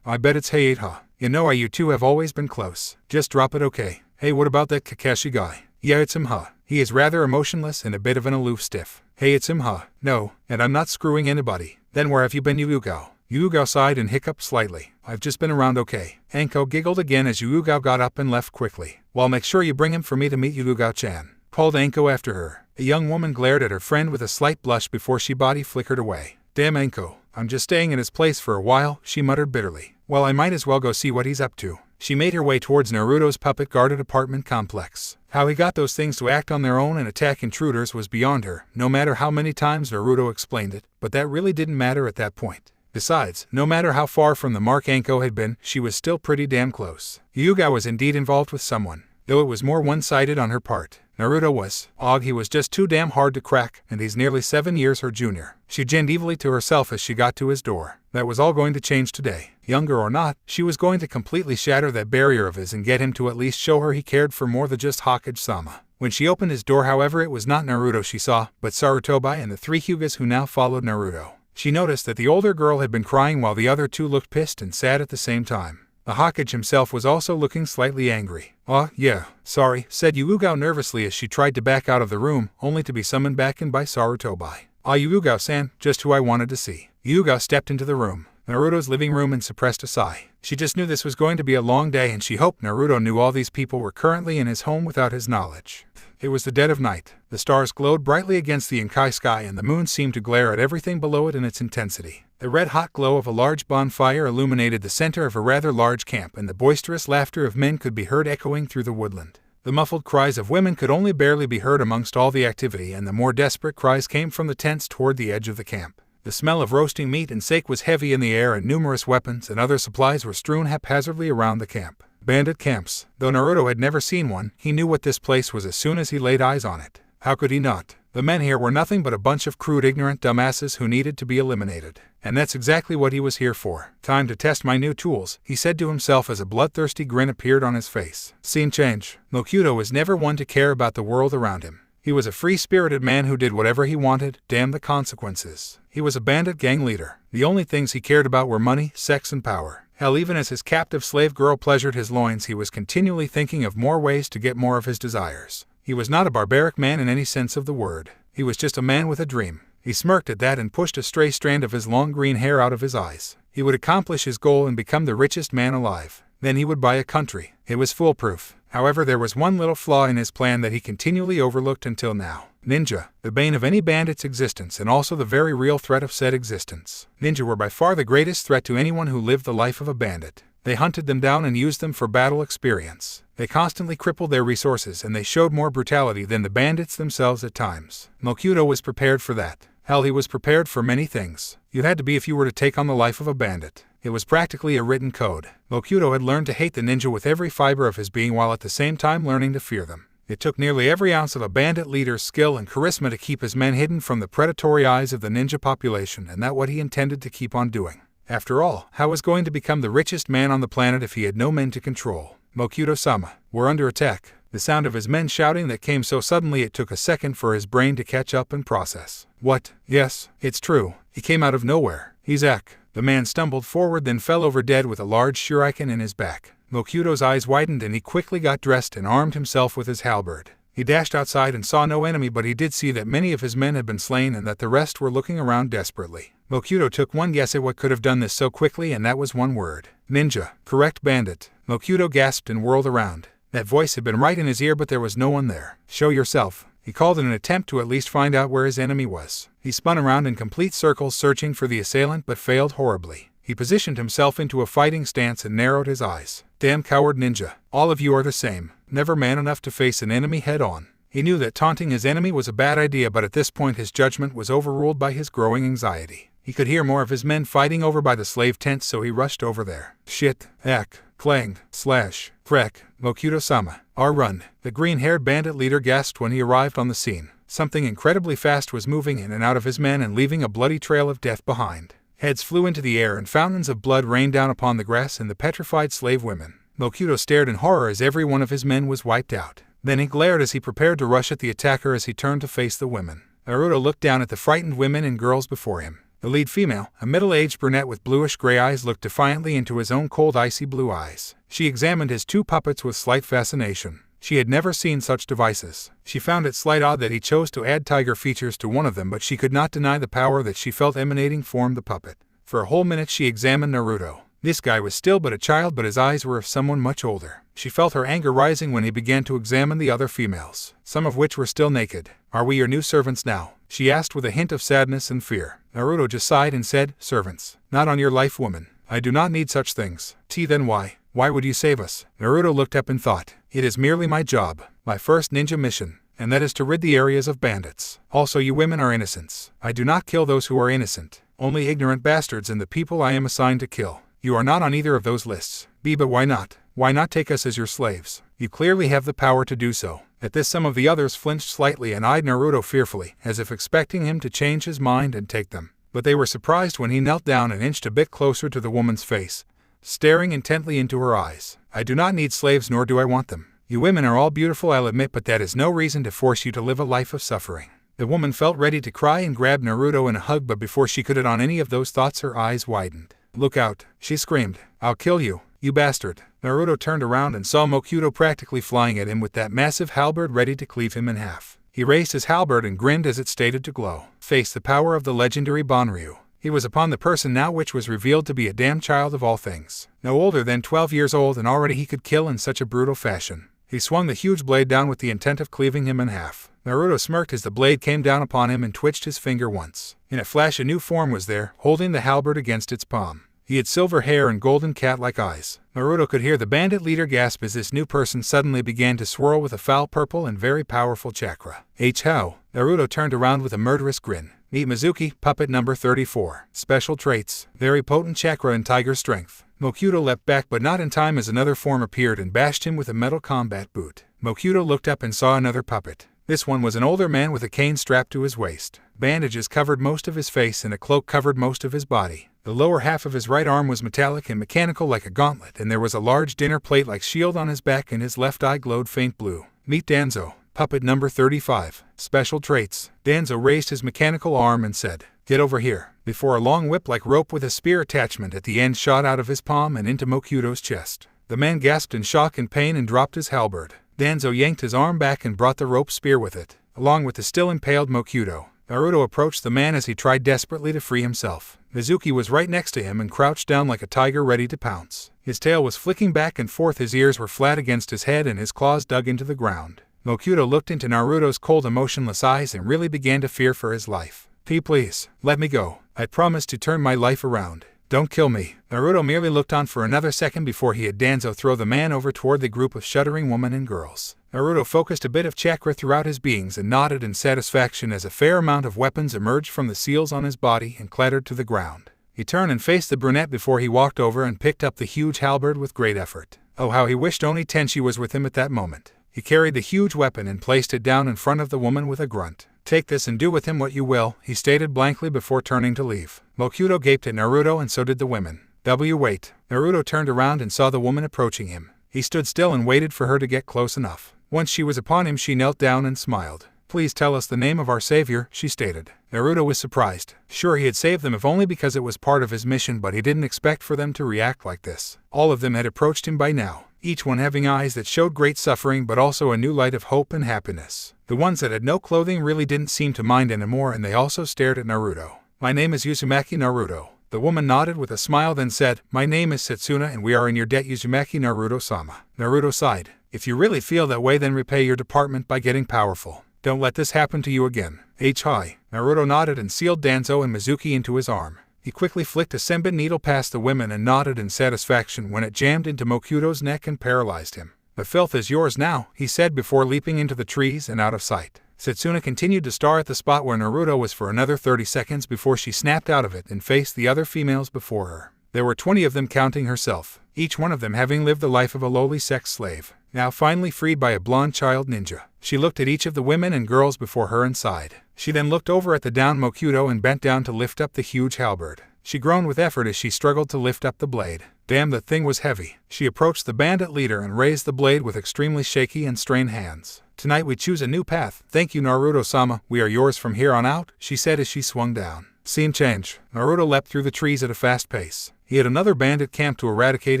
I bet it's hey 8, huh? You know you two have always been close. Just drop it, okay? Hey, what about that Kakashi guy? Yeah, it's him, huh? He is rather emotionless and a bit of an aloof stiff. Hey, it's him, huh? No, and I'm not screwing anybody. Then where have you been, Yuuga? Yuuga sighed and hiccuped slightly. I've just been around, okay. Anko giggled again as Yuuga got up and left quickly. Well, make sure you bring him for me to meet Yuuga-chan, called Anko after her. The young woman glared at her friend with a slight blush before she body flickered away. Damn Anko, I'm just staying at his place for a while, she muttered bitterly. Well, I might as well go see what he's up to. She made her way towards Naruto's puppet-guarded apartment complex. How he got those things to act on their own and attack intruders was beyond her, no matter how many times Naruto explained it, but that really didn't matter at that point. Besides, no matter how far from the mark Anko had been, she was still pretty damn close. Yuuga was indeed involved with someone, though it was more one-sided on her part. Naruto was. He was just too damn hard to crack, and he's nearly 7 years her junior. She grinned evilly to herself as she got to his door. That was all going to change today. Younger or not, she was going to completely shatter that barrier of his and get him to at least show her he cared for more than just Hokage-sama. When she opened his door, however, it was not Naruto she saw, but Sarutobi and the 3 Hyugas who now followed Naruto. She noticed that the older girl had been crying while the other 2 looked pissed and sad at the same time. The Hokage himself was also looking slightly angry. Yeah, sorry, said Yuuga nervously as she tried to back out of the room, only to be summoned back in by Sarutobi. Yuuga-san, just who I wanted to see. Yuuga stepped into the room, Naruto's living room, and suppressed a sigh. She just knew this was going to be a long day, and she hoped Naruto knew all these people were currently in his home without his knowledge. It was the dead of night. The stars glowed brightly against the Inkai sky, and the moon seemed to glare at everything below it in its intensity. The red-hot glow of a large bonfire illuminated the center of a rather large camp, and the boisterous laughter of men could be heard echoing through the woodland. The muffled cries of women could only barely be heard amongst all the activity, and the more desperate cries came from the tents toward the edge of the camp. The smell of roasting meat and steak was heavy in the air, and numerous weapons and other supplies were strewn haphazardly around the camp. Bandit camps. Though Naruto had never seen one, he knew what this place was as soon as he laid eyes on it. How could he not? The men here were nothing but a bunch of crude, ignorant dumbasses who needed to be eliminated. And that's exactly what he was here for. Time to test my new tools, he said to himself as a bloodthirsty grin appeared on his face. Scene change. Mokuto was never one to care about the world around him. He was a free-spirited man who did whatever he wanted, damn the consequences. He was a bandit gang leader. The only things he cared about were money, sex, and power. Hell, even as his captive slave girl pleasured his loins, he was continually thinking of more ways to get more of his desires. He was not a barbaric man in any sense of the word. He was just a man with a dream. He smirked at that and pushed a stray strand of his long green hair out of his eyes. He would accomplish his goal and become the richest man alive. Then he would buy a country. It was foolproof. However, there was one little flaw in his plan that he continually overlooked until now. Ninja, the bane of any bandit's existence and also the very real threat of said existence. Ninja were by far the greatest threat to anyone who lived the life of a bandit. They hunted them down and used them for battle experience. They constantly crippled their resources, and they showed more brutality than the bandits themselves at times. Mokuto was prepared for that. Hell, he was prepared for many things. You had to be if you were to take on the life of a bandit. It was practically a written code. Mokuto had learned to hate the ninja with every fiber of his being while at the same time learning to fear them. It took nearly every ounce of a bandit leader's skill and charisma to keep his men hidden from the predatory eyes of the ninja population, and that's what he intended to keep on doing. After all, how was going to become the richest man on the planet if he had no men to control? Mokuto-sama, we're under attack. The sound of his men shouting that came so suddenly it took a second for his brain to catch up and process. What? Yes, it's true. He came out of nowhere. He's Ek. The man stumbled forward, then fell over dead with a large shuriken in his back. Mokuto's eyes widened and he quickly got dressed and armed himself with his halberd. He dashed outside and saw no enemy, but he did see that many of his men had been slain and that the rest were looking around desperately. Mokuto took one guess at what could have done this so quickly, and that was one word. Ninja. Correct, bandit. Mokuto gasped and whirled around. That voice had been right in his ear, but there was no one there. Show yourself, he called in an attempt to at least find out where his enemy was. He spun around in complete circles searching for the assailant, but failed horribly. He positioned himself into a fighting stance and narrowed his eyes. Damn coward ninja. All of you are the same. Never man enough to face an enemy head-on. He knew that taunting his enemy was a bad idea, but at this point his judgment was overruled by his growing anxiety. He could hear more of his men fighting over by the slave tent, so he rushed over there. Shit, Ek. Clang, slash, crack, Mokuto-sama, run. The green-haired bandit leader gasped when he arrived on the scene. Something incredibly fast was moving in and out of his men and leaving a bloody trail of death behind. Heads flew into the air and fountains of blood rained down upon the grass and the petrified slave women. Mokuto stared in horror as every one of his men was wiped out. Then he glared as he prepared to rush at the attacker as he turned to face the women. Naruto looked down at the frightened women and girls before him. The lead female, a middle-aged brunette with bluish-gray eyes, looked defiantly into his own cold, icy blue eyes. She examined his two puppets with slight fascination. She had never seen such devices. She found it slight odd that he chose to add tiger features to one of them, but she could not deny the power that she felt emanating from the puppet. For a whole minute she examined Naruto. This guy was still but a child, but his eyes were of someone much older. She felt her anger rising when he began to examine the other females, some of which were still naked. "Are we your new servants now?" she asked with a hint of sadness and fear. Naruto just sighed and said, "Servants. Not on your life, woman. I do not need such things." Then why? Why would you save us?" Naruto looked up and thought, "It is merely my job, my first ninja mission, and that is to rid the areas of bandits. Also, you women are innocents. I do not kill those who are innocent, only ignorant bastards and the people I am assigned to kill. You are not on either of those lists. But why not? Why not take us as your slaves? You clearly have the power to do so." At this, some of the others flinched slightly and eyed Naruto fearfully, as if expecting him to change his mind and take them. But they were surprised when he knelt down and inched a bit closer to the woman's face, staring intently into her eyes. "I do not need slaves, nor do I want them. You women are all beautiful, I'll admit, but that is no reason to force you to live a life of suffering." The woman felt ready to cry and grabbed Naruto in a hug, but before she could hit on any of those thoughts, her eyes widened. "Look out," she screamed. "I'll kill you, you bastard." Naruto turned around and saw Mokuto practically flying at him with that massive halberd ready to cleave him in half. He raised his halberd and grinned as it stated to glow. Face the power of the legendary Banryu. He was upon the person now, which was revealed to be a damn child of all things. No older than 12 years old, and already he could kill in such a brutal fashion. He swung the huge blade down with the intent of cleaving him in half. Naruto smirked as the blade came down upon him and twitched his finger once. In a flash a new form was there, holding the halberd against its palm. He had silver hair and golden cat-like eyes. Naruto could hear the bandit leader gasp as this new person suddenly began to swirl with a foul purple and very powerful chakra. How? Naruto turned around with a murderous grin. "Meet Mizuki, puppet number 34. Special traits: very potent chakra and tiger strength." Mokuto leapt back, but not in time, as another form appeared and bashed him with a metal combat boot. Mokuto looked up and saw another puppet. This one was an older man with a cane strapped to his waist. Bandages covered most of his face and a cloak covered most of his body. The lower half of his right arm was metallic and mechanical like a gauntlet, and there was a large dinner plate-like shield on his back, and his left eye glowed faint blue. "Meet Danzo, puppet number 35. Special traits." Danzo raised his mechanical arm and said, "Get over here," before a long whip-like rope with a spear attachment at the end shot out of his palm and into Mokuto's chest. The man gasped in shock and pain and dropped his halberd. Danzo yanked his arm back and brought the rope spear with it, along with the still impaled Mokuto. Naruto approached the man as he tried desperately to free himself. Mizuki was right next to him and crouched down like a tiger ready to pounce. His tail was flicking back and forth, his ears were flat against his head, and his claws dug into the ground. Mokuto looked into Naruto's cold, emotionless eyes and really began to fear for his life. Please, let me go. I promise to turn my life around. Don't kill me." Naruto merely looked on for another second before he had Danzo throw the man over toward the group of shuddering women and girls. Naruto focused a bit of chakra throughout his beings and nodded in satisfaction as a fair amount of weapons emerged from the seals on his body and clattered to the ground. He turned and faced the brunette before he walked over and picked up the huge halberd with great effort. Oh, how he wished only Tenchi was with him at that moment. He carried the huge weapon and placed it down in front of the woman with a grunt. "Take this and do with him what you will," he stated blankly before turning to leave. Mokuto gaped at Naruto, and so did the women. Wait. Naruto turned around and saw the woman approaching him. He stood still and waited for her to get close enough. Once she was upon him, she knelt down and smiled. "Please tell us the name of our savior," she stated. Naruto was surprised. Sure, he had saved them, if only because it was part of his mission, but he didn't expect for them to react like this. All of them had approached him by now, each one having eyes that showed great suffering but also a new light of hope and happiness. The ones that had no clothing really didn't seem to mind anymore, and they also stared at Naruto. "My name is Uzumaki Naruto." The woman nodded with a smile, then said, "My name is Setsuna, and we are in your debt, Uzumaki Naruto-sama." Naruto sighed. "If you really feel that way, then repay your department by getting powerful. Don't let this happen to you again." Hi. Naruto nodded and sealed Danzo and Mizuki into his arm. He quickly flicked a senbit needle past the women and nodded in satisfaction when it jammed into Mokuto's neck and paralyzed him. "The filth is yours now," he said before leaping into the trees and out of sight. Setsuna continued to stare at the spot where Naruto was for another 30 seconds before she snapped out of it and faced the other females before her. There were 20 of them counting herself, each one of them having lived the life of a lowly sex slave, now finally freed by a blonde child ninja. She looked at each of the women and girls before her and sighed. She then looked over at the downed Mokuto and bent down to lift up the huge halberd. She groaned with effort as she struggled to lift up the blade. Damn, the thing was heavy. She approached the bandit leader and raised the blade with extremely shaky and strained hands. Tonight we choose a new path. Thank you, Naruto-sama. We are yours from here on out, she said as she swung down. Scene change. Naruto leapt through the trees at a fast pace. He had another bandit camp to eradicate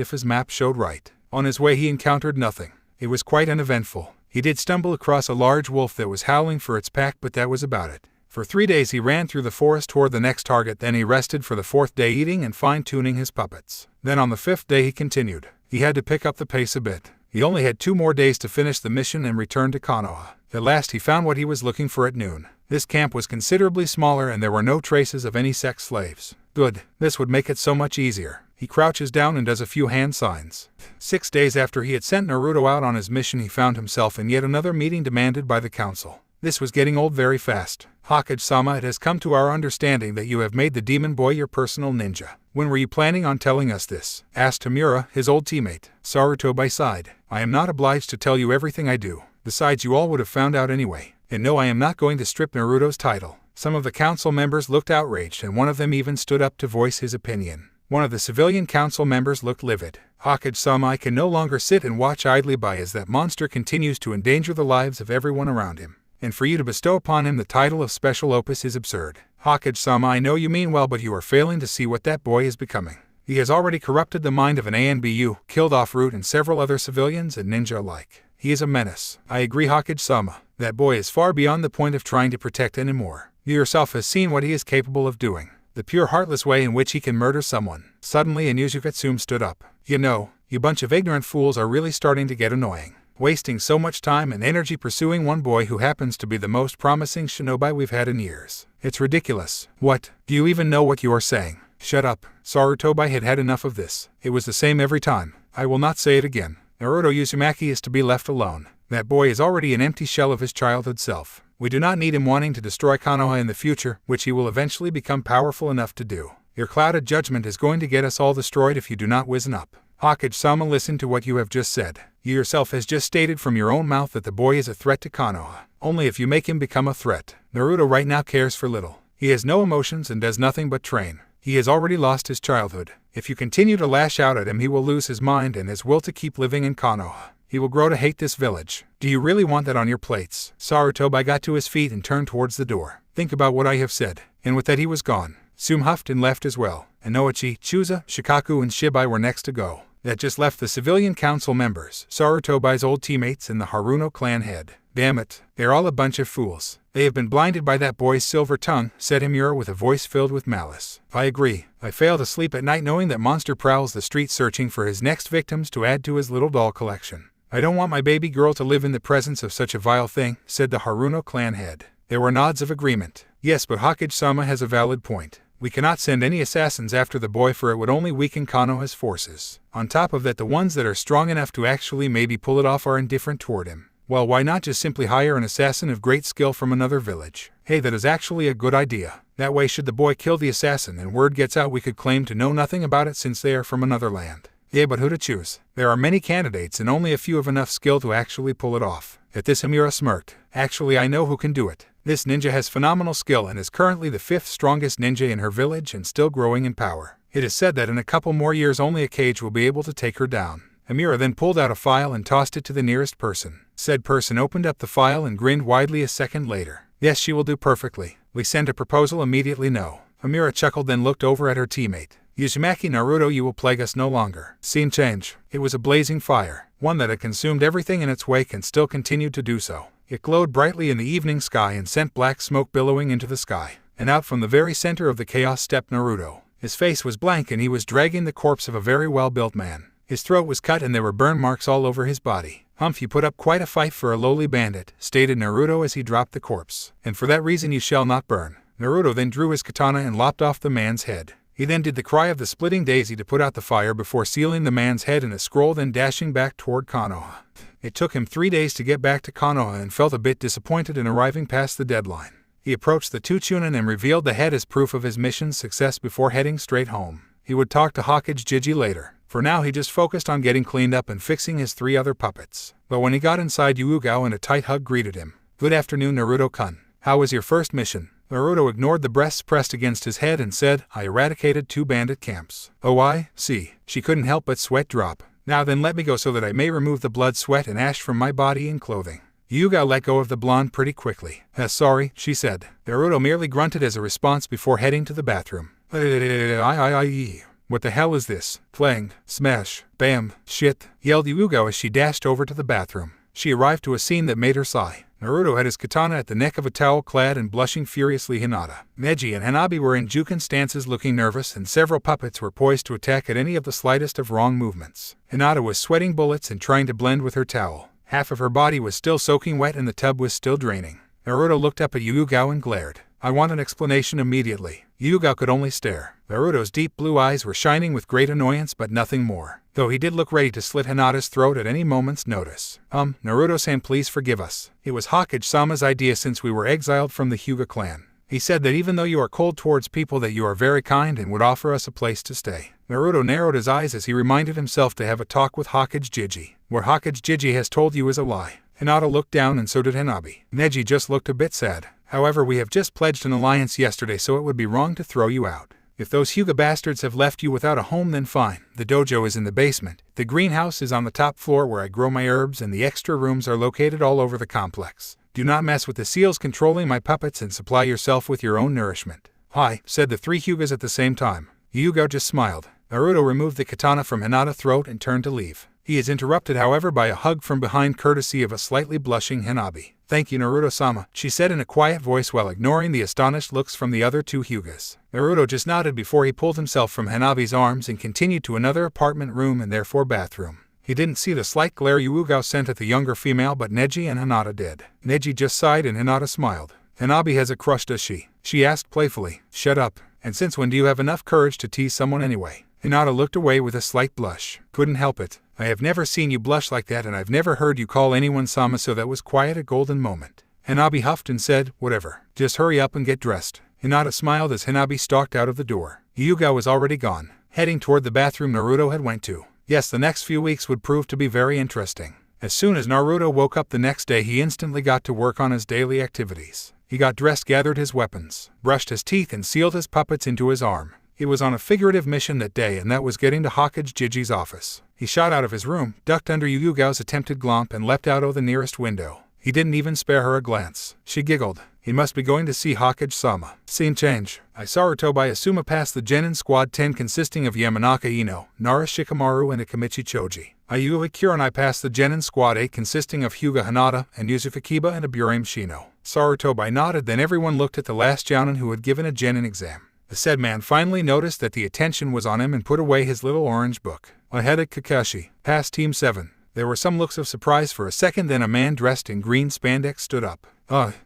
if his map showed right. On his way he encountered nothing. It was quite uneventful. He did stumble across a large wolf that was howling for its pack, but that was about it. For 3 days he ran through the forest toward the next target, then he rested for the 4th day, eating and fine-tuning his puppets. Then on the 5th day he continued. He had to pick up the pace a bit. He only had 2 more days to finish the mission and return to Konoha. At last he found what he was looking for at noon. This camp was considerably smaller and there were no traces of any sex slaves. Good, this would make it so much easier. He crouches down and does a few hand signs. 6 days after he had sent Naruto out on his mission, he found himself in yet another meeting demanded by the council. This was getting old very fast. Hokage-sama, it has come to our understanding that you have made the demon boy your personal ninja. When were you planning on telling us this? Asked Tamura, his old teammate. Sarutobi sighed. I am not obliged to tell you everything I do. Besides, you all would have found out anyway. And no, I am not going to strip Naruto's title. Some of the council members looked outraged, and one of them even stood up to voice his opinion. One of the civilian council members looked livid. Hokage-sama, I can no longer sit and watch idly by as that monster continues to endanger the lives of everyone around him. And for you to bestow upon him the title of Special Opus is absurd. Hokage-sama, I know you mean well, but you are failing to see what that boy is becoming. He has already corrupted the mind of an ANBU, killed off Root and several other civilians and ninja alike. He is a menace. I agree, Hokage-sama. That boy is far beyond the point of trying to protect anymore. You yourself have seen what he is capable of doing. The pure heartless way in which he can murder someone. Suddenly Inuyasha stood up. You know, you bunch of ignorant fools are really starting to get annoying. Wasting so much time and energy pursuing one boy who happens to be the most promising shinobi we've had in years. It's ridiculous. What? Do you even know what you are saying? Shut up. Sarutobi had had enough of this. It was the same every time. I will not say it again. Naruto Uzumaki is to be left alone. That boy is already an empty shell of his childhood self. We do not need him wanting to destroy Konoha in the future, which he will eventually become powerful enough to do. Your clouded judgment is going to get us all destroyed if you do not wizen up. Hokage-sama, listen to what you have just said. You yourself has just stated from your own mouth that the boy is a threat to Konoha. Only if you make him become a threat. Naruto right now cares for little. He has no emotions and does nothing but train. He has already lost his childhood. If you continue to lash out at him, he will lose his mind and his will to keep living in Konoha. He will grow to hate this village. Do you really want that on your plates? Sarutobi got to his feet and turned towards the door. Think about what I have said. And with that he was gone. Sum huffed and left as well. And Noichi, Chusa, Shikaku and Shibai were next to go. That just left the civilian council members, Sarutobi's old teammates and the Haruno clan head. Damn it, they're all a bunch of fools. They have been blinded by that boy's silver tongue, said Himura with a voice filled with malice. I agree. I fail to sleep at night knowing that monster prowls the streets searching for his next victims to add to his little doll collection. I don't want my baby girl to live in the presence of such a vile thing, said the Haruno clan head. There were nods of agreement. Yes, but Hokage-sama has a valid point. We cannot send any assassins after the boy, for it would only weaken Konoha's forces. On top of that, the ones that are strong enough to actually maybe pull it off are indifferent toward him. Well, why not just simply hire an assassin of great skill from another village? Hey, that is actually a good idea. That way, should the boy kill the assassin and word gets out, we could claim to know nothing about it since they are from another land. Yeah, but who to choose? There are many candidates and only a few of enough skill to actually pull it off. At this, Himura smirked. Actually, I know who can do it. This ninja has phenomenal skill and is currently the 5th strongest ninja in her village and still growing in power. It is said that in a couple more years only a cage will be able to take her down. Himura then pulled out a file and tossed it to the nearest person. Said person opened up the file and grinned widely a second later. Yes, she will do perfectly. We send a proposal immediately. No. Himura chuckled, then looked over at her teammate. Uzumaki, Naruto, you will plague us no longer. Scene change. It was a blazing fire, one that had consumed everything in its wake and still continued to do so. It glowed brightly in the evening sky and sent black smoke billowing into the sky. And out from the very center of the chaos stepped Naruto. His face was blank and he was dragging the corpse of a very well-built man. His throat was cut and there were burn marks all over his body. Humph, you put up quite a fight for a lowly bandit, stated Naruto as he dropped the corpse. And for that reason you shall not burn. Naruto then drew his katana and lopped off the man's head. He then did the cry of the splitting daisy to put out the fire before sealing the man's head in a scroll, then dashing back toward Konoha. It took him 3 days to get back to Konoha and felt a bit disappointed in arriving past the deadline. He approached the two Chunin and revealed the head as proof of his mission's success before heading straight home. He would talk to Hokage Jiji later. For now he just focused on getting cleaned up and fixing his 3 other puppets. But when he got inside, Yugao and a tight hug greeted him. "Good afternoon, Naruto-kun. How was your first mission?" Naruto ignored the breasts pressed against his head and said, "I eradicated 2 bandit camps." "Oh, I see." She couldn't help but sweat drop. "Now then, let me go so that I may remove the blood, sweat, and ash from my body and clothing." Yugao let go of the blonde pretty quickly. Sorry," she said. Naruto merely grunted as a response before heading to the bathroom. "What the hell is this? Playing? Smash. Bam. Shit," yelled Yugao as she dashed over to the bathroom. She arrived to a scene that made her sigh. Naruto had his katana at the neck of a towel-clad and blushing furiously Hinata. Neji and Hanabi were in Juken stances looking nervous, and several puppets were poised to attack at any of the slightest of wrong movements. Hinata was sweating bullets and trying to blend with her towel. Half of her body was still soaking wet and the tub was still draining. Naruto looked up at Yugao and glared. "I want an explanation immediately." Yugao could only stare. Naruto's deep blue eyes were shining with great annoyance but nothing more, though he did look ready to slit Hinata's throat at any moment's notice. Naruto-san, please forgive us. It was Hokage-sama's idea since we were exiled from the Hyuga clan. He said that even though you are cold towards people, that you are very kind and would offer us a place to stay." Naruto narrowed his eyes as he reminded himself to have a talk with Hokage Jiji. "What Hokage Jiji has told you is a lie." Hinata looked down and so did Hanabi. Neji just looked a bit sad. "However, we have just pledged an alliance yesterday, so it would be wrong to throw you out. If those Hyuga bastards have left you without a home, then fine. The dojo is in the basement. The greenhouse is on the top floor where I grow my herbs, and the extra rooms are located all over the complex. Do not mess with the seals controlling my puppets and supply yourself with your own nourishment." "Hi," said the 3 Hyugas at the same time. Yugao just smiled. Naruto removed the katana from Hinata's throat and turned to leave. He is interrupted, however, by a hug from behind courtesy of a slightly blushing Hanabi. "Thank you, Naruto-sama," she said in a quiet voice while ignoring the astonished looks from the other 2 Hyugas. Naruto just nodded before he pulled himself from Hanabi's arms and continued to another apartment room and therefore bathroom. He didn't see the slight glare Yugao sent at the younger female, but Neji and Hinata did. Neji just sighed and Hinata smiled. "Hanabi has a crush, does she?" she asked playfully. "Shut up. And since when do you have enough courage to tease someone anyway?" Hinata looked away with a slight blush. "Couldn't help it. I have never seen you blush like that, and I've never heard you call anyone Sama, so that was quite a golden moment." Hanabi huffed and said, "Whatever. Just hurry up and get dressed." Hinata smiled as Hanabi stalked out of the door. Yugao was already gone, heading toward the bathroom Naruto had went to. Yes, the next few weeks would prove to be very interesting. As soon as Naruto woke up the next day, he instantly got to work on his daily activities. He got dressed, gathered his weapons, brushed his teeth, and sealed his puppets into his arm. He was on a figurative mission that day, and that was getting to Hokage Jiji's office. He shot out of his room, ducked under Yugao's attempted glomp, and leapt out of the nearest window. He didn't even spare her a glance. She giggled. He must be going to see Hokage-sama. Scene change. Sarutobi Asuma passed the Genin Squad 10 consisting of Yamanaka Ino, Nara Shikamaru, and Akamichi Choji. Ayuwa Kurenai passed the Genin Squad 8 consisting of Hyuga Hinata and Yuzufu Kiba and Aburame Shino. Sarutobi nodded, then everyone looked at the last Jounin who had given a Genin exam. The said man finally noticed that the attention was on him and put away his little orange book. Ahead Kakashi passed Team 7. There were some looks of surprise for a second, then a man dressed in green spandex stood up.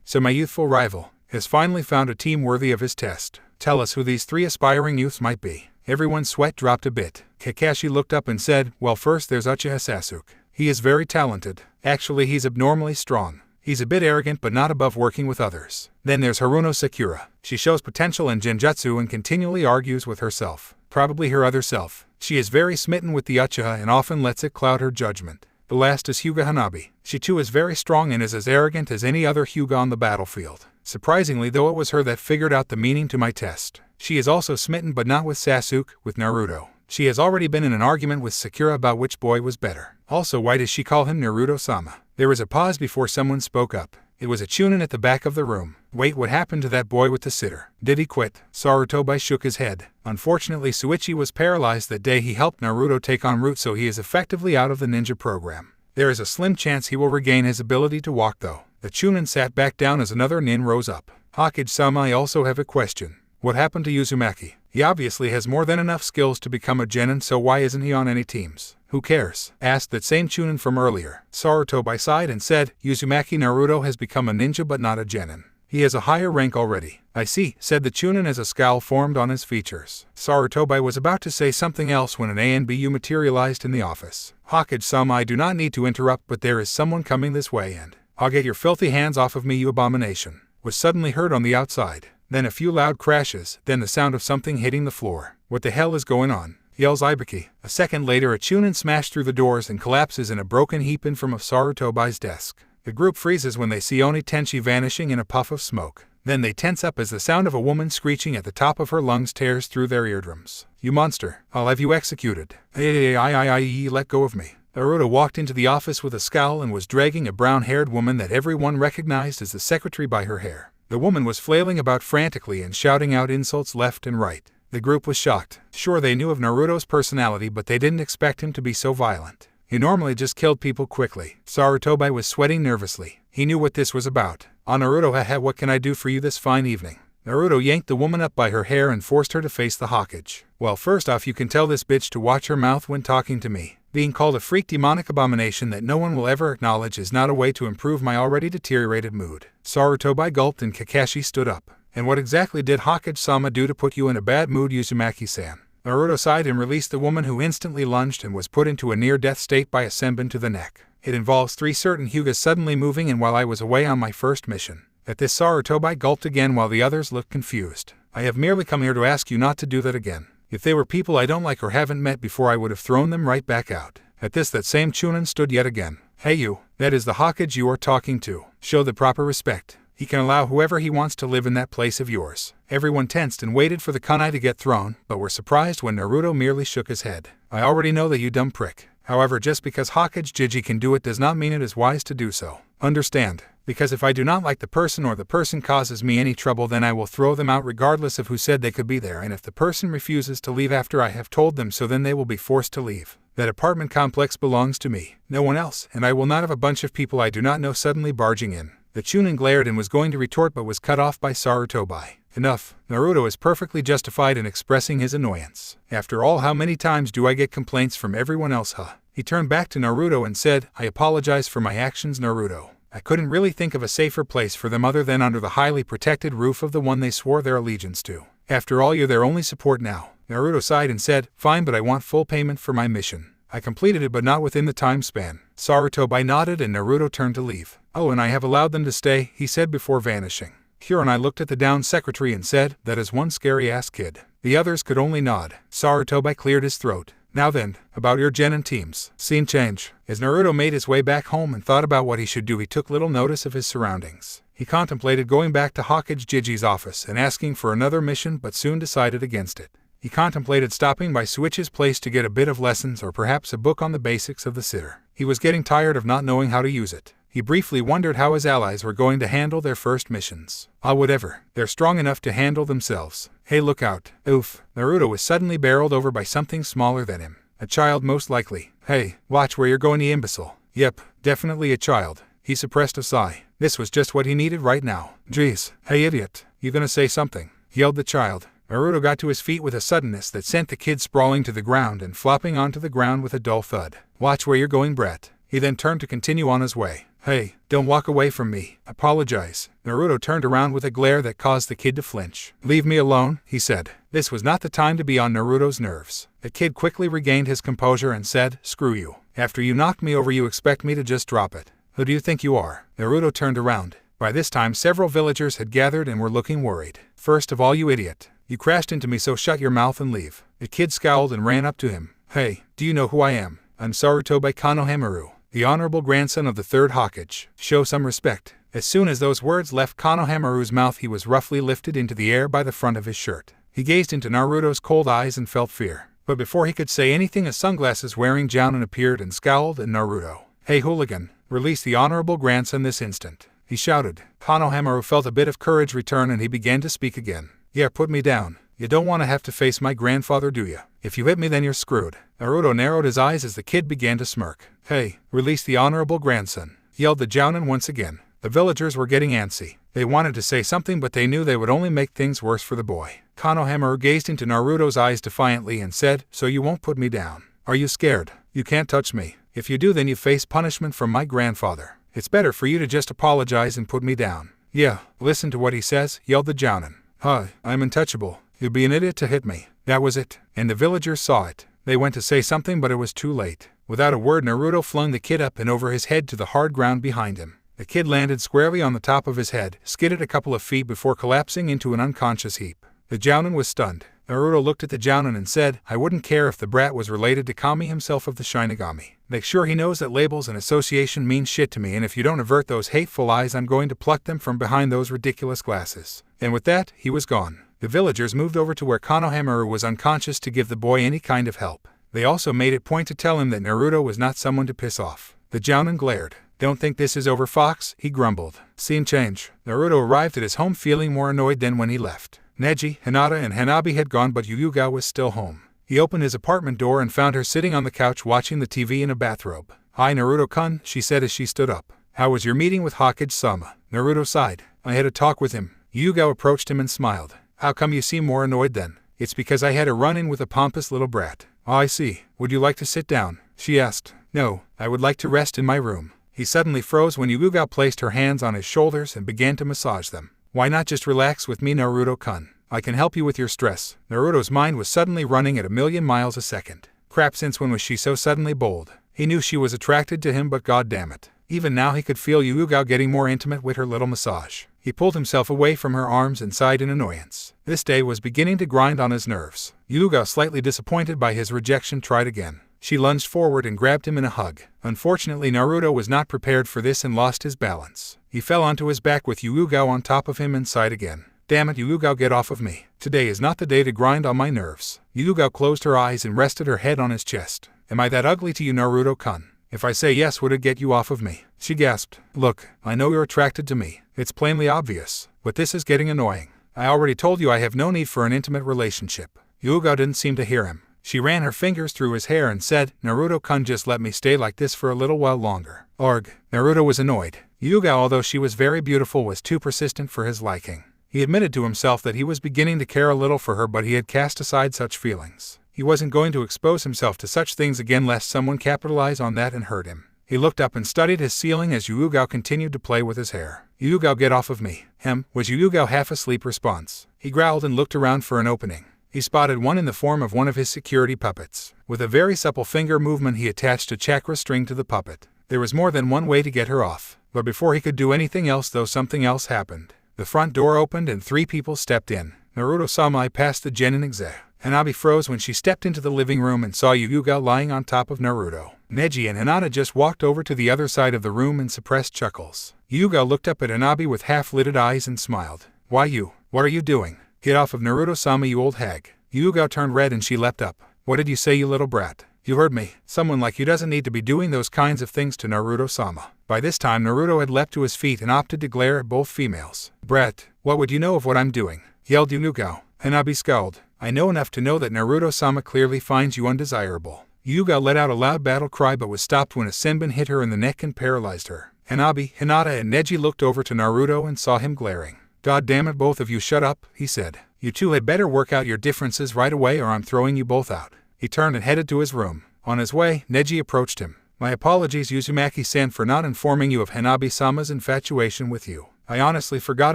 So my youthful rival has finally found a team worthy of his test. Tell us who these 3 aspiring youths might be." Everyone's sweat dropped a bit. Kakashi looked up and said, "Well, first there's Uchiha Sasuke. He is very talented. Actually, he's abnormally strong. He's a bit arrogant but not above working with others. Then there's Haruno Sakura. She shows potential in Genjutsu and continually argues with herself. Probably her other self. She is very smitten with the Uchiha and often lets it cloud her judgment. The last is Hyuga Hanabi. She too is very strong and is as arrogant as any other Hyuga on the battlefield. Surprisingly, though, it was her that figured out the meaning to my test. She is also smitten, but not with Sasuke, with Naruto. She has already been in an argument with Sakura about which boy was better. Also, why does she call him Naruto-sama?" There was a pause before someone spoke up. It was a Chunin at the back of the room. "Wait, what happened to that boy with the sitter? Did he quit?" Sarutobi shook his head. "Unfortunately, Suichi was paralyzed that day he helped Naruto take on Root, so he is effectively out of the ninja program. There is a slim chance he will regain his ability to walk, though." The Chunin sat back down as another nin rose up. "Hokage-sama, I also have a question. What happened to Uzumaki? He obviously has more than enough skills to become a genin, so why isn't he on any teams?" "Who cares?" asked that same Chunin from earlier. Sarutobi sighed and said, "Uzumaki Naruto has become a ninja but not a genin. He has a higher rank already." "I see," said the Chunin as a scowl formed on his features. Sarutobi was about to say something else when an ANBU materialized in the office. "Hokage-sama, I do not need to interrupt, but there is someone coming this way and—" "I'll get your filthy hands off of me, you abomination," was suddenly heard on the outside. Then a few loud crashes, then the sound of something hitting the floor. What the hell is going on? Yells Ibiki. A second later, a Chunin smashed through the doors and collapses in a broken heap in front of Sarutobai's desk. The group freezes when they see Oni Tenchi vanishing in a puff of smoke. Then they tense up as the sound of a woman screeching at the top of her lungs tears through their eardrums. You monster, I'll have you executed. Let go of me. Naruto walked into the office with a scowl and was dragging a brown-haired woman that everyone recognized as the secretary by her hair. The woman was flailing about frantically and shouting out insults left and right. The group was shocked. Sure, they knew of Naruto's personality, but they didn't expect him to be so violent. He normally just killed people quickly. Sarutobai was sweating nervously. He knew what this was about. Naruto, haha, what can I do for you this fine evening? Naruto yanked the woman up by her hair and forced her to face the Hokage. Well, first off, you can tell this bitch to watch her mouth when talking to me. Being called a freak demonic abomination that no one will ever acknowledge is not a way to improve my already deteriorated mood. Sarutobai gulped and Kakashi stood up. And what exactly did Hokage-sama do to put you in a bad mood, Uzumaki-san? Naruto sighed and released the woman, who instantly lunged and was put into a near-death state by a senbon to the neck. It involves 3 certain Hyugas suddenly moving and while I was away on my first mission. At this, Sarutobai gulped again while the others looked confused. I have merely come here to ask you not to do that again. If they were people I don't like or haven't met before, I would have thrown them right back out. At this, that same Chunin stood yet again. Hey you, that is the Hokage you are talking to. Show the proper respect. He can allow whoever he wants to live in that place of yours. Everyone tensed and waited for the kunai to get thrown, but were surprised when Naruto merely shook his head. I already know that, you dumb prick. However, just because Hokage Jiji can do it does not mean it is wise to do so. Understand? Because if I do not like the person or the person causes me any trouble, then I will throw them out regardless of who said they could be there, and if the person refuses to leave after I have told them so, then they will be forced to leave. That apartment complex belongs to me, no one else, and I will not have a bunch of people I do not know suddenly barging in. The Chunin glared and was going to retort but was cut off by Sarutobai. Enough. Naruto is perfectly justified in expressing his annoyance. After all, how many times do I get complaints from everyone else, huh? He turned back to Naruto and said, I apologize for my actions, Naruto. I couldn't really think of a safer place for them other than under the highly protected roof of the one they swore their allegiance to. After all, you're their only support now. Naruto sighed and said, fine, but I want full payment for my mission. I completed it, but not within the time span. Sarutobai nodded and Naruto turned to leave. Oh, and I have allowed them to stay, he said before vanishing. Huron looked at the down secretary and said, that is one scary-ass kid. The others could only nod. Sarutobai cleared his throat. Now then, about your genin teams. Scene change. As Naruto made his way back home and thought about what he should do, he took little notice of his surroundings. He contemplated going back to Hokage Jiji's office and asking for another mission, but soon decided against it. He contemplated stopping by Switch's place to get a bit of lessons or perhaps a book on the basics of the sitter. He was getting tired of not knowing how to use it. He briefly wondered how his allies were going to handle their first missions. Whatever. They're strong enough to handle themselves. Hey, look out. Oof. Naruto was suddenly barreled over by something smaller than him. A child, most likely. Hey, watch where you're going, you imbecile. Yep, definitely a child. He suppressed a sigh. This was just what he needed right now. Jeez. Hey, idiot. You gonna say something? Yelled the child. Naruto got to his feet with a suddenness that sent the kid sprawling to the ground and flopping onto the ground with a dull thud. Watch where you're going, Brett. He then turned to continue on his way. Hey, don't walk away from me. Apologize. Naruto turned around with a glare that caused the kid to flinch. Leave me alone, he said. This was not the time to be on Naruto's nerves. The kid quickly regained his composure and said, screw you. After you knocked me over, you expect me to just drop it. Who do you think you are? Naruto turned around. By this time, several villagers had gathered and were looking worried. First of all, you idiot. You crashed into me, so shut your mouth and leave. The kid scowled and ran up to him. Hey, do you know who I am? I'm Sarutobai Konohamaru, the honorable grandson of the third Hokage. Show some respect. As soon as those words left Konohamaru's mouth, he was roughly lifted into the air by the front of his shirt. He gazed into Naruto's cold eyes and felt fear. But before he could say anything, a sunglasses-wearing Jounin appeared and scowled at Naruto. Hey, hooligan, release the honorable grandson this instant, he shouted. Konohamaru felt a bit of courage return and he began to speak again. Yeah, put me down. You don't want to have to face my grandfather, do you? If you hit me, then you're screwed. Naruto narrowed his eyes as the kid began to smirk. Hey, release the honorable grandson, yelled the Jounin once again. The villagers were getting antsy. They wanted to say something, but they knew they would only make things worse for the boy. Konohamaru gazed into Naruto's eyes defiantly and said, so you won't put me down? Are you scared? You can't touch me. If you do, then you face punishment from my grandfather. It's better for you to just apologize and put me down. Yeah, listen to what he says, yelled the Jounin. I'm untouchable. You'd be an idiot to hit me. That was it, and the villagers saw it. They went to say something, but it was too late. Without a word, Naruto flung the kid up and over his head to the hard ground behind him. The kid landed squarely on the top of his head, skidded a couple of feet before collapsing into an unconscious heap. The Jounin was stunned. Naruto looked at the jounin and said, I wouldn't care if the brat was related to Kami himself of the Shinigami. Make sure he knows that labels and association mean shit to me, and if you don't avert those hateful eyes, I'm going to pluck them from behind those ridiculous glasses. And with that, he was gone. The villagers moved over to where Konohamaru was unconscious to give the boy any kind of help. They also made it point to tell him that Naruto was not someone to piss off. The jounin glared. Don't think this is over, Fox, he grumbled. Scene change. Naruto arrived at his home feeling more annoyed than when he left. Neji, Hinata, and Hanabi had gone, but Yuuga was still home. He opened his apartment door and found her sitting on the couch watching the TV in a bathrobe. Hi Naruto-kun, she said as she stood up. How was your meeting with Hokage-sama? Naruto sighed. I had a talk with him. Yuuga approached him and smiled. How come you seem more annoyed then? It's because I had a run-in with a pompous little brat. Oh, I see. Would you like to sit down? She asked. No, I would like to rest in my room. He suddenly froze when Yuuga placed her hands on his shoulders and began to massage them. Why not just relax with me, Naruto-kun? I can help you with your stress. Naruto's mind was suddenly running at 1,000,000 miles a second. Crap, since when was she so suddenly bold? He knew she was attracted to him, but goddammit. Even now he could feel Yuuga getting more intimate with her little massage. He pulled himself away from her arms and sighed in annoyance. This day was beginning to grind on his nerves. Yuuga, slightly disappointed by his rejection, tried again. She lunged forward and grabbed him in a hug. Unfortunately, Naruto was not prepared for this and lost his balance. He fell onto his back with Yuuga on top of him and sighed again. Damn it, Yuuga, get off of me. Today is not the day to grind on my nerves. Yuuga closed her eyes and rested her head on his chest. Am I that ugly to you, Naruto-kun? If I say yes, would it get you off of me? She gasped. Look, I know you're attracted to me. It's plainly obvious. But this is getting annoying. I already told you I have no need for an intimate relationship. Yuuga didn't seem to hear him. She ran her fingers through his hair and said, Naruto-kun, just let me stay like this for a little while longer. Arg. Naruto was annoyed. Yuuga, although she was very beautiful, was too persistent for his liking. He admitted to himself that he was beginning to care a little for her, but he had cast aside such feelings. He wasn't going to expose himself to such things again lest someone capitalize on that and hurt him. He looked up and studied his ceiling as Yuuga continued to play with his hair. Yuuga, get off of me. Was Yuuga half asleep response. He growled and looked around for an opening. He spotted one in the form of one of his security puppets. With a very supple finger movement, he attached a chakra string to the puppet. There was more than one way to get her off. But before he could do anything else, though, something else happened. The front door opened and 3 people stepped in. Naruto-sama passed the genin exam. Hanabi froze when she stepped into the living room and saw Yuuga lying on top of Naruto. Neji and Hinata just walked over to the other side of the room and suppressed chuckles. Yuuga looked up at Hanabi with half-lidded eyes and smiled. Why you? What are you doing? Get off of Naruto-sama, you old hag. Yuuga turned red and she leapt up. What did you say, you little brat? You heard me. Someone like you doesn't need to be doing those kinds of things to Naruto-sama. By this time, Naruto had leapt to his feet and opted to glare at both females. Brat, what would you know of what I'm doing? Yelled Yuuga. Hanabi scowled. I know enough to know that Naruto-sama clearly finds you undesirable. Yuuga let out a loud battle cry but was stopped when a senbon hit her in the neck and paralyzed her. Hanabi, Hinata, and Neji looked over to Naruto and saw him glaring. God damn it, both of you, shut up, he said. You two had better work out your differences right away or I'm throwing you both out. He turned and headed to his room. On his way, Neji approached him. My apologies, Uzumaki-san, for not informing you of Hanabi-sama's infatuation with you. I honestly forgot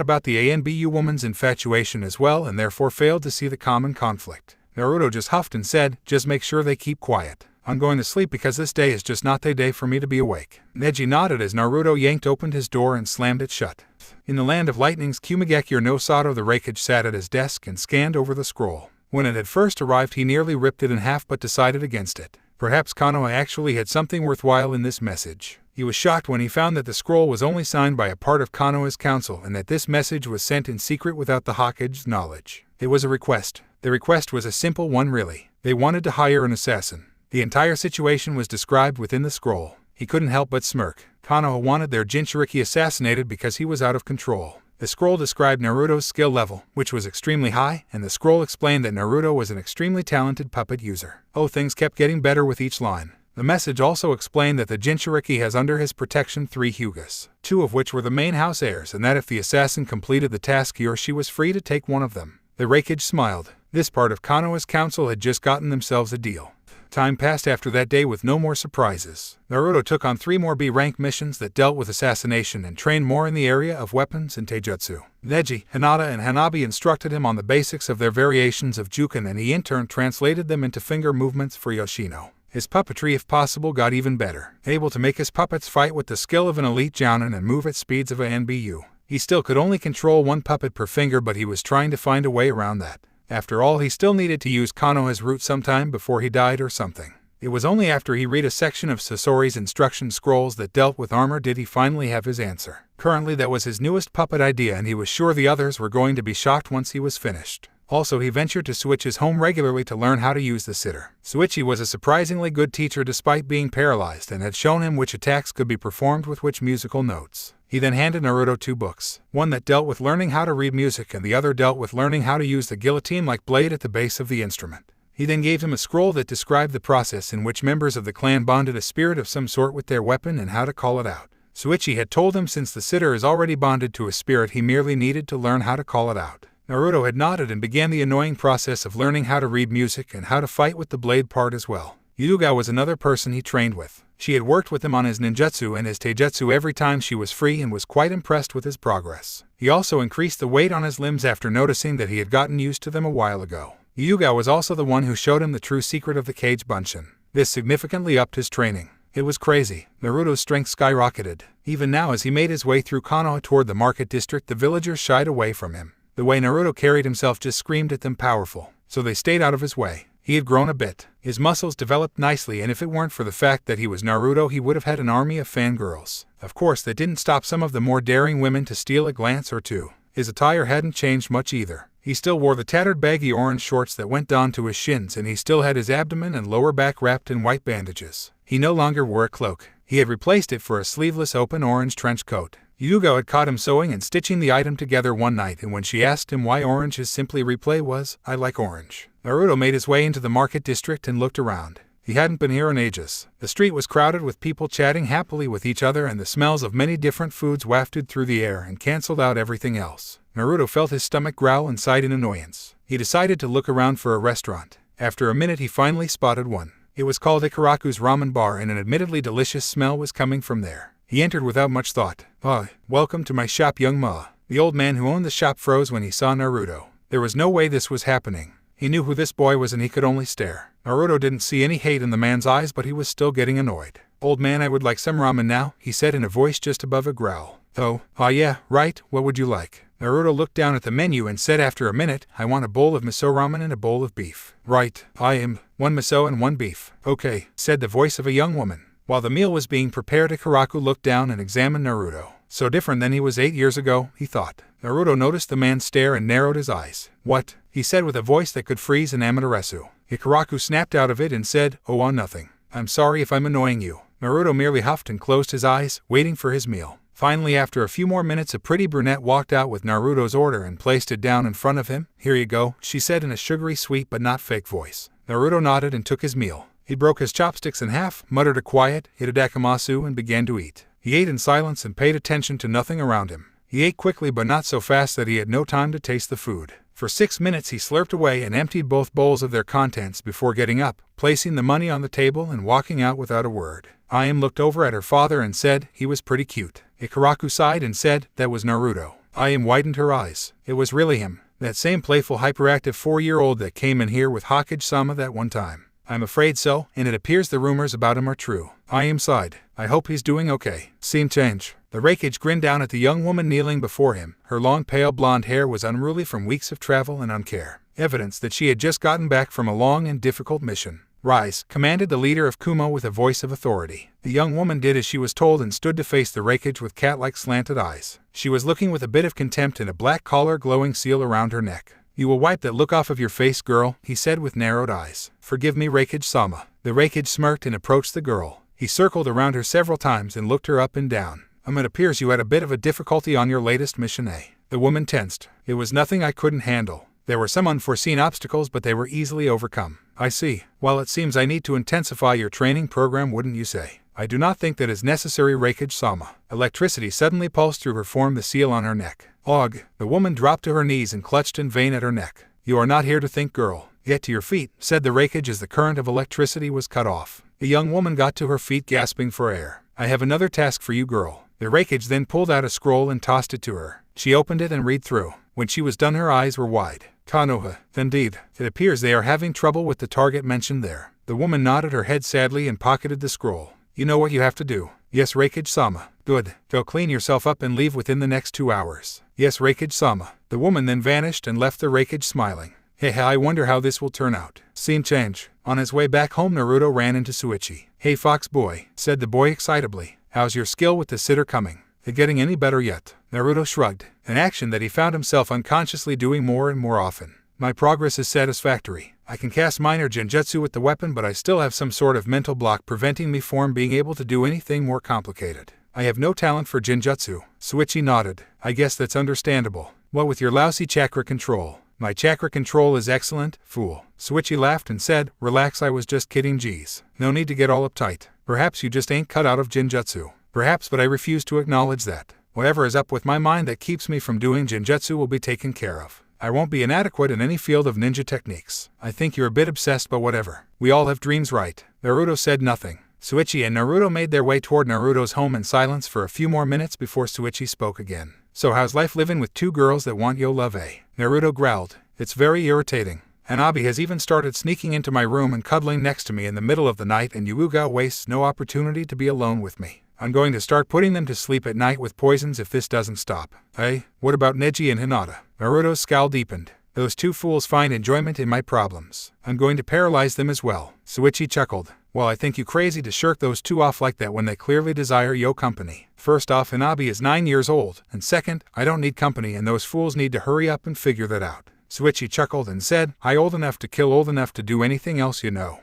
about the ANBU woman's infatuation as well and therefore failed to see the common conflict. Naruto just huffed and said, just make sure they keep quiet. I'm going to sleep because this day is just not the day for me to be awake. Neji nodded as Naruto yanked open his door and slammed it shut. In the land of lightnings, Kumageki no Sato the Raikage sat at his desk and scanned over the scroll. When it had first arrived, he nearly ripped it in half but decided against it. Perhaps Konoha actually had something worthwhile in this message. He was shocked when he found that the scroll was only signed by a part of Konoha's council and that this message was sent in secret without the Hokage's knowledge. It was a request. The request was a simple one, really. They wanted to hire an assassin. The entire situation was described within the scroll. He couldn't help but smirk. Konoha wanted their Jinchuriki assassinated because he was out of control. The scroll described Naruto's skill level, which was extremely high, and the scroll explained that Naruto was an extremely talented puppet user. Oh, things kept getting better with each line. The message also explained that the Jinchuriki has under his protection 3 Hyugas, 2 of which were the main house heirs, and that if the assassin completed the task, he or she was free to take one of them. The Raikage smiled. This part of Konoha's council had just gotten themselves a deal. Time passed after that day with no more surprises. Naruto took on 3 more B-rank missions that dealt with assassination and trained more in the area of weapons and taijutsu. Neji, Hinata, and Hanabi instructed him on the basics of their variations of Juken, and he in turn translated them into finger movements for Yoshino. His puppetry, if possible, got even better, able to make his puppets fight with the skill of an elite jounin and move at speeds of a NBU. He still could only control 1 puppet per finger, but he was trying to find a way around that. After all, he still needed to use Konoha's root sometime before he died or something. It was only after he read a section of Sasori's instruction scrolls that dealt with armor did he finally have his answer. Currently, that was his newest puppet idea, and he was sure the others were going to be shocked once he was finished. Also, he ventured to Suichi's home regularly to learn how to use the sitter. Suichi was a surprisingly good teacher despite being paralyzed, and had shown him which attacks could be performed with which musical notes. He then handed Naruto 2 books, one that dealt with learning how to read music and the other dealt with learning how to use the guillotine-like blade at the base of the instrument. He then gave him a scroll that described the process in which members of the clan bonded a spirit of some sort with their weapon and how to call it out. Suichi had told him since the sitter is already bonded to a spirit, he merely needed to learn how to call it out. Naruto had nodded and began the annoying process of learning how to read music and how to fight with the blade part as well. Hyuga was another person he trained with. She had worked with him on his ninjutsu and his taijutsu every time she was free and was quite impressed with his progress. He also increased the weight on his limbs after noticing that he had gotten used to them a while ago. Hyuga was also the one who showed him the true secret of the cage bunshin. This significantly upped his training. It was crazy. Naruto's strength skyrocketed. Even now, as he made his way through Konoha toward the market district, the villagers shied away from him. The way Naruto carried himself just screamed at them powerful, so they stayed out of his way. He had grown a bit. His muscles developed nicely, and if it weren't for the fact that he was Naruto, he would have had an army of fangirls. Of course, that didn't stop some of the more daring women to steal a glance or two. His attire hadn't changed much either. He still wore the tattered baggy orange shorts that went down to his shins, and he still had his abdomen and lower back wrapped in white bandages. He no longer wore a cloak. He had replaced it for a sleeveless open orange trench coat. Hyuga had caught him sewing and stitching the item together one night, and when she asked him why orange, his simply replay was, "I like orange." Naruto made his way into the market district and looked around. He hadn't been here in ages. The street was crowded with people chatting happily with each other, and the smells of many different foods wafted through the air and canceled out everything else. Naruto felt his stomach growl and sighed in annoyance. He decided to look around for a restaurant. After a minute, he finally spotted one. It was called Ikaraku's Ramen Bar, and an admittedly delicious smell was coming from there. He entered without much thought. "Ah, welcome to my shop, young ma." The old man who owned the shop froze when he saw Naruto. There was no way this was happening. He knew who this boy was and he could only stare. Naruto didn't see any hate in the man's eyes, but he was still getting annoyed. "Old man, I would like some ramen now," he said in a voice just above a growl. "Oh, yeah, right, what would you like?" Naruto looked down at the menu and said after a minute, "I want a bowl of miso ramen and a bowl of beef." "Right, I am. 1 miso and 1 beef." "Okay," said the voice of a young woman. While the meal was being prepared, Ikaraku looked down and examined Naruto. So different than he was 8 years ago, he thought. Naruto noticed the man's stare and narrowed his eyes. "What?" he said with a voice that could freeze an Amaterasu. Ikaraku snapped out of it and said, "Oh, nothing. I'm sorry if I'm annoying you." Naruto merely huffed and closed his eyes, waiting for his meal. Finally, after a few more minutes, a pretty brunette walked out with Naruto's order and placed it down in front of him. "Here you go," she said in a sugary, sweet but not fake voice. Naruto nodded and took his meal. He broke his chopsticks in half, muttered a quiet "itadakimasu" and began to eat. He ate in silence and paid attention to nothing around him. He ate quickly but not so fast that he had no time to taste the food. For 6 minutes he slurped away and emptied both bowls of their contents before getting up, placing the money on the table and walking out without a word. Ayame looked over at her father and said, "He was pretty cute." Ikaraku sighed and said, "That was Naruto." Ayame widened her eyes. It was really him, that same playful hyperactive 4-year-old that came in here with Hokage-sama that one time. "I'm afraid so, and it appears the rumors about him are true." Ayame sighed. "I hope he's doing okay." Scene change. The Raikage grinned down at the young woman kneeling before him. Her long pale blonde hair was unruly from weeks of travel and uncare, evidence that she had just gotten back from a long and difficult mission. "Rise," commanded the leader of Kumo with a voice of authority. The young woman did as she was told and stood to face the Raikage with cat-like slanted eyes. She was looking with a bit of contempt and a black collar glowing seal around her neck. "You will wipe that look off of your face, girl," he said with narrowed eyes. "Forgive me, Raikage-sama." The Raikage smirked and approached the girl. He circled around her several times and looked her up and down. "It appears you had a bit of a difficulty on your latest mission, eh?" The woman tensed. "It was nothing I couldn't handle. There were some unforeseen obstacles, but they were easily overcome." "I see. Well, it seems I need to intensify your training program, wouldn't you say?" "I do not think that is necessary, Raikage-sama." Electricity suddenly pulsed through her, formed the seal on her neck. "Ugh." The woman dropped to her knees and clutched in vain at her neck. "You are not here to think, girl. Get to your feet," said the Raikage as the current of electricity was cut off. The young woman got to her feet, gasping for air. "I have another task for you, girl." The Raikage then pulled out a scroll and tossed it to her. She opened it and read through. When she was done, her eyes were wide. "Konoha. Indeed. It appears they are having trouble with the target mentioned there." The woman nodded her head sadly and pocketed the scroll. "You know what you have to do." "Yes, Raikage-sama." "Good. Go clean yourself up and leave within the next 2 hours." "Yes, Raikage-sama." The woman then vanished and left the Raikage smiling. Hey, I wonder how this will turn out. Scene change. On his way back home, Naruto ran into Suichi. Hey fox boy, said the boy excitably. How's your skill with the sitter coming? It getting any better yet? Naruto shrugged, an action that he found himself unconsciously doing more and more often. My progress is satisfactory. I can cast minor genjutsu with the weapon, but I still have some sort of mental block preventing me from being able to do anything more complicated. I have no talent for genjutsu. Suichi nodded. I guess that's understandable. What with your lousy chakra control? My chakra control is excellent, fool. Suichi laughed and said, relax, I was just kidding, geez. No need to get all uptight. Perhaps you just ain't cut out of genjutsu. Perhaps, but I refuse to acknowledge that. Whatever is up with my mind that keeps me from doing genjutsu will be taken care of. I won't be inadequate in any field of ninja techniques. I think you're a bit obsessed, but whatever. We all have dreams, right? Naruto said nothing. Suichi and Naruto made their way toward Naruto's home in silence for a few more minutes before Suichi spoke again. So how's life living with two girls that want yo love, eh? Naruto growled. It's very irritating. Hanabi has even started sneaking into my room and cuddling next to me in the middle of the night, and Yuuga wastes no opportunity to be alone with me. I'm going to start putting them to sleep at night with poisons if this doesn't stop. Hey, what about Neji and Hinata? Naruto's scowl deepened. Those two fools find enjoyment in my problems. I'm going to paralyze them as well. Suichi chuckled. Well, I think you crazy to shirk those two off like that when they clearly desire yo company. First off, Hanabi is 9 years old, and second, I don't need company and those fools need to hurry up and figure that out. Suichi chuckled and said, I old enough to kill, old enough to do anything else, you know.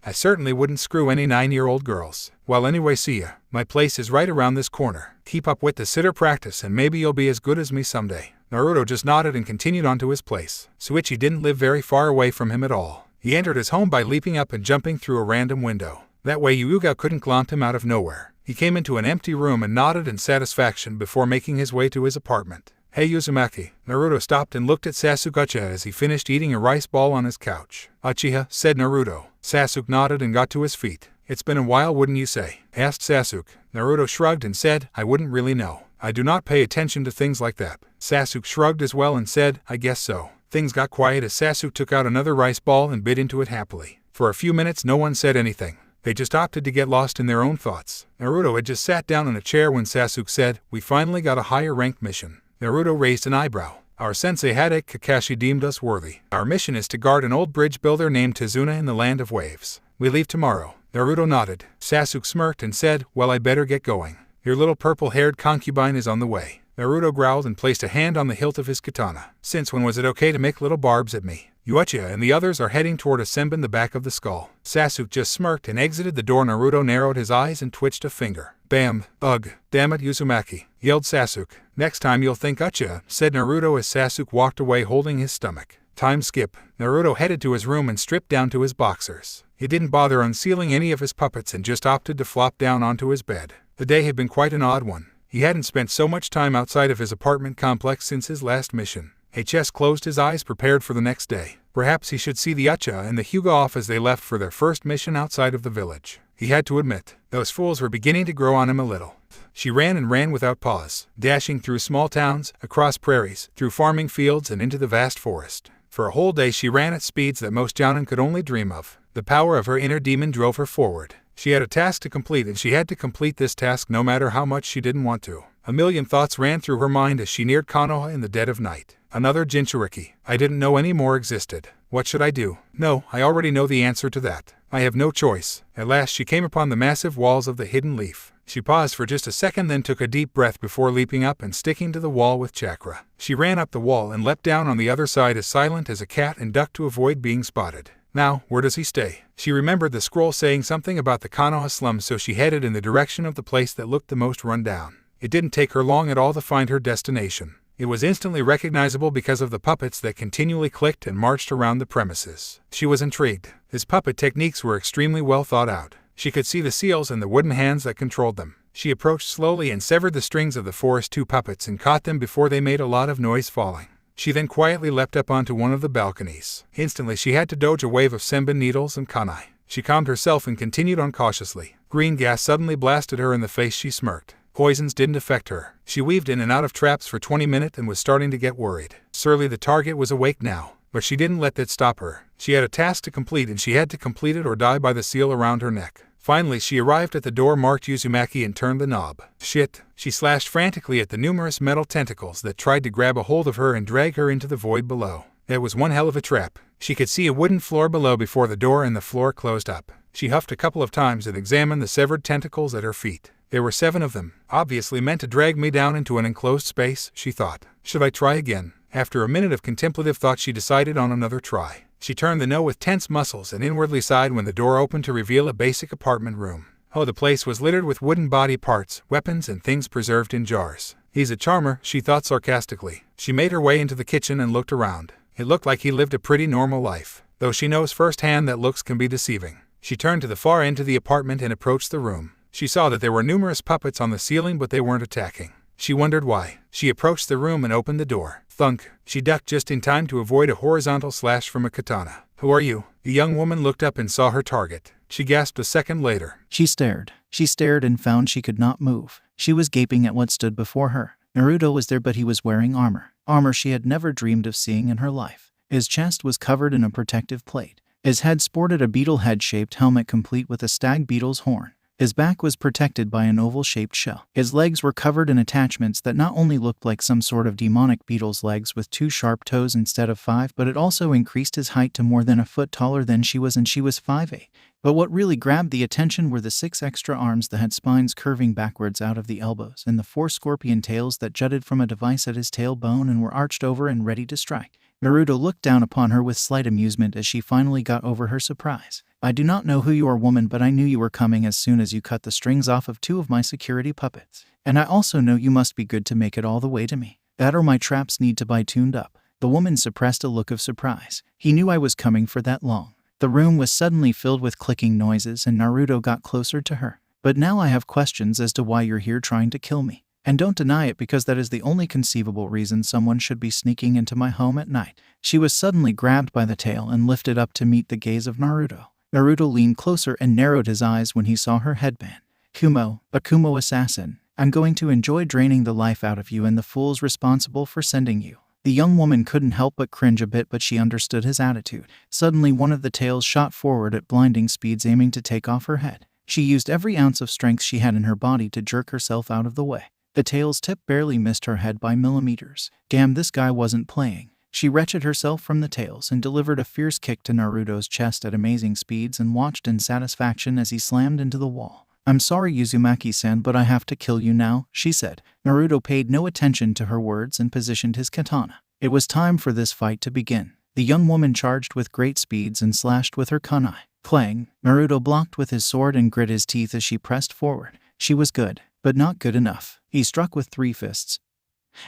I certainly wouldn't screw any 9-year-old girls. Well, anyway, see ya. My place is right around this corner. Keep up with the sitter practice and maybe you'll be as good as me someday. Naruto just nodded and continued on to his place. Suichi didn't live very far away from him at all. He entered his home by leaping up and jumping through a random window. That way Yuuga couldn't glance him out of nowhere. He came into an empty room and nodded in satisfaction before making his way to his apartment. Hey Uzumaki. Naruto stopped and looked at Sasuke Uchiha as he finished eating a rice ball on his couch. Uchiha, said Naruto. Sasuke nodded and got to his feet. It's been a while, wouldn't you say? Asked Sasuke. Naruto shrugged and said, I wouldn't really know. I do not pay attention to things like that. Sasuke shrugged as well and said, I guess so. Things got quiet as Sasuke took out another rice ball and bit into it happily. For a few minutes no one said anything. They just opted to get lost in their own thoughts. Naruto had just sat down in a chair when Sasuke said, we finally got a higher ranked mission. Naruto raised an eyebrow. Our sensei Hadake Kakashi deemed us worthy. Our mission is to guard an old bridge builder named Tazuna in the Land of Waves. We leave tomorrow. Naruto nodded. Sasuke smirked and said, well, I better get going. Your little purple-haired concubine is on the way. Naruto growled and placed a hand on the hilt of his katana. Since when was it okay to make little barbs at me? Uchiha and the others are heading toward a senbon the back of the skull. Sasuke just smirked and exited the door. Naruto narrowed his eyes and twitched a finger. Bam! Ugh! Damn it, Uzumaki! Yelled Sasuke. Next time you'll think Uchiha, said Naruto as Sasuke walked away holding his stomach. Time skip. Naruto headed to his room and stripped down to his boxers. He didn't bother unsealing any of his puppets and just opted to flop down onto his bed. The day had been quite an odd one. He hadn't spent so much time outside of his apartment complex since his last mission. HS closed his eyes, prepared for the next day. Perhaps he should see the Uchiha and the Hyuga off as they left for their first mission outside of the village. He had to admit, those fools were beginning to grow on him a little. She ran and ran without pause, dashing through small towns, across prairies, through farming fields and into the vast forest. For a whole day she ran at speeds that most jounin could only dream of. The power of her inner demon drove her forward. She had a task to complete and she had to complete this task no matter how much she didn't want to. A million thoughts ran through her mind as she neared Konoha in the dead of night. Another Jinchuriki. I didn't know any more existed. What should I do? No, I already know the answer to that. I have no choice. At last she came upon the massive walls of the hidden leaf. She paused for just a second, then took a deep breath before leaping up and sticking to the wall with chakra. She ran up the wall and leapt down on the other side as silent as a cat and ducked to avoid being spotted. Now, where does he stay? She remembered the scroll saying something about the Konoha slums, so she headed in the direction of the place that looked the most run down. It didn't take her long at all to find her destination. It was instantly recognizable because of the puppets that continually clicked and marched around the premises. She was intrigued. His puppet techniques were extremely well thought out. She could see the seals and the wooden hands that controlled them. She approached slowly and severed the strings of the forest two puppets and caught them before they made a lot of noise falling. She then quietly leapt up onto one of the balconies. Instantly she had to dodge a wave of senbon needles and kunai. She calmed herself and continued on cautiously. Green gas suddenly blasted her in the face. She smirked. Poisons didn't affect her. She weaved in and out of traps for 20 minutes and was starting to get worried. Surely the target was awake now. But she didn't let that stop her. She had a task to complete and she had to complete it or die by the seal around her neck. Finally, she arrived at the door marked Uzumaki and turned the knob. Shit! She slashed frantically at the numerous metal tentacles that tried to grab a hold of her and drag her into the void below. It was one hell of a trap. She could see a wooden floor below before the door, and the floor closed up. She huffed a couple of times and examined the severed tentacles at her feet. There were 7 of them, obviously meant to drag me down into an enclosed space, she thought. Should I try again? After a minute of contemplative thought, she decided on another try. She turned the knob with tense muscles and inwardly sighed when the door opened to reveal a basic apartment room. Oh, the place was littered with wooden body parts, weapons, and things preserved in jars. He's a charmer, she thought sarcastically. She made her way into the kitchen and looked around. It looked like he lived a pretty normal life, though she knows firsthand that looks can be deceiving. She turned to the far end of the apartment and approached the room. She saw that there were numerous puppets on the ceiling, but they weren't attacking. She wondered why. She approached the room and opened the door. Thunk! She ducked just in time to avoid a horizontal slash from a katana. Who are you? The young woman looked up and saw her target. She gasped a second later. She stared. She stared and found she could not move. She was gaping at what stood before her. Naruto was there, but he was wearing armor. Armor she had never dreamed of seeing in her life. His chest was covered in a protective plate. His head sported a beetle head-shaped helmet complete with a stag beetle's horn. His back was protected by an oval-shaped shell. His legs were covered in attachments that not only looked like some sort of demonic beetle's legs with 2 sharp toes instead of 5, but it also increased his height to more than a foot taller than she was, and she was 5'8". But what really grabbed the attention were the 6 extra arms that had spines curving backwards out of the elbows, and the 4 scorpion tails that jutted from a device at his tailbone and were arched over and ready to strike. Naruto looked down upon her with slight amusement as she finally got over her surprise. I do not know who you are, woman, but I knew you were coming as soon as you cut the strings off of 2 of my security puppets. And I also know you must be good to make it all the way to me. That or my traps need to be tuned up. The woman suppressed a look of surprise. He knew I was coming for that long. The room was suddenly filled with clicking noises, and Naruto got closer to her. But now I have questions as to why you're here trying to kill me. And don't deny it, because that is the only conceivable reason someone should be sneaking into my home at night. She was suddenly grabbed by the tail and lifted up to meet the gaze of Naruto. Naruto leaned closer and narrowed his eyes when he saw her headband. Kumo, a Kumo assassin. I'm going to enjoy draining the life out of you and the fools responsible for sending you. The young woman couldn't help but cringe a bit, but she understood his attitude. Suddenly one of the tails shot forward at blinding speeds, aiming to take off her head. She used every ounce of strength she had in her body to jerk herself out of the way. The tail's tip barely missed her head by millimeters. Damn, this guy wasn't playing. She wrenched herself from the tails and delivered a fierce kick to Naruto's chest at amazing speeds and watched in satisfaction as he slammed into the wall. I'm sorry, Uzumaki-san, but I have to kill you now, she said. Naruto paid no attention to her words and positioned his katana. It was time for this fight to begin. The young woman charged with great speeds and slashed with her kunai. Clang! Naruto blocked with his sword and grit his teeth as she pressed forward. She was good, but not good enough. He struck with 3 fists,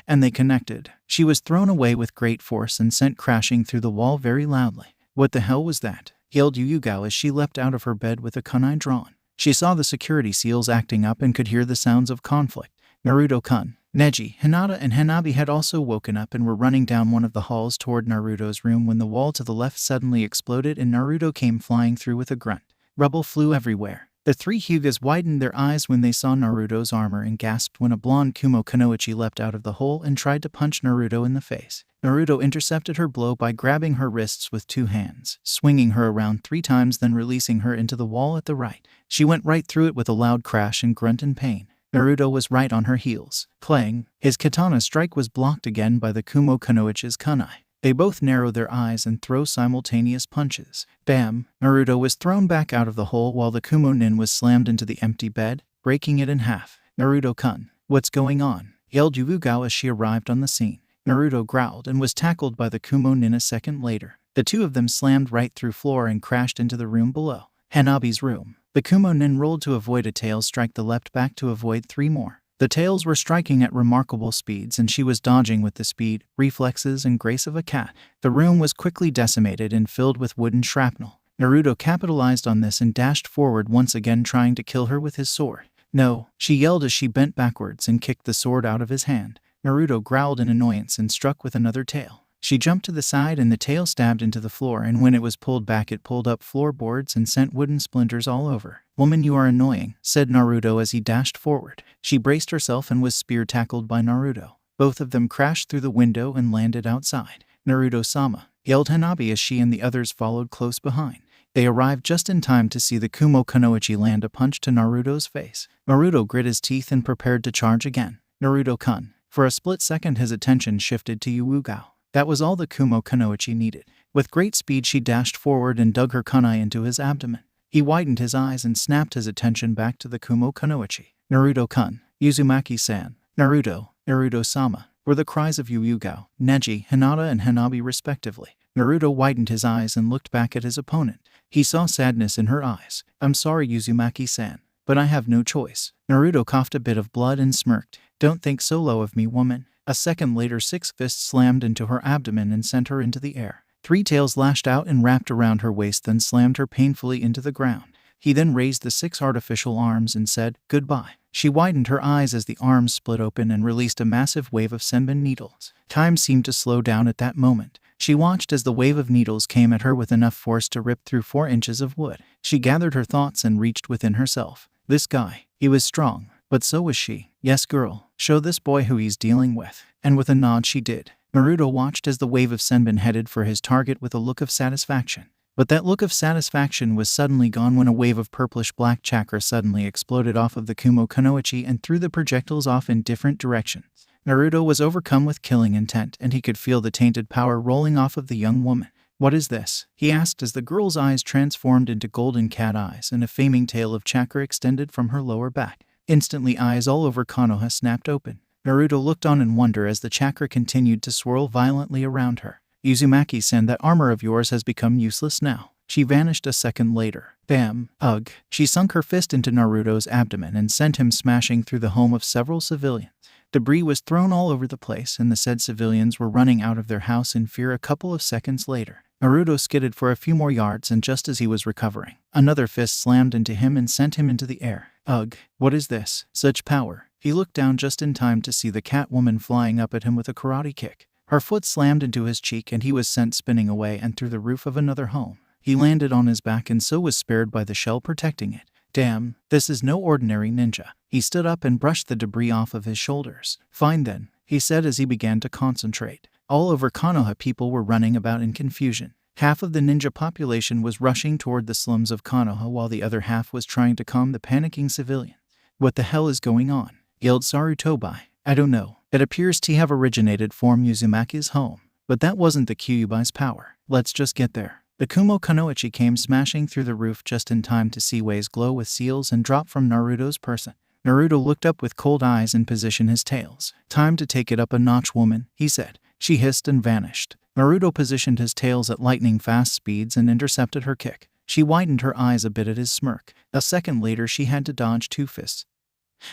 and they connected. She was thrown away with great force and sent crashing through the wall very loudly. What the hell was that? Yelled Yuyugawa as she leapt out of her bed with a kunai drawn. She saw the security seals acting up and could hear the sounds of conflict. Naruto-kun, Neji, Hinata, and Hanabi had also woken up and were running down one of the halls toward Naruto's room when the wall to the left suddenly exploded and Naruto came flying through with a grunt. Rubble flew everywhere. The 3 Hyugas widened their eyes when they saw Naruto's armor and gasped when a blonde Kumo Kunoichi leapt out of the hole and tried to punch Naruto in the face. Naruto intercepted her blow by grabbing her wrists with 2 hands, swinging her around 3 times, then releasing her into the wall at the right. She went right through it with a loud crash and grunt in pain. Naruto was right on her heels. Clang! His katana strike was blocked again by the Kumo Kunoichi's kunai. They both narrow their eyes and throw simultaneous punches. Bam! Naruto was thrown back out of the hole while the Kumo nin was slammed into the empty bed, breaking it in half. Naruto-kun, what's going on? Yelled Yuyugawa as she arrived on the scene. Naruto growled and was tackled by the Kumo nin a second later. The 2 of them slammed right through floor and crashed into the room below. Hanabi's room. The Kumo nin rolled to avoid a tail strike, then leapt back to avoid 3 more. The tails were striking at remarkable speeds and she was dodging with the speed, reflexes, and grace of a cat. The room was quickly decimated and filled with wooden shrapnel. Naruto capitalized on this and dashed forward once again, trying to kill her with his sword. No, she yelled as she bent backwards and kicked the sword out of his hand. Naruto growled in annoyance and struck with another tail. She jumped to the side and the tail stabbed into the floor, and when it was pulled back it pulled up floorboards and sent wooden splinters all over. Woman, you are annoying, said Naruto as he dashed forward. She braced herself and was spear-tackled by Naruto. Both of them crashed through the window and landed outside. Naruto-sama, yelled Hanabi as she and the others followed close behind. They arrived just in time to see the Kumo Kunoichi land a punch to Naruto's face. Naruto grit his teeth and prepared to charge again. Naruto-kun. For a split second his attention shifted to Yuugao. That was all the Kumo Kunoichi needed. With great speed she dashed forward and dug her kunai into his abdomen. He widened his eyes and snapped his attention back to the Kumo Kunoichi. Naruto-kun. Uzumaki-san. Naruto. Naruto-sama. Were the cries of Yuugao, Neji, Hinata and Hanabi respectively. Naruto widened his eyes and looked back at his opponent. He saw sadness in her eyes. I'm sorry, Uzumaki-san, but I have no choice. Naruto coughed a bit of blood and smirked. Don't think so low of me, woman. A second later 6 fists slammed into her abdomen and sent her into the air. 3 tails lashed out and wrapped around her waist, then slammed her painfully into the ground. He then raised the 6 artificial arms and said, goodbye. She widened her eyes as the arms split open and released a massive wave of senbon needles. Time seemed to slow down at that moment. She watched as the wave of needles came at her with enough force to rip through 4 inches of wood. She gathered her thoughts and reached within herself. This guy, he was strong, but so was she. Yes, girl, show this boy who he's dealing with. And with a nod she did. Naruto watched as the wave of senbon headed for his target with a look of satisfaction. But that look of satisfaction was suddenly gone when a wave of purplish-black chakra suddenly exploded off of the Kumo Kunoichi and threw the projectiles off in different directions. Naruto was overcome with killing intent, and he could feel the tainted power rolling off of the young woman. What is this? He asked as the girl's eyes transformed into golden cat eyes and a flaming tail of chakra extended from her lower back. Instantly eyes all over Konoha snapped open. Naruto looked on in wonder as the chakra continued to swirl violently around her. Uzumaki-san, that armor of yours has become useless now. She vanished a second later. Bam. Ugh. She sunk her fist into Naruto's abdomen and sent him smashing through the home of several civilians. Debris was thrown all over the place, and the said civilians were running out of their house in fear a couple of seconds later. Naruto skidded for a few more yards, and just as he was recovering, another fist slammed into him and sent him into the air. Ugh. What is this? Such power. He looked down just in time to see the cat woman flying up at him with a karate kick. Her foot slammed into his cheek and he was sent spinning away and through the roof of another home. He landed on his back and so was spared by the shell protecting it. Damn, this is no ordinary ninja. He stood up and brushed the debris off of his shoulders. Fine then, he said as he began to concentrate. All over Konoha people were running about in confusion. Half of the ninja population was rushing toward the slums of Konoha while the other half was trying to calm the panicking civilians. What the hell is going on? Yelled Sarutobi. I don't know. It appears to have originated from Uzumaki's home. But that wasn't the Kyuubi's power. Let's just get there. The Kumo Kunoichi came smashing through the roof just in time to see waves glow with seals and drop from Naruto's person. Naruto looked up with cold eyes and positioned his tails. Time to take it up a notch, woman, he said. She hissed and vanished. Naruto positioned his tails at lightning-fast speeds and intercepted her kick. She widened her eyes a bit at his smirk. A second later she had to dodge 2 fists,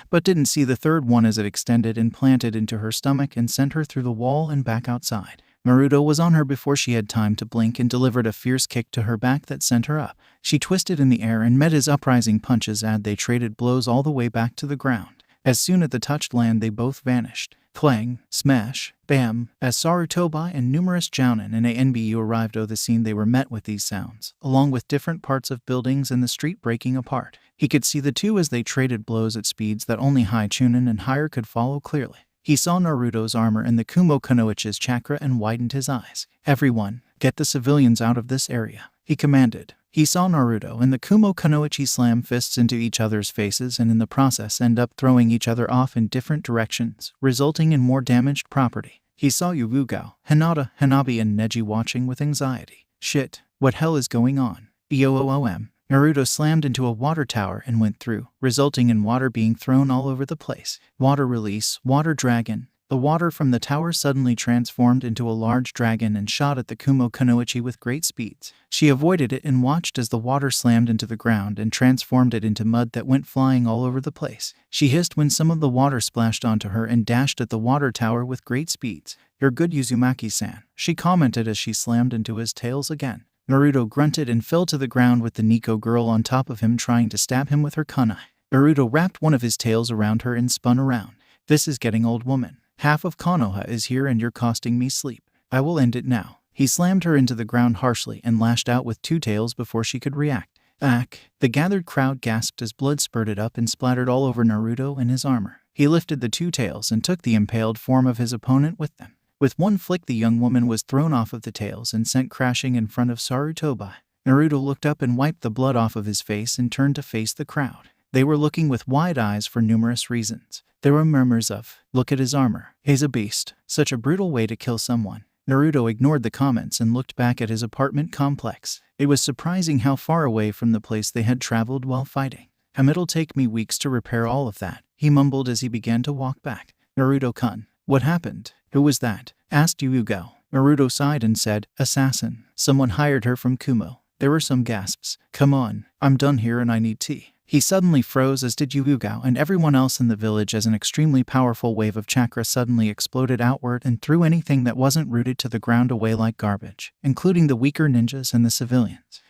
but didn't see the third one as it extended and planted into her stomach and sent her through the wall and back outside. Naruto was on her before she had time to blink and delivered a fierce kick to her back that sent her up. She twisted in the air and met his uprising punches as they traded blows all the way back to the ground. As soon as the touched land they both vanished. Clang, smash, bam. As Sarutobi and numerous jounin and ANBU arrived on the scene they were met with these sounds, along with different parts of buildings and the street breaking apart. He could see the two as they traded blows at speeds that only high chunin and higher could follow clearly. He saw Naruto's armor and the Kumo Kunoichi's chakra and widened his eyes. Everyone, get the civilians out of this area, he commanded. He saw Naruto and the Kumo Kunoichi slam fists into each other's faces and in the process end up throwing each other off in different directions, resulting in more damaged property. He saw Yuugao, Hinata, Hanabi and Neji watching with anxiety. Shit, what hell is going on? EOOOM. Naruto slammed into a water tower and went through, resulting in water being thrown all over the place. Water release, water dragon. The water from the tower suddenly transformed into a large dragon and shot at the Kumo Kunoichi with great speeds. She avoided it and watched as the water slammed into the ground and transformed it into mud that went flying all over the place. She hissed when some of the water splashed onto her and dashed at the water tower with great speeds. You're good, Uzumaki-san, she commented as she slammed into his tails again. Naruto grunted and fell to the ground with the Nico girl on top of him trying to stab him with her kunai. Naruto wrapped one of his tails around her and spun around. This is getting old, woman. Half of Konoha is here and you're costing me sleep. I will end it now. He slammed her into the ground harshly and lashed out with 2 tails before she could react. Ack! The gathered crowd gasped as blood spurted up and splattered all over Naruto and his armor. He lifted the 2 tails and took the impaled form of his opponent with them. With one flick the young woman was thrown off of the tails and sent crashing in front of Sarutobi. Naruto looked up and wiped the blood off of his face and turned to face the crowd. They were looking with wide eyes for numerous reasons. There were murmurs of, "Look at his armor. He's a beast. Such a brutal way to kill someone." Naruto ignored the comments and looked back at his apartment complex. It was surprising how far away from the place they had traveled while fighting. "It'll take me weeks to repair all of that," he mumbled as he began to walk back. "Naruto-kun, what happened? Who was that?" asked Yuugo. Naruto sighed and said, "Assassin. Someone hired her from Kumo." There were some gasps. "Come on, I'm done here and I need tea." He suddenly froze, as did Yuugo and everyone else in the village, as an extremely powerful wave of chakra suddenly exploded outward and threw anything that wasn't rooted to the ground away like garbage, including the weaker ninjas and the civilians.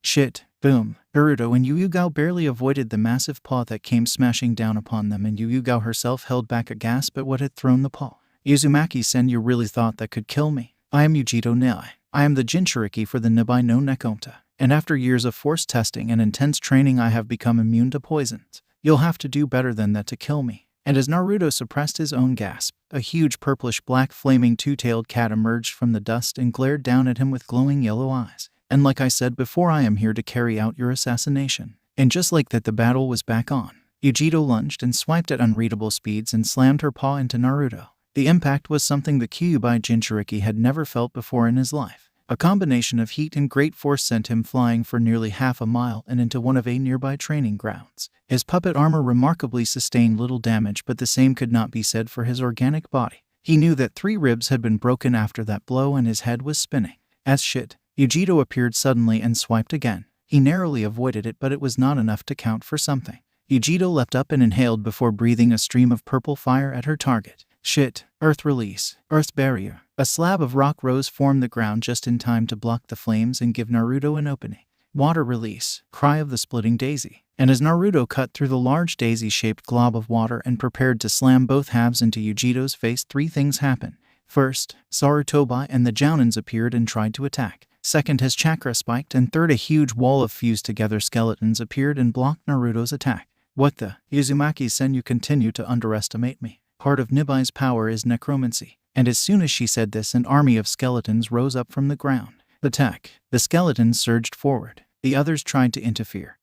Shit. Boom. Naruto and Yuugo barely avoided the massive paw that came smashing down upon them, and Yuugo herself held back a gasp at what had thrown the paw. "Uzumaki-sen, you really thought that could kill me? I am Yujito Nai. I am the Jinchuriki for the Nibai no Nekomata. And after years of force testing and intense training, I have become immune to poisons. You'll have to do better than that to kill me." And as Naruto suppressed his own gasp, a huge purplish-black flaming two-tailed cat emerged from the dust and glared down at him with glowing yellow eyes. "And like I said before, I am here to carry out your assassination." And just like that, the battle was back on. Yujito lunged and swiped at unreadable speeds and slammed her paw into Naruto. The impact was something the Kyuubi Jinchuriki had never felt before in his life. A combination of heat and great force sent him flying for nearly half a mile and into one of a nearby training grounds. His puppet armor remarkably sustained little damage, but the same could not be said for his organic body. He knew that 3 ribs had been broken after that blow and his head was spinning. As shit, Yujito appeared suddenly and swiped again. He narrowly avoided it, but it was not enough to count for something. Yujito leapt up and inhaled before breathing a stream of purple fire at her target. Shit. Earth release. Earth barrier. A slab of rock rose formed the ground just in time to block the flames and give Naruto an opening. Water release. Cry of the splitting daisy. And as Naruto cut through the large daisy-shaped glob of water and prepared to slam both halves into Yujito's face, 3 things happened. First, Sarutobi and the Jounins appeared and tried to attack. Second, his chakra spiked, and third, a huge wall of fused-together skeletons appeared and blocked Naruto's attack. "What the? Uzumaki-sen, you continue to underestimate me. Part of Nibai's power is necromancy." And as soon as she said this, an army of skeletons rose up from the ground. Attack. The skeletons surged forward. The others tried to interfere,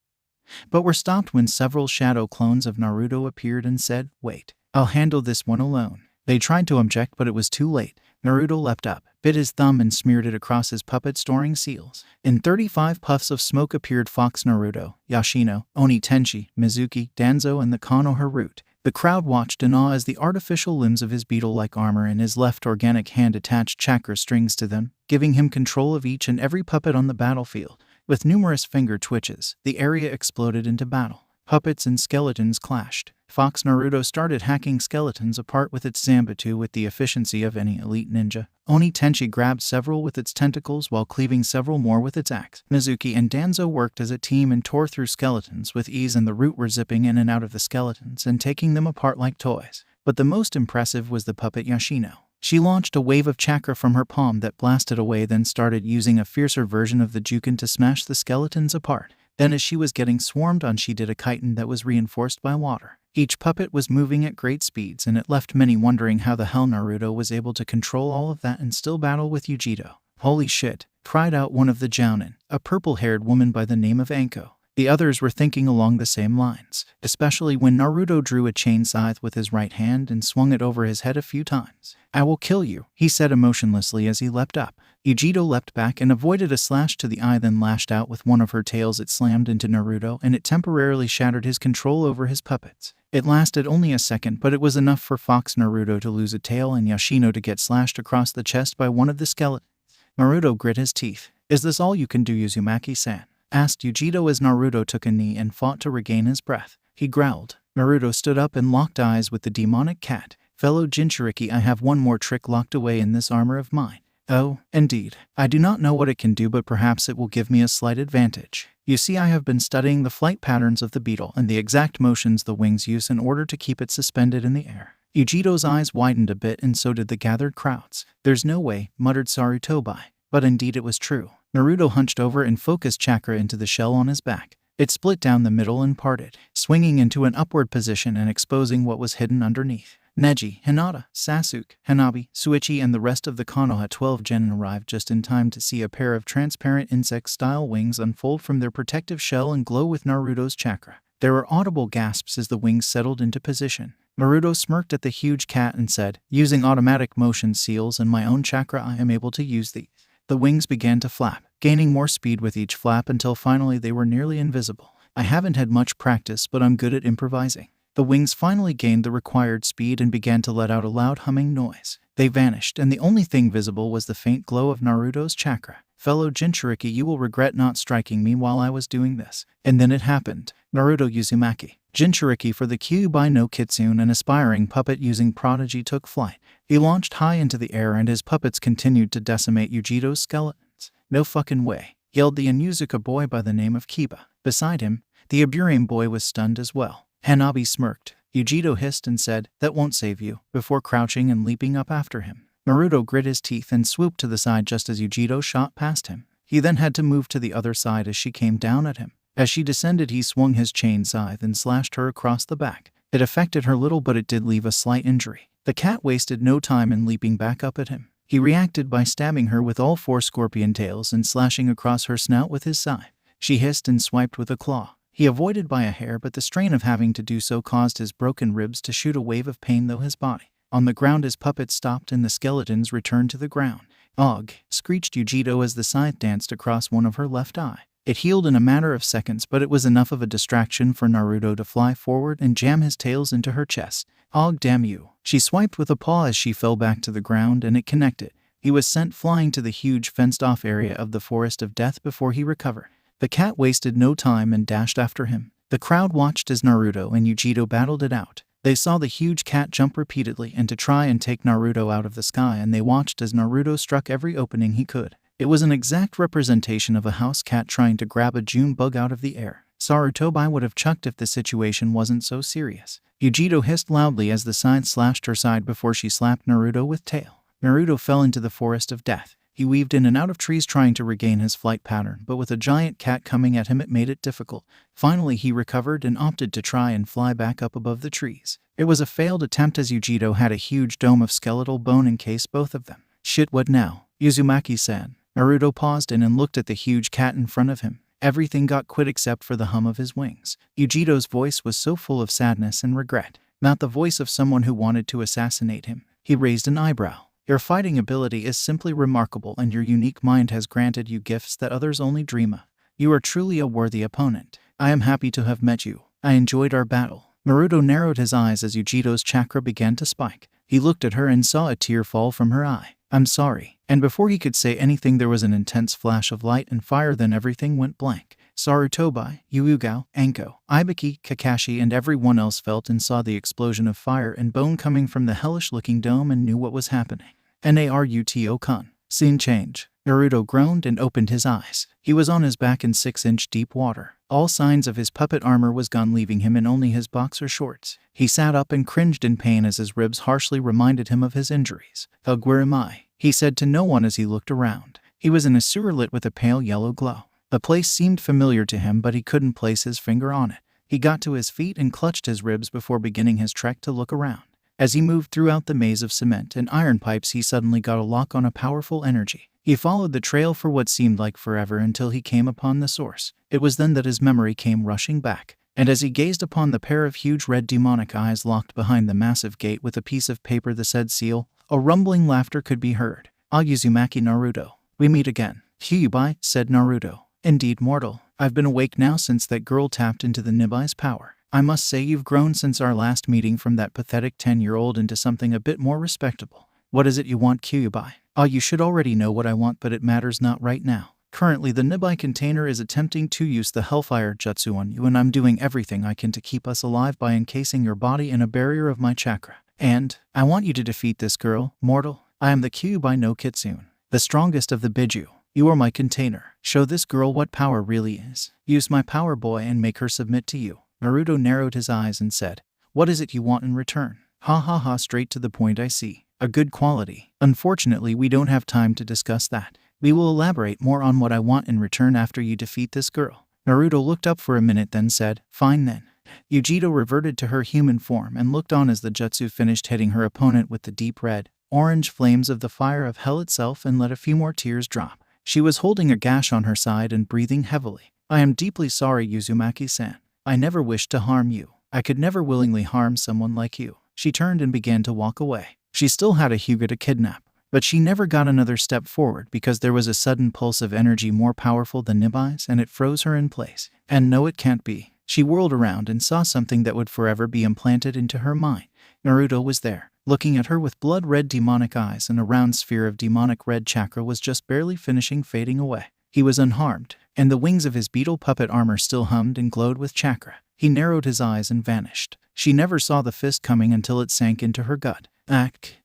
but were stopped when several shadow clones of Naruto appeared and said, "Wait, I'll handle this one alone." They tried to object, but it was too late. Naruto leapt up, bit his thumb and smeared it across his puppet, storing seals. In 35 puffs of smoke appeared Fox Naruto, Yashino, Oni Tenshi, Mizuki, Danzo, and the Konoha root. The crowd watched in awe as the artificial limbs of his beetle-like armor and his left organic hand attached chakra strings to them, giving him control of each and every puppet on the battlefield. With numerous finger twitches, the area exploded into battle. Puppets and skeletons clashed. Fox Naruto started hacking skeletons apart with its Zanbatsu with the efficiency of any elite ninja. Oni Tenshi grabbed several with its tentacles while cleaving several more with its axe. Mizuki and Danzo worked as a team and tore through skeletons with ease, and the root were zipping in and out of the skeletons and taking them apart like toys. But the most impressive was the puppet Yashino. She launched a wave of chakra from her palm that blasted away, then started using a fiercer version of the Juken to smash the skeletons apart. Then as she was getting swarmed on, she did a chitin that was reinforced by water. Each puppet was moving at great speeds, and it left many wondering how the hell Naruto was able to control all of that and still battle with Yujito. "Holy shit," cried out one of the Jounin, a purple-haired woman by the name of Anko. The others were thinking along the same lines, especially when Naruto drew a chain scythe with his right hand and swung it over his head a few times. "I will kill you," he said emotionlessly as he leapt up. Yujito leapt back and avoided a slash to the eye, then lashed out with one of her tails. It slammed into Naruto, and it temporarily shattered his control over his puppets. It lasted only a second, but it was enough for Fox Naruto to lose a tail and Yashino to get slashed across the chest by one of the skeletons. Naruto grit his teeth. "Is this all you can do, Uzumaki-san?" asked Yujito as Naruto took a knee and fought to regain his breath. He growled. Naruto stood up and locked eyes with the demonic cat. "Fellow Jinchuriki, I have one more trick locked away in this armor of mine." "Oh, indeed. I do not know what it can do, but perhaps it will give me a slight advantage. You see, I have been studying the flight patterns of the beetle and the exact motions the wings use in order to keep it suspended in the air." Yujito's eyes widened a bit, and so did the gathered crowds. "There's no way," muttered Sarutobi. But indeed it was true. Naruto hunched over and focused chakra into the shell on his back. It split down the middle and parted, swinging into an upward position and exposing what was hidden underneath. Neji, Hinata, Sasuke, Hanabi, Suichi, and the rest of the Konoha 12 genin arrived just in time to see a pair of transparent insect-style wings unfold from their protective shell and glow with Naruto's chakra. There were audible gasps as the wings settled into position. Naruto smirked at the huge cat and said, "Using automatic motion seals and my own chakra, I am able to use these." The wings began to flap, gaining more speed with each flap until finally they were nearly invisible. "I haven't had much practice, but I'm good at improvising." The wings finally gained the required speed and began to let out a loud humming noise. They vanished, and the only thing visible was the faint glow of Naruto's chakra. "Fellow Jinchuriki, you will regret not striking me while I was doing this." And then it happened. Naruto Uzumaki, Jinchuriki for the Kyuubi no Kitsune, an aspiring puppet using Prodigy, took flight. He launched high into the air and his puppets continued to decimate Yujito's skeletons. "No fucking way," yelled the Inuzuka boy by the name of Kiba. Beside him, the Aburame boy was stunned as well. Hanabi smirked. Yujito hissed and said, "That won't save you," before crouching and leaping up after him. Naruto grit his teeth and swooped to the side just as Yujito shot past him. He then had to move to the other side as she came down at him. As she descended, he swung his chain scythe and slashed her across the back. It affected her little, but it did leave a slight injury. The cat wasted no time in leaping back up at him. He reacted by stabbing her with all 4 scorpion tails and slashing across her snout with his scythe. She hissed and swiped with a claw. He avoided by a hair, but the strain of having to do so caused his broken ribs to shoot a wave of pain through his body. On the ground, his puppets stopped and the skeletons returned to the ground. "Ugh," screeched Yujito as the scythe danced across one of her left eye. It healed in a matter of seconds, but it was enough of a distraction for Naruto to fly forward and jam his tails into her chest. "Og, damn you." She swiped with a paw as she fell back to the ground, and it connected. He was sent flying to the huge fenced-off area of the Forest of Death before he recovered. The cat wasted no time and dashed after him. The crowd watched as Naruto and Yujito battled it out. They saw the huge cat jump repeatedly and to try and take Naruto out of the sky, and they watched as Naruto struck every opening he could. It was an exact representation of a house cat trying to grab a June bug out of the air. Sarutobi would have chucked if the situation wasn't so serious. Yujito hissed loudly as the scythe slashed her side before she slapped Naruto with tail. Naruto fell into the Forest of Death. He weaved in and out of trees trying to regain his flight pattern, but with a giant cat coming at him it made it difficult. Finally he recovered and opted to try and fly back up above the trees. It was a failed attempt as Yujito had a huge dome of skeletal bone encase both of them. "Shit, what now?" Uzumaki said. Naruto paused and looked at the huge cat in front of him. Everything got quit except for the hum of his wings. Yujito's voice was so full of sadness and regret, not the voice of someone who wanted to assassinate him. He raised an eyebrow. "Your fighting ability is simply remarkable, and your unique mind has granted you gifts that others only dream of. You are truly a worthy opponent. I am happy to have met you. I enjoyed our battle." Naruto narrowed his eyes as Yujito's chakra began to spike. He looked at her and saw a tear fall from her eye. "I'm sorry." And before he could say anything there was an intense flash of light and fire, then everything went blank. Sarutobi, Yuugao, Anko, Ibiki, Kakashi, and everyone else felt and saw the explosion of fire and bone coming from the hellish-looking dome and knew what was happening. Naruto-kun. Scene change. Naruto groaned and opened his eyes. He was on his back in 6-inch deep water. All signs of his puppet armor was gone, leaving him in only his boxer shorts. He sat up and cringed in pain as his ribs harshly reminded him of his injuries. "Ugh, where am I?" he said to no one as he looked around. He was in a sewer lit with a pale yellow glow. The place seemed familiar to him, but he couldn't place his finger on it. He got to his feet and clutched his ribs before beginning his trek to look around. As he moved throughout the maze of cement and iron pipes, he suddenly got a lock on a powerful energy. He followed the trail for what seemed like forever until he came upon the source. It was then that his memory came rushing back, and as he gazed upon the pair of huge red demonic eyes locked behind the massive gate with a piece of paper that said "Seal," a rumbling laughter could be heard. "Ah, Uzumaki Naruto. We meet again." "Kyuubi," said Naruto. "Indeed, mortal. I've been awake now since that girl tapped into the Nibai's power. I must say you've grown since our last meeting from that pathetic 10-year-old into something a bit more respectable. What is it you want, Kyuubi?" "Ah, you should already know what I want, but it matters not right now. Currently, the Nibai container is attempting to use the Hellfire Jutsu on you, and I'm doing everything I can to keep us alive by encasing your body in a barrier of my chakra. And I want you to defeat this girl, mortal. I am the Kyuubi no Kitsune, the strongest of the Biju. You are my container. Show this girl what power really is. Use my power, boy, and make her submit to you." Naruto narrowed his eyes and said, "What is it you want in return?" "Ha ha ha, straight to the point, I see. A good quality. Unfortunately, we don't have time to discuss that. We will elaborate more on what I want in return after you defeat this girl." Naruto looked up for a minute, then said, "Fine then. Yujito reverted to her human form and looked on as the jutsu finished hitting her opponent with the deep red, orange flames of the fire of hell itself and let a few more tears drop. She was holding a gash on her side and breathing heavily. I am deeply sorry, Uzumaki-san. I never wished to harm you. I could never willingly harm someone like you. She turned and began to walk away. She still had a Hyuga to kidnap, but she never got another step forward because there was a sudden pulse of energy more powerful than Nibai's and it froze her in place. And no, it can't be. She whirled around and saw something that would forever be implanted into her mind. Naruto was there, looking at her with blood-red demonic eyes, and a round sphere of demonic red chakra was just barely finishing fading away. He was unharmed, and the wings of his beetle puppet armor still hummed and glowed with chakra. He narrowed his eyes and vanished. She never saw the fist coming until it sank into her gut.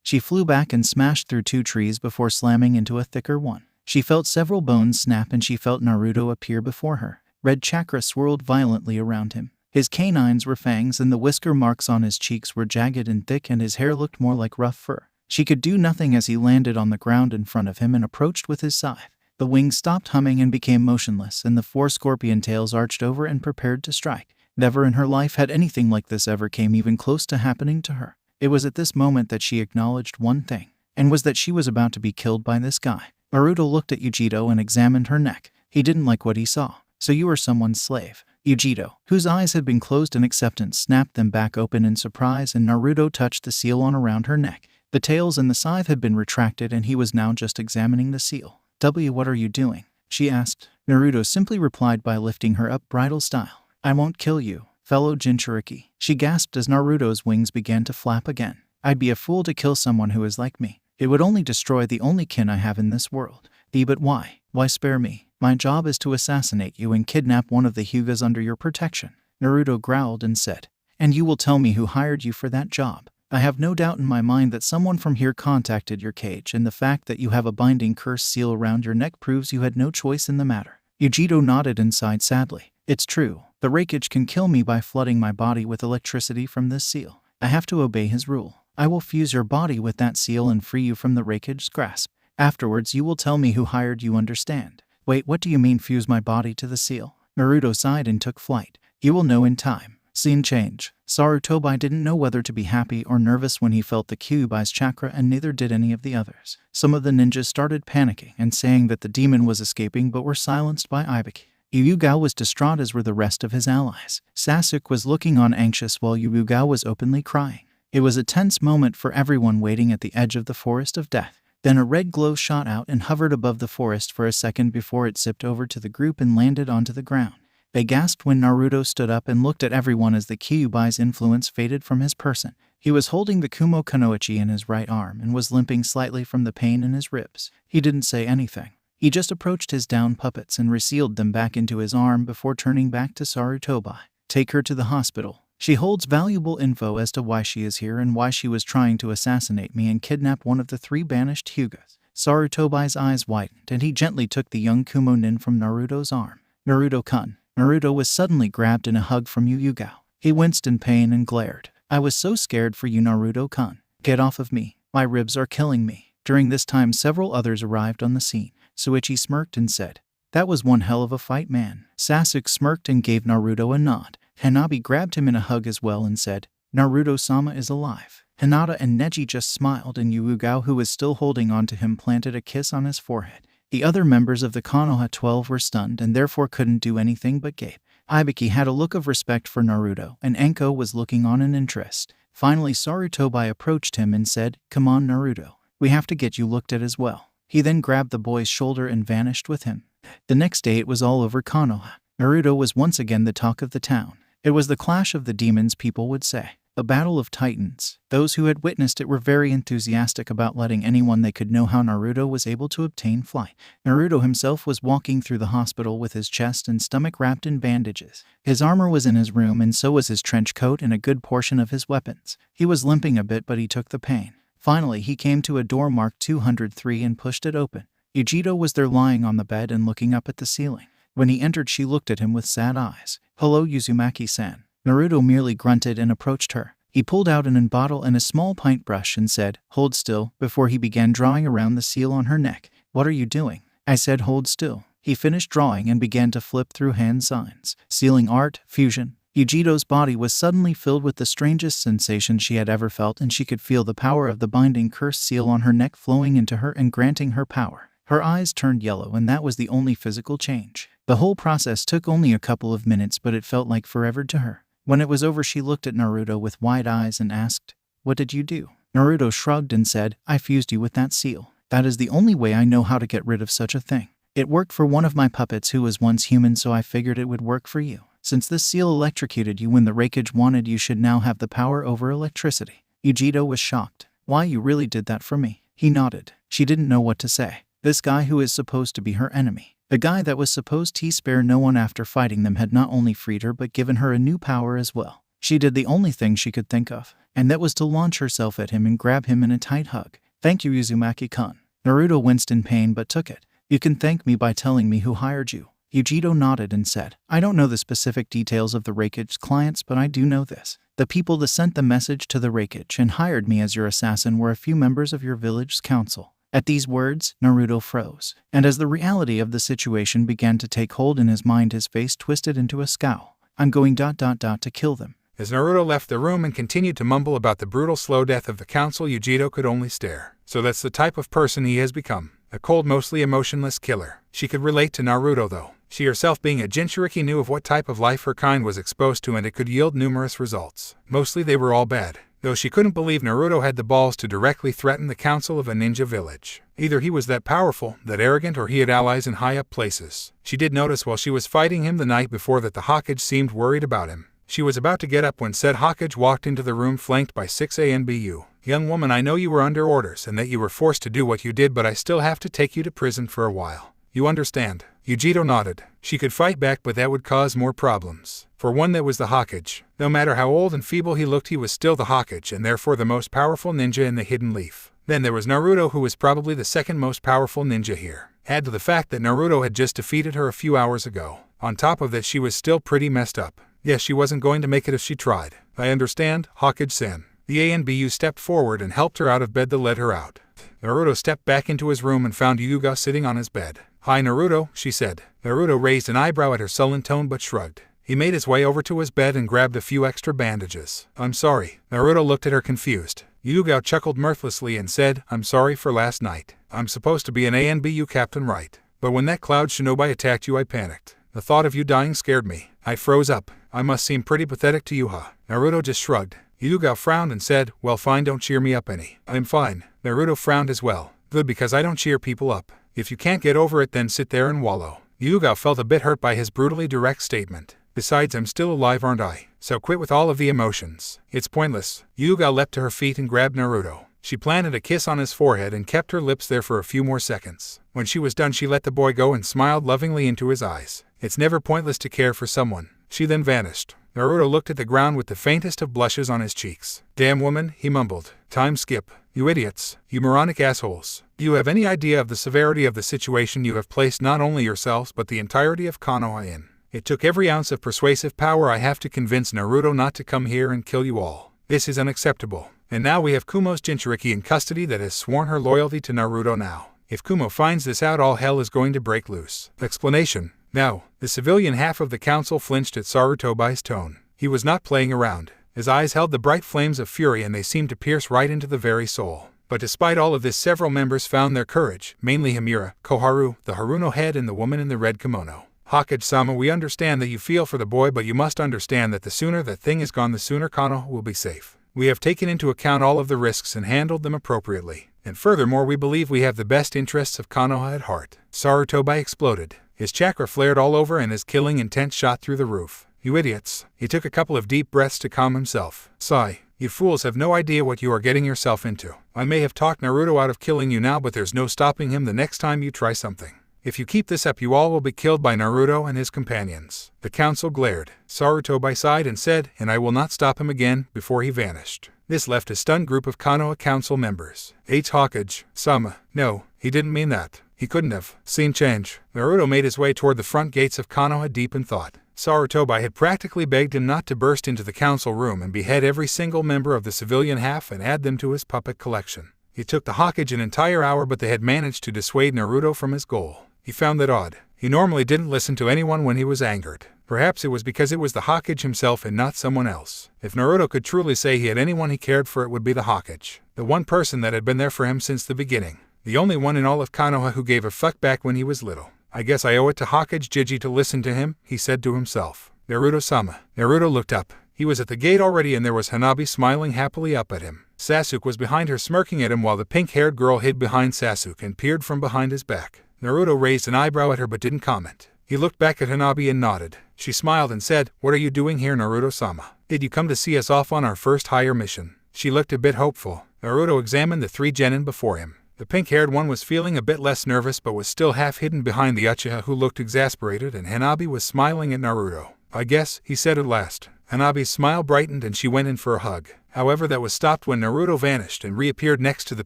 She flew back and smashed through 2 trees before slamming into a thicker one. She felt several bones snap and she felt Naruto appear before her. Red chakra swirled violently around him. His canines were fangs and the whisker marks on his cheeks were jagged and thick and his hair looked more like rough fur. She could do nothing as he landed on the ground in front of him and approached with his scythe. The wings stopped humming and became motionless, and the 4 scorpion tails arched over and prepared to strike. Never in her life had anything like this ever came even close to happening to her. It was at this moment that she acknowledged one thing, and was that she was about to be killed by this guy. Naruto looked at Yujito and examined her neck. He didn't like what he saw. So you are someone's slave. Yujito, whose eyes had been closed in acceptance, snapped them back open in surprise, and Naruto touched the seal on around her neck. The tails and the scythe had been retracted and he was now just examining the seal. What are you doing? She asked. Naruto simply replied by lifting her up bridal style. I won't kill you, fellow Jinchuriki. She gasped as Naruto's wings began to flap again. I'd be a fool to kill someone who is like me. It would only destroy the only kin I have in this world. But why? Why spare me? My job is to assassinate you and kidnap one of the Hyugas under your protection. Naruto growled and said, and you will tell me who hired you for that job. I have no doubt in my mind that someone from here contacted your cage, and the fact that you have a binding curse seal around your neck proves you had no choice in the matter. Yujito nodded and sighed sadly. It's true. The Raikage can kill me by flooding my body with electricity from this seal. I have to obey his rule. I will fuse your body with that seal and free you from the Raikage's grasp. Afterwards you will tell me who hired you, understand? Wait, what do you mean fuse my body to the seal? Naruto sighed and took flight. You will know in time. Scene change. Sarutobi didn't know whether to be happy or nervous when he felt the Kyuubi's chakra, and neither did any of the others. Some of the ninjas started panicking and saying that the demon was escaping, but were silenced by Ibiki. Yugao was distraught, as were the rest of his allies. Sasuke was looking on anxious while Yugao was openly crying. It was a tense moment for everyone waiting at the edge of the forest of death. Then a red glow shot out and hovered above the forest for a second before it zipped over to the group and landed onto the ground. They gasped when Naruto stood up and looked at everyone as the Kyuubi's influence faded from his person. He was holding the Kumo Kunoichi in his right arm and was limping slightly from the pain in his ribs. He didn't say anything. He just approached his down puppets and resealed them back into his arm before turning back to Sarutobi. Take her to the hospital. She holds valuable info as to why she is here and why she was trying to assassinate me and kidnap one of the 3 banished Hyugas. Sarutobi's eyes widened and he gently took the young Kumo nin from Naruto's arm. Naruto-kun. Naruto was suddenly grabbed in a hug from Yugao. He winced in pain and glared. I was so scared for you, Naruto-kun. Get off of me. My ribs are killing me. During this time several others arrived on the scene. Suichi smirked and said, that was one hell of a fight, man. Sasuke smirked and gave Naruto a nod. Hanabi grabbed him in a hug as well and said, Naruto-sama is alive. Hinata and Neji just smiled, and Yugao, who was still holding on to him, planted a kiss on his forehead. The other members of the Konoha 12 were stunned and therefore couldn't do anything but gape. Ibiki had a look of respect for Naruto, and Enko was looking on in interest. Finally Sarutobi approached him and said, come on, Naruto. We have to get you looked at as well. He then grabbed the boy's shoulder and vanished with him. The next day it was all over Konoha. Naruto was once again the talk of the town. It was the clash of the demons, people would say. A battle of titans. Those who had witnessed it were very enthusiastic about letting anyone they could know how Naruto was able to obtain flight. Naruto himself was walking through the hospital with his chest and stomach wrapped in bandages. His armor was in his room, and so was his trench coat and a good portion of his weapons. He was limping a bit, but he took the pain. Finally he came to a door marked 203 and pushed it open. Yujito was there lying on the bed and looking up at the ceiling. When he entered she looked at him with sad eyes. Hello, Uzumaki-san. Naruto merely grunted and approached her. He pulled out an bottle and a small pint brush and said, hold still, before he began drawing around the seal on her neck. What are you doing? I said hold still. He finished drawing and began to flip through hand signs. Sealing art, fusion, Yujito's body was suddenly filled with the strangest sensation she had ever felt, and she could feel the power of the binding curse seal on her neck flowing into her and granting her power. Her eyes turned yellow, and that was the only physical change. The whole process took only a couple of minutes, but it felt like forever to her. When it was over, she looked at Naruto with wide eyes and asked, "What did you do?" Naruto shrugged and said, "I fused you with that seal. That is the only way I know how to get rid of such a thing. It worked for one of my puppets who was once human, so I figured it would work for you. Since this seal electrocuted you when the Raikage wanted, you should now have the power over electricity." Yujito was shocked. "Why, you really did that for me?" He nodded. She didn't know what to say. This guy who is supposed to be her enemy, the guy that was supposed to spare no one after fighting them, had not only freed her but given her a new power as well. She did the only thing she could think of, and that was to launch herself at him and grab him in a tight hug. "Thank you, Uzumaki-kun." Naruto winced in pain but took it. "You can thank me by telling me who hired you." Yujito nodded and said, "I don't know the specific details of the Raikage's clients, but I do know this. The people that sent the message to the Raikage and hired me as your assassin were a few members of your village's council." At these words, Naruto froze, and as the reality of the situation began to take hold in his mind, his face twisted into a scowl. "I'm going ... to kill them." As Naruto left the room and continued to mumble about the brutal slow death of the council, Yujito could only stare. So that's the type of person he has become. A cold, mostly emotionless killer. She could relate to Naruto though. She herself, being a Jinchuriki, knew of what type of life her kind was exposed to, and it could yield numerous results. Mostly they were all bad. Though she couldn't believe Naruto had the balls to directly threaten the council of a ninja village. Either he was that powerful, that arrogant, or he had allies in high-up places. She did notice while she was fighting him the night before that the Hokage seemed worried about him. She was about to get up when said Hokage walked into the room flanked by 6 ANBU. "Young woman, I know you were under orders and that you were forced to do what you did, but I still have to take you to prison for a while. You understand?" Yujito nodded. She could fight back, but that would cause more problems. For one, that was the Hokage. No matter how old and feeble he looked, he was still the Hokage, and therefore the most powerful ninja in the Hidden Leaf. Then there was Naruto, who was probably the second most powerful ninja here. Add to the fact that Naruto had just defeated her a few hours ago. On top of that, she was still pretty messed up. Yes, she wasn't going to make it if she tried. "I understand, Hokage-san." The ANBU stepped forward and helped her out of bed to let her out. Naruto stepped back into his room and found Hyuga sitting on his bed. "Hi, Naruto," she said. Naruto raised an eyebrow at her sullen tone but shrugged. He made his way over to his bed and grabbed a few extra bandages. "I'm sorry." Naruto looked at her confused. Hyuga chuckled mirthlessly and said, "I'm sorry for last night. I'm supposed to be an ANBU captain, right? But when that Cloud Shinobi attacked you, I panicked. The thought of you dying scared me. I froze up. I must seem pretty pathetic to you, huh?" Naruto just shrugged. Hyuga frowned and said, "Well, fine, don't cheer me up any." "I'm fine." Naruto frowned as well. "Good, because I don't cheer people up. If you can't get over it, then sit there and wallow." Hyuga felt a bit hurt by his brutally direct statement. "Besides, I'm still alive, aren't I? So quit with all of the emotions. It's pointless." Hyuga leapt to her feet and grabbed Naruto. She planted a kiss on his forehead and kept her lips there for a few more seconds. When she was done, she let the boy go and smiled lovingly into his eyes. "It's never pointless to care for someone." She then vanished. Naruto looked at the ground with the faintest of blushes on his cheeks. "Damn woman," he mumbled. "Time skip. You idiots. You moronic assholes. Do you have any idea of the severity of the situation you have placed not only yourselves but the entirety of Konoha in? It took every ounce of persuasive power I have to convince Naruto not to come here and kill you all. This is unacceptable. And now we have Kumo's Jinchuriki in custody that has sworn her loyalty to Naruto now. If Kumo finds this out, all hell is going to break loose." Explanation. Now, the civilian half of the council flinched at Sarutobai's tone. He was not playing around. His eyes held the bright flames of fury, and they seemed to pierce right into the very soul. But despite all of this, several members found their courage, mainly Himura, Koharu, the Haruno head, and the woman in the red kimono. "Hokage-sama, we understand that you feel for the boy, but you must understand that the sooner that thing is gone, the sooner Konoha will be safe. We have taken into account all of the risks and handled them appropriately. And furthermore, we believe we have the best interests of Konoha at heart." Sarutobai exploded. His chakra flared all over and his killing intent shot through the roof. "You idiots." He took a couple of deep breaths to calm himself. "Sigh. You fools have no idea what you are getting yourself into. I may have talked Naruto out of killing you now, but there's no stopping him the next time you try something. If you keep this up, you all will be killed by Naruto and his companions." The council glared. Sarutobai sighed and said, "And I will not stop him again," before he vanished. This left a stunned group of Konoha council members. Hokage-sama. No, he didn't mean that. He couldn't have. Scene change. Naruto made his way toward the front gates of Konoha deep in thought. Sarutobai had practically begged him not to burst into the council room and behead every single member of the civilian half and add them to his puppet collection. It took the Hokage an entire hour, but they had managed to dissuade Naruto from his goal. He found that odd. He normally didn't listen to anyone when he was angered. Perhaps it was because it was the Hokage himself and not someone else. If Naruto could truly say he had anyone he cared for, it would be the Hokage. The one person that had been there for him since the beginning. The only one in all of Konoha who gave a fuck back when he was little. I guess I owe it to Hokage Jiji to listen to him, he said to himself. Naruto-sama. Naruto looked up. He was at the gate already and there was Hanabi smiling happily up at him. Sasuke was behind her smirking at him while the pink-haired girl hid behind Sasuke and peered from behind his back. Naruto raised an eyebrow at her but didn't comment. He looked back at Hanabi and nodded. She smiled and said, "What are you doing here, Naruto-sama? Did you come to see us off on our first higher mission?" She looked a bit hopeful. Naruto examined the 3 genin before him. The pink-haired one was feeling a bit less nervous but was still half hidden behind the Uchiha who looked exasperated, and Hanabi was smiling at Naruto. "I guess," he said at last. Hanabi's smile brightened and she went in for a hug. However, that was stopped when Naruto vanished and reappeared next to the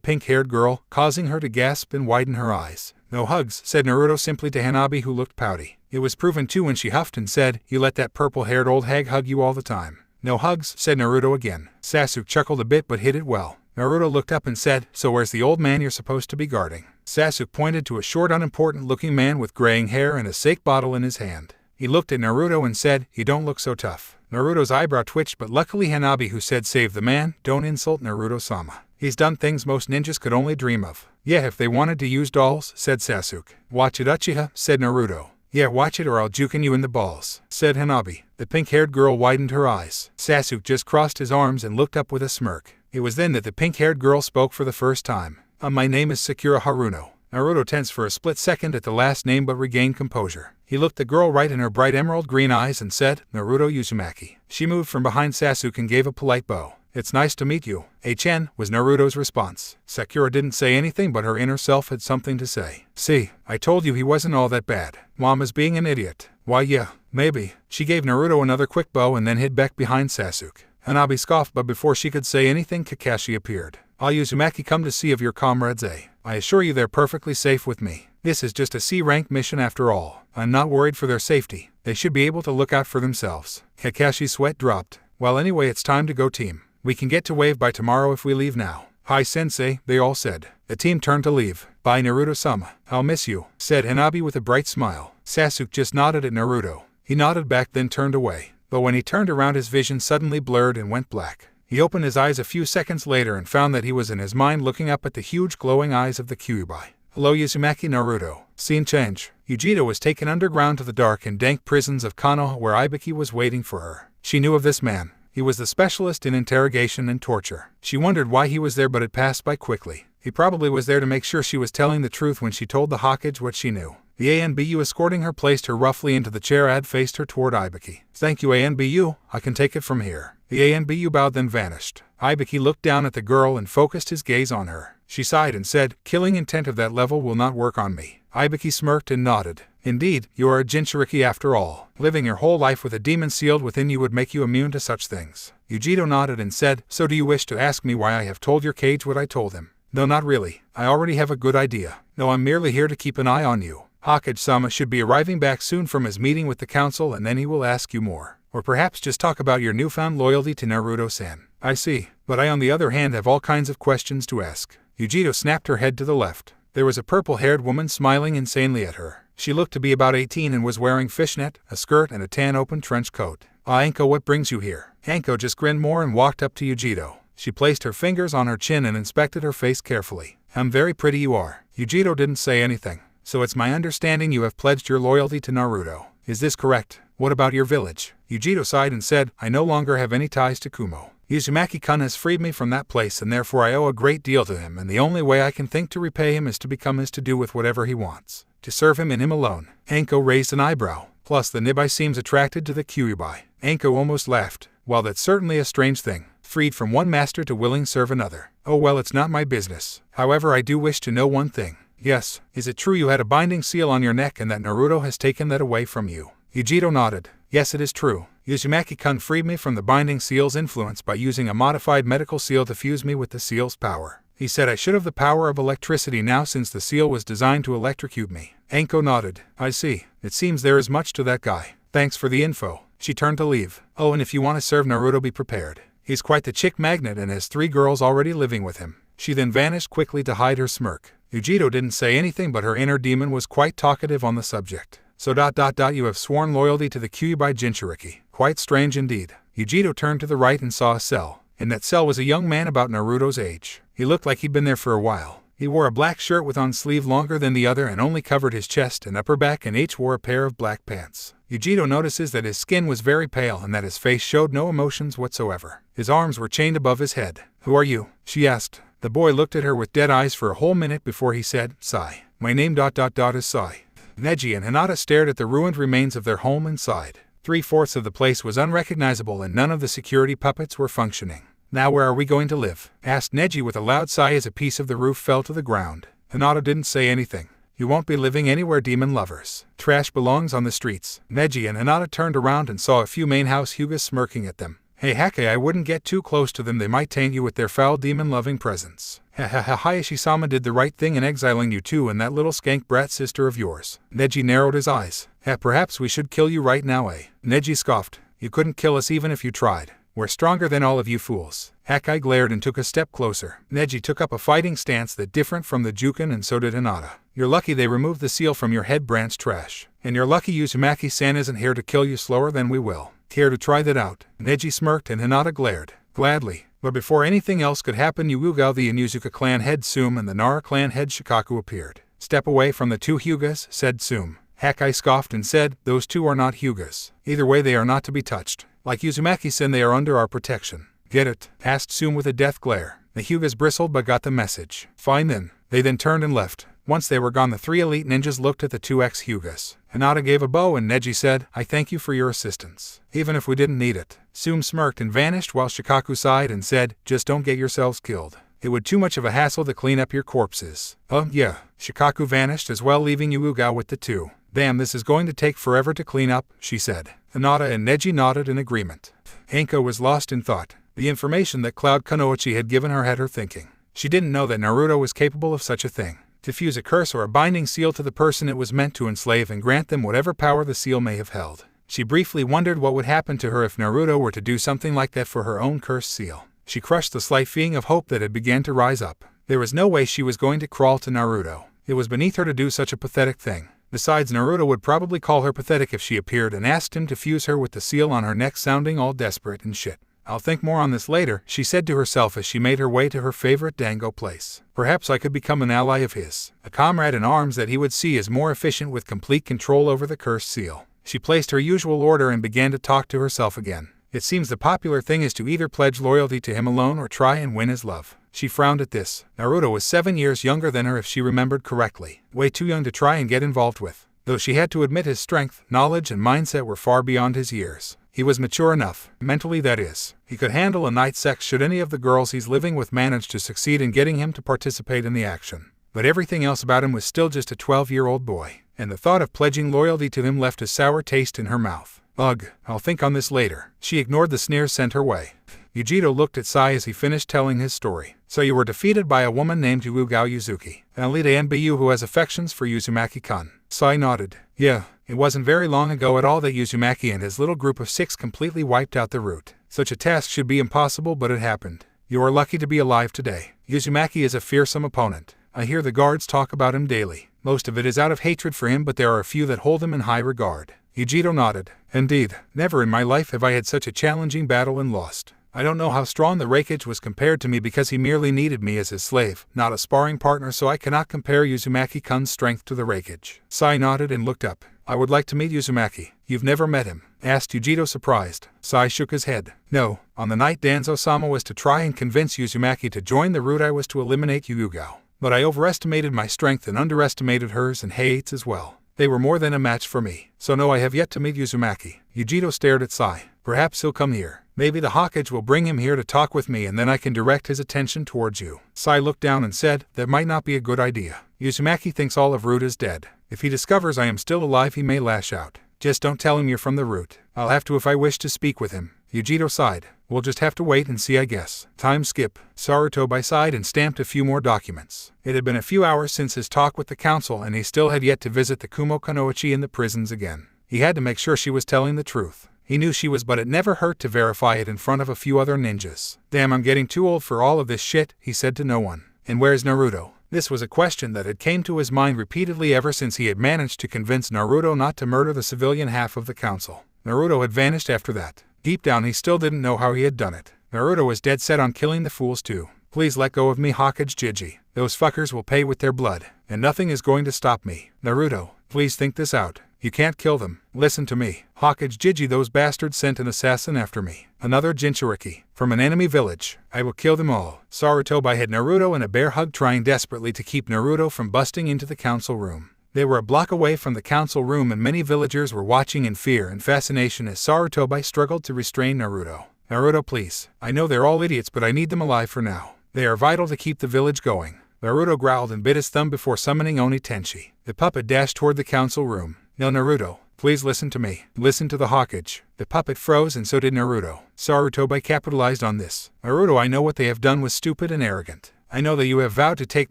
pink-haired girl, causing her to gasp and widen her eyes. "No hugs," said Naruto simply to Hanabi, who looked pouty. It was proven too when she huffed and said, "You let that purple-haired old hag hug you all the time." "No hugs," said Naruto again. Sasuke chuckled a bit but hid it well. Naruto looked up and said, "So where's the old man you're supposed to be guarding?" Sasuke pointed to a short, unimportant-looking man with graying hair and a sake bottle in his hand. He looked at Naruto and said, "You don't look so tough." Naruto's eyebrow twitched, but luckily Hanabi, who said, "Save the man, don't insult Naruto-sama. He's done things most ninjas could only dream of." "Yeah, if they wanted to use dolls," said Sasuke. "Watch it, Uchiha," said Naruto. "Yeah, watch it or I'll jukin you in the balls," said Hanabi. The pink-haired girl widened her eyes. Sasuke just crossed his arms and looked up with a smirk. It was then that the pink-haired girl spoke for the first time. My name is Sakura Haruno." Naruto tensed for a split second at the last name but regained composure. He looked the girl right in her bright emerald green eyes and said, "Naruto Uzumaki." She moved from behind Sasuke and gave a polite bow. "It's nice to meet you, HN," was Naruto's response. Sakura didn't say anything, but her inner self had something to say. "See, I told you he wasn't all that bad. Mama's being an idiot." "Why yeah, maybe." She gave Naruto another quick bow and then hid back behind Sasuke. Hanabi scoffed, but before she could say anything, Kakashi appeared. "I'll Uzumaki come to see of your comrades, eh? I assure you they're perfectly safe with me. This is just a C-rank mission after all. I'm not worried for their safety. They should be able to look out for themselves." Kakashi's sweat dropped. "Well, anyway, it's time to go, team. We can get to Wave by tomorrow if we leave now." "Hi, Sensei," they all said. The team turned to leave. "Bye, Naruto-sama. I'll miss you," said Hanabi with a bright smile. Sasuke just nodded at Naruto. He nodded back, then turned away. But when he turned around, his vision suddenly blurred and went black. He opened his eyes a few seconds later and found that he was in his mind looking up at the huge glowing eyes of the Kyuubi. "Hello, Uzumaki Naruto." Scene change. Yujiro was taken underground to the dark and dank prisons of Konoha where Ibiki was waiting for her. She knew of this man. He was the specialist in interrogation and torture. She wondered why he was there, but it passed by quickly. He probably was there to make sure she was telling the truth when she told the Hokage what she knew. The ANBU escorting her placed her roughly into the chair and faced her toward Ibiki. "Thank you, ANBU. I can take it from here." The ANBU bowed, then vanished. Ibiki looked down at the girl and focused his gaze on her. She sighed and said, "Killing intent of that level will not work on me." Ibiki smirked and nodded. "Indeed, you are a Jinchuriki after all. Living your whole life with a demon sealed within you would make you immune to such things." Yujiro nodded and said, "So do you wish to ask me why I have told your Kage what I told him?" "No, not really. I already have a good idea. No, I'm merely here to keep an eye on you. Hokage-sama should be arriving back soon from his meeting with the council, and then he will ask you more. Or perhaps just talk about your newfound loyalty to Naruto-san." "I see. But I on the other hand have all kinds of questions to ask." Yujiro snapped her head to the left. There was a purple-haired woman smiling insanely at her. She looked to be about 18 and was wearing fishnet, a skirt, and a tan open trench coat. Anko, what brings you here?" Anko just grinned more and walked up to Yujiro. She placed her fingers on her chin and inspected her face carefully. "I'm very pretty you are." Yujiro didn't say anything. "So it's my understanding you have pledged your loyalty to Naruto. Is this correct? What about your village?" Yujiro sighed and said, "I no longer have any ties to Kumo. Uzumaki-kun has freed me from that place, and therefore I owe a great deal to him, and the only way I can think to repay him is to become his to-do with whatever he wants. To serve him and him alone." Anko raised an eyebrow. "Plus the Nibai seems attracted to the Kyuubi." Anko almost laughed. "Well, that's certainly a strange thing. Freed from one master to willing serve another. Oh well, it's not my business. However, I do wish to know one thing." "Yes, is it true you had a binding seal on your neck and that Naruto has taken that away from you?" Yujiro nodded. "Yes, it is true. Uzumaki-kun freed me from the binding seal's influence by using a modified medical seal to fuse me with the seal's power. He said I should have the power of electricity now since the seal was designed to electrocute me." Anko nodded. "I see. It seems there is much to that guy. Thanks for the info." She turned to leave. "Oh, and if you want to serve Naruto, be prepared. He's quite the chick magnet and has 3 girls already living with him." She then vanished quickly to hide her smirk. Yujiro didn't say anything, but her inner demon was quite talkative on the subject. So you have sworn loyalty to the Kyuubi Jinchuriki. Quite strange indeed. Yujiro turned to the right and saw a cell. In that cell was a young man about Naruto's age. He looked like he'd been there for a while. He wore a black shirt with one sleeve longer than the other and only covered his chest and upper back, and each wore a pair of black pants. Yujiro notices that his skin was very pale and that his face showed no emotions whatsoever. His arms were chained above his head. "Who are you?" she asked. The boy looked at her with dead eyes for a whole minute before he said, "Sai. My name is Sai." Neji and Hinata stared at the ruined remains of their home and sighed. 3/4 of the place was unrecognizable and none of the security puppets were functioning. "Now where are we going to live?" asked Neji with a loud sigh as a piece of the roof fell to the ground. Hinata didn't say anything. "You won't be living anywhere, demon lovers. Trash belongs on the streets." Neji and Hinata turned around and saw a few main house Hyugas smirking at them. "Hey Hake, I wouldn't get too close to them, they might taint you with their foul demon-loving presence. Hayashi-sama did the right thing in exiling you too and that little skank brat sister of yours." Neji narrowed his eyes. Perhaps we should kill you right now, eh?" Neji scoffed. "You couldn't kill us even if you tried. We're stronger than all of you fools." Hakai glared and took a step closer. Neji took up a fighting stance that different from the Juken, and so did Hinata. "You're lucky they removed the seal from your head, branch trash. And you're lucky Uzumaki-san isn't here to kill you slower than we will. Care to try that out?" Neji smirked and Hinata glared. "Gladly." But before anything else could happen, Yuuga the Inuzuka clan head Tsum and the Nara clan head Shikaku appeared. "Step away from the two Hyugas," said Tsum. Hakai scoffed and said, "Those two are not Hyugas. Either way they are not to be touched. Like Uzumaki-san, they are under our protection." "Get it?" asked Tsum with a death glare. The Hyugas bristled but got the message. "Fine then." They then turned and left. Once they were gone, the three elite ninjas looked at the two ex-Hyugas. Hinata gave a bow and Neji said, "I thank you for your assistance. Even if we didn't need it." Tsum smirked and vanished while Shikaku sighed and said, "Just don't get yourselves killed. It would too much of a hassle to clean up your corpses." "Oh, yeah." Shikaku vanished as well, leaving Yuuga with the two. "Damn, this is going to take forever to clean up," she said. Hinata and Neji nodded in agreement. Henko was lost in thought. The information that Cloud Kunoichi had given her had her thinking. She didn't know that Naruto was capable of such a thing. To fuse a curse or a binding seal to the person it was meant to enslave and grant them whatever power the seal may have held. She briefly wondered what would happen to her if Naruto were to do something like that for her own cursed seal. She crushed the slight feeling of hope that had begun to rise up. There was no way she was going to crawl to Naruto. It was beneath her to do such a pathetic thing. Besides, Naruto would probably call her pathetic if she appeared and asked him to fuse her with the seal on her neck, sounding all desperate and shit. "I'll think more on this later," she said to herself as she made her way to her favorite dango place. "Perhaps I could become an ally of his, a comrade in arms that he would see as more efficient with complete control over the cursed seal." She placed her usual order and began to talk to herself again. It seems the popular thing is to either pledge loyalty to him alone or try and win his love. She frowned at this. Naruto was 7 years younger than her if she remembered correctly. Way too young to try and get involved with. Though she had to admit his strength, knowledge, and mindset were far beyond his years. He was mature enough, mentally that is. He could handle a night sex should any of the girls he's living with manage to succeed in getting him to participate in the action. But everything else about him was still just a 12-year-old boy, and the thought of pledging loyalty to him left a sour taste in her mouth. "Ugh, I'll think on this later." She ignored the sneers sent her way. Yujiro looked at Sai as he finished telling his story. "So you were defeated by a woman named Yuugao Yuzuki, an elite NBU who has affections for Uzumaki-kun." Sai nodded. "Yeah, it wasn't very long ago at all that Uzumaki and his little group of 6 completely wiped out the route. Such a task should be impossible, but it happened. You are lucky to be alive today. Uzumaki is a fearsome opponent. I hear the guards talk about him daily. Most of it is out of hatred for him, but there are a few that hold him in high regard." Yujiro nodded. "Indeed, never in my life have I had such a challenging battle and lost. I don't know how strong the Raikage was compared to me because he merely needed me as his slave, not a sparring partner, so I cannot compare Uzumaki-kun's strength to the Raikage." Sai nodded and looked up. "I would like to meet Uzumaki." "You've never met him?" asked Yujiro, surprised. Sai shook his head. "No. On the night Danzo-sama was to try and convince Uzumaki to join the route, I was to eliminate Yuugao. But I overestimated my strength and underestimated hers and Hei's as well. They were more than a match for me. So no, I have yet to meet Uzumaki." Yujiro stared at Sai. "Perhaps he'll come here. Maybe the Hokage will bring him here to talk with me and then I can direct his attention towards you." Sai looked down and said, "That might not be a good idea. Uzumaki thinks all of Root is dead. If he discovers I am still alive, he may lash out. Just don't tell him you're from the Root. I'll have to if I wish to speak with him." Yujiro sighed. "We'll just have to wait and see, I guess." Time skip. Sarutobi sighed and stamped a few more documents. It had been a few hours since his talk with the council and he still had yet to visit the Kumo Kunoichi in the prisons again. He had to make sure she was telling the truth. He knew she was, but it never hurt to verify it in front of a few other ninjas. "Damn, I'm getting too old for all of this shit," he said to no one. "And where's Naruto?" This was a question that had came to his mind repeatedly ever since he had managed to convince Naruto not to murder the civilian half of the council. Naruto had vanished after that. Deep down he still didn't know how he had done it. Naruto was dead set on killing the fools too. Please let go of me, Hokage. Those fuckers will pay with their blood, and nothing is going to stop me. Naruto, please think this out. You can't kill them. Listen to me. Hokage, those bastards sent an assassin after me. Another Jinchuriki. From an enemy village. I will kill them all. Sarutobi had Naruto in a bear hug, trying desperately to keep Naruto from busting into the council room. They were a block away from the council room, and many villagers were watching in fear and fascination as Sarutobi struggled to restrain Naruto. Naruto, please. I know they're all idiots, but I need them alive for now. They are vital to keep the village going. Naruto growled and bit his thumb before summoning Oni Tenshi. The puppet dashed toward the council room. No, Naruto, please listen to me. Listen to the Hokage. The puppet froze, and so did Naruto. Sarutobi capitalized on this. Naruto, I know what they have done was stupid and arrogant. I know that you have vowed to take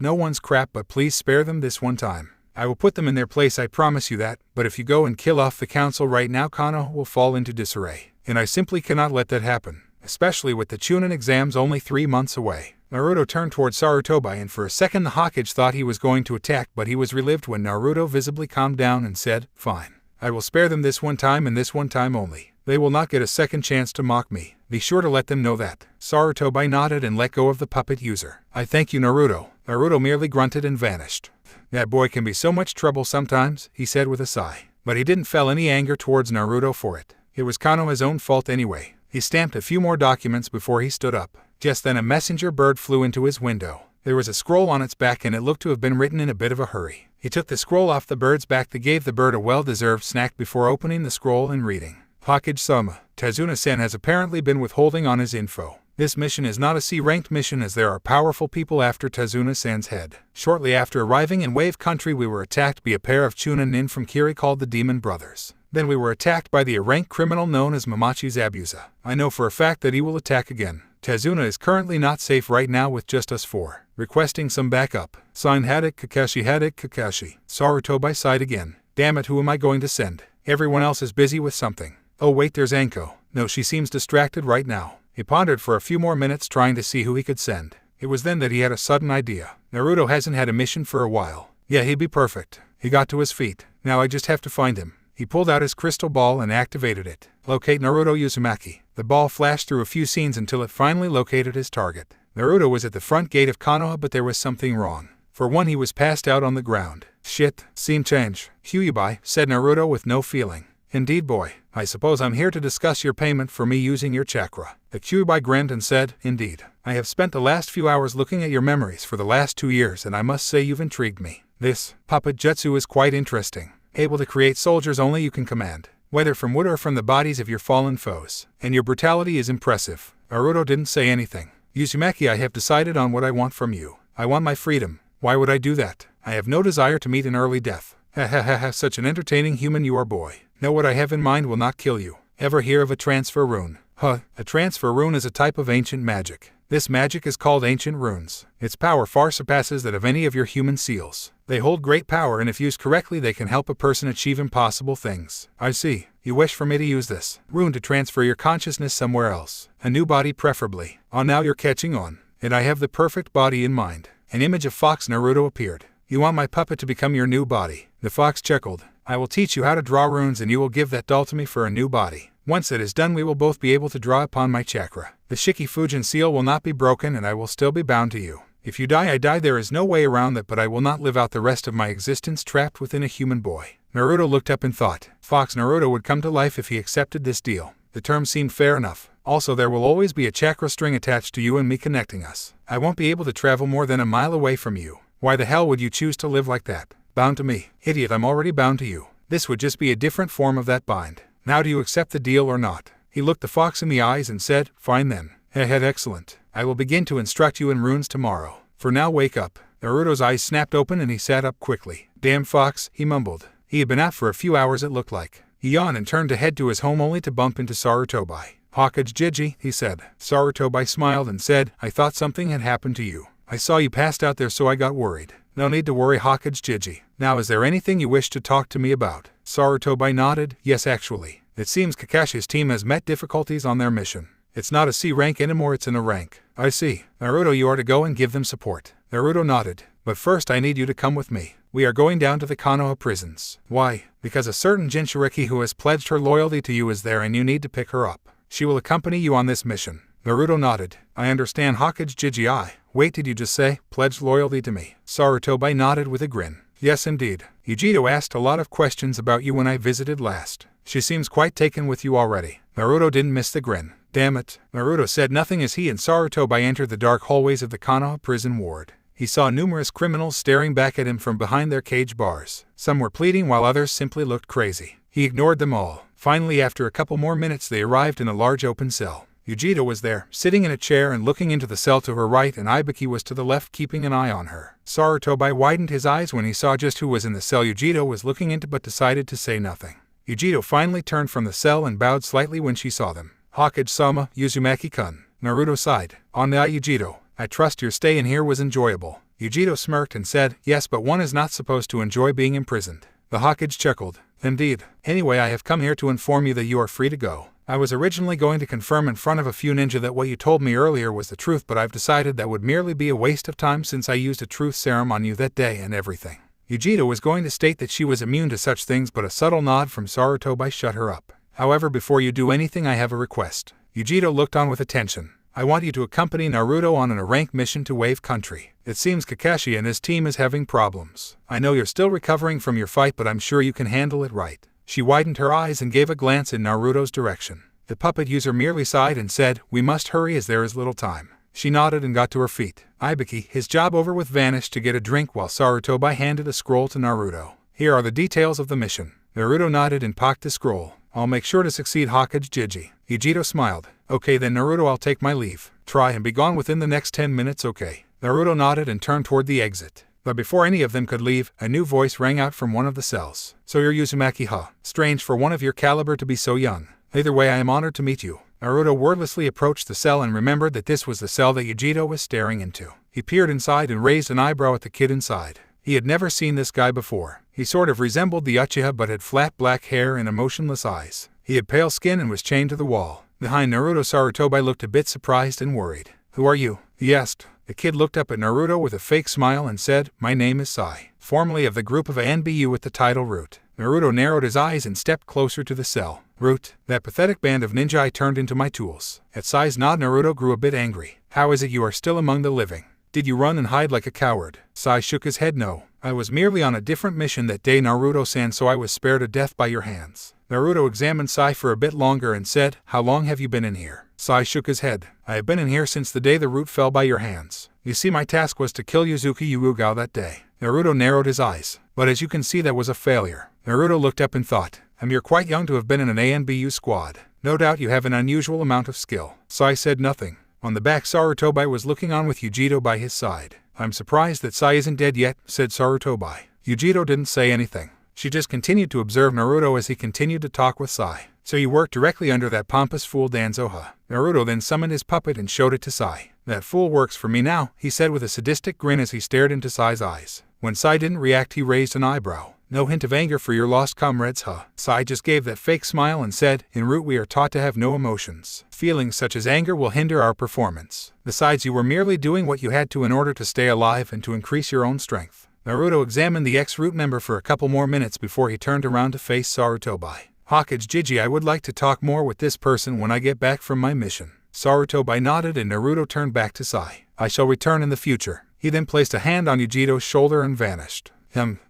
no one's crap, but please spare them this one time. I will put them in their place, I promise you that, but if you go and kill off the council right now, Konoha will fall into disarray. And I simply cannot let that happen, especially with the Chunin exams only 3 months away. Naruto turned toward Sarutobi, and for a second the Hokage thought he was going to attack, but he was relieved when Naruto visibly calmed down and said, fine. I will spare them this one time and this one time only. They will not get a second chance to mock me. Be sure to let them know that. Sarutobi nodded and let go of the puppet user. I thank you, Naruto. Naruto merely grunted and vanished. That boy can be so much trouble sometimes, he said with a sigh. But he didn't feel any anger towards Naruto for it. It was Konoha's own fault anyway. He stamped a few more documents before he stood up. Just then a messenger bird flew into his window. There was a scroll on its back, and it looked to have been written in a bit of a hurry. He took the scroll off the bird's back. That gave the bird a well-deserved snack before opening the scroll and reading. Hokage-sama, Tazuna-san has apparently been withholding on his info. This mission is not a C-ranked mission, as there are powerful people after Tazuna-san's head. Shortly after arriving in Wave Country, we were attacked by a pair of Chunin nin from Kiri called the Demon Brothers. Then we were attacked by the rank criminal known as Mamachi Zabuza. I know for a fact that he will attack again. Tazuna is currently not safe right now with just us 4. Requesting some backup. Signed, Haddock Kakashi. Sarutobi sighed again. Damn it, who am I going to send? Everyone else is busy with something. Oh wait, there's Anko. No, she seems distracted right now. He pondered for a few more minutes, trying to see who he could send. It was then that he had a sudden idea. Naruto hasn't had a mission for a while. Yeah, he'd be perfect. He got to his feet. Now I just have to find him. He pulled out his crystal ball and activated it. Locate Naruto Uzumaki. The ball flashed through a few scenes until it finally located his target. Naruto was at the front gate of Konoha, but there was something wrong. For one, he was passed out on the ground. Shit, scene change. Kyuubi, said Naruto with no feeling. Indeed, boy. I suppose I'm here to discuss your payment for me using your chakra. The Kyuubi grinned and said, indeed. I have spent the last few hours looking at your memories for the last 2 years, and I must say you've intrigued me. This puppet jutsu is quite interesting. Able to create soldiers only you can command, whether from wood or from the bodies of your fallen foes. And your brutality is impressive. Naruto didn't say anything. Uzumaki, I have decided on what I want from you. I want my freedom. Why would I do that? I have no desire to meet an early death. Ha ha ha ha, such an entertaining human you are, boy. Know what I have in mind will not kill you. Ever hear of a transfer rune? Huh, a transfer rune is a type of ancient magic. This magic is called ancient runes. Its power far surpasses that of any of your human seals. They hold great power, and if used correctly they can help a person achieve impossible things. I see. You wish for me to use this rune to transfer your consciousness somewhere else. A new body preferably. Oh, now you're catching on. And I have the perfect body in mind. An image of Fox Naruto appeared. You want my puppet to become your new body? The fox chuckled. I will teach you how to draw runes, and you will give that doll to me for a new body. Once it is done, we will both be able to draw upon my chakra. The Shikifujin seal will not be broken, and I will still be bound to you. If you die, I die. There is no way around that, but I will not live out the rest of my existence trapped within a human boy. Naruto looked up and thought, Fox Naruto would come to life if he accepted this deal. The term seemed fair enough. Also, there will always be a chakra string attached to you and me connecting us. I won't be able to travel more than a mile away from you. Why the hell would you choose to live like that? Bound to me. Idiot, I'm already bound to you. This would just be a different form of that bind. Now do you accept the deal or not? He looked the fox in the eyes and said, fine then. Excellent. I will begin to instruct you in runes tomorrow. For now, wake up. Naruto's eyes snapped open and he sat up quickly. Damn fox, he mumbled. He had been out for a few hours, it looked like. He yawned and turned to head to his home, only to bump into Sarutobi. Hokage, he said. Sarutobi smiled and said, I thought something had happened to you. I saw you passed out there, so I got worried. No need to worry, Hokage. Now, is there anything you wish to talk to me about? Sarutobi nodded. Yes, actually. It seems Kakashi's team has met difficulties on their mission. It's not a C rank anymore, it's in a rank. I see. Naruto, you are to go and give them support. Naruto nodded. But first I need you to come with me. We are going down to the Konoha prisons. Why? Because a certain Jinchuriki who has pledged her loyalty to you is there and you need to pick her up. She will accompany you on this mission. Naruto nodded. I understand Hokage BGMI. Wait, did you just say, pledged loyalty to me? Sarutobi nodded with a grin. Yes indeed. Yujiro asked a lot of questions about you when I visited last. She seems quite taken with you already. Naruto didn't miss the grin. Damn it. Naruto said nothing as he and Sarutobi entered the dark hallways of the Konoha prison ward. He saw numerous criminals staring back at him from behind their cage bars. Some were pleading while others simply looked crazy. He ignored them all. Finally, after a couple more minutes, they arrived in a large open cell. Yujiro was there, sitting in a chair and looking into the cell to her right, and Ibiki was to the left, keeping an eye on her. Sarutobi widened his eyes when he saw just who was in the cell Yujiro was looking into, but decided to say nothing. Yujiro finally turned from the cell and bowed slightly when she saw them. Hokage-sama, Uzumaki-kun. Naruto sighed. On the Yujiro, I trust your stay in here was enjoyable. Yujiro smirked and said, yes, but one is not supposed to enjoy being imprisoned. The Hokage chuckled. Indeed. Anyway, I have come here to inform you that you are free to go. I was originally going to confirm in front of a few ninja that what you told me earlier was the truth, but I've decided that would merely be a waste of time since I used a truth serum on you that day and everything. Yujiro was going to state that she was immune to such things, but a subtle nod from Sarutobi shut her up. However, before you do anything, I have a request. Yujiro looked on with attention. I want you to accompany Naruto on an rank mission to Wave Country. It seems Kakashi and his team is having problems. I know you're still recovering from your fight, but I'm sure you can handle it right. She widened her eyes and gave a glance in Naruto's direction. The puppet user merely sighed and said, we must hurry as there is little time. She nodded and got to her feet. Ibiki, his job over with, vanished to get a drink while Sarutobi handed a scroll to Naruto. Here are the details of the mission. Naruto nodded and pocked the scroll. I'll make sure to succeed Hokage Jiji. Yujiro smiled. Okay then Naruto, I'll take my leave. Try and be gone within the next 10 minutes, okay? Naruto nodded and turned toward the exit. But before any of them could leave, a new voice rang out from one of the cells. So you're Uzumaki, huh? Strange for one of your caliber to be so young. Either way, I am honored to meet you. Naruto wordlessly approached the cell and remembered that this was the cell that Yujiro was staring into. He peered inside and raised an eyebrow at the kid inside. He had never seen this guy before. He sort of resembled the Uchiha but had flat black hair and emotionless eyes. He had pale skin and was chained to the wall. Behind Naruto, Sarutobi looked a bit surprised and worried. Who are you? He asked. The kid looked up at Naruto with a fake smile and said, my name is Sai, formerly of the group of ANBU with the title Root. Naruto narrowed his eyes and stepped closer to the cell. Root, that pathetic band of ninja I turned into my tools. At Sai's nod, Naruto grew a bit angry. How is it you are still among the living? Did you run and hide like a coward? Sai shook his head. No. I was merely on a different mission that day, Naruto-san, so I was spared a death by your hands. Naruto examined Sai for a bit longer and said, how long have you been in here? Sai shook his head. I have been in here since the day the root fell by your hands. You see, my task was to kill Yuzuki Urugao that day. Naruto narrowed his eyes. But as you can see, that was a failure. Naruto looked up and thought, you're quite young to have been in an ANBU squad. No doubt you have an unusual amount of skill. Sai said nothing. On the back, Sarutobi was looking on with Yujiro by his side. I'm surprised that Sai isn't dead yet, said Sarutobi. Yujiro didn't say anything. She just continued to observe Naruto as he continued to talk with Sai. So you work directly under that pompous fool Danzo, huh? Naruto then summoned his puppet and showed it to Sai. That fool works for me now, he said with a sadistic grin as he stared into Sai's eyes. When Sai didn't react, he raised an eyebrow. No hint of anger for your lost comrades, huh? Sai just gave that fake smile and said, in Root we are taught to have no emotions. Feelings such as anger will hinder our performance. Besides, you were merely doing what you had to in order to stay alive and to increase your own strength. Naruto examined the ex-Root member for a couple more minutes before he turned around to face Sarutobi. Hokage Jiji, I would like to talk more with this person when I get back from my mission. Sarutobi nodded and Naruto turned back to Sai. I shall return in the future. He then placed a hand on Yujiro's shoulder and vanished.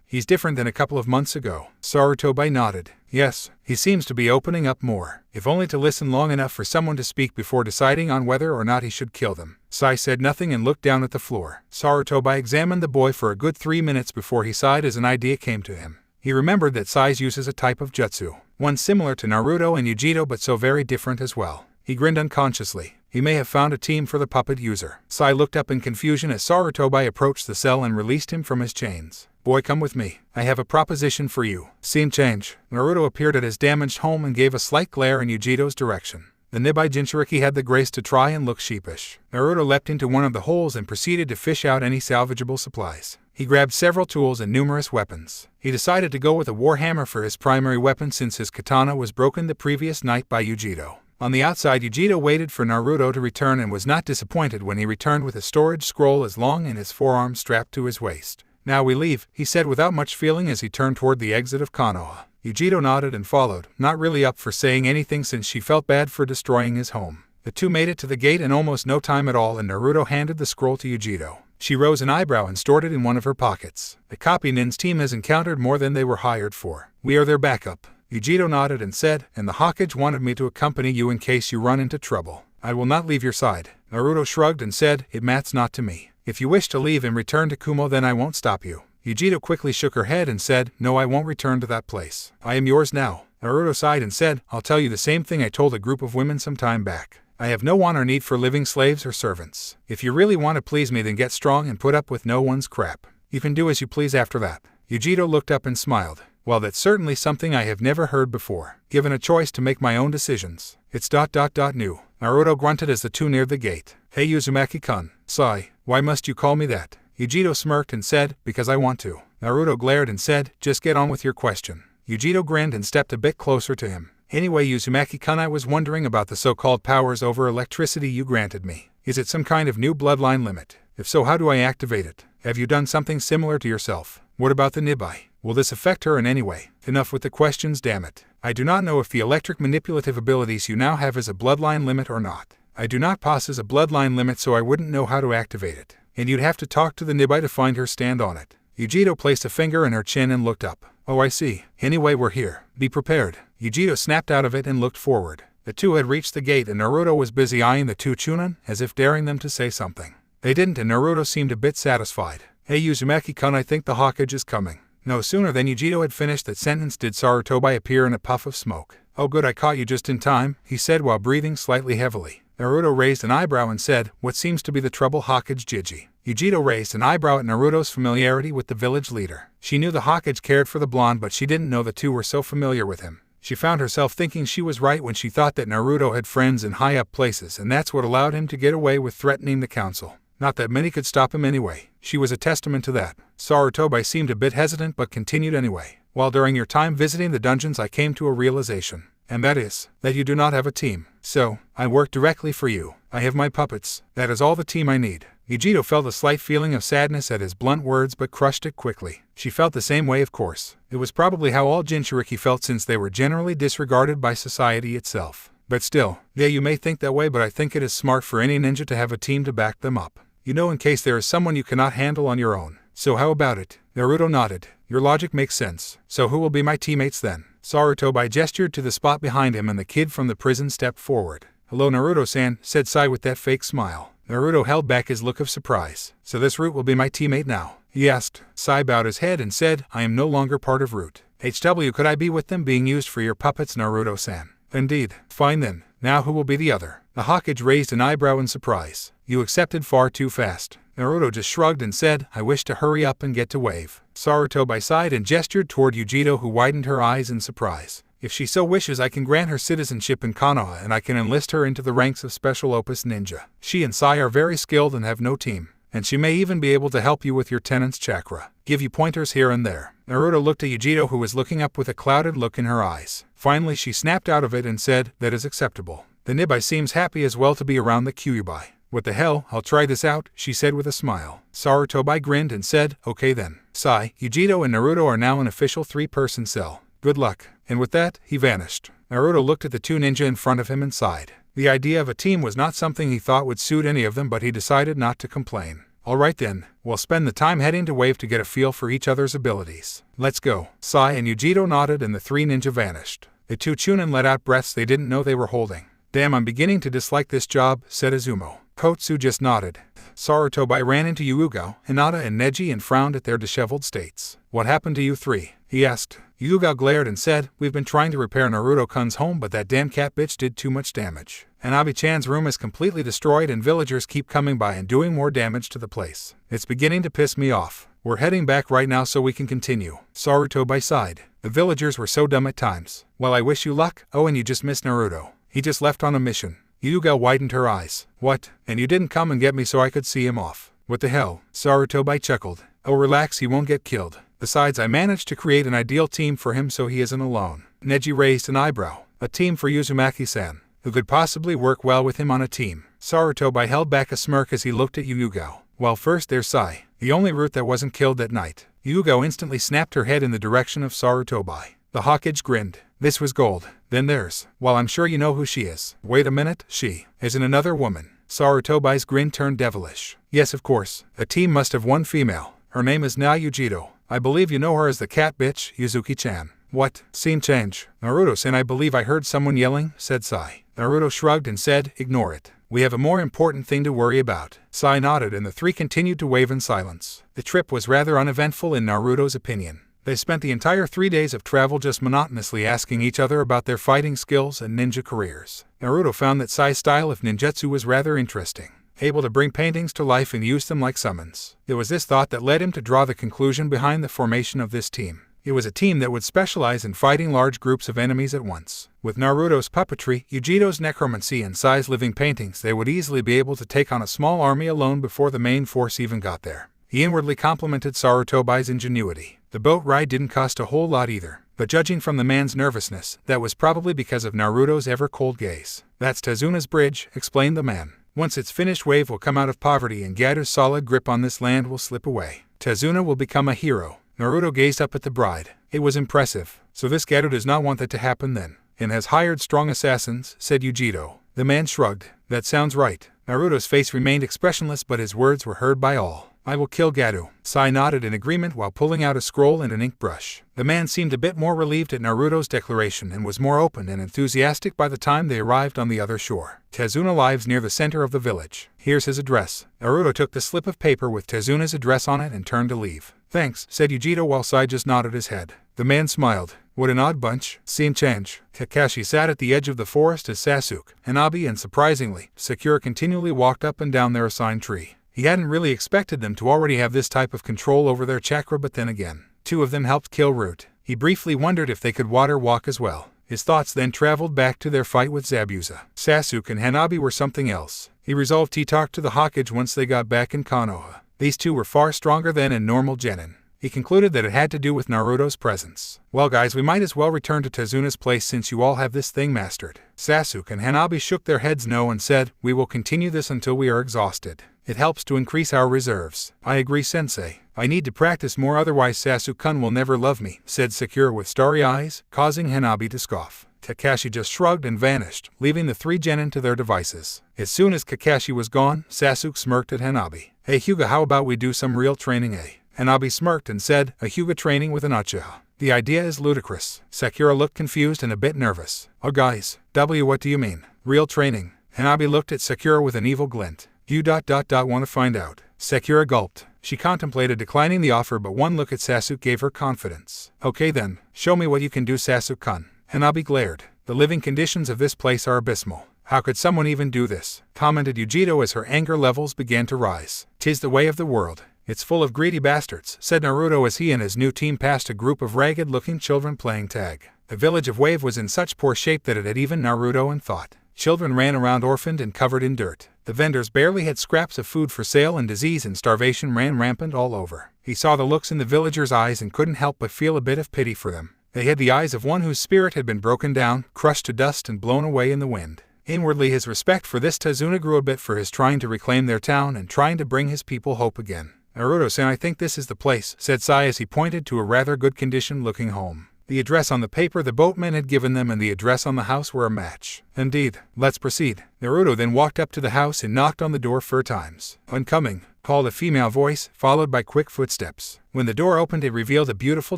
He's different than a couple of months ago. Sarutobi nodded. Yes, he seems to be opening up more, if only to listen long enough for someone to speak before deciding on whether or not he should kill them. Sai said nothing and looked down at the floor. Sarutobi examined the boy for a good 3 minutes before he sighed as an idea came to him. He remembered that Sai's uses a type of jutsu, one similar to Naruto and Yujiro but so very different as well. He grinned unconsciously. He may have found a team for the puppet user. Sai looked up in confusion as Sarutobi approached the cell and released him from his chains. Boy, come with me. I have a proposition for you. Scene change. Naruto appeared at his damaged home and gave a slight glare in Yujiro's direction. The Nibai Jinchuriki had the grace to try and look sheepish. Naruto leapt into one of the holes and proceeded to fish out any salvageable supplies. He grabbed several tools and numerous weapons. He decided to go with a warhammer for his primary weapon since his katana was broken the previous night by Yujiro. On the outside, Yujiro waited for Naruto to return and was not disappointed when he returned with a storage scroll as long as his forearm strapped to his waist. "Now we leave," he said without much feeling as he turned toward the exit of Konoha. Yujiro nodded and followed, not really up for saying anything since she felt bad for destroying his home. The two made it to the gate in almost no time at all, and Naruto handed the scroll to Yujiro. She rose an eyebrow and stored it in one of her pockets. "The Copy Nin's team has encountered more than they were hired for. We are their backup." Yujiro nodded and said, "And the Hokage wanted me to accompany you in case you run into trouble. I will not leave your side." Naruto shrugged and said, "It matters not to me. If you wish to leave and return to Kumo, then I won't stop you." Yujiro quickly shook her head and said, "No, I won't return to that place. I am yours now." Naruto sighed and said, "I'll tell you the same thing I told a group of women some time back. I have no want or need for living slaves or servants. If you really want to please me, then get strong and put up with no one's crap. You can do as you please after that." Yujiro looked up and smiled. "Well, that's certainly something I have never heard before. Given a choice to make my own decisions, it's ... new." Naruto grunted as the two neared the gate. "Hey Uzumaki-kun." "Sigh, why must you call me that?" Yujiro smirked and said, "Because I want to." Naruto glared and said, "Just get on with your question." Yujiro grinned and stepped a bit closer to him. "Anyway, Uzumaki-kun, I was wondering about the so-called powers over electricity you granted me. Is it some kind of new bloodline limit? If so, how do I activate it? Have you done something similar to yourself? What about the Nibai? Will this affect her in any way?" Enough with the questions, damn it. "I do not know if the electric manipulative abilities you now have is a bloodline limit or not. I do not possess a bloodline limit, so I wouldn't know how to activate it. And you'd have to talk to the Nibai to find her stand on it." Yujiro placed a finger in her chin and looked up. "Oh, I see. Anyway, we're here. Be prepared." Yujiro snapped out of it and looked forward. The two had reached the gate and Naruto was busy eyeing the two Chunin as if daring them to say something. They didn't, and Naruto seemed a bit satisfied. "Hey Uzumaki-kun, I think the Hokage is coming." No sooner than Yujiro had finished that sentence did Sarutobi appear in a puff of smoke. "Oh good, I caught you just in time," he said while breathing slightly heavily. Naruto raised an eyebrow and said, "What seems to be the trouble, Hokage Jiji?" Yujiro raised an eyebrow at Naruto's familiarity with the village leader. She knew the Hokage cared for the blonde, but she didn't know the two were so familiar with him. She found herself thinking she was right when she thought that Naruto had friends in high-up places, and that's what allowed him to get away with threatening the council. Not that many could stop him anyway. She was a testament to that. Sarutobi seemed a bit hesitant but continued anyway. "While during your time visiting the dungeons, I came to a realization. And that is, that you do not have a team. So, I work directly for you. I have my puppets. That is all the team I need." Yujiro felt a slight feeling of sadness at his blunt words but crushed it quickly. She felt the same way, of course. It was probably how all Jinchuriki felt, since they were generally disregarded by society itself. But still, yeah, you may think that way, but I think it is smart for any ninja to have a team to back them up. You know, in case there is someone you cannot handle on your own. So how about it? Naruto nodded. "Your logic makes sense. So who will be my teammates then?" Sarutobi gestured to the spot behind him and the kid from the prison stepped forward. "Hello Naruto-san," said Sai with that fake smile. Naruto held back his look of surprise. "So this Root will be my teammate now?" he asked. Sai bowed his head and said, "I am no longer part of Root." "HW, could I be with them being used for your puppets, Naruto-san?" "Indeed. Fine then. Now who will be the other?" The Hokage raised an eyebrow in surprise. "You accepted far too fast." Naruto just shrugged and said, "I wish to hurry up and get to Wave." Sarutobi sighed and gestured toward Yujiro, who widened her eyes in surprise. "If she so wishes, I can grant her citizenship in Konoha and I can enlist her into the ranks of Special Opus Ninja. She and Sai are very skilled and have no team. And she may even be able to help you with your tenant's chakra. Give you pointers here and there." Naruto looked at Yujiro, who was looking up with a clouded look in her eyes. Finally she snapped out of it and said, "That is acceptable. The Nibai seems happy as well to be around the Kyuubi." "What the hell, I'll try this out," she said with a smile. Sarutobi grinned and said, "Okay then." Sai, Yujiro and Naruto are now an official 3-person cell. Good luck. And with that, he vanished. Naruto looked at the two ninja in front of him and sighed. The idea of a team was not something he thought would suit any of them, but he decided not to complain. "Alright then, we'll spend the time heading to Wave to get a feel for each other's abilities. Let's go." Sai and Yujiro nodded and the 3 ninja vanished. The 2 Chunin let out breaths they didn't know they were holding. "Damn, I'm beginning to dislike this job," said Izumo. Kotsu just nodded. Sarutobi ran into Yuuga, Hinata and Neji and frowned at their disheveled states. "What happened to you 3? he asked. Yuuga glared and said, "We've been trying to repair Naruto-kun's home, but that damn cat bitch did too much damage. And Abi-chan's room is completely destroyed and villagers keep coming by and doing more damage to the place. It's beginning to piss me off. We're heading back right now so we can continue." Sarutobi sighed. The villagers were so dumb at times. "Well, I wish you luck." "Oh, and you just missed Naruto. He just left on a mission." Yuuga widened her eyes. "What? And you didn't come and get me so I could see him off?" "What the hell?" Sarutobi chuckled. "Oh, relax, he won't get killed. Besides, I managed to create an ideal team for him so he isn't alone." Neji raised an eyebrow. "A team for Uzumaki-san?" who could possibly work well with him on a team. Sarutobi held back a smirk as he looked at Yugo. Well, first there's Sai, the only root that wasn't killed that night. Yugo instantly snapped her head in the direction of Sarutobi. The Hawkage grinned. This was gold. Then there's, well, I'm sure you know who she is. Wait a minute, she isn't another woman. Sarutobi's grin turned devilish. Yes, of course. A team must have one female. Her name is Nayujito. I believe you know her as the cat bitch, Yuzuki-chan. What? Scene change. Naruto-san, I believe I heard someone yelling, said Sai. Naruto shrugged and said, ignore it. We have a more important thing to worry about. Sai nodded and the three continued to wave in silence. The trip was rather uneventful in Naruto's opinion. They spent the entire 3 days of travel just monotonously asking each other about their fighting skills and ninja careers. Naruto found that Sai's style of ninjutsu was rather interesting, able to bring paintings to life and use them like summons. It was this thought that led him to draw the conclusion behind the formation of this team. It was a team that would specialize in fighting large groups of enemies at once. With Naruto's puppetry, Yujito's necromancy, and Sai's living paintings, they would easily be able to take on a small army alone before the main force even got there. He inwardly complimented Sarutobi's ingenuity. The boat ride didn't cost a whole lot either, but judging from the man's nervousness, that was probably because of Naruto's ever-cold gaze. That's Tezuna's bridge, explained the man. Once it's finished, Wave will come out of poverty and Gado's solid grip on this land will slip away. Tezuna will become a hero. Naruto gazed up at the bride. It was impressive. So this Gado does not want that to happen then, and has hired strong assassins, said Yujito. The man shrugged. That sounds right. Naruto's face remained expressionless, but his words were heard by all. I will kill Gado. Sai nodded in agreement while pulling out a scroll and an ink brush. The man seemed a bit more relieved at Naruto's declaration and was more open and enthusiastic by the time they arrived on the other shore. Tezuna lives near the center of the village. Here's his address. Naruto took the slip of paper with Tezuna's address on it and turned to leave. Thanks, said Yujito while Sai just nodded his head. The man smiled. What an odd bunch. Scene change. Kakashi sat at the edge of the forest as Sasuke, Hanabi, and surprisingly, Sakura continually walked up and down their assigned tree. He hadn't really expected them to already have this type of control over their chakra, but then again, 2 of them helped kill Root. He briefly wondered if they could water walk as well. His thoughts then traveled back to their fight with Zabuza. Sasuke and Hanabi were something else. He resolved to talk to the Hokage once they got back in Konoha. These 2 were far stronger than in normal genin. He concluded that it had to do with Naruto's presence. Well guys, we might as well return to Tezuna's place since you all have this thing mastered. Sasuke and Hanabi shook their heads no and said, we will continue this until we are exhausted. It helps to increase our reserves. I agree, sensei. I need to practice more, otherwise Sasuke-kun will never love me, said Sakura with starry eyes, causing Hanabi to scoff. Kakashi just shrugged and vanished, leaving the 3 genin to their devices. As soon as Kakashi was gone, Sasuke smirked at Hanabi. Hey Hyuga, how about we do some real training, eh? Hanabi smirked and said, a Hyuga training with an Uchiha. The idea is ludicrous. Sakura looked confused and a bit nervous. Oh guys, what do you mean? Real training? Hanabi looked at Sakura with an evil glint. You want to find out? Sakura gulped. She contemplated declining the offer, but one look at Sasuke gave her confidence. Okay then, show me what you can do, Sasuke-kun. Hanabi glared. The living conditions of this place are abysmal. How could someone even do this? Commented Yujito as her anger levels began to rise. 'Tis the way of the world. It's full of greedy bastards, said Naruto as he and his new team passed a group of ragged-looking children playing tag. The village of Wave was in such poor shape that it had even Naruto in thought. Children ran around orphaned and covered in dirt. The vendors barely had scraps of food for sale, and disease and starvation ran rampant all over. He saw the looks in the villagers' eyes and couldn't help but feel a bit of pity for them. They had the eyes of one whose spirit had been broken down, crushed to dust, and blown away in the wind. Inwardly, his respect for this Tezuna grew a bit for his trying to reclaim their town and trying to bring his people hope again. Naruto-san, I think this is the place, said Sai as he pointed to a rather good condition-looking home. The address on the paper the boatman had given them and the address on the house were a match. Indeed. Let's proceed. Naruto then walked up to the house and knocked on the door 4 times. Incoming, called a female voice, followed by quick footsteps. When the door opened, it revealed a beautiful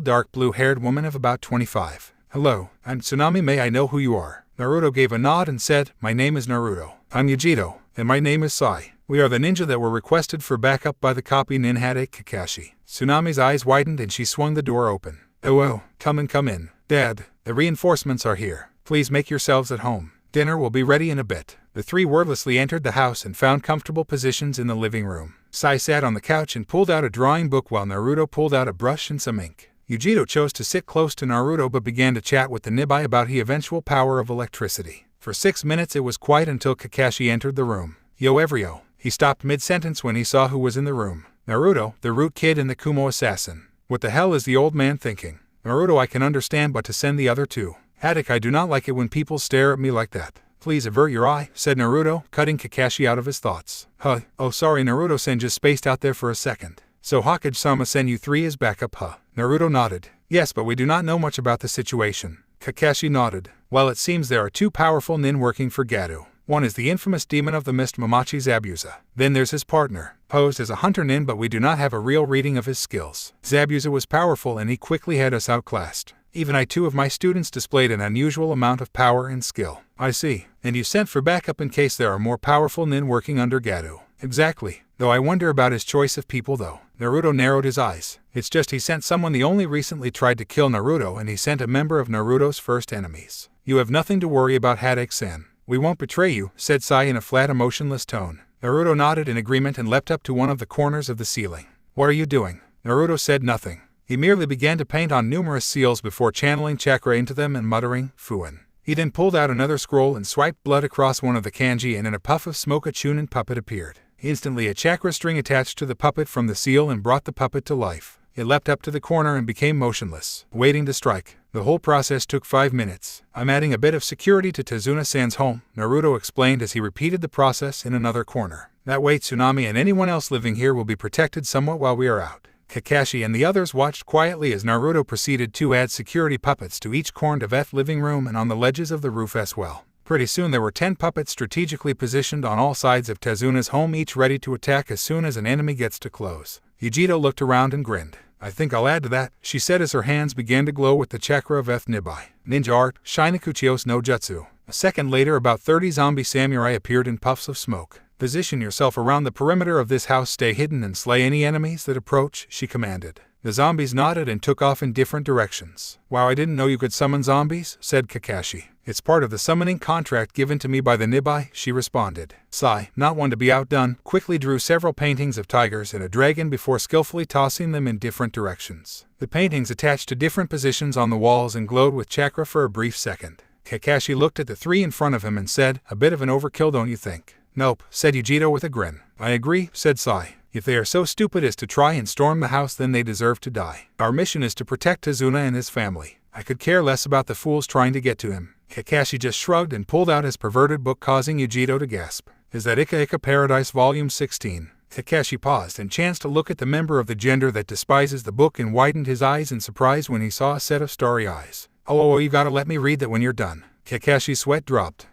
dark blue-haired woman of about 25. Hello, I'm Tsunami. May I know who you are? Naruto gave a nod and said, my name is Naruto. I'm Yujito, and my name is Sai. We are the ninja that were requested for backup by the copy Ninhade Kakashi. Tsunami's eyes widened and she swung the door open. Oh, come in. Dad, the reinforcements are here. Please make yourselves at home. Dinner will be ready in a bit. The 3 wordlessly entered the house and found comfortable positions in the living room. Sai sat on the couch and pulled out a drawing book while Naruto pulled out a brush and some ink. Yujito chose to sit close to Naruto but began to chat with the Nibai about the eventual power of electricity. For 6 minutes it was quiet until Kakashi entered the room. Yo Evrio. He stopped mid-sentence when he saw who was in the room. Naruto, the Root Kid, and the Kumo assassin. What the hell is the old man thinking? Naruto, I can understand, but to send the other 2. Haddock, I do not like it when people stare at me like that. Please avert your eye, said Naruto, cutting Kakashi out of his thoughts. Huh, oh sorry, Naruto-sen just spaced out there for a second. So Hokage-sama sent you 3 as backup, huh? Naruto nodded. Yes, but we do not know much about the situation. Kakashi nodded. Well, it seems there are 2 powerful nin working for Gato. One is the infamous demon of the mist Momochi Zabuza. Then there's his partner, posed as a hunter nin, but we do not have a real reading of his skills. Zabuza was powerful and he quickly had us outclassed. Even I 2 of my students displayed an unusual amount of power and skill. I see. And you sent for backup in case there are more powerful nin working under Gato. Exactly. Though I wonder about his choice of people though. Naruto narrowed his eyes. It's just he sent someone the only recently tried to kill Naruto, and he sent a member of Naruto's first enemies. You have nothing to worry about, Hadake-san. We won't betray you, said Sai in a flat, emotionless tone. Naruto nodded in agreement and leapt up to one of the corners of the ceiling. What are you doing? Naruto said nothing. He merely began to paint on numerous seals before channeling chakra into them and muttering, Fuin. He then pulled out another scroll and swiped blood across one of the kanji, and in a puff of smoke a Chunin puppet appeared. Instantly a chakra string attached to the puppet from the seal and brought the puppet to life. It leapt up to the corner and became motionless, waiting to strike. The whole process took 5 minutes. I'm adding a bit of security to Tazuna-san's home, Naruto explained as he repeated the process in another corner. That way Tsunami and anyone else living here will be protected somewhat while we are out. Kakashi and the others watched quietly as Naruto proceeded to add security puppets to each corner of the living room and on the ledges of the roof as well. Pretty soon there were 10 puppets strategically positioned on all sides of Tazuna's home, each ready to attack as soon as an enemy gets too close. Yujito looked around and grinned. I think I'll add to that, she said as her hands began to glow with the chakra of Nibai. Ninja art, Shinakuchios no Jutsu. A second later about 30 zombie samurai appeared in puffs of smoke. Position yourself around the perimeter of this house, stay hidden and slay any enemies that approach, she commanded. The zombies nodded and took off in different directions. Wow, I didn't know you could summon zombies, said Kakashi. It's part of the summoning contract given to me by the Nibai, she responded. Sai, not one to be outdone, quickly drew several paintings of tigers and a dragon before skillfully tossing them in different directions. The paintings attached to different positions on the walls and glowed with chakra for a brief second. Kakashi looked at the 3 in front of him and said, a bit of an overkill, don't you think? Nope, said Yujito with a grin. I agree, said Sai. If they are so stupid as to try and storm the house, then they deserve to die. Our mission is to protect Tazuna and his family. I could care less about the fools trying to get to him. Kakashi just shrugged and pulled out his perverted book, causing Yujito to gasp. Is that Ika Ika Paradise Volume 16? Kakashi paused and chanced to look at the member of the gender that despises the book and widened his eyes in surprise when he saw a set of starry eyes. Oh, you gotta let me read that when you're done. Kakashi's sweat dropped.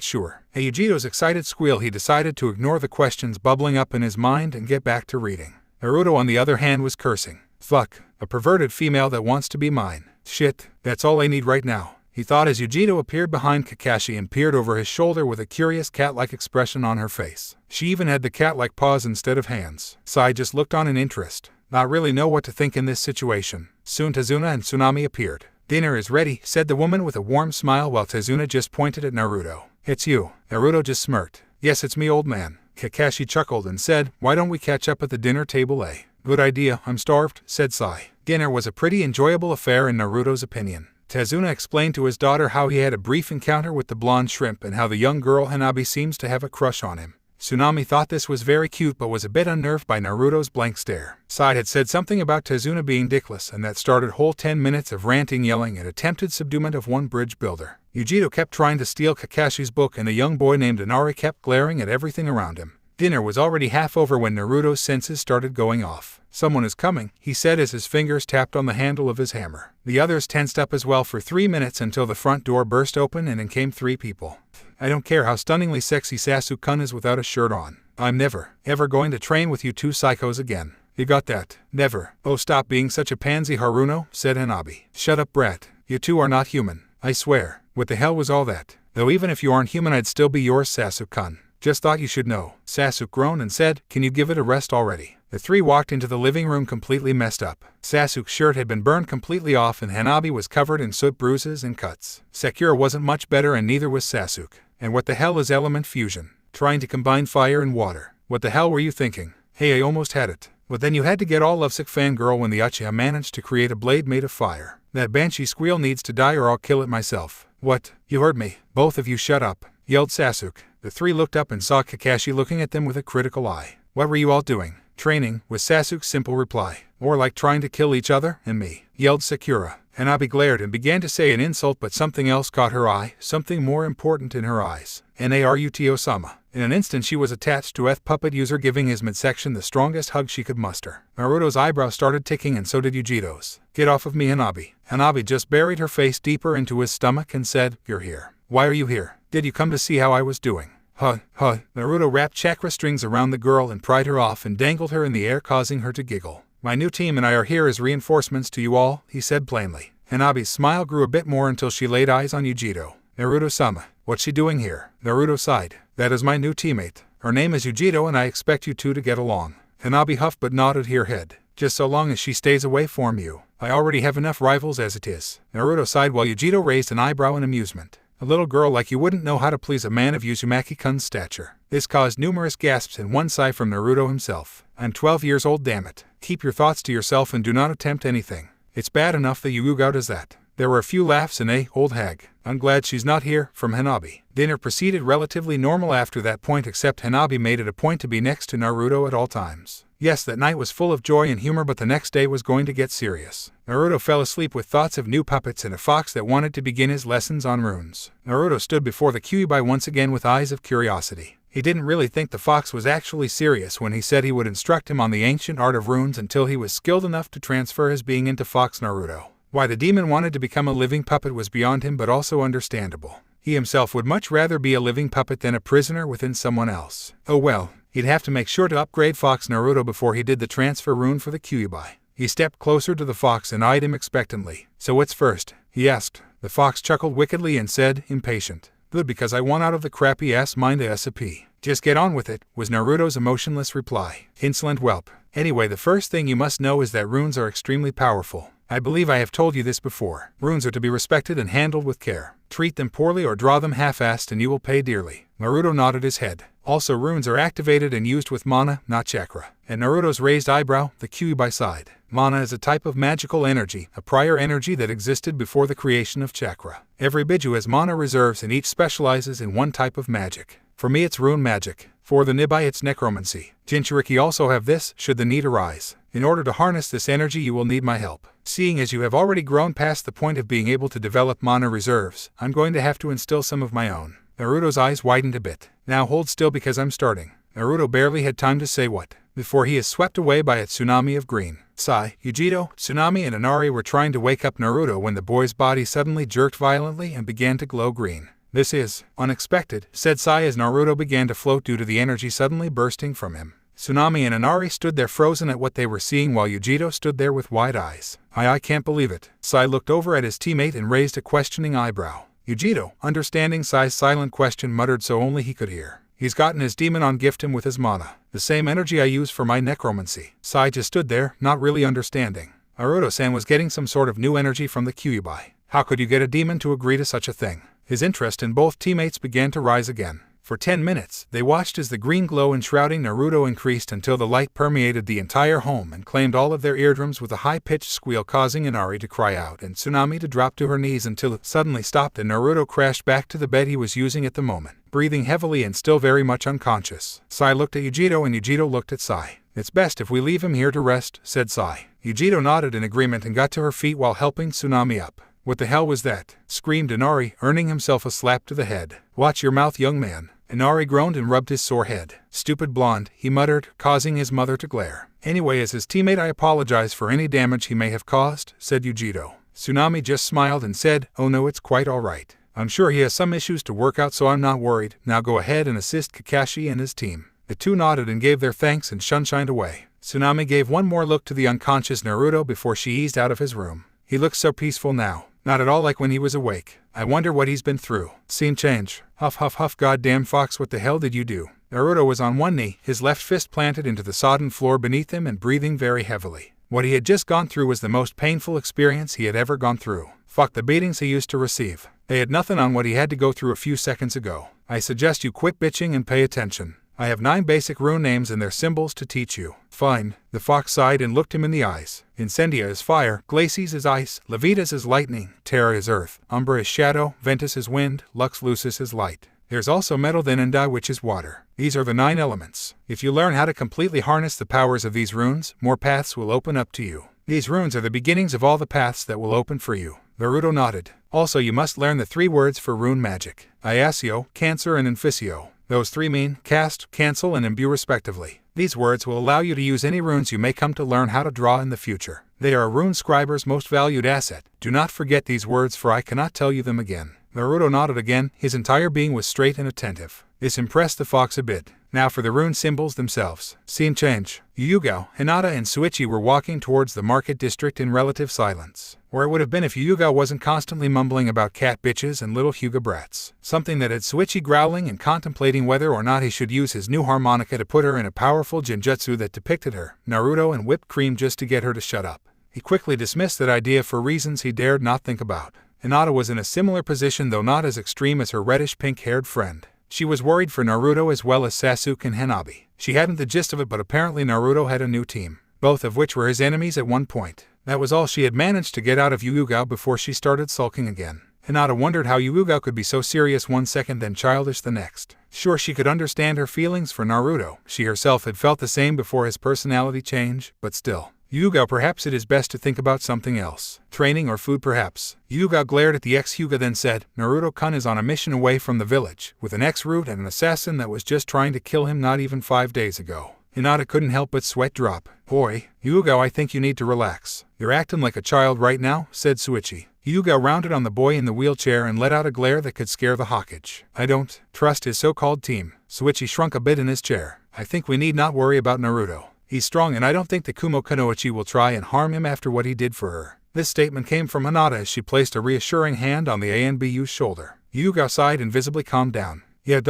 Sure. At Yujito's excited squeal, he decided to ignore the questions bubbling up in his mind and get back to reading. Naruto, on the other hand, was cursing. Fuck, a perverted female that wants to be mine. Shit, that's all I need right now, he thought as Yujito appeared behind Kakashi and peered over his shoulder with a curious cat-like expression on her face. She even had the cat-like paws instead of hands. Sai just looked on in interest. Not really know what to think in this situation. Soon Tazuna and Tsunami appeared. Dinner is ready, said the woman with a warm smile while Tazuna just pointed at Naruto. It's you. Naruto just smirked. Yes, it's me, old man. Kakashi chuckled and said, why don't we catch up at the dinner table, eh? Good idea, I'm starved, said Sai. Dinner was a pretty enjoyable affair in Naruto's opinion. Tazuna explained to his daughter how he had a brief encounter with the blonde shrimp and how the young girl Hanabi seems to have a crush on him. Tsunami thought this was very cute but was a bit unnerved by Naruto's blank stare. Sai had said something about Tazuna being dickless, and that started whole 10 minutes of ranting, yelling, and attempted subduement of one bridge builder. Yujito kept trying to steal Kakashi's book, and a young boy named Inari kept glaring at everything around him. Dinner was already half over when Naruto's senses started going off. Someone is coming, he said as his fingers tapped on the handle of his hammer. The others tensed up as well for 3 minutes until the front door burst open and in came 3 people. I don't care how stunningly sexy Sasuke-kun is without a shirt on. I'm never, ever going to train with you 2 psychos again. You got that? Never. Oh, stop being such a pansy, Haruno, said Hanabi. Shut up, brat. You 2 are not human. I swear. What the hell was all that? Though even if you aren't human, I'd still be yours, Sasuke-kun. Just thought you should know. Sasuke groaned and said, can you give it a rest already? The 3 walked into the living room completely messed up. Sasuke's shirt had been burned completely off and Hanabi was covered in soot, bruises, and cuts. Sakura wasn't much better and neither was Sasuke. And what the hell is element fusion? Trying to combine fire and water. What the hell were you thinking? Hey, I almost had it. But then you had to get all lovesick fangirl when the Uchiha managed to create a blade made of fire. That banshee squeal needs to die or I'll kill it myself. What? You heard me. Both of you shut up, yelled Sasuke. The 3 looked up and saw Kakashi looking at them with a critical eye. What were you all doing? Training, was Sasuke's simple reply. More like trying to kill each other and me, yelled Sakura. Hanabi glared and began to say an insult, but something else caught her eye, something more important in her eyes. Naruto-sama. In an instant she was attached to puppet user, giving his midsection the strongest hug she could muster. Naruto's eyebrows started ticking and so did Yujito's. Get off of me, Hanabi. Hanabi just buried her face deeper into his stomach and said, You're here. Why are you here? Did you come to see how I was doing? Naruto wrapped chakra strings around the girl and pried her off and dangled her in the air, causing her to giggle. My new team and I are here as reinforcements to you all, he said plainly. Hanabi's smile grew a bit more until she laid eyes on Yujito. Naruto-sama, what's she doing here? Naruto sighed. That is my new teammate. Her name is Yujito and I expect you two to get along. Hanabi huffed but nodded her head. Just so long as she stays away from you. I already have enough rivals as it is. Naruto sighed while Yujito raised an eyebrow in amusement. A little girl like you wouldn't know how to please a man of Uzumaki-kun's stature. This caused numerous gasps and one sigh from Naruto himself. I'm 12 years old, damn it. Keep your thoughts to yourself and do not attempt anything. It's bad enough that you oog out as that. There were a few laughs and old hag. I'm glad she's not here, from Hanabi. Dinner proceeded relatively normal after that point, except Hanabi made it a point to be next to Naruto at all times. Yes, that night was full of joy and humor, but the next day was going to get serious. Naruto fell asleep with thoughts of new puppets and a fox that wanted to begin his lessons on runes. Naruto stood before the Kyuubi once again with eyes of curiosity. He didn't really think the fox was actually serious when he said he would instruct him on the ancient art of runes until he was skilled enough to transfer his being into Fox Naruto. Why the demon wanted to become a living puppet was beyond him, but also understandable. He himself would much rather be a living puppet than a prisoner within someone else. Oh well, he'd have to make sure to upgrade Fox Naruto before he did the transfer rune for the Kyuubi. He stepped closer to the fox and eyed him expectantly. So what's first? He asked. The fox chuckled wickedly and said, impatient. Good, because I want out of the crappy-ass mind ASAP. Just get on with it, was Naruto's emotionless reply. Insolent whelp. Anyway, the first thing you must know is that runes are extremely powerful. I believe I have told you this before. Runes are to be respected and handled with care. Treat them poorly or draw them half-assed and you will pay dearly. Naruto nodded his head. Also, runes are activated and used with mana, not chakra. And Naruto's raised eyebrow, the Kyuubi sighed. Mana is a type of magical energy, a prior energy that existed before the creation of chakra. Every Biju has mana reserves and each specializes in one type of magic. For me it's rune magic. For the Nibai it's necromancy. Jinchuriki also have this, should the need arise. In order to harness this energy you will need my help. Seeing as you have already grown past the point of being able to develop mana reserves, I'm going to have to instill some of my own. Naruto's eyes widened a bit. Now hold still because I'm starting. Naruto barely had time to say what, before he is swept away by a tsunami of green. Sai, Yujito, Tsunami and Inari were trying to wake up Naruto when the boy's body suddenly jerked violently and began to glow green. This is unexpected, said Sai as Naruto began to float due to the energy suddenly bursting from him. Tsunami and Inari stood there frozen at what they were seeing while Yujito stood there with wide eyes. I can't believe it. Sai looked over at his teammate and raised a questioning eyebrow. Yujito, understanding Sai's silent question, muttered so only he could hear. He's gotten his demon on, gift him with his mana. The same energy I use for my necromancy. Sai just stood there, not really understanding. Naruto-san was getting some sort of new energy from the Kyuubi. How could you get a demon to agree to such a thing? His interest in both teammates began to rise again. For 10 minutes, they watched as the green glow enshrouding Naruto increased until the light permeated the entire home and claimed all of their eardrums with a high-pitched squeal, causing Inari to cry out and Tsunami to drop to her knees until it suddenly stopped and Naruto crashed back to the bed he was using at the moment, breathing heavily and still very much unconscious. Sai looked at Yujito and Yujito looked at Sai. It's best if we leave him here to rest, said Sai. Yujito nodded in agreement and got to her feet while helping Tsunami up. What the hell was that? Screamed Inari, earning himself a slap to the head. Watch your mouth, young man. Inari groaned and rubbed his sore head. Stupid blonde, he muttered, causing his mother to glare. Anyway, as his teammate I apologize for any damage he may have caused, said Yujito. Tsunami just smiled and said, oh no, it's quite alright. I'm sure he has some issues to work out, so I'm not worried. Now go ahead and assist Kakashi and his team. The two nodded and gave their thanks and shunshined away. Tsunami gave one more look to the unconscious Naruto before she eased out of his room. He looks so peaceful now. Not at all like when he was awake. I wonder what he's been through. Scene change. Huff huff huff, goddamn fox, what the hell did you do? Naruto was on one knee, his left fist planted into the sodden floor beneath him and breathing very heavily. What he had just gone through was the most painful experience he had ever gone through. Fuck the beatings he used to receive. They had nothing on what he had to go through a few seconds ago. I suggest you quit bitching and pay attention. I have 9 basic rune names and their symbols to teach you. Fine. The fox sighed and looked him in the eyes. Incendia is fire, Glacies is ice, Levitas is lightning, Terra is earth, Umbra is shadow, Ventus is wind, Lux Lucis is light. There's also metal then and dye, which is water. These are the 9 elements. If you learn how to completely harness the powers of these runes, more paths will open up to you. These runes are the beginnings of all the paths that will open for you. Naruto nodded. Also, you must learn the 3 words for rune magic: Iasio, Cancer, and Inficio. Those 3 mean cast, cancel, and imbue respectively. These words will allow you to use any runes you may come to learn how to draw in the future. They are a rune scriber's most valued asset. Do not forget these words, for I cannot tell you them again. Naruto nodded again. His entire being was straight and attentive. This impressed the fox a bit. Now for the rune symbols themselves. Scene change. Hyuga, Hinata, and Shuichi were walking towards the market district in relative silence. Or it would have been if Hyuga wasn't constantly mumbling about cat bitches and little Hyuga brats. Something that had Shuichi growling and contemplating whether or not he should use his new harmonica to put her in a powerful genjutsu that depicted her, Naruto, and whipped cream just to get her to shut up. He quickly dismissed that idea for reasons he dared not think about. Hinata was in a similar position, though not as extreme as her reddish-pink-haired friend. She was worried for Naruto as well as Sasuke and Hanabi. She hadn't the gist of it, but apparently Naruto had a new team, both of which were his enemies at one point. That was all she had managed to get out of Hyuga before she started sulking again. Hinata wondered how Hyuga could be so serious one second then childish the next. Sure, she could understand her feelings for Naruto. She herself had felt the same before his personality change, but still. Hyuga, perhaps it is best to think about something else. Training or food, perhaps. Hyuga glared at the ex-Hyuga, then said, Naruto-kun is on a mission away from the village, with an ex-root and an assassin that was just trying to kill him not even 5 days ago. Hinata couldn't help but sweat drop. Boy, Hyuga, I think you need to relax. You're acting like a child right now, said Shuichi. Hyuga rounded on the boy in the wheelchair and let out a glare that could scare the Hokage. I don't trust his so-called team. Shuichi shrunk a bit in his chair. I think we need not worry about Naruto. He's strong, and I don't think the Kumo Kunoichi will try and harm him after what he did for her. This statement came from Hinata as she placed a reassuring hand on the ANBU's shoulder. Hyuga sighed and visibly calmed down. Yeah,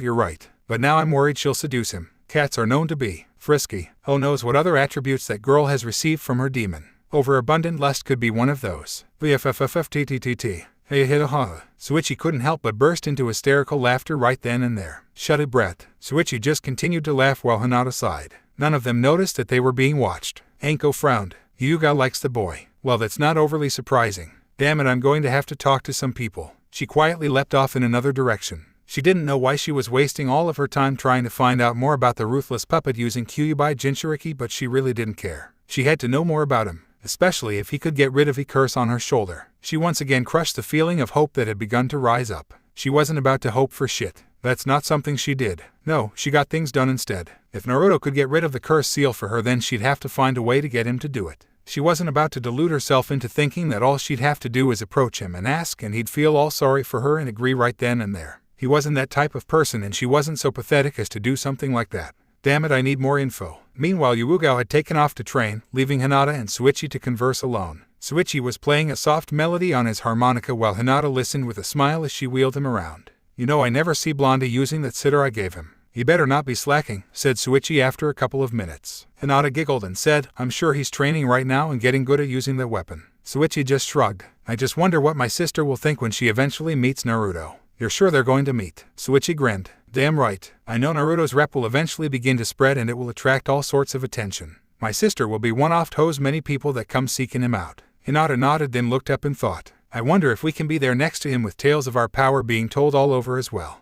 you're right. But now I'm worried she'll seduce him. Cats are known to be frisky. Who knows what other attributes that girl has received from her demon. Overabundant lust could be one of those. VFFFTTTT. Hey, Shuichi couldn't help but burst into hysterical laughter right then and there. Shut it, Brett. Shuichi just continued to laugh while Hinata sighed. None of them noticed that they were being watched. Anko frowned. Hyuga likes the boy. Well, that's not overly surprising. Damn it, I'm going to have to talk to some people. She quietly leapt off in another direction. She didn't know why she was wasting all of her time trying to find out more about the ruthless puppet using Kyuubi Jinchuriki, but she really didn't care. She had to know more about him, especially if he could get rid of the curse on her shoulder. She once again crushed the feeling of hope that had begun to rise up. She wasn't about to hope for shit. That's not something she did. No, she got things done instead. If Naruto could get rid of the curse seal for her, then she'd have to find a way to get him to do it. She wasn't about to delude herself into thinking that all she'd have to do was approach him and ask, and he'd feel all sorry for her and agree right then and there. He wasn't that type of person, and she wasn't so pathetic as to do something like that. Damn it, I need more info. Meanwhile, Hyuga had taken off to train, leaving Hinata and Shuichi to converse alone. Shuichi was playing a soft melody on his harmonica while Hinata listened with a smile as she wheeled him around. You know, I never see Blondie using that sitar I gave him. He better not be slacking, said Shuichi after a couple of minutes. Hinata giggled and said, I'm sure he's training right now and getting good at using the weapon. Shuichi just shrugged. I just wonder what my sister will think when she eventually meets Naruto. You're sure they're going to meet? Shuichi grinned. Damn right. I know Naruto's rep will eventually begin to spread and it will attract all sorts of attention. My sister will be one-off to hose many people that come seeking him out. Hinata nodded, then looked up and thought, I wonder if we can be there next to him with tales of our power being told all over as well.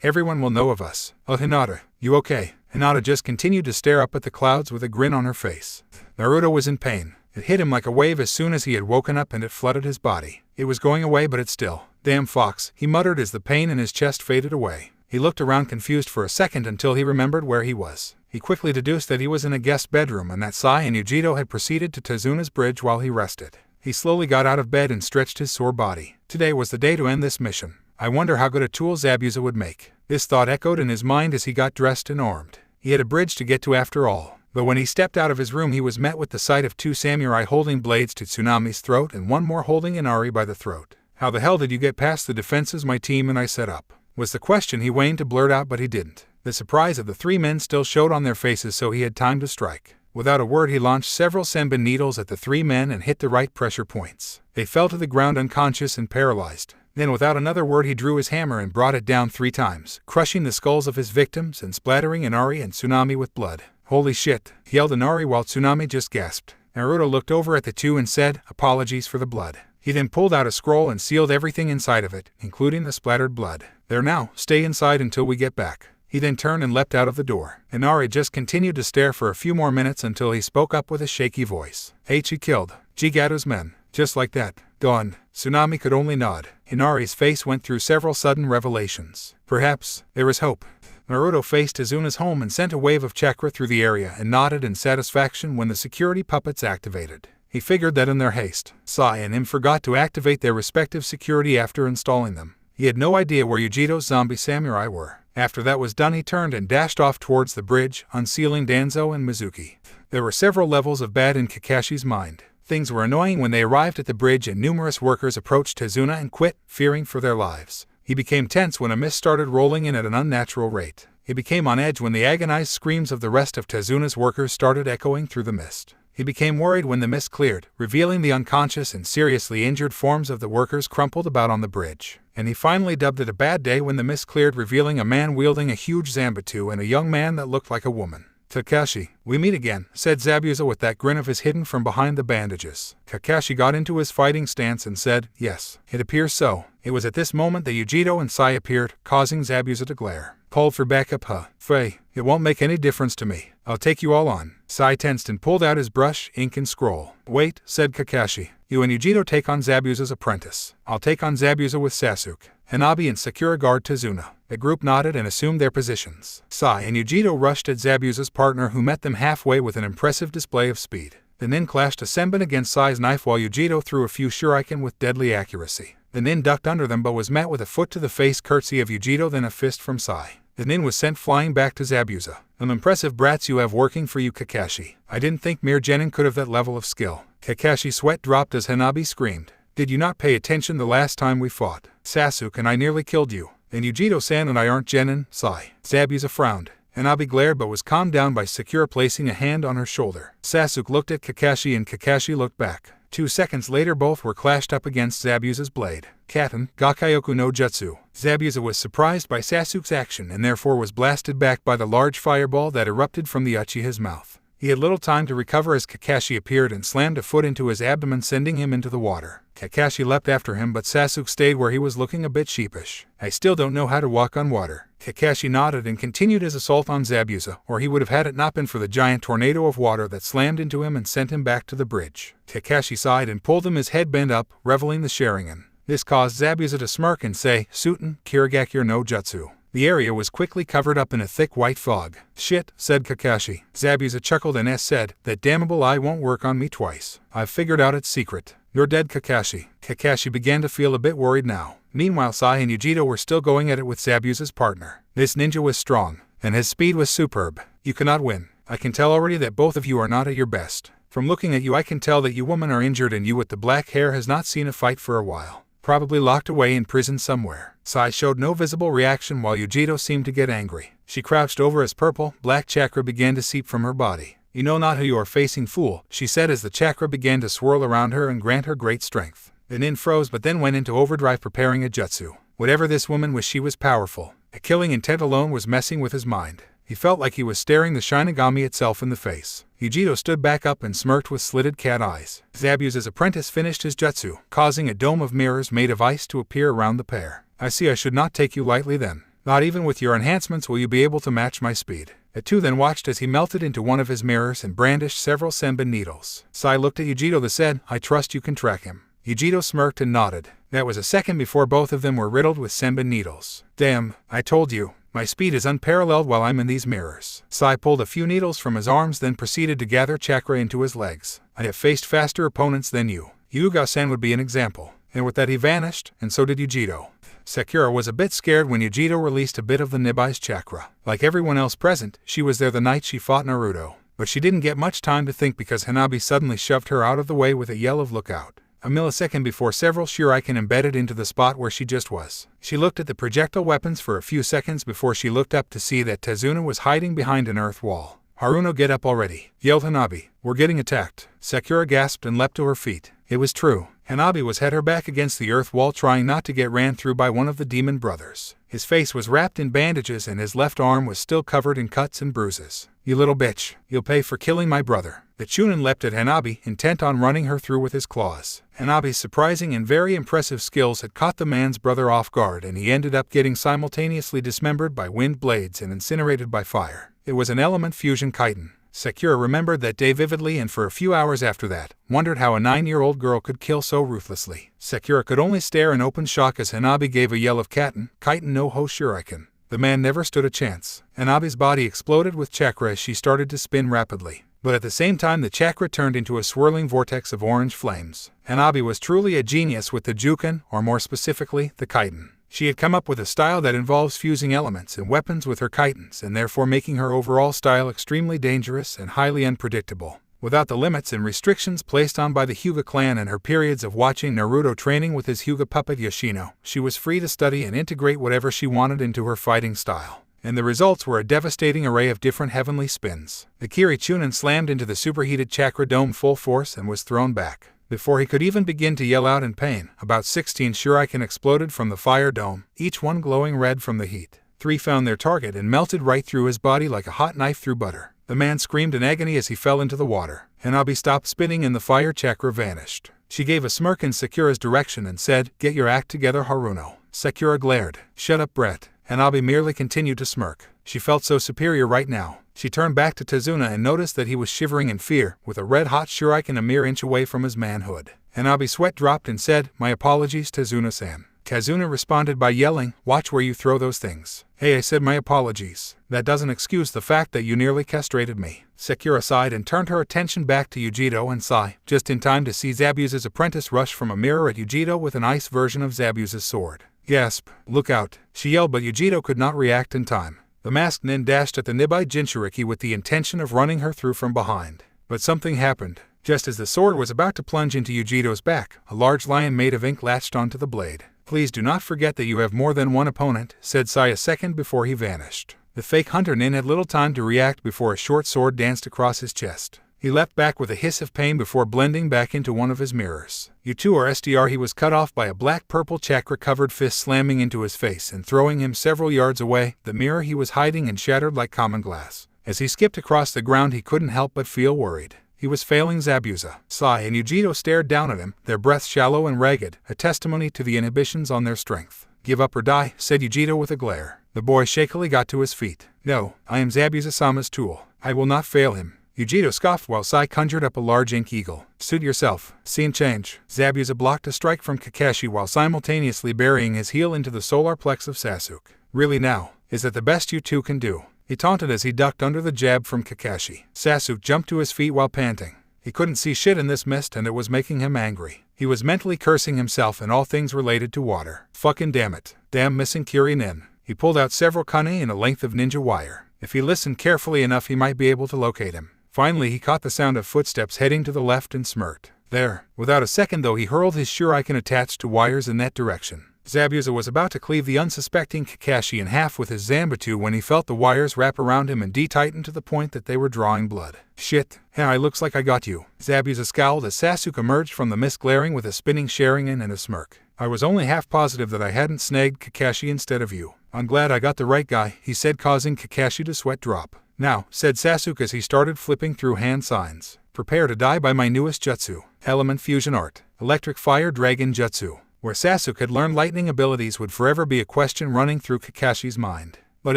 Everyone will know of us. Oh, Hinata, you okay? Hinata just continued to stare up at the clouds with a grin on her face. Naruto was in pain. It hit him like a wave as soon as he had woken up, and it flooded his body. It was going away, but it still. Damn fox, he muttered as the pain in his chest faded away. He looked around confused for a second until he remembered where he was. He quickly deduced that he was in a guest bedroom and that Sai and Yujito had proceeded to Tezuna's bridge while he rested. He slowly got out of bed and stretched his sore body. Today was the day to end this mission. I wonder how good a tool Zabuza would make. This thought echoed in his mind as he got dressed and armed. He had a bridge to get to after all. But when he stepped out of his room, he was met with the sight of 2 samurai holding blades to Tsunami's throat and one more holding Inari by the throat. How the hell did you get past the defenses my team and I set up? Was the question he waned to blurt out, but he didn't. The surprise of the 3 men still showed on their faces, so he had time to strike. Without a word, he launched several senbon needles at the 3 men and hit the right pressure points. They fell to the ground unconscious and paralyzed. Then without another word, he drew his hammer and brought it down 3 times, crushing the skulls of his victims and splattering Inari and Tsunami with blood. Holy shit, yelled Inari while Tsunami just gasped. Naruto looked over at the 2 and said, apologies for the blood. He then pulled out a scroll and sealed everything inside of it, including the splattered blood. "There now, stay inside until we get back." He then turned and leapt out of the door. Inari just continued to stare for a few more minutes until he spoke up with a shaky voice. "He killed Jigato's men. Just like that. Gone." Tsunami could only nod. Inari's face went through several sudden revelations. Perhaps there was hope. Naruto faced Izuna's home and sent a wave of chakra through the area and nodded in satisfaction when the security puppets activated. He figured that in their haste, Sai and him forgot to activate their respective security after installing them. He had no idea where Yujito's zombie samurai were. After that was done, he turned and dashed off towards the bridge, unsealing Danzo and Mizuki. There were several levels of bad in Kakashi's mind. Things were annoying when they arrived at the bridge and numerous workers approached Izuna and quit, fearing for their lives. He became tense when a mist started rolling in at an unnatural rate. He became on edge when the agonized screams of the rest of Tezuna's workers started echoing through the mist. He became worried when the mist cleared, revealing the unconscious and seriously injured forms of the workers crumpled about on the bridge. And he finally dubbed it a bad day when the mist cleared, revealing a man wielding a huge Zanbatsu and a young man that looked like a woman. "Kakashi, we meet again," said Zabuza with that grin of his hidden from behind the bandages. Kakashi got into his fighting stance and said, "Yes, it appears so." It was at this moment that Yujito and Sai appeared, causing Zabuza to glare. "Called for backup, huh? Faye, it won't make any difference to me. I'll take you all on." Sai tensed and pulled out his brush, ink and scroll. "Wait," said Kakashi. "You and Yujito take on Zabuza's apprentice. I'll take on Zabuza with Sasuke. Hanabi and Sakura guard Tezuna." The group nodded and assumed their positions. Sai and Yujito rushed at Zabuza's partner, who met them halfway with an impressive display of speed. The nin clashed a senbon against Sai's knife while Yujito threw a few shuriken with deadly accuracy. The nin ducked under them but was met with a foot to the face curtsy of Yujito, then a fist from Sai. The nin was sent flying back to Zabuza. Impressive brats you have working for you, Kakashi. I didn't think mere genin could have that level of skill." Kakashi's sweat dropped as Hanabi screamed. "Did you not pay attention the last time we fought? Sasuke and I nearly killed you. And Yujito-san and I aren't genin, Sai." Zabuza frowned. Hanabi glared but was calmed down by Sakura placing a hand on her shoulder. Sasuke looked at Kakashi and Kakashi looked back. 2 seconds later both were clashed up against Zabuza's blade. Katen, Gakayoku no Jutsu. Zabuza was surprised by Sasuke's action and therefore was blasted back by the large fireball that erupted from the Uchiha's mouth. He had little time to recover as Kakashi appeared and slammed a foot into his abdomen, sending him into the water. Kakashi leapt after him but Sasuke stayed where he was, looking a bit sheepish. "I still don't know how to walk on water." Kakashi nodded and continued his assault on Zabuza, or he would have had it not been for the giant tornado of water that slammed into him and sent him back to the bridge. Kakashi sighed and pulled him his head bent up, reveling the Sharingan. This caused Zabuza to smirk and say, "Suten, Kirigakure no Jutsu." The area was quickly covered up in a thick white fog. "Shit," said Kakashi. Zabuza chuckled and said, "That damnable eye won't work on me twice. I've figured out its secret. You're dead, Kakashi." Kakashi began to feel a bit worried now. Meanwhile, Sai and Yujito were still going at it with Zabuza's partner. This ninja was strong, and his speed was superb. "You cannot win. I can tell already that both of you are not at your best. From looking at you I can tell that you women are injured and you with the black hair has not seen a fight for a while. Probably locked away in prison somewhere." Sai showed no visible reaction while Yujito seemed to get angry. She crouched over as purple, black chakra began to seep from her body. "You know not who you are facing, fool," she said as the chakra began to swirl around her and grant her great strength. The nin froze but then went into overdrive preparing a jutsu. Whatever this woman was, she was powerful. A killing intent alone was messing with his mind. He felt like he was staring the Shinigami itself in the face. Yujito stood back up and smirked with slitted cat eyes. Zabuza's apprentice finished his jutsu, causing a dome of mirrors made of ice to appear around the pair. "I see I should not take you lightly then. Not even with your enhancements will you be able to match my speed." The two then watched as he melted into one of his mirrors and brandished several senbon needles. Sai looked at Yujito and said, "I trust you can track him." Yujito smirked and nodded. That was a second before both of them were riddled with senbon needles. "Damn, I told you. My speed is unparalleled while I'm in these mirrors." Sai pulled a few needles from his arms then proceeded to gather chakra into his legs. "I have faced faster opponents than you. Hyuga-san would be an example." And with that he vanished, and so did Yujito. Sakura was a bit scared when Yujito released a bit of the Nibai's chakra. Like everyone else present, she was there the night she fought Naruto. But she didn't get much time to think because Hanabi suddenly shoved her out of the way with a yell of "Look out." A millisecond before several shuriken embedded into the spot where she just was. She looked at the projectile weapons for a few seconds before she looked up to see that Tezuna was hiding behind an earth wall. "Haruno, get up already," yelled Hanabi. "We're getting attacked." Sakura gasped and leapt to her feet. It was true. Hanabi was had her back against the earth wall trying not to get ran through by one of the demon brothers. His face was wrapped in bandages and his left arm was still covered in cuts and bruises. "You little bitch, you'll pay for killing my brother." The Chunin leapt at Hanabi, intent on running her through with his claws. Hanabi's surprising and very impressive skills had caught the man's brother off guard, and he ended up getting simultaneously dismembered by wind blades and incinerated by fire. It was an element fusion chitin. Sakura remembered that day vividly, and for a few hours after that, wondered how a 9-year-old girl could kill so ruthlessly. Sakura could only stare in open shock as Hanabi gave a yell of Katen no Ho Shuriken. The man never stood a chance. Hanabi's body exploded with chakra as she started to spin rapidly. But at the same time the chakra turned into a swirling vortex of orange flames. Hanabi was truly a genius with the Juken, or more specifically, the chitin. She had come up with a style that involves fusing elements and weapons with her chitins, and therefore making her overall style extremely dangerous and highly unpredictable. Without the limits and restrictions placed on by the Hyuga clan and her periods of watching Naruto training with his Hyuga puppet Yoshino, she was free to study and integrate whatever she wanted into her fighting style. And the results were a devastating array of different heavenly spins. The Kiri Chunin slammed into the superheated chakra dome full force and was thrown back. Before he could even begin to yell out in pain, about 16 shuriken exploded from the fire dome, each one glowing red from the heat. 3 found their target and melted right through his body like a hot knife through butter. The man screamed in agony as he fell into the water. Hanabi stopped spinning and the fire chakra vanished. She gave a smirk in Sakura's direction and said, "Get your act together, Haruno." Sakura glared. "Shut up, Brett." Hanabi merely continued to smirk. She felt so superior right now. She turned back to Tazuna and noticed that he was shivering in fear, with a red-hot shuriken a mere inch away from his manhood. Hanabi's sweat dropped and said, "My apologies, Tazuna-san." Kazuna responded by yelling, "Watch where you throw those things." "Hey, I said my apologies. That doesn't excuse the fact that you nearly castrated me." Sakura sighed and turned her attention back to Yujiro and Sai, just in time to see Zabuza's apprentice rush from a mirror at Yujiro with an ice version of Zabuza's sword. Gasp! "Look out!" she yelled, but Yujiro could not react in time. The masked nin dashed at the Nibai Jinchuriki with the intention of running her through from behind. But something happened. Just as the sword was about to plunge into Yujiro's back, a large lion made of ink latched onto the blade. "Please do not forget that you have more than one opponent," said Sai a second before he vanished. The fake hunter nin had little time to react before a short sword danced across his chest. He leapt back with a hiss of pain before blending back into one of his mirrors. U2 or SDR, he was cut off by a black-purple chakra-covered fist slamming into his face and throwing him several yards away. The mirror he was hiding in shattered like common glass. As he skipped across the ground he couldn't help but feel worried. He was failing Zabuza. Sai and Yujiro stared down at him, their breaths shallow and ragged, a testimony to the inhibitions on their strength. "Give up or die," said Yujiro with a glare. The boy shakily got to his feet. "No, I am Zabuza-sama's tool. I will not fail him." Yujiro scoffed while Sai conjured up a large ink eagle. "Suit yourself." Scene change. Zabuza blocked a strike from Kakashi while simultaneously burying his heel into the solar plex of Sasuke. "Really now? Is that the best you two can do?" he taunted as he ducked under the jab from Kakashi. Sasuke jumped to his feet while panting. He couldn't see shit in this mist and it was making him angry. He was mentally cursing himself and all things related to water. Fucking damn it. Damn missing Kirin. He pulled out several kane and a length of ninja wire. If he listened carefully enough he might be able to locate him. Finally he caught the sound of footsteps heading to the left and smirked. There. Without a second though he hurled his shuriken attached to wires in that direction. Zabuza was about to cleave the unsuspecting Kakashi in half with his Zanbatsu when he felt the wires wrap around him and de-tighten to the point that they were drawing blood. "Shit. Hey, looks like I got you." Zabuza scowled as Sasuke emerged from the mist glaring with a spinning Sharingan and a smirk. "I was only half positive that I hadn't snagged Kakashi instead of you. I'm glad I got the right guy," he said, causing Kakashi to sweat drop. "Now," said Sasuke as he started flipping through hand signs, "prepare to die by my newest jutsu, Element Fusion Art, Electric Fire Dragon Jutsu." Where Sasuke had learned lightning abilities would forever be a question running through Kakashi's mind. But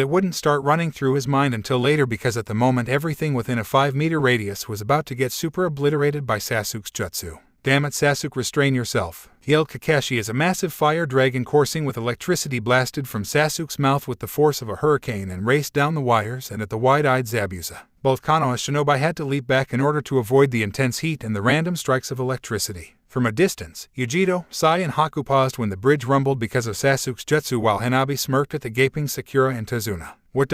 it wouldn't start running through his mind until later because at the moment everything within a 5-meter radius was about to get super obliterated by Sasuke's jutsu. "Damn it, Sasuke, restrain yourself," yelled Kakashi as a massive fire dragon coursing with electricity blasted from Sasuke's mouth with the force of a hurricane and raced down the wires and at the wide-eyed Zabuza. Both Kano and Shinobi had to leap back in order to avoid the intense heat and the random strikes of electricity. From a distance, Yujiro, Sai and Haku paused when the bridge rumbled because of Sasuke's jutsu while Hanabi smirked at the gaping Sakura and Tazuna. "What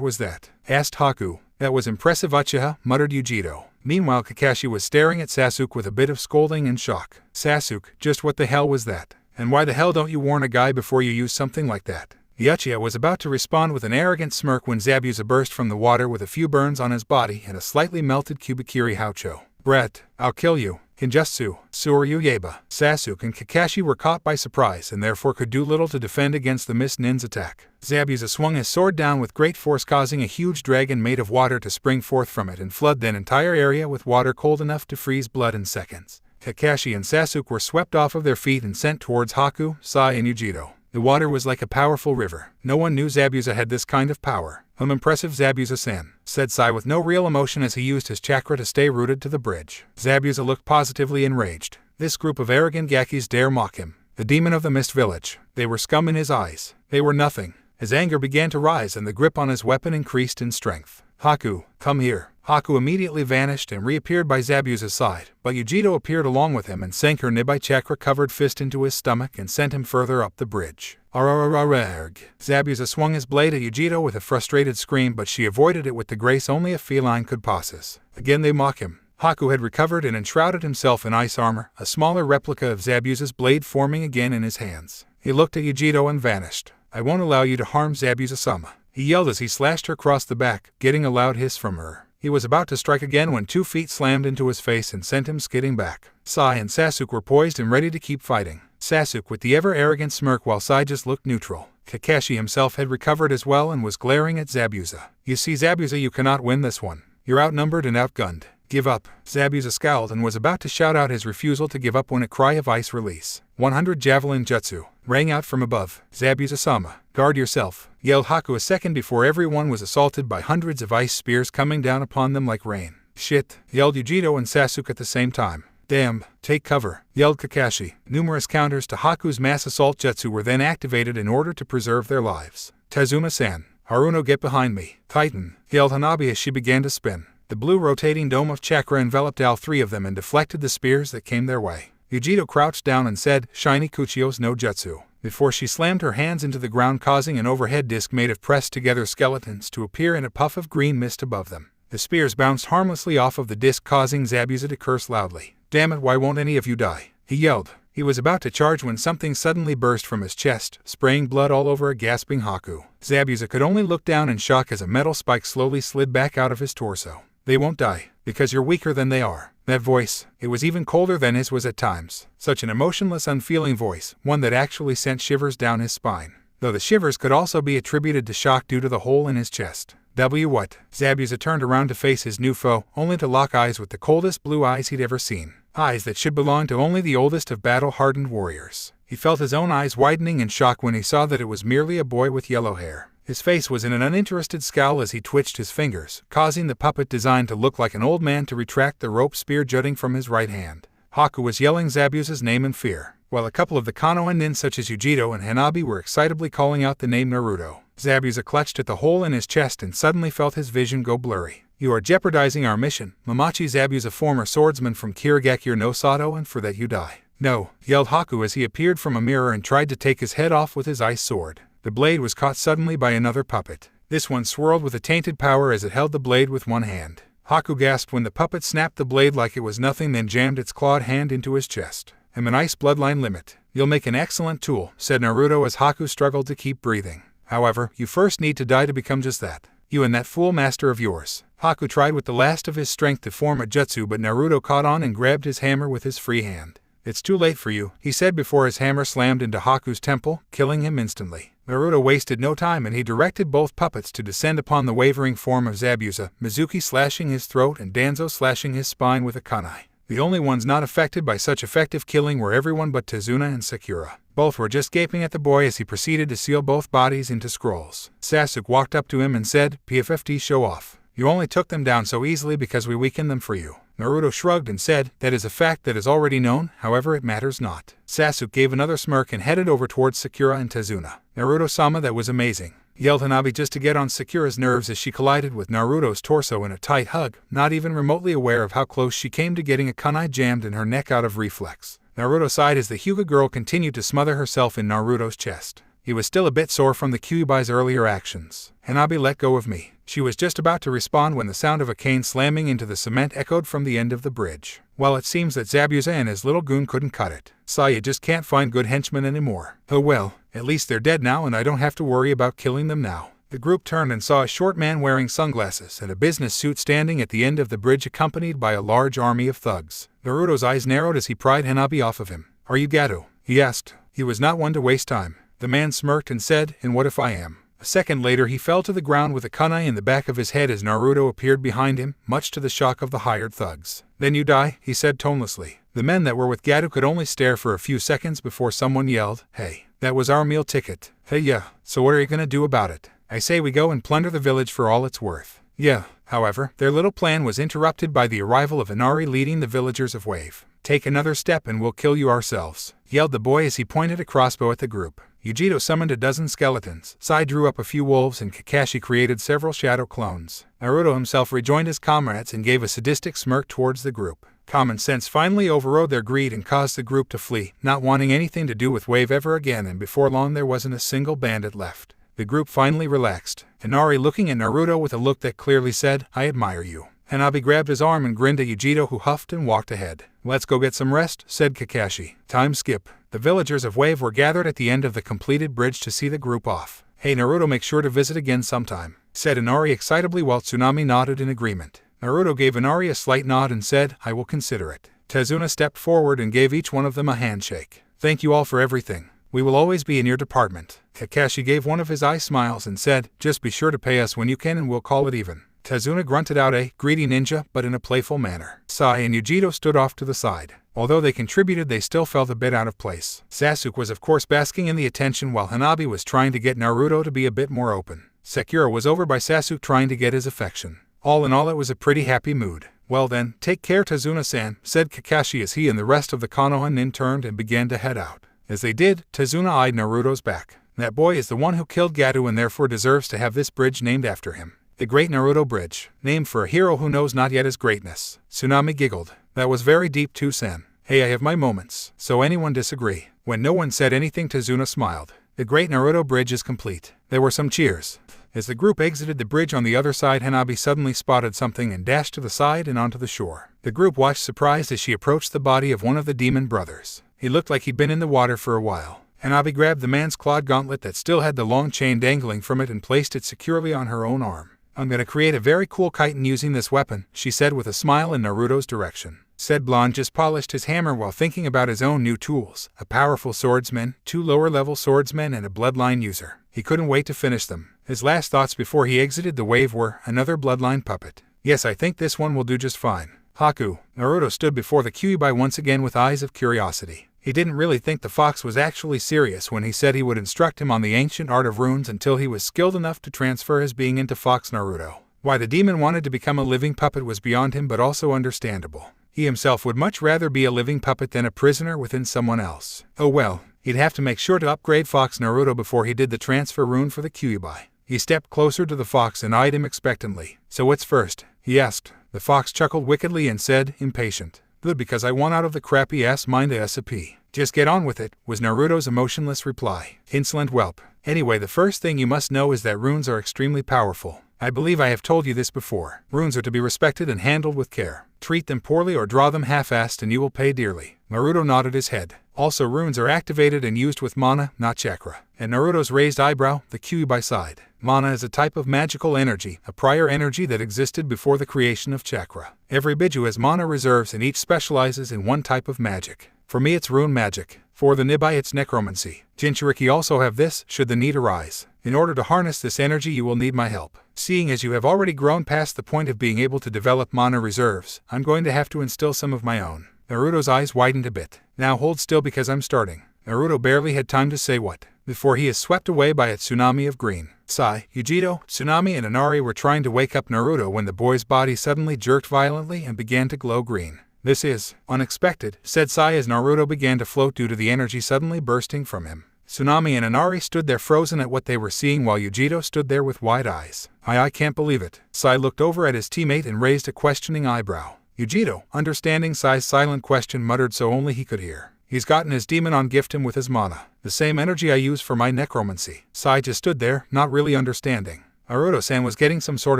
was that?" asked Haku. "That was impressive, Uchiha," muttered Yujiro. Meanwhile Kakashi was staring at Sasuke with a bit of scolding and shock. "Sasuke, just what the hell was that? And why the hell don't you warn a guy before you use something like that?" The Uchiha was about to respond with an arrogant smirk when Zabuza burst from the water with a few burns on his body and a slightly melted Kubikiri Haucho. "Brett, I'll kill you." Genjutsu, Suryu Yaiba, Sasuke and Kakashi were caught by surprise and therefore could do little to defend against the Mist Nin's attack. Zabuza swung his sword down with great force, causing a huge dragon made of water to spring forth from it and flood the entire area with water cold enough to freeze blood in seconds. Kakashi and Sasuke were swept off of their feet and sent towards Haku, Sai and Yujiro. The water was like a powerful river. No one knew Zabuza had this kind of power. Impressive, Zabuza-san, said Sai with no real emotion as he used his chakra to stay rooted to the bridge. Zabuza looked positively enraged. This group of arrogant Gakis dare mock him. The demon of the Mist Village. They were scum in his eyes. They were nothing. His anger began to rise and the grip on his weapon increased in strength. Haku, come here. Haku immediately vanished and reappeared by Zabuza's side, but Yujiro appeared along with him and sank her Nibai chakra-covered fist into his stomach and sent him further up the bridge. Arararararg. Zabuza swung his blade at Yujiro with a frustrated scream, but she avoided it with the grace only a feline could possess. Again they mock him. Haku had recovered and enshrouded himself in ice armor, a smaller replica of Zabuza's blade forming again in his hands. He looked at Yujiro and vanished. I won't allow you to harm Zabuza-sama, he yelled as he slashed her across the back, getting a loud hiss from her. He was about to strike again when 2 feet slammed into his face and sent him skidding back. Sai and Sasuke were poised and ready to keep fighting. Sasuke with the ever-arrogant smirk while Sai just looked neutral. Kakashi himself had recovered as well and was glaring at Zabuza. You see, Zabuza, you cannot win this one. You're outnumbered and outgunned. Give up. Zabuza scowled and was about to shout out his refusal to give up when a cry of ice release. 100 Javelin Jutsu rang out from above. Zabuza-sama, guard yourself, yelled Haku a second before everyone was assaulted by hundreds of ice spears coming down upon them like rain. Shit, yelled Yujiro and Sasuke at the same time. Damn, take cover, yelled Kakashi. Numerous counters to Haku's mass assault jutsu were then activated in order to preserve their lives. Tazuna-san, Haruno, get behind me. Titan, yelled Hanabi as she began to spin. The blue rotating dome of chakra enveloped all 3 of them and deflected the spears that came their way. Yujiro crouched down and said, Shiny Kuchio's no jutsu, before she slammed her hands into the ground, causing an overhead disc made of pressed-together skeletons to appear in a puff of green mist above them. The spears bounced harmlessly off of the disc, causing Zabuza to curse loudly. Damn it, why won't any of you die? He yelled. He was about to charge when something suddenly burst from his chest, spraying blood all over a gasping Haku. Zabuza could only look down in shock as a metal spike slowly slid back out of his torso. They won't die, because you're weaker than they are. That voice, it was even colder than his was at times. Such an emotionless, unfeeling voice, one that actually sent shivers down his spine. Though the shivers could also be attributed to shock due to the hole in his chest. What? Zabuza turned around to face his new foe, only to lock eyes with the coldest blue eyes he'd ever seen. Eyes that should belong to only the oldest of battle-hardened warriors. He felt his own eyes widening in shock when he saw that it was merely a boy with yellow hair. His face was in an uninterested scowl as he twitched his fingers, causing the puppet design to look like an old man to retract the rope spear jutting from his right hand. Haku was yelling Zabuza's name in fear, while a couple of the Konoha nin such as Yujiro and Hanabi were excitably calling out the name Naruto. Zabuza clutched at the hole in his chest and suddenly felt his vision go blurry. You are jeopardizing our mission, Mamachi. Zabuza, former swordsman from Kirigakure no Sato, and for that you die. No, yelled Haku as he appeared from a mirror and tried to take his head off with his ice sword. The blade was caught suddenly by another puppet. This one swirled with a tainted power as it held the blade with one hand. Haku gasped when the puppet snapped the blade like it was nothing, then jammed its clawed hand into his chest. I'm an ice bloodline limit. You'll make an excellent tool, said Naruto as Haku struggled to keep breathing. However, you first need to die to become just that. You and that fool master of yours. Haku tried with the last of his strength to form a jutsu, but Naruto caught on and grabbed his hammer with his free hand. It's too late for you, he said before his hammer slammed into Haku's temple, killing him instantly. Naruto wasted no time and he directed both puppets to descend upon the wavering form of Zabuza, Mizuki slashing his throat and Danzo slashing his spine with a kunai. The only ones not affected by such effective killing were everyone but Tazuna and Sakura. Both were just gaping at the boy as he proceeded to seal both bodies into scrolls. Sasuke walked up to him and said, PFFT, show off. You only took them down so easily because we weakened them for you. Naruto shrugged and said, that is a fact that is already known, however it matters not. Sasuke gave another smirk and headed over towards Sakura and Tazuna. Naruto-sama, that was amazing, yelled Hanabi just to get on Sakura's nerves as she collided with Naruto's torso in a tight hug, not even remotely aware of how close she came to getting a kunai jammed in her neck out of reflex. Naruto sighed as the Hyuga girl continued to smother herself in Naruto's chest. He was still a bit sore from the Kyubai's earlier actions. Hanabi, let go of me. She was just about to respond when the sound of a cane slamming into the cement echoed from the end of the bridge. Well, it seems that Zabuza and his little goon couldn't cut it. Saya just can't find good henchmen anymore. Oh well, at least they're dead now and I don't have to worry about killing them now. The group turned and saw a short man wearing sunglasses and a business suit standing at the end of the bridge accompanied by a large army of thugs. Naruto's eyes narrowed as he pried Hanabi off of him. "Are you Gato?" he asked. He was not one to waste time. The man smirked and said, "And what if I am?" A second later he fell to the ground with a kunai in the back of his head as Naruto appeared behind him, much to the shock of the hired thugs. "Then you die," he said tonelessly. The men that were with Gato could only stare for a few seconds before someone yelled, "Hey, that was our meal ticket." "Hey yeah, so what are you gonna do about it?" "I say we go and plunder the village for all it's worth." "Yeah." However, their little plan was interrupted by the arrival of Inari leading the villagers of Wave. "Take another step and we'll kill you ourselves," yelled the boy as he pointed a crossbow at the group. Yujiro summoned a dozen skeletons, Sai drew up a few wolves, and Kakashi created several shadow clones. Naruto himself rejoined his comrades and gave a sadistic smirk towards the group. Common sense finally overrode their greed and caused the group to flee, not wanting anything to do with Wave ever again, and before long there wasn't a single bandit left. The group finally relaxed, Inari looking at Naruto with a look that clearly said, "I admire you." Hanabi grabbed his arm and grinned at Yujiro, who huffed and walked ahead. "Let's go get some rest," said Kakashi. Time skip. The villagers of Wave were gathered at the end of the completed bridge to see the group off. "Hey Naruto, make sure to visit again sometime," said Inari excitably while Tsunami nodded in agreement. Naruto gave Inari a slight nod and said, "I will consider it." Tezuna stepped forward and gave each one of them a handshake. "Thank you all for everything. We will always be in your department." Kakashi gave one of his eye smiles and said, "Just be sure to pay us when you can and we'll call it even." Tezuna grunted out a greedy ninja, but in a playful manner. Sai and Yujiro stood off to the side. Although they contributed, they still felt a bit out of place. Sasuke was of course basking in the attention while Hanabi was trying to get Naruto to be a bit more open. Sakura was over by Sasuke trying to get his affection. All in all, it was a pretty happy mood. "Well then, take care Tezuna-san," said Kakashi as he and the rest of the Konoha nin turned and began to head out. As they did, Tezuna eyed Naruto's back. "That boy is the one who killed Gato and therefore deserves to have this bridge named after him. The Great Naruto Bridge, named for a hero who knows not yet his greatness." Tsunami giggled. "That was very deep too, Sen." "Hey, I have my moments. So anyone disagree?" When no one said anything, Tezuna smiled. "The Great Naruto Bridge is complete." There were some cheers. As the group exited the bridge on the other side, Hanabi suddenly spotted something and dashed to the side and onto the shore. The group watched surprised as she approached the body of one of the demon brothers. He looked like he'd been in the water for a while. Hanabi grabbed the man's clawed gauntlet that still had the long chain dangling from it and placed it securely on her own arm. "I'm gonna create a very cool chitin using this weapon," she said with a smile in Naruto's direction. Said blonde just polished his hammer while thinking about his own new tools, a powerful swordsman, 2 lower-level swordsmen, and a bloodline user. He couldn't wait to finish them. His last thoughts before he exited the wave were, another bloodline puppet. "Yes, I think this one will do just fine." Haku. Naruto stood before the Kyuubi once again with eyes of curiosity. He didn't really think the fox was actually serious when he said he would instruct him on the ancient art of runes until he was skilled enough to transfer his being into Fox Naruto. Why the demon wanted to become a living puppet was beyond him, but also understandable. He himself would much rather be a living puppet than a prisoner within someone else. Oh well, he'd have to make sure to upgrade Fox Naruto before he did the transfer rune for the Kyuubi. He stepped closer to the fox and eyed him expectantly. "So what's first?" he asked. The fox chuckled wickedly and said, impatient. "Good, because I want out of the crappy-ass mind ASAP. Just get on with it," was Naruto's emotionless reply. "Insolent whelp. Anyway, the first thing you must know is that runes are extremely powerful. I believe I have told you this before. Runes are to be respected and handled with care. Treat them poorly or draw them half-assed and you will pay dearly." Naruto nodded his head. Also, runes are activated and used with mana, not chakra. At Naruto's raised eyebrow, the Kyuubi sighed. Mana is a type of magical energy, a prior energy that existed before the creation of chakra. Every Biju has mana reserves and each specializes in one type of magic. For me it's rune magic. For the Nibai it's necromancy. Jinchuriki also have this, should the need arise. In order to harness this energy you will need my help. Seeing as you have already grown past the point of being able to develop mana reserves, I'm going to have to instill some of my own. Naruto's eyes widened a bit. "Now hold still because I'm starting." Naruto barely had time to say what, before he is swept away by a tsunami of green. Sai, Yujiro, Tsunami and Inari were trying to wake up Naruto when the boy's body suddenly jerked violently and began to glow green. "This is unexpected," said Sai as Naruto began to float due to the energy suddenly bursting from him. Tsunami and Inari stood there frozen at what they were seeing while Yujiro stood there with wide eyes. I can't believe it." Sai looked over at his teammate and raised a questioning eyebrow. Yujiro, understanding Sai's silent question, muttered so only he could hear. "He's gotten his demon on gift him with his mana. The same energy I use for my necromancy." Sai just stood there, not really understanding. Naruto-san was getting some sort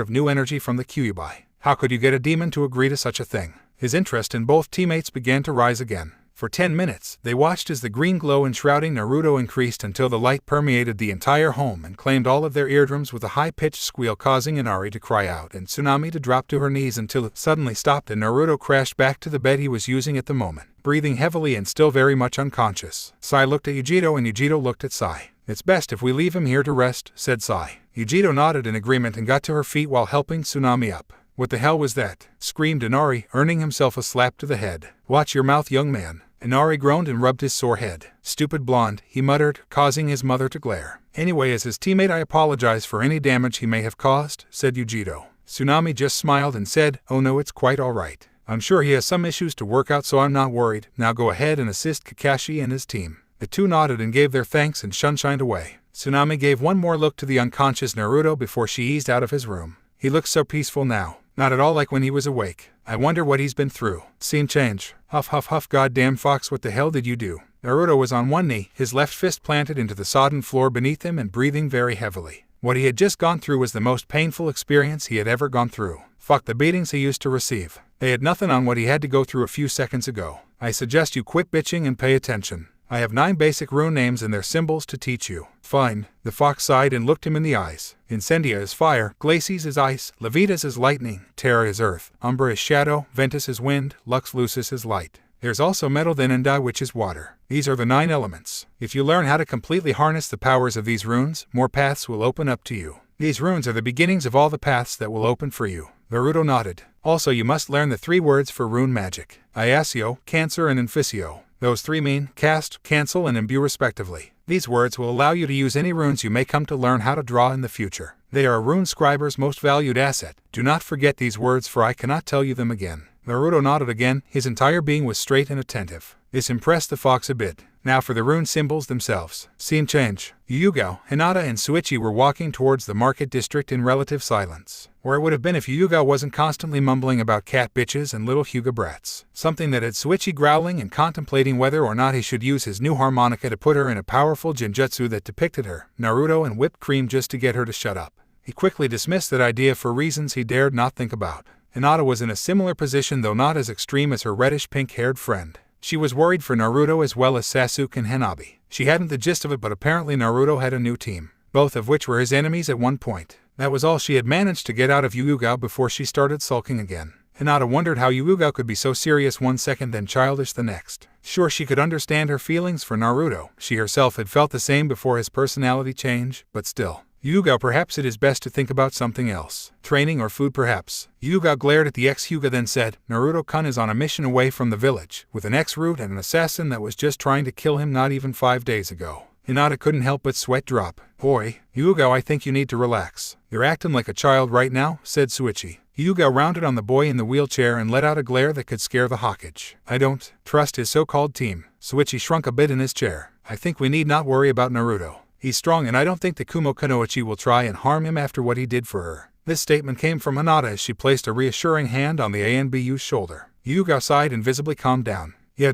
of new energy from the Kyuubi. How could you get a demon to agree to such a thing? His interest in both teammates began to rise again. For 10 minutes, they watched as the green glow enshrouding Naruto increased until the light permeated the entire home and claimed all of their eardrums with a high-pitched squeal, causing Inari to cry out and Tsunami to drop to her knees until it suddenly stopped and Naruto crashed back to the bed he was using at the moment, breathing heavily and still very much unconscious. Sai looked at Yujiro and Yujiro looked at Sai. "It's best if we leave him here to rest," said Sai. Yujiro nodded in agreement and got to her feet while helping Tsunami up. "What the hell was that?" screamed Inari, earning himself a slap to the head. "Watch your mouth, young man." Inari groaned and rubbed his sore head. "Stupid blonde," he muttered, causing his mother to glare. "Anyway, as his teammate I apologize for any damage he may have caused," said Yujiro. Tsunami just smiled and said, "Oh no, it's quite alright. I'm sure he has some issues to work out, so I'm not worried. Now go ahead and assist Kakashi and his team." The two nodded and gave their thanks and shunshined away. Tsunami gave one more look to the unconscious Naruto before she eased out of his room. He looked so peaceful now, not at all like when he was awake. "I wonder what he's been through." Scene change. Huff huff huff, goddamn Fox, what the hell did you do? Naruto was on one knee, his left fist planted into the sodden floor beneath him and breathing very heavily. What he had just gone through was the most painful experience he had ever gone through. Fuck the beatings he used to receive. They had nothing on what he had to go through a few seconds ago. "I suggest you quit bitching and pay attention. I have 9 basic rune names and their symbols to teach you." "Fine." The fox sighed and looked him in the eyes. "Incendia is fire, Glacies is ice, Levitas is lightning, Terra is earth, Umbra is shadow, Ventus is wind, Lux Lucis is light. There's also metal Thenendai, which is water. These are the 9 elements. If you learn how to completely harness the powers of these runes, more paths will open up to you. These runes are the beginnings of all the paths that will open for you." Naruto nodded. "Also, you must learn the 3 words for rune magic: Iasio, Cancer, and Inficio. Those 3 mean cast, cancel, and imbue respectively. These words will allow you to use any runes you may come to learn how to draw in the future. They are a rune scriber's most valued asset. Do not forget these words, for I cannot tell you them again." Naruto nodded again, his entire being was straight and attentive. This impressed the fox a bit. Now for the rune symbols themselves. Scene change. Yugao, Hinata, and Suichi were walking towards the market district in relative silence, where it would have been if Yugao wasn't constantly mumbling about cat bitches and little Hyuga brats. Something that had Suichi growling and contemplating whether or not he should use his new harmonica to put her in a powerful genjutsu that depicted her, Naruto, and whipped cream just to get her to shut up. He quickly dismissed that idea for reasons he dared not think about. Hinata was in a similar position, though not as extreme as her reddish-pink-haired friend. She was worried for Naruto as well as Sasuke and Hanabi. She hadn't the gist of it, but apparently Naruto had a new team, both of which were his enemies at one point. That was all she had managed to get out of Yugao before she started sulking again. Hinata wondered how Yugao could be so serious one second then childish the next. Sure, she could understand her feelings for Naruto. She herself had felt the same before his personality change, but still. Yugao, perhaps it is best to think about something else. Training or food, perhaps. Yugao glared at the ex-Hyuga, then said, "Naruto-kun is on a mission away from the village, with an ex-root and an assassin that was just trying to kill him not even 5 days ago." Hinata couldn't help but sweat drop. "Boy, Yugao, I think you need to relax. You're acting like a child right now," said Suichi. Yugao rounded on the boy in the wheelchair and let out a glare that could scare the Hokage. "I don't trust his so-called team." Suichi shrunk a bit in his chair. "I think we need not worry about Naruto. He's strong, and I don't think the Kumo Kunoichi will try and harm him after what he did for her." This statement came from Hinata as she placed a reassuring hand on the ANBU's shoulder. Yugao sighed and visibly calmed down. "Yeah,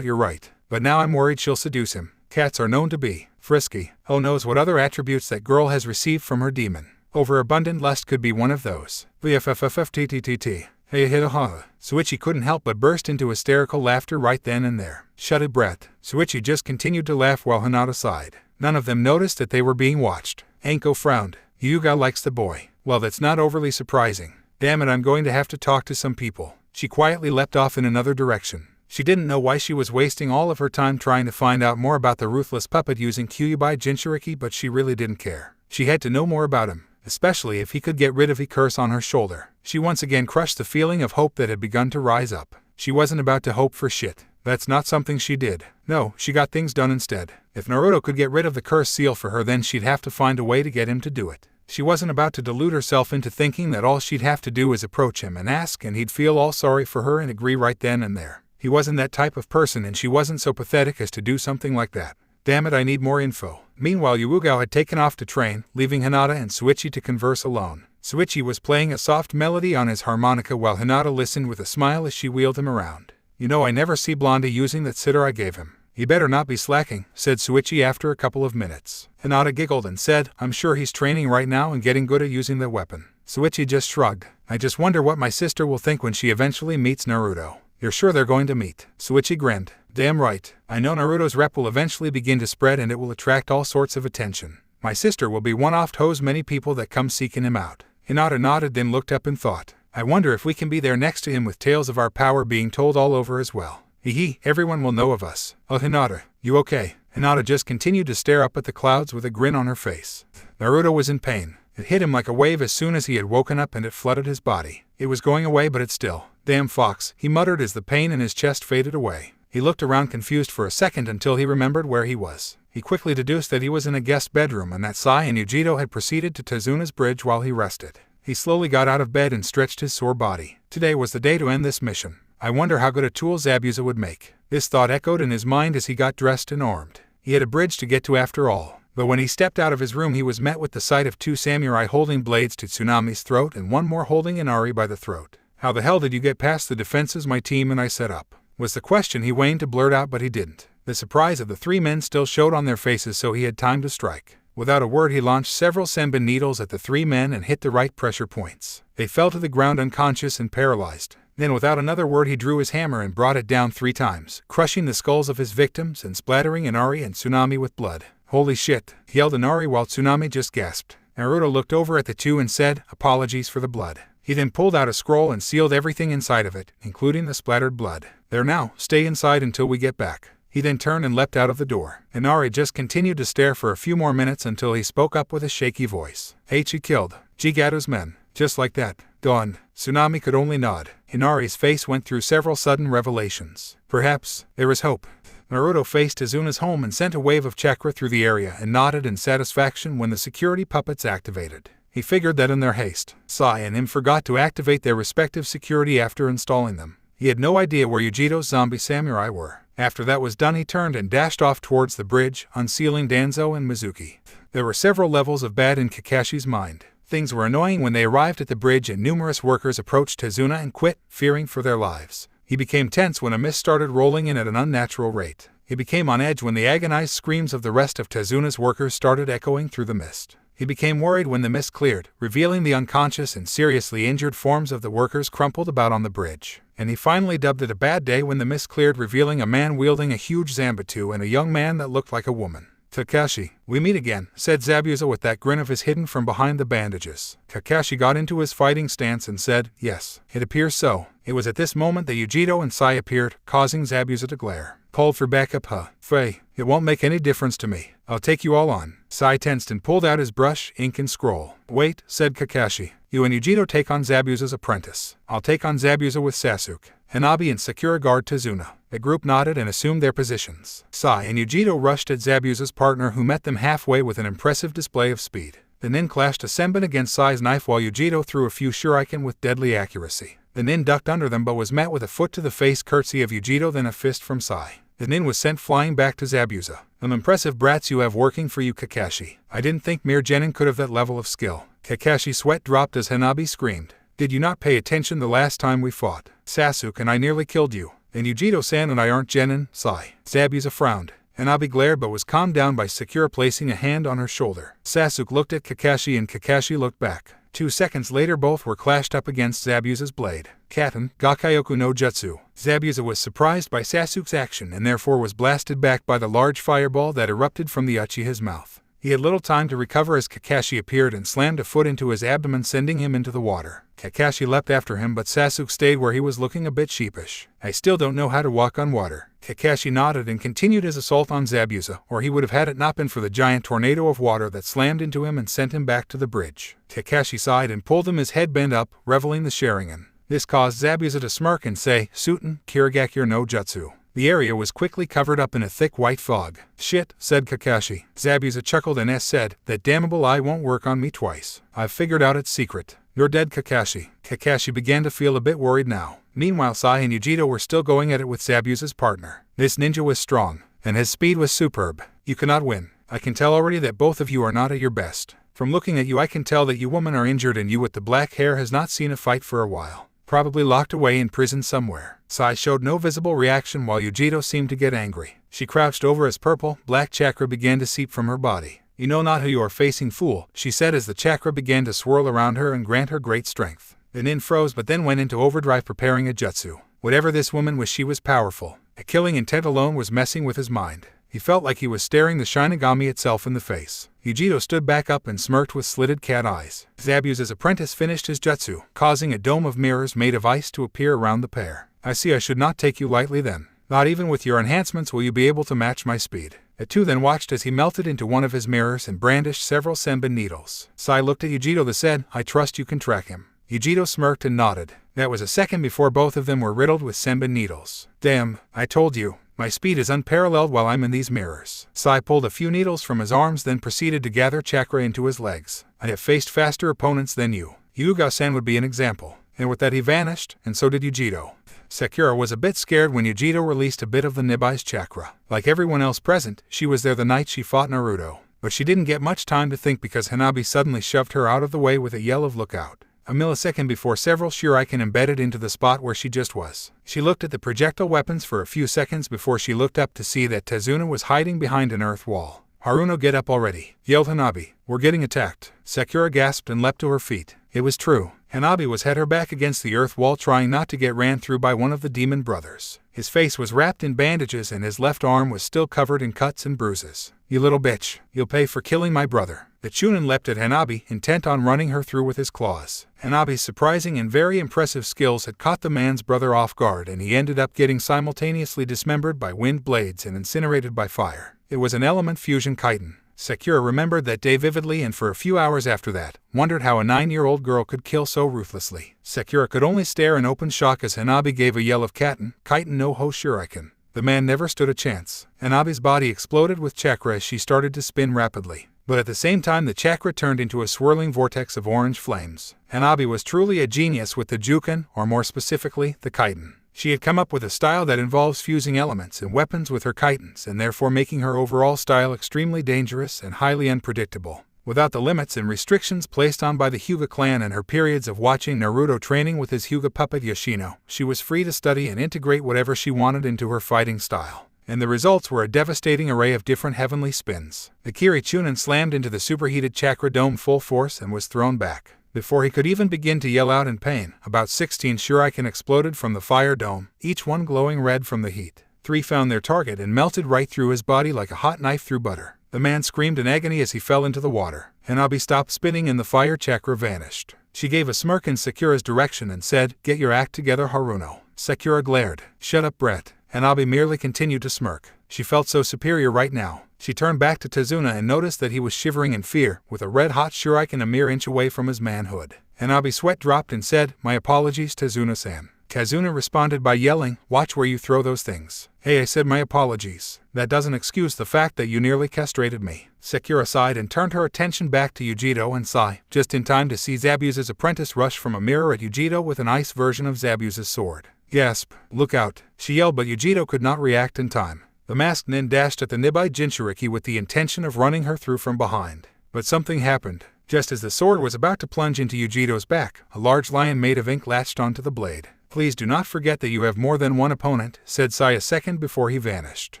you're right. But now I'm worried she'll seduce him. Cats are known to be frisky. Who knows what other attributes that girl has received from her demon. Overabundant lust could be one of those." VFFFTTTT. Hey hitaha. Suichi couldn't help but burst into hysterical laughter right then and there. "Shut it, brat." Suichi just continued to laugh while Hinata sighed. None of them noticed that they were being watched. Anko frowned. "Yugao likes the boy. Well, that's not overly surprising. Damn it, I'm going to have to talk to some people." She quietly leapt off in another direction. She didn't know why she was wasting all of her time trying to find out more about the ruthless puppet using Kyuubi Jinchuriki, but she really didn't care. She had to know more about him, especially if he could get rid of the curse on her shoulder. She once again crushed the feeling of hope that had begun to rise up. She wasn't about to hope for shit. That's not something she did. No, she got things done instead. If Naruto could get rid of the curse seal for her, then she'd have to find a way to get him to do it. She wasn't about to delude herself into thinking that all she'd have to do is approach him and ask, and he'd feel all sorry for her and agree right then and there. He wasn't that type of person, and she wasn't so pathetic as to do something like that. Damn it, I need more info. Meanwhile, Yugao had taken off to train, leaving Hinata and Suichi to converse alone. Suichi was playing a soft melody on his harmonica while Hinata listened with a smile as she wheeled him around. "You know, I never see Blondie using that sitar I gave him." "He better not be slacking," said Suichi after a couple of minutes. Hinata giggled and said, "I'm sure he's training right now and getting good at using the weapon." Suichi just shrugged. "I just wonder what my sister will think when she eventually meets Naruto." "You're sure they're going to meet?" Suichi grinned. Damn right. I know Naruto's rep will eventually begin to spread and it will attract all sorts of attention. My sister will be one off to hose many people that come seeking him out. Hinata nodded, then looked up and thought, I wonder if we can be there next to him with tales of our power being told all over as well. Hee, everyone will know of us. Oh, Hinata, you okay? Hinata just continued to stare up at the clouds with a grin on her face. Naruto was in pain. It hit him like a wave as soon as he had woken up and it flooded his body. It was going away but it still. Damn fox, he muttered as the pain in his chest faded away. He looked around confused for a second until he remembered where he was. He quickly deduced that he was in a guest bedroom and that Sai and Yujito had proceeded to Tezuna's bridge while he rested. He slowly got out of bed and stretched his sore body. Today was the day to end this mission. I wonder how good a tool Zabuza would make. This thought echoed in his mind as he got dressed and armed. He had a bridge to get to after all. But when he stepped out of his room he was met with the sight of two samurai holding blades to Tsunami's throat and one more holding Inari by the throat. How the hell did you get past the defenses my team and I set up? Was the question he waned to blurt out, but he didn't. The surprise of the three men still showed on their faces, so he had time to strike. Without a word he launched several senbon needles at the three men and hit the right pressure points. They fell to the ground unconscious and paralyzed. Then without another word he drew his hammer and brought it down 3 times, crushing the skulls of his victims and splattering Inari and Tsunami with blood. Holy shit, yelled Inari while Tsunami just gasped. Naruto looked over at the two and said, apologies for the blood. He then pulled out a scroll and sealed everything inside of it, including the splattered blood. There now, stay inside until we get back. He then turned and leapt out of the door. Inari just continued to stare for a few more minutes until he spoke up with a shaky voice. Heichi killed Jigato's men. Just like that. Gone. Tsunami could only nod. Inari's face went through several sudden revelations. Perhaps there is hope. Naruto faced Tezuna's home and sent a wave of chakra through the area and nodded in satisfaction when the security puppets activated. He figured that in their haste, Sai and him forgot to activate their respective security after installing them. He had no idea where Yujito's zombie samurai were. After that was done he turned and dashed off towards the bridge, unsealing Danzo and Mizuki. There were several levels of bad in Kakashi's mind. Things were annoying when they arrived at the bridge and numerous workers approached Tezuna and quit, fearing for their lives. He became tense when a mist started rolling in at an unnatural rate. He became on edge when the agonized screams of the rest of Tezuna's workers started echoing through the mist. He became worried when the mist cleared, revealing the unconscious and seriously injured forms of the workers crumpled about on the bridge. And he finally dubbed it a bad day when the mist cleared, revealing a man wielding a huge Zanbatsu and a young man that looked like a woman. Kakashi, we meet again, said Zabuza with that grin of his hidden from behind the bandages. Kakashi got into his fighting stance and said, yes, it appears so. It was at this moment that Yujito and Sai appeared, causing Zabuza to glare. Called for backup, huh? Faye, it won't make any difference to me. I'll take you all on. Sai tensed and pulled out his brush, ink and scroll. Wait, said Kakashi. You and Yujito take on Zabuza's apprentice. I'll take on Zabuza with Sasuke. Hanabi and Sakura guard Tezuna. The group nodded and assumed their positions. Sai and Yujito rushed at Zabuza's partner, who met them halfway with an impressive display of speed. The nin clashed a senbon against Sai's knife while Yujito threw a few shuriken with deadly accuracy. The nin ducked under them but was met with a foot to the face courtesy of Yujito, then a fist from Sai. The nin was sent flying back to Zabuza. Them impressive brats you have working for you, Kakashi. I didn't think mere genin could have that level of skill. Kakashi's sweat dropped as Hanabi screamed. Did you not pay attention the last time we fought? Sasuke and I nearly killed you. And Yujito-san and I aren't genin, Sai. Zabuza frowned. Hanabi glared but was calmed down by Sakura placing a hand on her shoulder. Sasuke looked at Kakashi and Kakashi looked back. 2 seconds later both were clashed up against Zabuza's blade. Katen, Gakayoku no Jutsu. Zabuza was surprised by Sasuke's action and therefore was blasted back by the large fireball that erupted from the Uchiha's mouth. He had little time to recover as Kakashi appeared and slammed a foot into his abdomen, sending him into the water. Kakashi leapt after him but Sasuke stayed where he was, looking a bit sheepish. I still don't know how to walk on water. Kakashi nodded and continued his assault on Zabuza, or he would have had it not been for the giant tornado of water that slammed into him and sent him back to the bridge. Kakashi sighed and pulled him his headband up, reveling the Sharingan. This caused Zabuza to smirk and say, Suten, Kirigakure no Jutsu. The area was quickly covered up in a thick white fog. Shit, said Kakashi. Zabuza chuckled and said, that damnable eye won't work on me twice. I've figured out its secret. You're dead, Kakashi. Kakashi began to feel a bit worried now. Meanwhile, Sai and Yujito were still going at it with Zabuza's partner. This ninja was strong, and his speed was superb. You cannot win. I can tell already that both of you are not at your best. From looking at you I can tell that you women are injured and you with the black hair has not seen a fight for a while. Probably locked away in prison somewhere. Sai showed no visible reaction while Yujito seemed to get angry. She crouched over as purple, black chakra began to seep from her body. You know not who you are facing, fool, she said as the chakra began to swirl around her and grant her great strength. The nin froze but then went into overdrive preparing a jutsu. Whatever this woman was, she was powerful. A killing intent alone was messing with his mind. He felt like he was staring the Shinigami itself in the face. Yujiro stood back up and smirked with slitted cat eyes. Zabuza's apprentice finished his jutsu, causing a dome of mirrors made of ice to appear around the pair. I see I should not take you lightly then. Not even with your enhancements will you be able to match my speed. The two then watched as he melted into one of his mirrors and brandished several senbon needles. Sai looked at Yujiro and said, I trust you can track him. Yujiro smirked and nodded. That was a second before both of them were riddled with senbon needles. Damn, I told you. My speed is unparalleled while I'm in these mirrors. Sai pulled a few needles from his arms, then proceeded to gather chakra into his legs. I have faced faster opponents than you. Hyuga-san would be an example. And with that he vanished, and so did Yujiro. Sakura was a bit scared when Yujiro released a bit of the Nibai's chakra. Like everyone else present, she was there the night she fought Naruto. But she didn't get much time to think because Hanabi suddenly shoved her out of the way with a yell of look out. A millisecond before several shuriken embedded into the spot where she just was. She looked at the projectile weapons for a few seconds before she looked up to see that Tazuna was hiding behind an earth wall. Haruno, get up already, yelled Hanabi. We're getting attacked. Sakura gasped and leapt to her feet. It was true. Hanabi was had her back against the earth wall trying not to get ran through by one of the demon brothers. His face was wrapped in bandages and his left arm was still covered in cuts and bruises. You little bitch, you'll pay for killing my brother. The Chunin leapt at Hanabi, intent on running her through with his claws. Hanabi's surprising and very impressive skills had caught the man's brother off guard and he ended up getting simultaneously dismembered by wind blades and incinerated by fire. It was an element fusion chitin. Sakura remembered that day vividly and for a few hours after that, wondered how a 9-year-old girl could kill so ruthlessly. Sakura could only stare in open shock as Hanabi gave a yell of Katen no ho shuriken. The man never stood a chance. Hanabi's body exploded with chakra as she started to spin rapidly. But at the same time the chakra turned into a swirling vortex of orange flames. Hanabi was truly a genius with the Juken, or more specifically, the chitin. She had come up with a style that involves fusing elements and weapons with her chitins and therefore making her overall style extremely dangerous and highly unpredictable. Without the limits and restrictions placed on by the Hyuga clan and her periods of watching Naruto training with his Hyuga puppet Yoshino, she was free to study and integrate whatever she wanted into her fighting style. And the results were a devastating array of different heavenly spins. The Kiri Chunin slammed into the superheated chakra dome full force and was thrown back. Before he could even begin to yell out in pain, about 16 shuriken exploded from the fire dome, each one glowing red from the heat. 3 found their target and melted right through his body like a hot knife through butter. The man screamed in agony as he fell into the water. Hanabi stopped spinning and the fire chakra vanished. She gave a smirk in Sakura's direction and said, "Get your act together, Haruno." Sakura glared. "Shut up, Brett." Hanabi merely continued to smirk. She felt so superior right now. She turned back to Tazuna and noticed that he was shivering in fear, with a red-hot shuriken a mere inch away from his manhood. Hanabi's sweat dropped and said, "My apologies, Tazuna-san." Kazuna responded by yelling, "Watch where you throw those things." "Hey, I said my apologies. That doesn't excuse the fact that you nearly castrated me." Sakura sighed and turned her attention back to Yujiro and Sai, just in time to see Zabuza's apprentice rush from a mirror at Yujiro with an ice version of Zabuza's sword. Gasp! Look out! She yelled, but Yujiro could not react in time. The masked nin dashed at the Nibai Jinchuriki with the intention of running her through from behind. But something happened. Just as the sword was about to plunge into Yujiro's back, a large lion made of ink latched onto the blade. "Please do not forget that you have more than one opponent," said Sai a second before he vanished.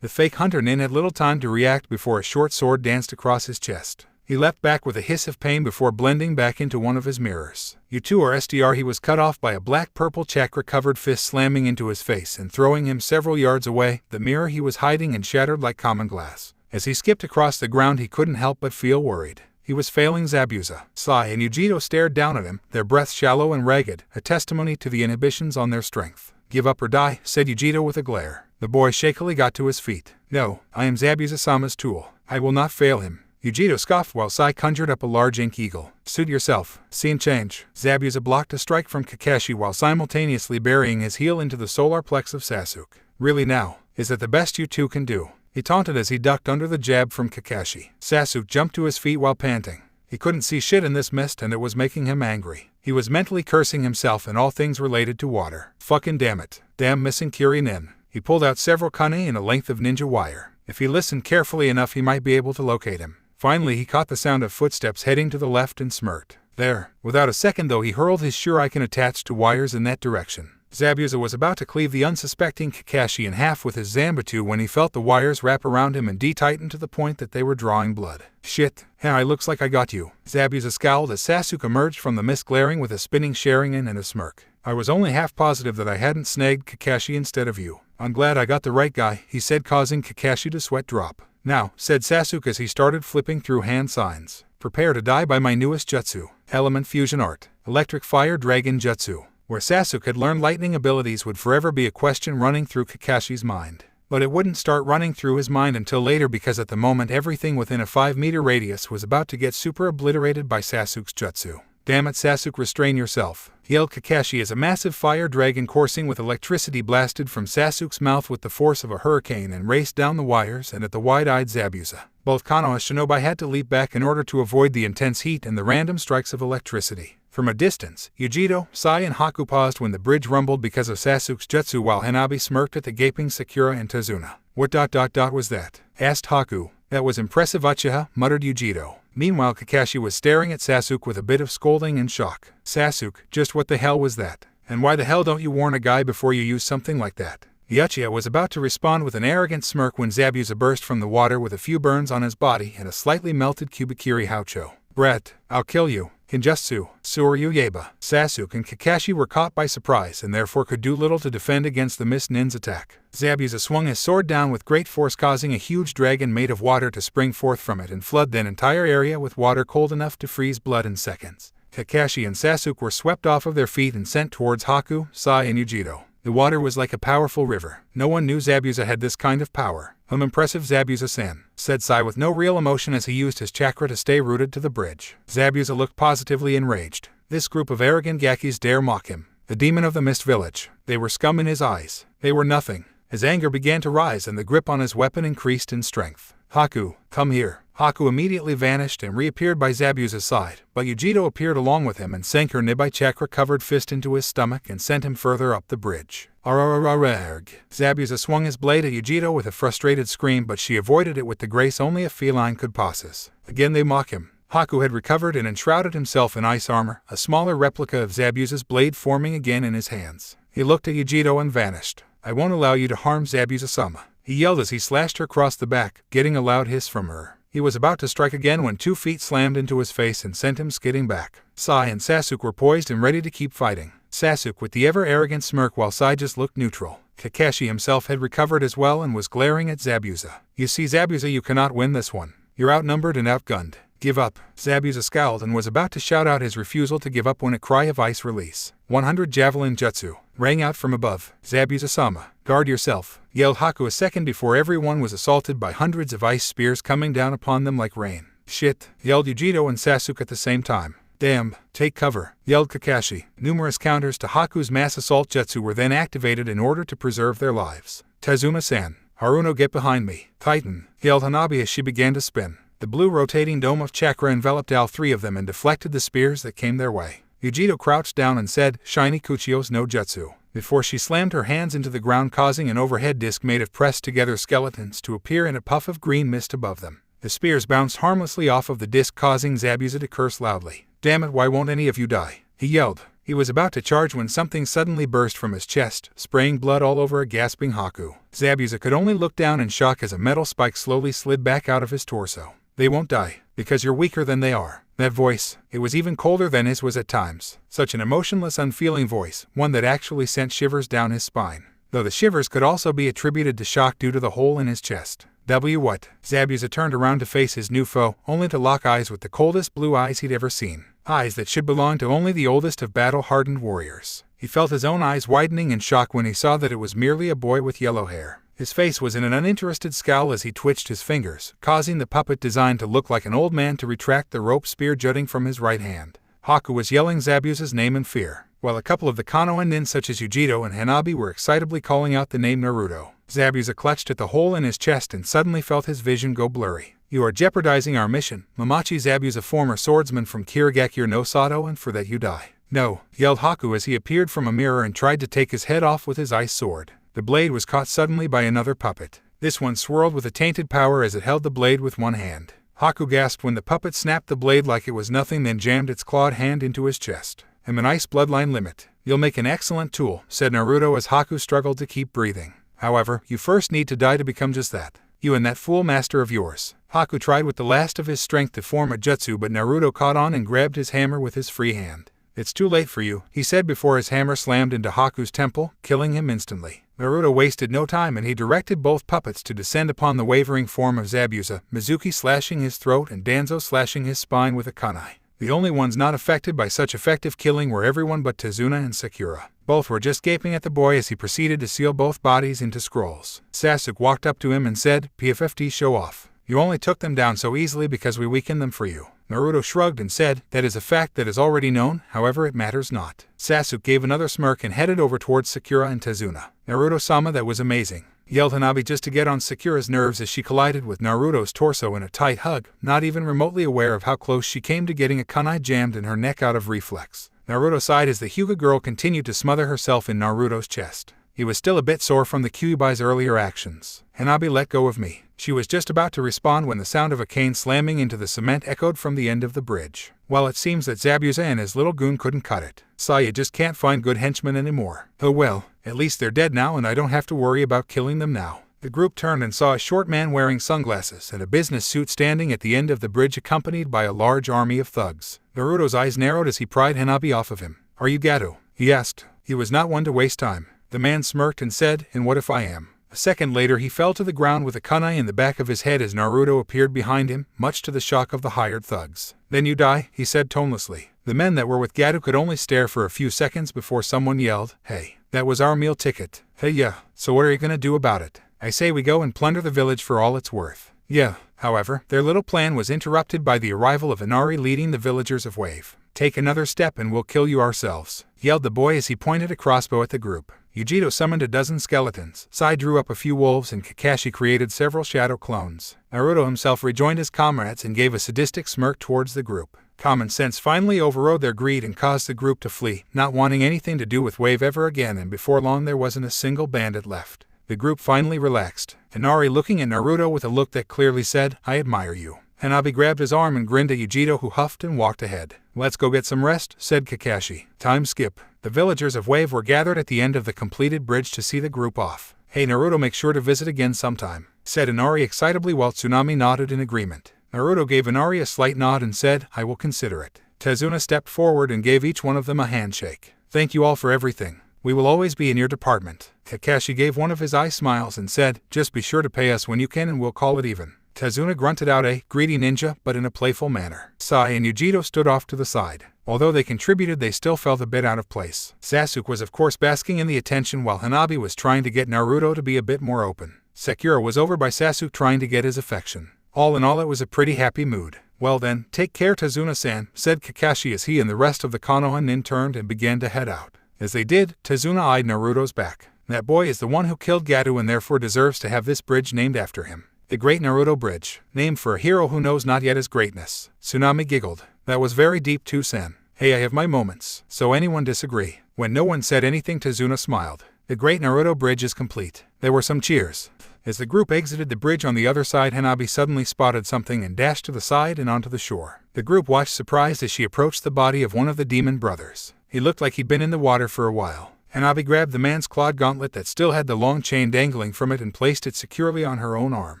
The fake hunter nin had little time to react before a short sword danced across his chest. He leapt back with a hiss of pain before blending back into one of his mirrors. U2 or SDR, he was cut off by a black-purple chakra-covered fist slamming into his face and throwing him several yards away. The mirror he was hiding in shattered like common glass. As he skipped across the ground he couldn't help but feel worried. He was failing Zabuza. Sai and Yujiro stared down at him, their breaths shallow and ragged, a testimony to the inhibitions on their strength. "Give up or die," said Yujiro with a glare. The boy shakily got to his feet. "No, I am Zabuza-sama's tool. I will not fail him." Yujiro scoffed while Sai conjured up a large ink eagle. "Suit yourself." Scene change. Zabuza blocked a strike from Kakashi while simultaneously burying his heel into the solar plex of Sasuke. "Really now? Is that the best you two can do?" he taunted as he ducked under the jab from Kakashi. Sasuke jumped to his feet while panting. He couldn't see shit in this mist and it was making him angry. He was mentally cursing himself and all things related to water. Fucking damn it. Damn missing Kirin. He pulled out several kane and a length of ninja wire. If he listened carefully enough he might be able to locate him. Finally he caught the sound of footsteps heading to the left and smirked. There. Without a second though he hurled his shuriken attached to wires in that direction. Zabuza was about to cleave the unsuspecting Kakashi in half with his Zanbatsu when he felt the wires wrap around him and de-tighten to the point that they were drawing blood. "Shit, hey, looks like I got you." Zabuza scowled as Sasuke emerged from the mist glaring with a spinning Sharingan and a smirk. "I was only half positive that I hadn't snagged Kakashi instead of you." I'm glad I got the right guy, he said, causing Kakashi to sweat drop. Now, said Sasuke as he started flipping through hand signs. Prepare to die by my newest jutsu, Element Fusion Art, Electric Fire Dragon Jutsu. Where Sasuke had learned lightning abilities would forever be a question running through Kakashi's mind. But it wouldn't start running through his mind until later, because at the moment everything within a 5-meter radius was about to get super obliterated by Sasuke's jutsu. Damn it, Sasuke, restrain yourself, yelled Kakashi as a massive fire dragon coursing with electricity blasted from Sasuke's mouth with the force of a hurricane and raced down the wires and at the wide-eyed Zabuza. Both Konoha shinobi had to leap back in order to avoid the intense heat and the random strikes of electricity. From a distance, Yujiro, Sai, and Haku paused when the bridge rumbled because of Sasuke's jutsu, while Hanabi smirked at the gaping Sakura and Tazuna. What was that? Asked Haku. That was impressive, Uchiha, muttered Yujiro. Meanwhile, Kakashi was staring at Sasuke with a bit of scolding and shock. Sasuke, just what the hell was that? And why the hell don't you warn a guy before you use something like that? The Uchiha was about to respond with an arrogant smirk when Zabuza burst from the water with a few burns on his body and a slightly melted Kubikiri Haucho. Brat, I'll kill you. Kinjutsu, Suryu Yeba. Sasuke and Kakashi were caught by surprise and therefore could do little to defend against the Mist Nin's attack. Zabuza swung his sword down with great force, causing a huge dragon made of water to spring forth from it and flood the entire area with water cold enough to freeze blood in seconds. Kakashi and Sasuke were swept off of their feet and sent towards Haku, Sai, and Yujiro. The water was like a powerful river. No one knew Zabuza had this kind of power. Impressive, Zabuza-san, said Sai with no real emotion as he used his chakra to stay rooted to the bridge. Zabuza looked positively enraged. This group of arrogant Gakis dare mock him. The demon of the Mist Village. They were scum in his eyes. They were nothing. His anger began to rise and the grip on his weapon increased in strength. Haku, come here. Haku immediately vanished and reappeared by Zabuza's side, but Yujiro appeared along with him and sank her Nibai chakra-covered fist into his stomach and sent him further up the bridge. Arrgh. Zabuza swung his blade at Yujiro with a frustrated scream, but she avoided it with the grace only a feline could possess. Again they mock him. Haku had recovered and enshrouded himself in ice armor, a smaller replica of Zabuza's blade forming again in his hands. He looked at Yujiro and vanished. I won't allow you to harm Zabuza-sama, he yelled as he slashed her across the back, getting a loud hiss from her. He was about to strike again when 2 feet slammed into his face and sent him skidding back. Sai and Sasuke were poised and ready to keep fighting. Sasuke with the ever-arrogant smirk while Sai just looked neutral. Kakashi himself had recovered as well and was glaring at Zabuza. You see, Zabuza, you cannot win this one. You're outnumbered and outgunned. Give up. Zabuza scowled and was about to shout out his refusal to give up when a cry of ice release. 100 Javelin Jutsu rang out from above. Zabuza-sama, guard yourself, yelled Haku a second before everyone was assaulted by hundreds of ice spears coming down upon them like rain. Shit, yelled Yujiro and Sasuke at the same time. Damn, take cover, yelled Kakashi. Numerous counters to Haku's mass assault jutsu were then activated in order to preserve their lives. Tazuna-san, Haruno, get behind me. Titan, yelled Hanabi as she began to spin. The blue rotating dome of chakra enveloped all 3 of them and deflected the spears that came their way. Yujiro crouched down and said, Shiny Kuchio's no jutsu, before she slammed her hands into the ground, causing an overhead disc made of pressed-together skeletons to appear in a puff of green mist above them. The spears bounced harmlessly off of the disc, causing Zabuza to curse loudly. Damn it, why won't any of you die? He yelled. He was about to charge when something suddenly burst from his chest, spraying blood all over a gasping Haku. Zabuza could only look down in shock as a metal spike slowly slid back out of his torso. They won't die, because you're weaker than they are. That voice, it was even colder than his was at times. Such an emotionless, unfeeling voice, one that actually sent shivers down his spine. Though the shivers could also be attributed to shock due to the hole in his chest. What? Zabuza turned around to face his new foe, only to lock eyes with the coldest blue eyes he'd ever seen. Eyes that should belong to only the oldest of battle-hardened warriors. He felt his own eyes widening in shock when he saw that it was merely a boy with yellow hair. His face was in an uninterested scowl as he twitched his fingers, causing the puppet design to look like an old man to retract the rope spear jutting from his right hand. Haku was yelling Zabuza's name in fear, while a couple of the Konoha nin such as Yujiro and Hanabi were excitably calling out the name Naruto. Zabuza clutched at the hole in his chest and suddenly felt his vision go blurry. You are jeopardizing our mission, Mamachi. Zabuza, former swordsman from Kirigakure no Sato, and for that you die. No, yelled Haku as he appeared from a mirror and tried to take his head off with his ice sword. The blade was caught suddenly by another puppet. This one swirled with a tainted power as it held the blade with one hand. Haku gasped when the puppet snapped the blade like it was nothing, then jammed its clawed hand into his chest. I'm an ice bloodline limit. You'll make an excellent tool, said Naruto as Haku struggled to keep breathing. However, you first need to die to become just that. You and that fool master of yours. Haku tried with the last of his strength to form a jutsu, but Naruto caught on and grabbed his hammer with his free hand. It's too late for you, he said before his hammer slammed into Haku's temple, killing him instantly. Naruto wasted no time and he directed both puppets to descend upon the wavering form of Zabuza, Mizuki slashing his throat and Danzo slashing his spine with a kunai. The only ones not affected by such effective killing were everyone but Tazuna and Sakura. Both were just gaping at the boy as he proceeded to seal both bodies into scrolls. Sasuke walked up to him and said, "PFFT, show off. You only took them down so easily because we weakened them for you." Naruto shrugged and said, "That is a fact that is already known, however it matters not." Sasuke gave another smirk and headed over towards Sakura and Tazuna. "Naruto-sama, that was amazing," yelled Hanabi just to get on Sakura's nerves as she collided with Naruto's torso in a tight hug, not even remotely aware of how close she came to getting a kunai jammed in her neck out of reflex. Naruto sighed as the Hyuga girl continued to smother herself in Naruto's chest. He was still a bit sore from the Kyubai's earlier actions. "Hanabi, let go of me." She was just about to respond when the sound of a cane slamming into the cement echoed from the end of the bridge. "Well, it seems that Zabuza and his little goon couldn't cut it. Saya just can't find good henchmen anymore. Oh well, at least they're dead now and I don't have to worry about killing them now." The group turned and saw a short man wearing sunglasses and a business suit standing at the end of the bridge accompanied by a large army of thugs. Naruto's eyes narrowed as he pried Hanabi off of him. "Are you Gato?" he asked. He was not one to waste time. The man smirked and said, "And what if I am?" A second later he fell to the ground with a kunai in the back of his head as Naruto appeared behind him, much to the shock of the hired thugs. "Then you die," he said tonelessly. The men that were with Gato could only stare for a few seconds before someone yelled, "Hey, that was our meal ticket." "Hey, yeah, so what are you gonna do about it?" "I say we go and plunder the village for all it's worth." "Yeah." However, their little plan was interrupted by the arrival of Inari leading the villagers of Wave. "Take another step and we'll kill you ourselves," yelled the boy as he pointed a crossbow at the group. Yujito summoned a dozen skeletons, Sai drew up a few wolves and Kakashi created several shadow clones. Naruto himself rejoined his comrades and gave a sadistic smirk towards the group. Common sense finally overrode their greed and caused the group to flee, not wanting anything to do with Wave ever again, and before long there wasn't a single bandit left. The group finally relaxed, Inari looking at Naruto with a look that clearly said, "I admire you." Hanabi grabbed his arm and grinned at Yujito, who huffed and walked ahead. "Let's go get some rest," said Kakashi. Time skip. The villagers of Wave were gathered at the end of the completed bridge to see the group off. "Hey Naruto, make sure to visit again sometime," said Inari excitably while Tsunami nodded in agreement. Naruto gave Inari a slight nod and said, "I will consider it." Tazuna stepped forward and gave each one of them a handshake. "Thank you all for everything. We will always be in your department." Kakashi gave one of his eye smiles and said, "Just be sure to pay us when you can and we'll call it even." Tazuna grunted out a greedy ninja, but in a playful manner. Sai and Yujito stood off to the side. Although they contributed, they still felt a bit out of place. Sasuke was of course basking in the attention while Hanabi was trying to get Naruto to be a bit more open. Sakura was over by Sasuke trying to get his affection. All in all, it was a pretty happy mood. "Well then, take care Tazuna-san," said Kakashi as he and the rest of the Konoha nin turned and began to head out. As they did, Tazuna eyed Naruto's back. "That boy is the one who killed Gato and therefore deserves to have this bridge named after him. The Great Naruto Bridge, named for a hero who knows not yet his greatness." Tsunami giggled. "That was very deep too, Sen. Hey, I have my moments. So anyone disagree?" When no one said anything, Tazuna smiled. "The Great Naruto Bridge is complete." There were some cheers. As the group exited the bridge on the other side, Hanabi suddenly spotted something and dashed to the side and onto the shore. The group watched surprised as she approached the body of one of the demon brothers. He looked like he'd been in the water for a while. Hanabi grabbed the man's clawed gauntlet that still had the long chain dangling from it and placed it securely on her own arm.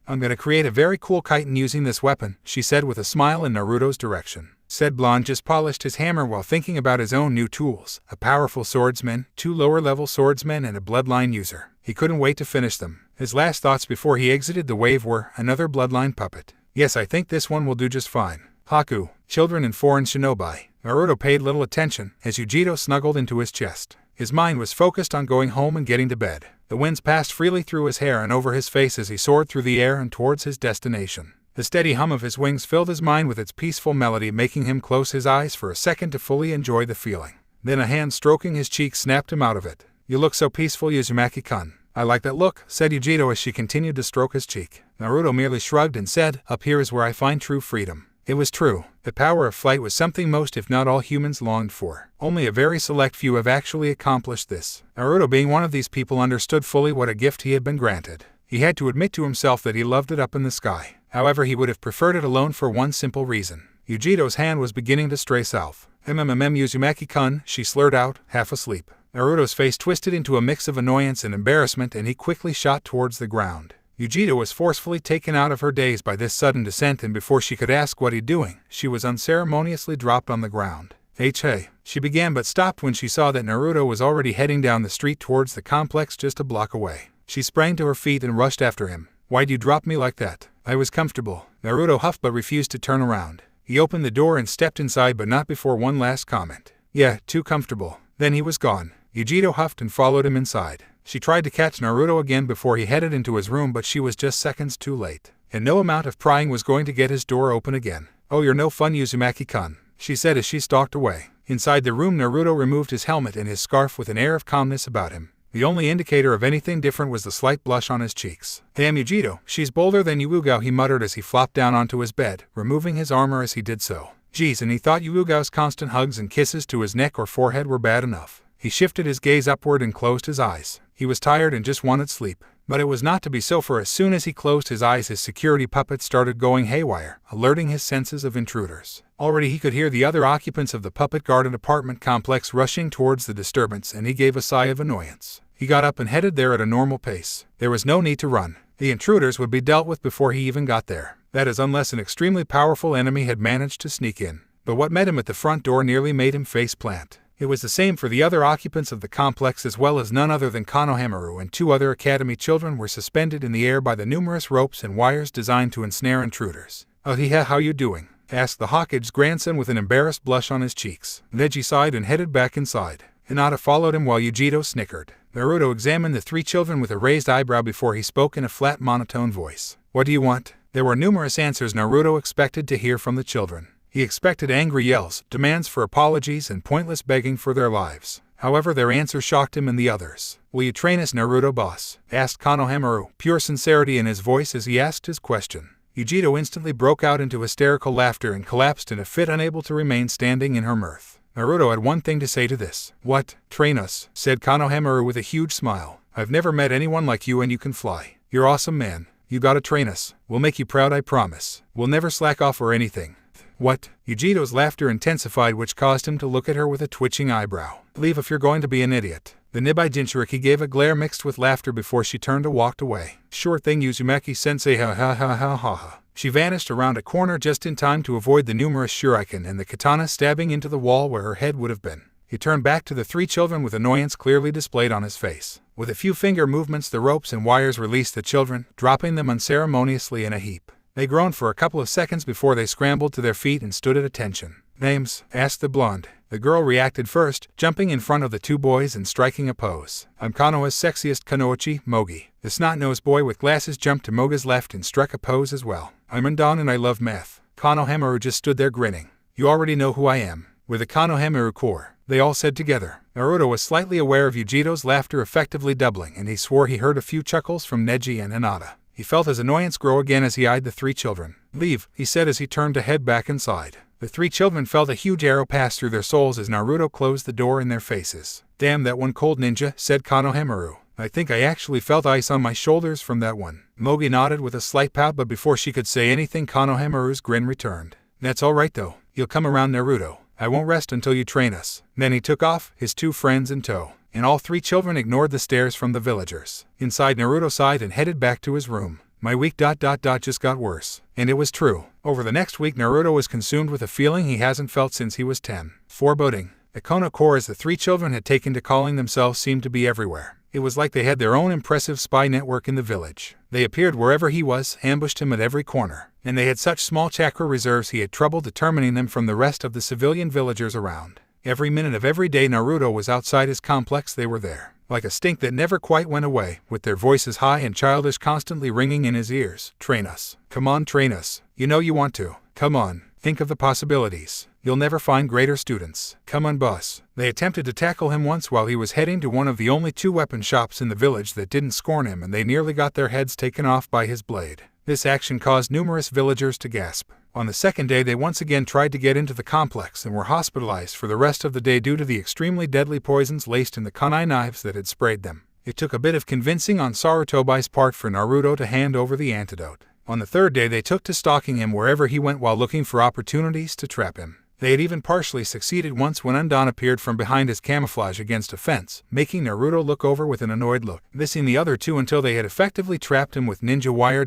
"I'm gonna create a very cool chitin using this weapon," she said with a smile in Naruto's direction. Said blonde just polished his hammer while thinking about his own new tools, a powerful swordsman, 2 lower-level swordsmen, and a bloodline user. He couldn't wait to finish them. His last thoughts before he exited the wave were, another bloodline puppet. "Yes, I think this one will do just fine." Haku, children and foreign shinobi. Naruto paid little attention as Yujito snuggled into his chest. His mind was focused on going home and getting to bed. The winds passed freely through his hair and over his face as he soared through the air and towards his destination. The steady hum of his wings filled his mind with its peaceful melody, making him close his eyes for a second to fully enjoy the feeling. Then a hand stroking his cheek snapped him out of it. "You look so peaceful, Uzumaki-kun." "I like that look," said Yujito as she continued to stroke his cheek. Naruto merely shrugged and said, "Up here is where I find true freedom." It was true. The power of flight was something most if not all humans longed for. Only a very select few have actually accomplished this. Naruto, being one of these people, understood fully what a gift he had been granted. He had to admit to himself that he loved it up in the sky. However, he would have preferred it alone for one simple reason. Yujito's hand was beginning to stray south. Uzumaki-kun," she slurred out, half asleep. Naruto's face twisted into a mix of annoyance and embarrassment and he quickly shot towards the ground. Yujito was forcefully taken out of her daze by this sudden descent, and before she could ask what he'd doing, she was unceremoniously dropped on the ground. Hey. She began but stopped when she saw that Naruto was already heading down the street towards the complex just a block away. She sprang to her feet and rushed after him. Why'd you drop me like that? I was comfortable. Naruto huffed but refused to turn around. He opened the door and stepped inside but not before one last comment. Yeah, too comfortable. Then he was gone. Yujiro huffed and followed him inside. She tried to catch Naruto again before he headed into his room, but she was just seconds too late. And no amount of prying was going to get his door open again. Oh, you're no fun, Uzumaki-kun, she said as she stalked away. Inside the room, Naruto removed his helmet and his scarf with an air of calmness about him. The only indicator of anything different was the slight blush on his cheeks. Damn Yujiro, she's bolder than Yuugao, he muttered as he flopped down onto his bed, removing his armor as he did so. Geez, and he thought Yuugao's constant hugs and kisses to his neck or forehead were bad enough. He shifted his gaze upward and closed his eyes. He was tired and just wanted sleep. But it was not to be so, for as soon as he closed his eyes, his security puppet started going haywire, alerting his senses of intruders. Already he could hear the other occupants of the puppet-guarded apartment complex rushing towards the disturbance, and he gave a sigh of annoyance. He got up and headed there at a normal pace. There was no need to run. The intruders would be dealt with before he even got there. That is, unless an extremely powerful enemy had managed to sneak in. But what met him at the front door nearly made him face plant. It was the same for the other occupants of the complex, as well as none other than Konohamaru and two other academy children were suspended in the air by the numerous ropes and wires designed to ensnare intruders. Oh, how you doing? Asked the Hokage's grandson with an embarrassed blush on his cheeks. Neji sighed and headed back inside. Hinata followed him while Yujiro snickered. Naruto examined the three children with a raised eyebrow before he spoke in a flat, monotone voice. What do you want? There were numerous answers Naruto expected to hear from the children. He expected angry yells, demands for apologies, and pointless begging for their lives. However, their answer shocked him and the others. Will you train us, Naruto boss? Asked Konohamaru, pure sincerity in his voice as he asked his question. Yujiro instantly broke out into hysterical laughter and collapsed in a fit, unable to remain standing in her mirth. Naruto had one thing to say to this. What? Train us? Said Konohamaru with a huge smile. I've never met anyone like you, and you can fly. You're awesome, man. You gotta train us. We'll make you proud, I promise. We'll never slack off or anything. What? Yujiro's laughter intensified, which caused him to look at her with a twitching eyebrow. Leave if you're going to be an idiot. The Nibai Jinchuriki gave a glare mixed with laughter before she turned and walked away. Sure thing, Uzumaki-sensei, ha. She vanished around a corner just in time to avoid the numerous shuriken and the katana stabbing into the wall where her head would have been. He turned back to the three children with annoyance clearly displayed on his face. With a few finger movements, the ropes and wires released the children, dropping them unceremoniously in a heap. They groaned for a couple of seconds before they scrambled to their feet and stood at attention. Names? Asked the blonde. The girl reacted first, jumping in front of the two boys and striking a pose. I'm Konoha's sexiest Kunoichi, Mogi. The snot-nosed boy with glasses jumped to Moga's left and struck a pose as well. I'm Randon and I love math. Konohamaru just stood there grinning. You already know who I am. We're the Konohamaru Corps, they all said together. Naruto was slightly aware of Yujiro's laughter effectively doubling, and he swore he heard a few chuckles from Neji and Hinata. He felt his annoyance grow again as he eyed the three children. Leave, he said as he turned to head back inside. The three children felt a huge arrow pass through their souls as Naruto closed the door in their faces. Damn that one cold ninja, said Konohamaru. I think I actually felt ice on my shoulders from that one. Mogi nodded with a slight pout, but before she could say anything, Konohamaru's grin returned. That's all right though. You'll come around, Naruto. I won't rest until you train us. Then he took off, his two friends in tow. And all three children ignored the stares from the villagers. Inside, Naruto sighed and headed back to his room. My week ... just got worse. And it was true. Over the next week, Naruto was consumed with a feeling he hasn't felt since he was 10. Foreboding. The Kono Corps, as the three children had taken to calling themselves, seemed to be everywhere. It was like they had their own impressive spy network in the village. They appeared wherever he was, ambushed him at every corner. And they had such small chakra reserves he had trouble determining them from the rest of the civilian villagers around. Every minute of every day Naruto was outside his complex, they were there. Like a stink that never quite went away, with their voices high and childish constantly ringing in his ears. Train us. Come on, train us. You know you want to. Come on. Think of the possibilities. You'll never find greater students. Come on, boss. They attempted to tackle him once while he was heading to one of the only two weapon shops in the village that didn't scorn him, and they nearly got their heads taken off by his blade. This action caused numerous villagers to gasp. On the second day, they once again tried to get into the complex and were hospitalized for the rest of the day due to the extremely deadly poisons laced in the kunai knives that had sprayed them. It took a bit of convincing on Sarutobai's part for Naruto to hand over the antidote. On the third day, they took to stalking him wherever he went while looking for opportunities to trap him. They had even partially succeeded once when Undan appeared from behind his camouflage against a fence, making Naruto look over with an annoyed look, missing the other two until they had effectively trapped him with ninja wire ...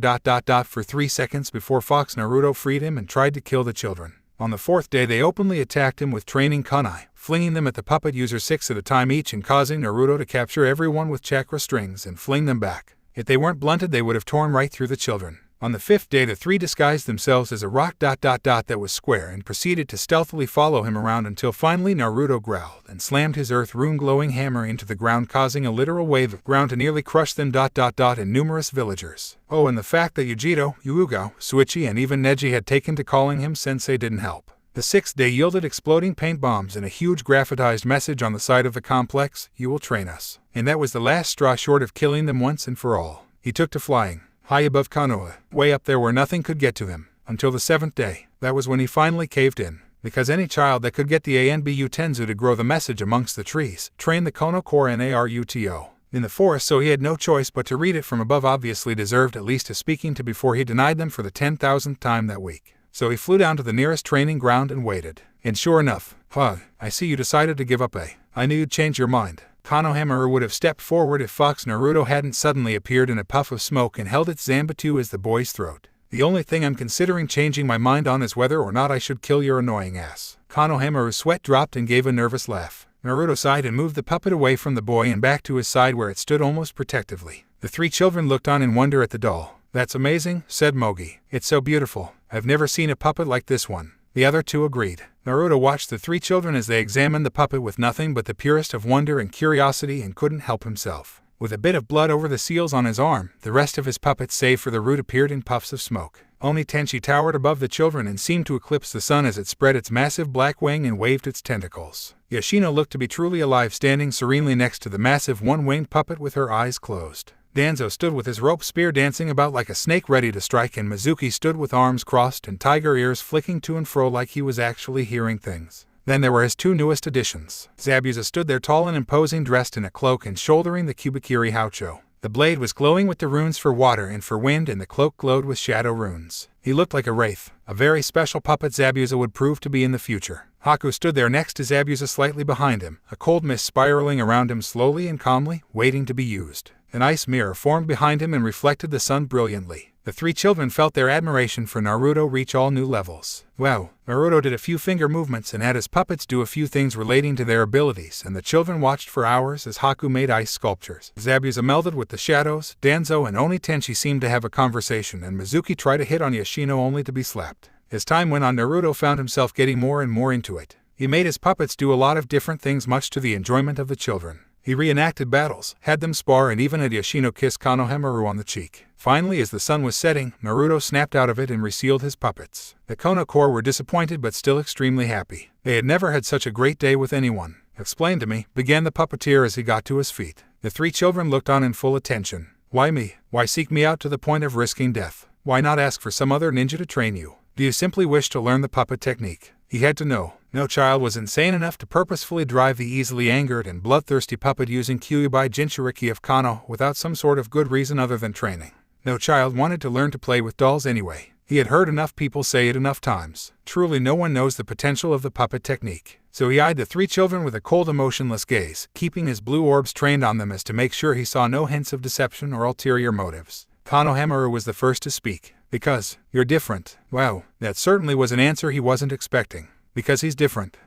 for 3 seconds before Fox Naruto freed him and tried to kill the children. On the fourth day they openly attacked him with training kunai, flinging them at the puppet user 6 at a time each and causing Naruto to capture everyone with chakra strings and fling them back. If they weren't blunted they would have torn right through the children. On the fifth day the three disguised themselves as a rock ... that was square and proceeded to stealthily follow him around until finally Naruto growled and slammed his earth rune glowing hammer into the ground, causing a literal wave of ground to nearly crush them ... and numerous villagers. Oh, and the fact that Yujiro, Yuugo, Suichi and even Neji had taken to calling him sensei didn't help. The sixth day yielded exploding paint bombs and a huge graphitized message on the side of the complex, "You will train us." And that was the last straw short of killing them once and for all. He took to flying, high above Konoha, way up there where nothing could get to him, until the seventh day. That was when he finally caved in, because any child that could get the Anbu Tenzu to grow the message amongst the trees, train the Kono Core Naruto in the forest, so he had no choice but to read it from above. Obviously deserved at least a speaking to before he denied them for the 10,000th time that week. So he flew down to the nearest training ground and waited. And sure enough, I see you decided to give up, eh? I knew you'd change your mind. Konohamaru would have stepped forward if Fox Naruto hadn't suddenly appeared in a puff of smoke and held its Zanbatsu as the boy's throat. The only thing I'm considering changing my mind on is whether or not I should kill your annoying ass. Konohamaru's sweat dropped and gave a nervous laugh. Naruto sighed and moved the puppet away from the boy and back to his side where it stood almost protectively. The three children looked on in wonder at the doll. "That's amazing," said Mogi. "It's so beautiful. I've never seen a puppet like this one." The other two agreed. Naruto watched the three children as they examined the puppet with nothing but the purest of wonder and curiosity and couldn't help himself. With a bit of blood over the seals on his arm, the rest of his puppets save for the root appeared in puffs of smoke. Only Tenchi towered above the children and seemed to eclipse the sun as it spread its massive black wing and waved its tentacles. Yoshino looked to be truly alive, standing serenely next to the massive one-winged puppet with her eyes closed. Danzo stood with his rope spear dancing about like a snake ready to strike, and Mizuki stood with arms crossed and tiger ears flicking to and fro like he was actually hearing things. Then there were his two newest additions. Zabuza stood there tall and imposing, dressed in a cloak and shouldering the Kubikiri Haucho. The blade was glowing with the runes for water and for wind, and the cloak glowed with shadow runes. He looked like a wraith, a very special puppet Zabuza would prove to be in the future. Haku stood there next to Zabuza, slightly behind him, a cold mist spiraling around him slowly and calmly, waiting to be used. An ice mirror formed behind him and reflected the sun brilliantly. The three children felt their admiration for Naruto reach all new levels. Wow. Naruto did a few finger movements and had his puppets do a few things relating to their abilities, and the children watched for hours as Haku made ice sculptures. Zabuza melded with the shadows, Danzo and only Tenchi seemed to have a conversation, and Mizuki tried to hit on Yoshino only to be slapped. As time went on, Naruto found himself getting more and more into it. He made his puppets do a lot of different things, much to the enjoyment of the children. He reenacted battles, had them spar, and even had Yoshino kiss Konohamaru on the cheek. Finally, as the sun was setting, Naruto snapped out of it and resealed his puppets. The Kono Corps were disappointed but still extremely happy. They had never had such a great day with anyone. "Explain to me," began the puppeteer as he got to his feet. The three children looked on in full attention. "Why me? Why seek me out to the point of risking death? Why not ask for some other ninja to train you? Do you simply wish to learn the puppet technique?" He had to know. No child was insane enough to purposefully drive the easily angered and bloodthirsty puppet using Kyuubi Jinchuriki of Kano without some sort of good reason other than training. No child wanted to learn to play with dolls anyway. He had heard enough people say it enough times. Truly no one knows the potential of the puppet technique. So he eyed the three children with a cold, emotionless gaze, keeping his blue orbs trained on them as to make sure he saw no hints of deception or ulterior motives. Konohamaru was the first to speak. "Because you're different." Wow, that certainly was an answer he wasn't expecting. "Because he's different."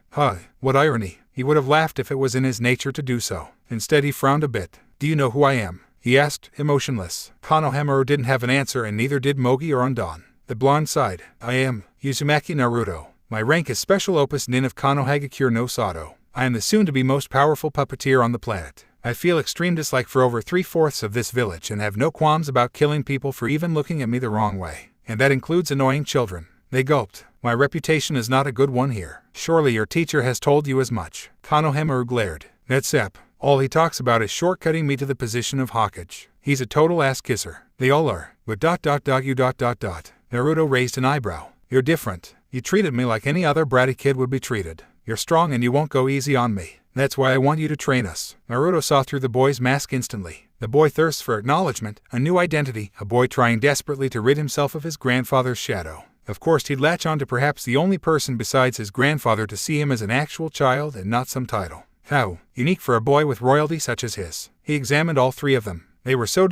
What irony. He would have laughed if it was in his nature to do so. Instead he frowned a bit. "Do you know who I am?" he asked, emotionless. Konohamaru didn't have an answer, and neither did Mogi or Undan. The blonde sighed. "I am Uzumaki Naruto. My rank is Special Opus Nin of Konohagakure no Sato. I am the soon-to-be most powerful puppeteer on the planet. I feel extreme dislike for over 3/4 of this village and have no qualms about killing people for even looking at me the wrong way. And that includes annoying children." They gulped. "My reputation is not a good one here. Surely your teacher has told you as much." Konohamaru glared. "That sap. All he talks about is shortcutting me to the position of Hokage. He's a total ass-kisser. They all are. But ... you ... Naruto raised an eyebrow. "You're different. You treated me like any other bratty kid would be treated. You're strong and you won't go easy on me. That's why I want you to train us." Naruto saw through the boy's mask instantly. The boy thirsts for acknowledgement, a new identity, a boy trying desperately to rid himself of his grandfather's shadow. Of course he'd latch on to perhaps the only person besides his grandfather to see him as an actual child and not some title. How unique for a boy with royalty such as his. He examined all three of them. They were so ...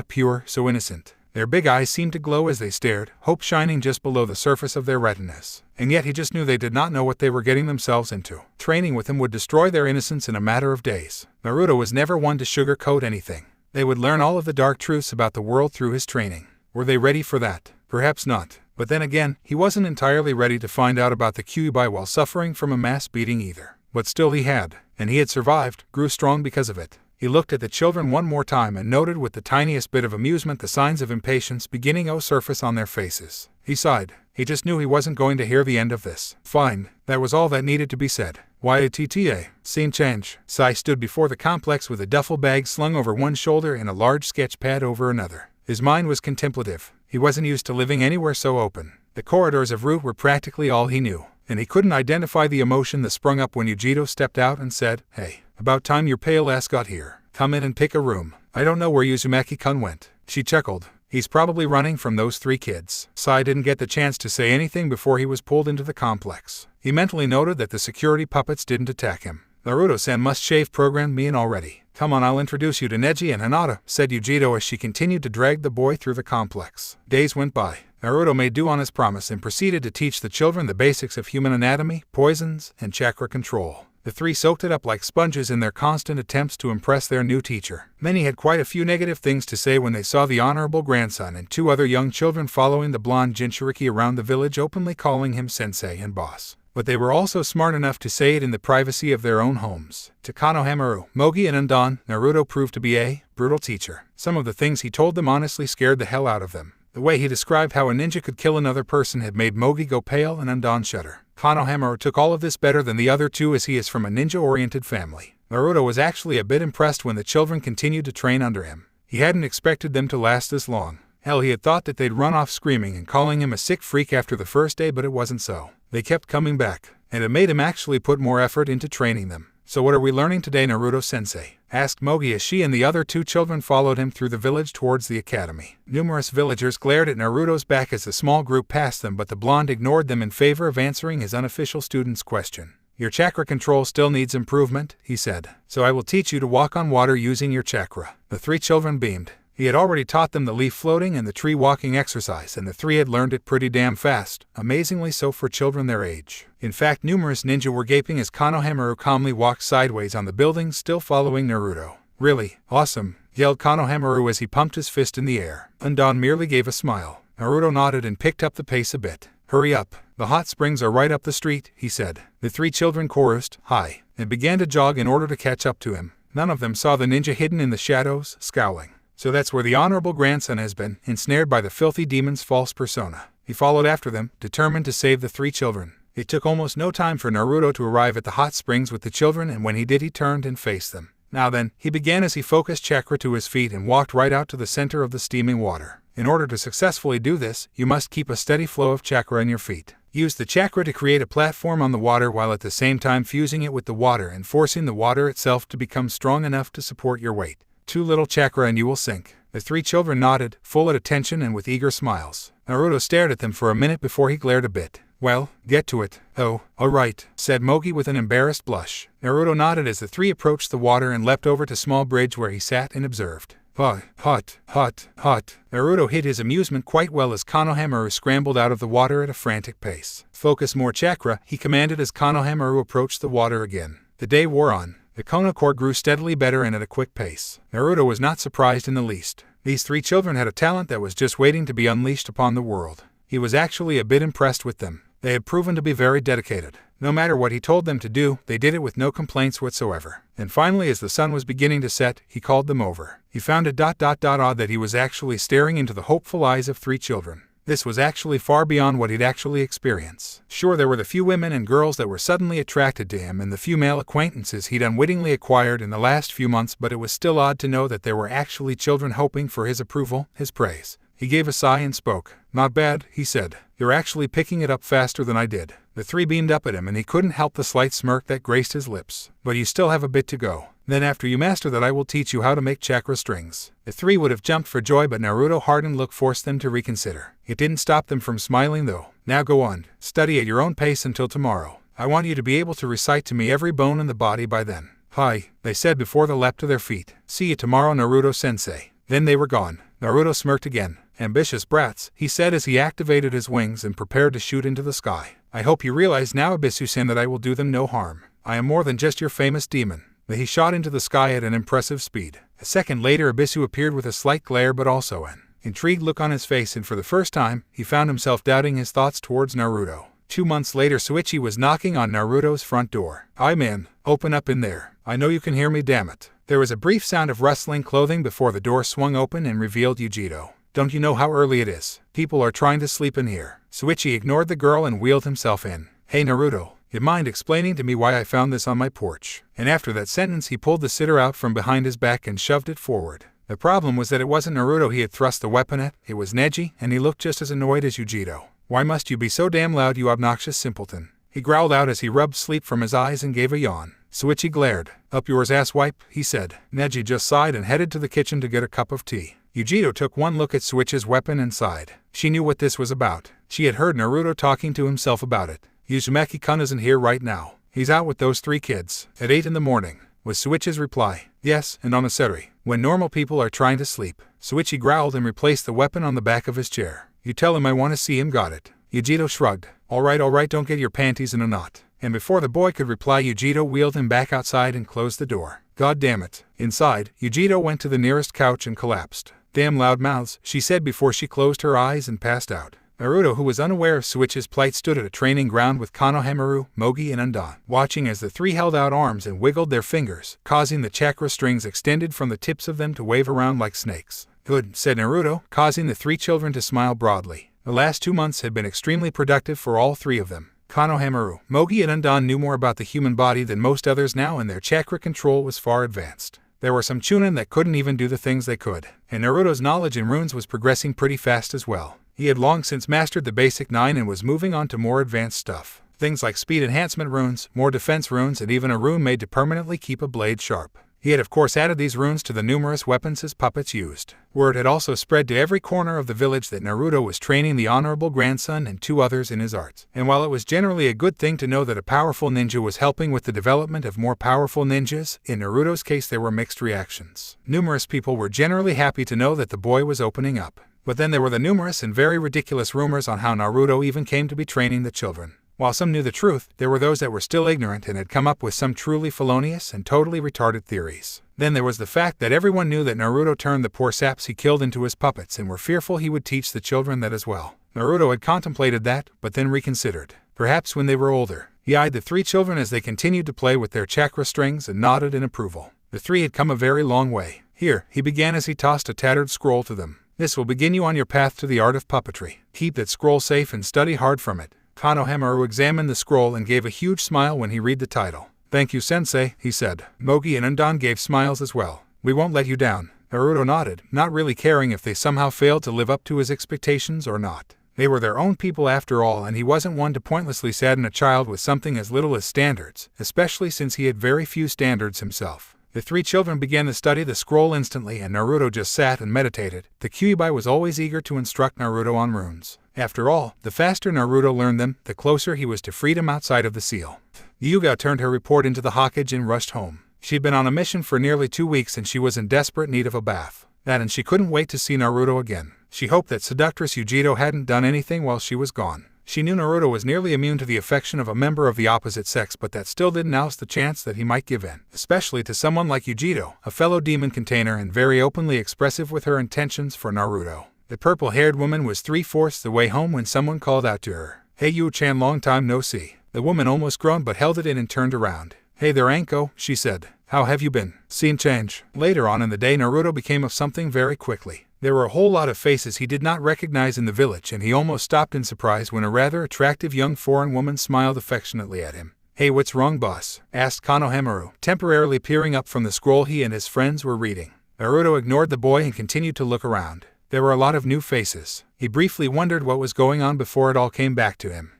pure, so innocent. Their big eyes seemed to glow as they stared, hope shining just below the surface of their retinas. And yet he just knew they did not know what they were getting themselves into. Training with him would destroy their innocence in a matter of days. Naruto was never one to sugarcoat anything. They would learn all of the dark truths about the world through his training. Were they ready for that? Perhaps not. But then again, he wasn't entirely ready to find out about the Kyuubi while suffering from a mass beating either. But still he had, and he had survived, grew strong because of it. He looked at the children one more time and noted with the tiniest bit of amusement the signs of impatience beginning to surface on their faces. He sighed. He just knew he wasn't going to hear the end of this. Fine, that was all that needed to be said. YATTA, scene change. Sai stood before the complex with a duffel bag slung over one shoulder and a large sketch pad over another. His mind was contemplative. He wasn't used to living anywhere so open. The corridors of Route were practically all he knew, and he couldn't identify the emotion that sprung up when Yujito stepped out and said, "Hey, about time your pale ass got here. Come in and pick a room. I don't know where Uzumaki-kun went." She chuckled. He's probably running from those 3 kids. Sai didn't get the chance to say anything before he was pulled into the complex. He mentally noted that the security puppets didn't attack him. Naruto-san must shave programmed me in already. Come on, I'll introduce you to Neji and Hinata, said Yujito as she continued to drag the boy through the complex. Days went by. Naruto made do on his promise and proceeded to teach the children the basics of human anatomy, poisons, and chakra control. The 3 soaked it up like sponges in their constant attempts to impress their new teacher. Many had quite a few negative things to say when they saw the honorable grandson and 2 other young children following the blonde Jinchuriki around the village, openly calling him sensei and boss. But they were also smart enough to say it in the privacy of their own homes. To Konohamaru, Mogi, and Undan, Naruto proved to be a brutal teacher. Some of the things he told them honestly scared the hell out of them. The way he described how a ninja could kill another person had made Mogi go pale and Undan shudder. Konohamaru took all of this better than the other 2 as he is from a ninja-oriented family. Naruto was actually a bit impressed when the children continued to train under him. He hadn't expected them to last this long. Hell, he had thought that they'd run off screaming and calling him a sick freak after the first day, but it wasn't so. They kept coming back, and it made him actually put more effort into training them. "So what are we learning today, Naruto-sensei?" asked Mogi as she and the other 2 children followed him through the village towards the academy. Numerous villagers glared at Naruto's back as the small group passed them, but the blonde ignored them in favor of answering his unofficial student's question. "Your chakra control still needs improvement," he said. "So I will teach you to walk on water using your chakra." The 3 children beamed. He had already taught them the leaf floating and the tree walking exercise, and the 3 had learned it pretty damn fast, amazingly so for children their age. In fact, numerous ninja were gaping as Konohamaru calmly walked sideways on the buildings, still following Naruto. "Really awesome," yelled Konohamaru as he pumped his fist in the air. Undan merely gave a smile. Naruto nodded and picked up the pace a bit. "Hurry up. The hot springs are right up the street," he said. The 3 children chorused, "Hi," and began to jog in order to catch up to him. None of them saw the ninja hidden in the shadows, scowling. So that's where the honorable grandson has been, ensnared by the filthy demon's false persona. He followed after them, determined to save the 3 children. It took almost no time for Naruto to arrive at the hot springs with the children, and when he did, he turned and faced them. "Now then," he began as he focused chakra to his feet and walked right out to the center of the steaming water. In order to successfully do this, you must keep a steady flow of chakra in your feet. Use the chakra to create a platform on the water while at the same time fusing it with the water and forcing the water itself to become strong enough to support your weight. Too little chakra and you will sink. The 3 children nodded, full of attention and with eager smiles. Naruto stared at them for a minute before he glared a bit. "Well, get to it." "Oh, all right," said Mogi with an embarrassed blush. Naruto nodded as the 3 approached the water and leapt over to small bridge where he sat and observed. "Hot, hot, hot, hot." Naruto hid his amusement quite well as Konohamaru scrambled out of the water at a frantic pace. "Focus more chakra," he commanded as Konohamaru approached the water again. The day wore on. The Kono Court grew steadily better and at a quick pace. Naruto was not surprised in the least. These 3 children had a talent that was just waiting to be unleashed upon the world. He was actually a bit impressed with them. They had proven to be very dedicated. No matter what he told them to do, they did it with no complaints whatsoever. And finally, as the sun was beginning to set, he called them over. He found it odd that he was actually staring into the hopeful eyes of 3 children. This was actually far beyond what he'd actually experienced. Sure, there were the few women and girls that were suddenly attracted to him and the few male acquaintances he'd unwittingly acquired in the last few months, but it was still odd to know that there were actually children hoping for his approval, his praise. He gave a sigh and spoke. "Not bad," he said. "You're actually picking it up faster than I did." The 3 beamed up at him and he couldn't help the slight smirk that graced his lips. "But you still have a bit to go. Then after you master that, I will teach you how to make chakra strings." The 3 would have jumped for joy, but Naruto's hardened look forced them to reconsider. It didn't stop them from smiling though. "Now go on. Study at your own pace until tomorrow. I want you to be able to recite to me every bone in the body by then." "Hi," they said before they leapt to their feet. "See you tomorrow, Naruto-sensei." Then they were gone. Naruto smirked again. Ambitious brats, he said as he activated his wings and prepared to shoot into the sky. I hope you realize now, Abisu-san, that I will do them no harm. I am more than just your famous demon. But he shot into the sky at an impressive speed. A second later, Abisu appeared with a slight glare but also an intrigued look on his face, and for the first time, he found himself doubting his thoughts towards Naruto. 2 months later, Shuichi was knocking on Naruto's front door. "Hi man, open up in there. I know you can hear me, damn it." There was a brief sound of rustling clothing before the door swung open and revealed Yujiro. "Don't you know how early it is? People are trying to sleep in here." Shuichi ignored the girl and wheeled himself in. "Hey Naruto, you mind explaining to me why I found this on my porch?" And after that sentence, he pulled the sitter out from behind his back and shoved it forward. The problem was that it wasn't Naruto he had thrust the weapon at, it was Neji, and he looked just as annoyed as Yujiro. "Why must you be so damn loud, you obnoxious simpleton?" he growled out as he rubbed sleep from his eyes and gave a yawn. Shuichi glared. "Up yours, asswipe," he said. Neji just sighed and headed to the kitchen to get a cup of tea. Yujiro took one look at Shuichi's weapon and sighed. She knew what this was about. She had heard Naruto talking to himself about it. "Uzumaki-kun isn't here right now. He's out with those 3 kids. At 8 in the morning, was Shuichi's reply. "Yes, and on a seri, when normal people are trying to sleep." Shuichi growled and replaced the weapon on the back of his chair. "You tell him I want to see him, got it." Yujiro shrugged. All right, don't get your panties in a knot." And before the boy could reply, Yujiro wheeled him back outside and closed the door. "God damn it." Inside, Yujiro went to the nearest couch and collapsed. "Damn loud mouths," she said before she closed her eyes and passed out. Naruto, who was unaware of Shuichi's plight, stood at a training ground with Konohamaru, Mogi, and Undan, watching as the 3 held out arms and wiggled their fingers, causing the chakra strings extended from the tips of them to wave around like snakes. "Good," said Naruto, causing the 3 children to smile broadly. The last 2 months had been extremely productive for all 3 of them. Konohamaru, Mogi, and Undan knew more about the human body than most others now, and their chakra control was far advanced. There were some chunin that couldn't even do the things they could, and Naruto's knowledge in runes was progressing pretty fast as well. He had long since mastered the basic 9 and was moving on to more advanced stuff. Things like speed enhancement runes, more defense runes, and even a rune made to permanently keep a blade sharp. He had of course added these runes to the numerous weapons his puppets used. Word had also spread to every corner of the village that Naruto was training the honorable grandson and 2 others in his arts. And while it was generally a good thing to know that a powerful ninja was helping with the development of more powerful ninjas, in Naruto's case there were mixed reactions. Numerous people were generally happy to know that the boy was opening up. But then there were the numerous and very ridiculous rumors on how Naruto even came to be training the children. While some knew the truth, there were those that were still ignorant and had come up with some truly felonious and totally retarded theories. Then there was the fact that everyone knew that Naruto turned the poor saps he killed into his puppets and were fearful he would teach the children that as well. Naruto had contemplated that, but then reconsidered. Perhaps when they were older. He eyed the 3 children as they continued to play with their chakra strings and nodded in approval. The 3 had come a very long way. "Here," he began as he tossed a tattered scroll to them. "This will begin you on your path to the art of puppetry. Keep that scroll safe and study hard from it." Konohamaru examined the scroll and gave a huge smile when he read the title. "Thank you, sensei," he said. Mogi and Undan gave smiles as well. "We won't let you down." Naruto nodded, not really caring if they somehow failed to live up to his expectations or not. They were their own people after all, and he wasn't one to pointlessly sadden a child with something as little as standards, especially since he had very few standards himself. The 3 children began to study the scroll instantly, and Naruto just sat and meditated. The Kyuubi was always eager to instruct Naruto on runes. After all, the faster Naruto learned them, the closer he was to freedom outside of the seal. Hyuga turned her report into the Hokage and rushed home. She'd been on a mission for nearly 2 weeks and she was in desperate need of a bath. That and she couldn't wait to see Naruto again. She hoped that seductress Yujiro hadn't done anything while she was gone. She knew Naruto was nearly immune to the affection of a member of the opposite sex, but that still didn't oust the chance that he might give in, especially to someone like Yujiro, a fellow demon container and very openly expressive with her intentions for Naruto. The purple-haired woman was 3/4 the way home when someone called out to her. "Hey Yu-chan, long time no see." The woman almost groaned but held it in and turned around. "Hey there Anko," she said. "How have you been?" Scene change. Later on in the day, Naruto became of something very quickly. There were a whole lot of faces he did not recognize in the village, and he almost stopped in surprise when a rather attractive young foreign woman smiled affectionately at him. "Hey, what's wrong, boss?" asked Konohamaru, temporarily peering up from the scroll he and his friends were reading. Naruto ignored the boy and continued to look around. There were a lot of new faces. He briefly wondered what was going on before it all came back to him.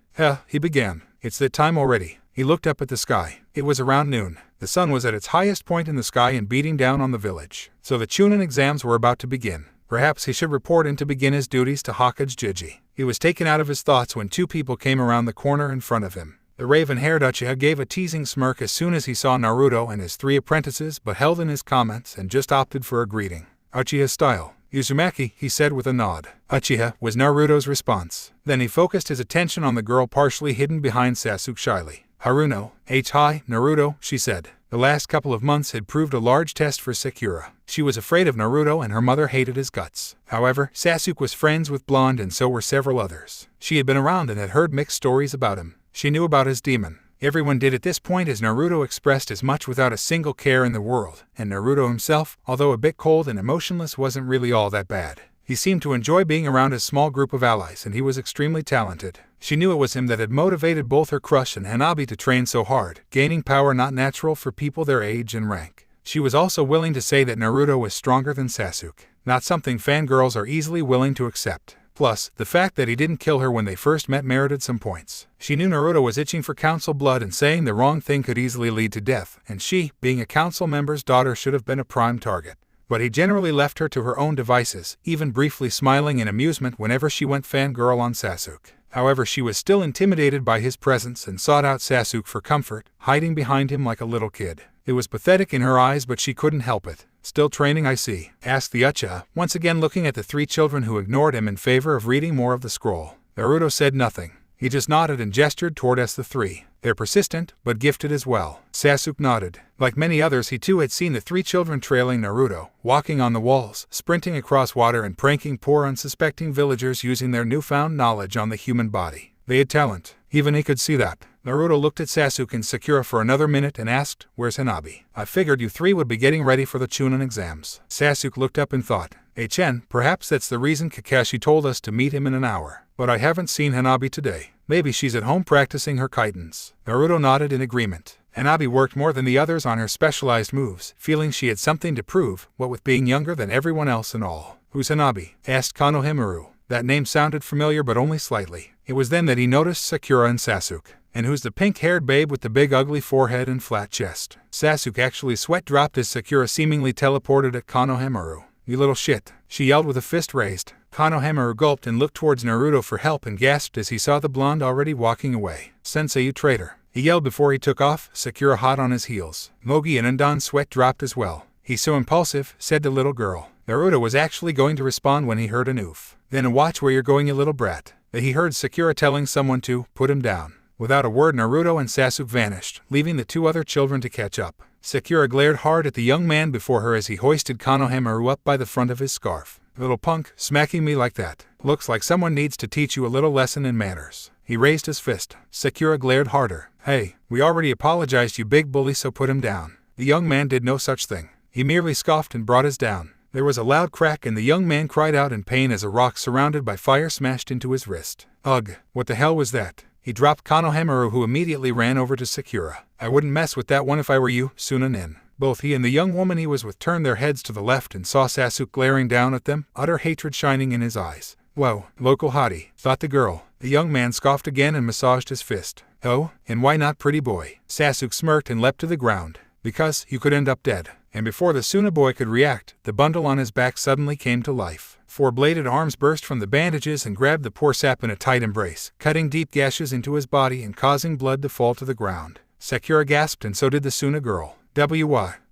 He began. "It's that time already." He looked up at the sky. It was around noon. The sun was at its highest point in the sky and beating down on the village. So the Chunin exams were about to begin. Perhaps he should report in to begin his duties to Hokage Jiji. He was taken out of his thoughts when 2 people came around the corner in front of him. The raven-haired Uchiha gave a teasing smirk as soon as he saw Naruto and his 3 apprentices, but held in his comments and just opted for a greeting. Uchiha style. Uzumaki, he said with a nod. Uchiha, was Naruto's response. Then he focused his attention on the girl partially hidden behind Sasuke shyly. Haruno. Hi, Naruto, she said. The last couple of months had proved a large test for Sakura. She was afraid of Naruto and her mother hated his guts. However, Sasuke was friends with Blonde and so were several others. She had been around and had heard mixed stories about him. She knew about his demon. Everyone did at this point, as Naruto expressed as much without a single care in the world, and Naruto himself, although a bit cold and emotionless, wasn't really all that bad. He seemed to enjoy being around his small group of allies, and he was extremely talented. She knew it was him that had motivated both her crush and Hanabi to train so hard, gaining power not natural for people their age and rank. She was also willing to say that Naruto was stronger than Sasuke, not something fangirls are easily willing to accept. Plus, the fact that he didn't kill her when they first met merited some points. She knew Naruto was itching for council blood, and saying the wrong thing could easily lead to death, and she, being a council member's daughter, should have been a prime target. But he generally left her to her own devices, even briefly smiling in amusement whenever she went fangirl on Sasuke. However, she was still intimidated by his presence and sought out Sasuke for comfort, hiding behind him like a little kid. It was pathetic in her eyes, but she couldn't help it. Still training, I see? Asked the Uchiha, once again looking at the three children who ignored him in favor of reading more of the scroll. Naruto said nothing. He just nodded and gestured toward us the three. They're persistent, but gifted as well. Sasuke nodded. Like many others, he too had seen the three children trailing Naruto, walking on the walls, sprinting across water and pranking poor unsuspecting villagers using their newfound knowledge on the human body. They had talent. Even he could see that. Naruto looked at Sasuke and Sakura for another minute and asked, "Where's Hanabi? I figured you three would be getting ready for the Chunin exams." Sasuke looked up and thought, Chen, perhaps that's the reason Kakashi told us to meet him in an hour. But I haven't seen Hanabi today. Maybe she's at home practicing her kaitens. Naruto nodded in agreement. Hanabi worked more than the others on her specialized moves, feeling she had something to prove, what with being younger than everyone else and all. Who's Hanabi? Asked Konohamaru. That name sounded familiar, but only slightly. It was then that he noticed Sakura and Sasuke. And who's the pink-haired babe with the big ugly forehead and flat chest? Sasuke actually sweat dropped as Sakura seemingly teleported at Konohamaru. You little shit, she yelled with a fist raised. Konohamaru gulped and looked towards Naruto for help and gasped as he saw the blonde already walking away. Sensei, you traitor. He yelled before he took off, Sakura hot on his heels. Mogi and Undan's sweat dropped as well. He's so impulsive, said the little girl. Naruto was actually going to respond when he heard an oof. Then watch where you're going, you little brat. He heard Sakura telling someone to put him down. Without a word, Naruto and Sasuke vanished, leaving the two other children to catch up. Sakura glared hard at the young man before her as he hoisted Konohamaru up by the front of his scarf. Little punk, smacking me like that. Looks like someone needs to teach you a little lesson in manners. He raised his fist. Sakura glared harder. Hey, we already apologized, you big bully, so put him down. The young man did no such thing. He merely scoffed and brought us down. There was a loud crack and the young man cried out in pain as a rock surrounded by fire smashed into his wrist. Ugh, what the hell was that? He dropped Konohamaru, who immediately ran over to Sakura. I wouldn't mess with that one if I were you, Sunanin. Both he and the young woman he was with turned their heads to the left and saw Sasuke glaring down at them, utter hatred shining in his eyes. Whoa, local hottie, thought the girl. The young man scoffed again and massaged his fist. Oh, and why not, pretty boy? Sasuke smirked and leapt to the ground. Because you could end up dead. And before the Suna boy could react, the bundle on his back suddenly came to life. Four bladed arms burst from the bandages and grabbed the poor sap in a tight embrace, cutting deep gashes into his body and causing blood to fall to the ground. Sakura gasped, and so did the Suna girl.